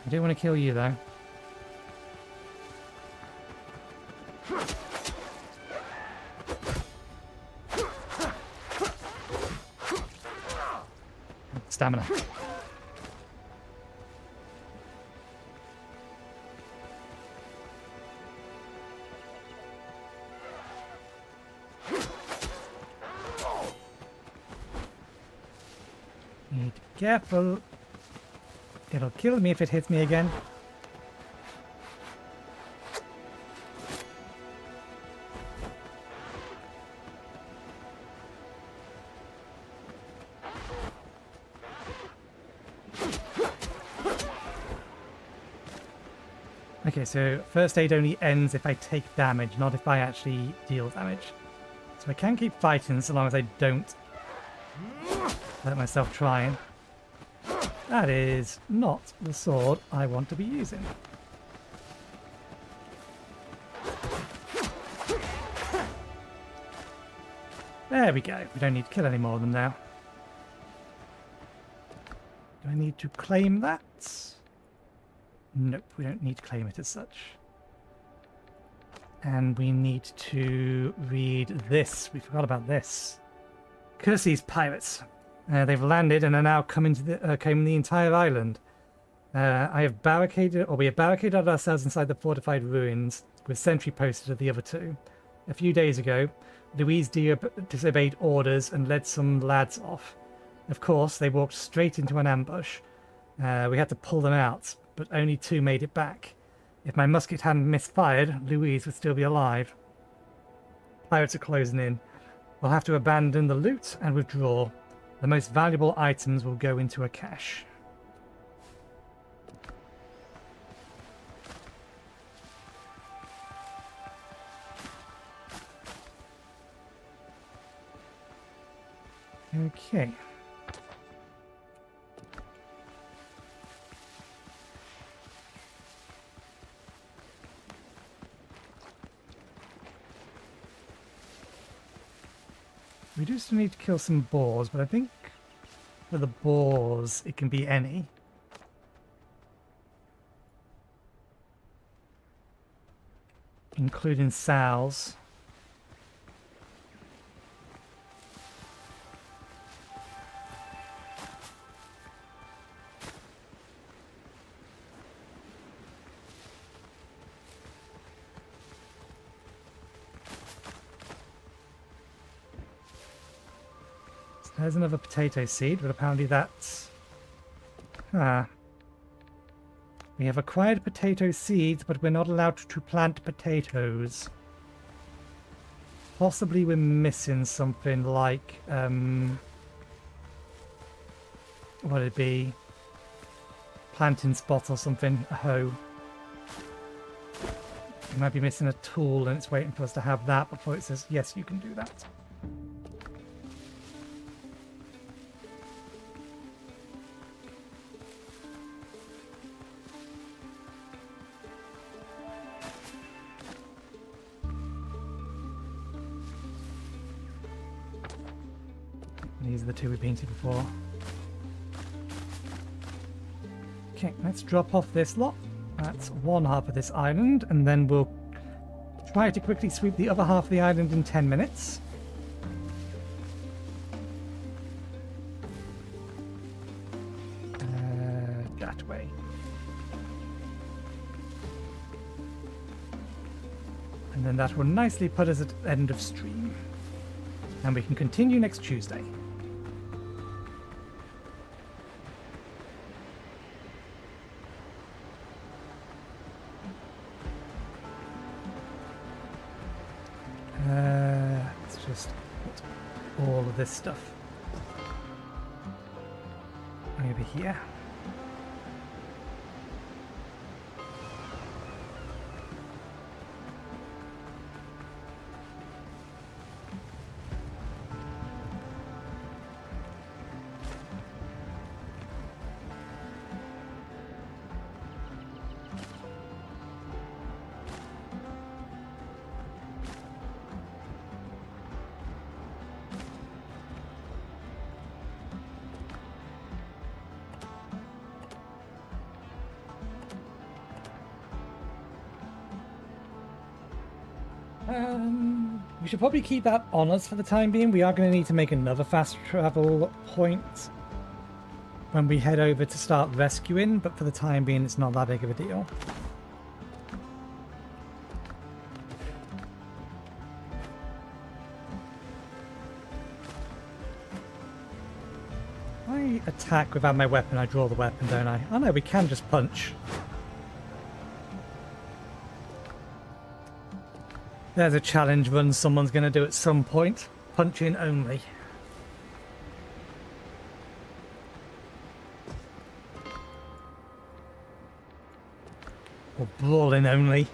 I do want to kill you, though. Stamina. Need to be careful. It'll kill me if it hits me again. Okay, so first aid only ends if I take damage, not if I actually deal damage. So I can keep fighting so long as I don't let myself try. That is not the sword I want to be using. There we go. We don't need to kill any more of them now. Do I need to claim that? Nope, we don't need to claim it as such. And we need to read this. We forgot about this. Curse these pirates. They've landed and are now coming the entire island. We have barricaded ourselves inside the fortified ruins with sentry posted at the other two. A few days ago, Louise disobeyed orders and led some lads off. Of course, they walked straight into an ambush. We had to pull them out, but only two made it back. If my musket hadn't misfired, Louise would still be alive. Pirates are closing in. We'll have to abandon the loot and withdraw. The most valuable items will go into a cache. Okay. We do still need to kill some boars, but I think for the boars it can be any. Including sows. There's another potato seed, but apparently that's... Ah. We have acquired potato seeds, but we're not allowed to plant potatoes. Possibly we're missing something like... what would it be? Planting spot or something. A hoe. We might be missing a tool and it's waiting for us to have that before it says, yes, you can do that. These are the two we've been to before. Okay, let's drop off this lot. That's one half of this island, and then we'll try to quickly sweep the other half of the island in 10 minutes. That way. And then that will nicely put us at the end of stream. And we can continue next Tuesday. Let's just put all of this stuff over here. We should probably keep that on us for the time being. We are going to need to make another fast travel point when we head over to start rescuing, but for the time being it's not that big of a deal. I attack without my weapon, I draw the weapon, don't I? Oh no, we can just punch. There's a challenge run someone's going to do at some point. Punching only. Or brawling only.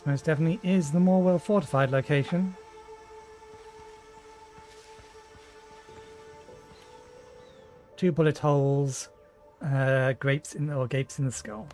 Most definitely is the more well fortified location. Two bullet holes, gapes in the skull.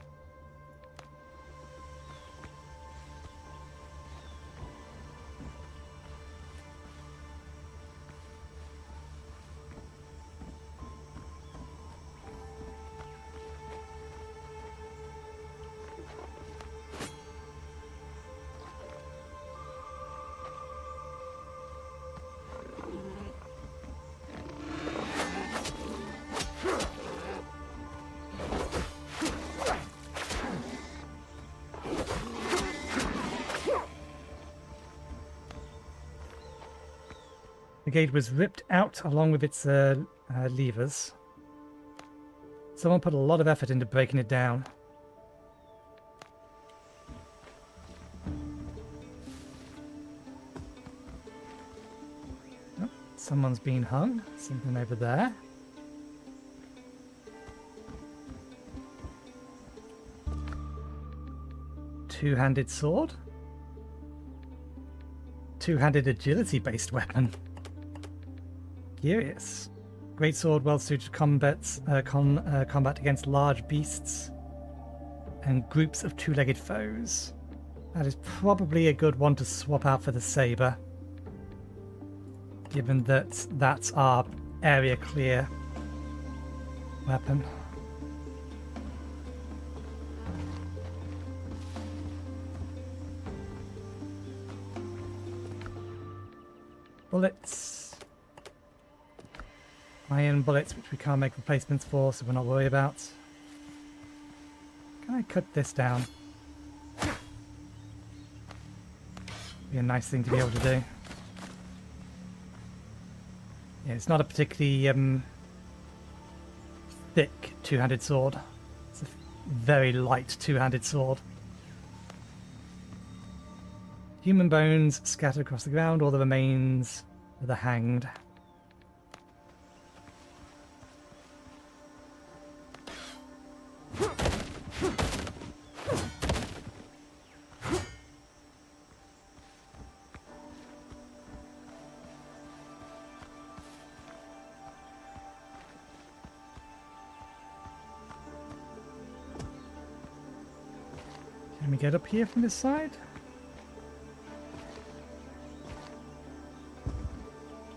The gate was ripped out along with its levers. Someone put a lot of effort into breaking it down. Oh, someone's been hung. Something over there. Two-handed sword. Two-handed agility-based weapon. Curious. Great sword, well suited to combat against large beasts. and groups of two-legged foes. That is probably a good one to swap out for the saber, given that that's our area clear weapon. Bullets. Iron bullets, which we can't make replacements for, so we're not worried about. Can I cut this down? Be a nice thing to be able to do. Yeah, it's not a particularly thick two-handed sword. It's a very light two-handed sword. Human bones scattered across the ground, all the remains of the hanged. Can we get up here from this side?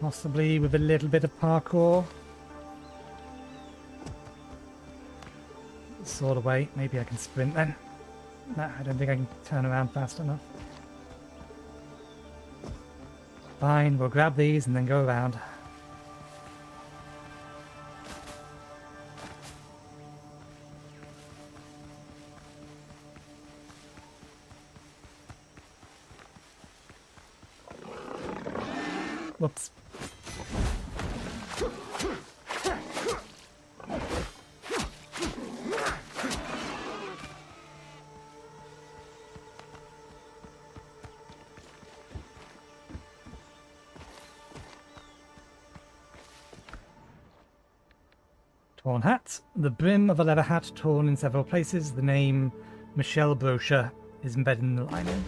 Possibly with a little bit of parkour. Sword away. Maybe I can sprint then. No, I don't think I can turn around fast enough. Fine, we'll grab these and then go around. Whoops. Torn hat. The brim of a leather hat torn in several places. The name Michelle Brochure is embedded in the lining.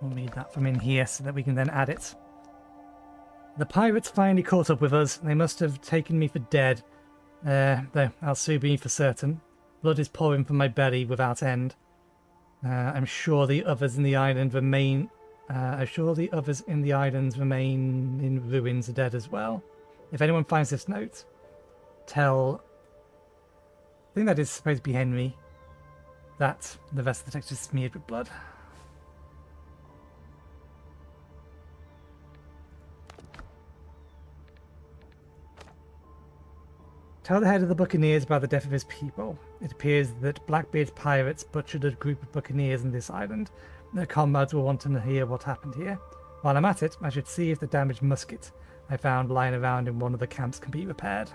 We'll need that from in here so that we can then add it. The pirates finally caught up with us. They must have taken me for dead. Though I'll soon be for certain. Blood is pouring from my belly without end. I'm sure the others in the island remain. I'm sure the others in the islands remain in ruins, dead as well. If anyone finds this note, tell. I think that is supposed to be Henry. That the rest of the text is smeared with blood. Tell the head of the Buccaneers about the death of his people. It appears that Blackbeard's pirates butchered a group of Buccaneers in this island. Their comrades will want to hear what happened here. While I'm at it, I should see if the damaged musket I found lying around in one of the camps can be repaired.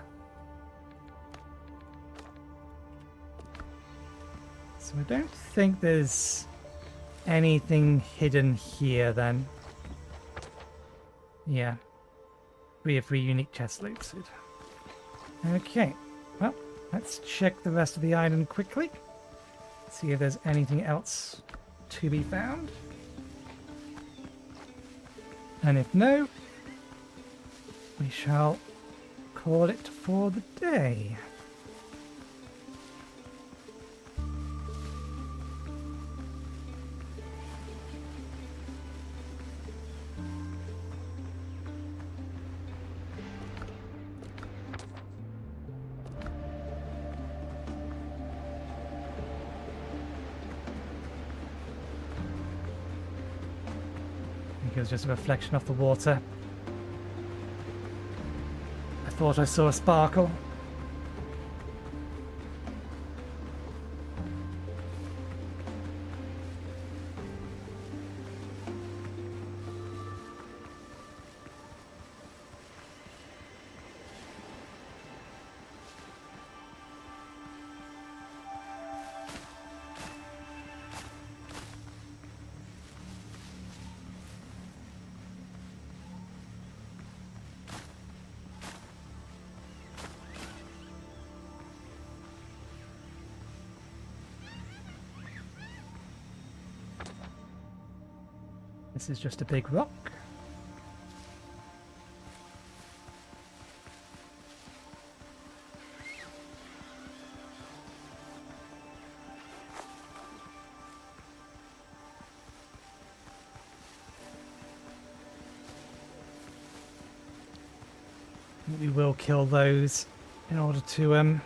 So I don't think there's anything hidden here then. Yeah. 3 of 3 unique chest loops. Okay, well, let's check the rest of the island quickly. See if there's anything else to be found. And if no, we shall call it for the day. It was just a reflection off the water. I thought I saw a sparkle. This is just a big rock. We will kill those in order to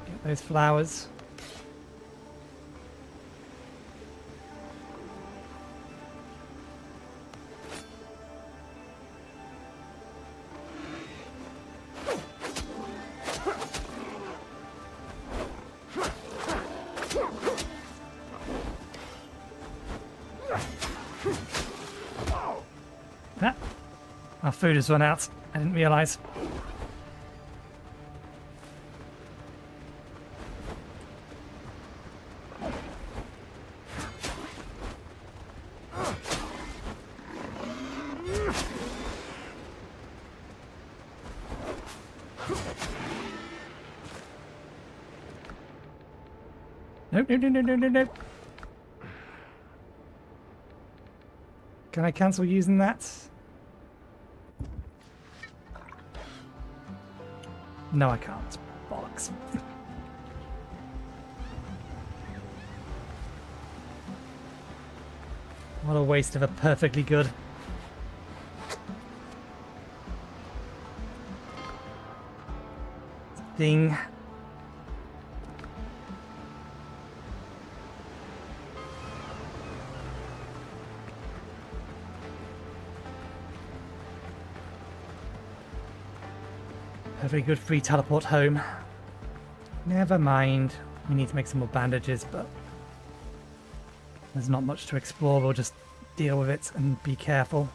get those flowers. Ah, our food has run out. I didn't realise. Nope, nope, nope, nope, nope, nope. Can I cancel using that? No, I can't. Bollocks. What a waste of a perfectly good. Thing. A very good free teleport home. Never mind. We need to make some more bandages, but there's not much to explore. We'll just deal with it and be careful.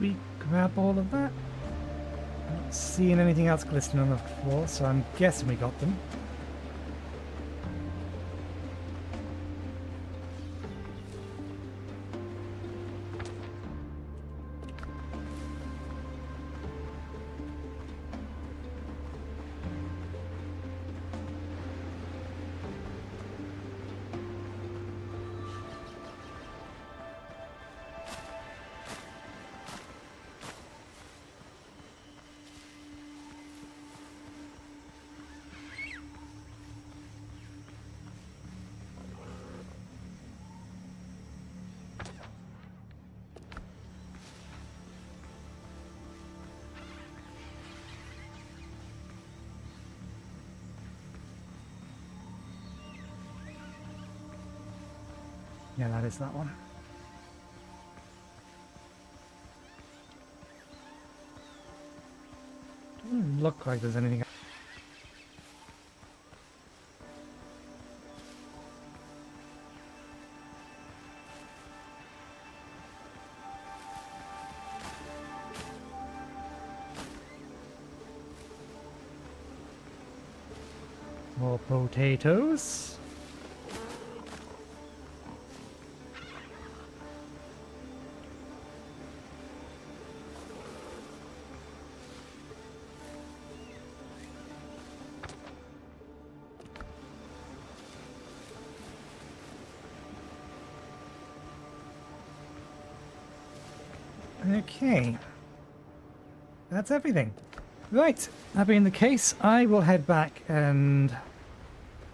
We grab all of that. I'm not seeing anything else glistening on the floor, so I'm guessing we got them. Yeah, that is that one. Doesn't look like there's anything. More potatoes. Okay, that's everything. Right, that being the case, I will head back and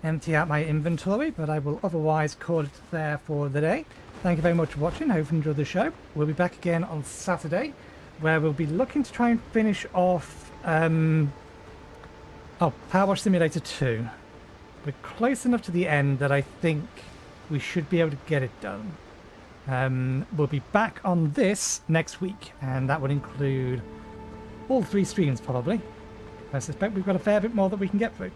empty out my inventory, but I will otherwise call it there for the day. Thank you very much for watching. I hope you enjoyed the show. We'll be back again on Saturday, where we'll be looking to try and finish off Power Wash Simulator 2. We're close enough to the end that I think we should be able to get it done. We'll be back on this next week, and that would include all 3 streams probably. I suspect we've got a fair bit more that we can get through.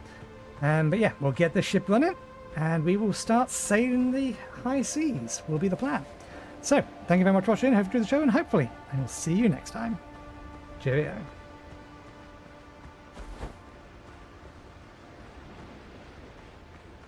But yeah, we'll get this ship running, and we will start sailing the high seas, will be the plan. So, thank you very much for watching, hope you enjoyed the show, and hopefully I will see you next time. Cheerio.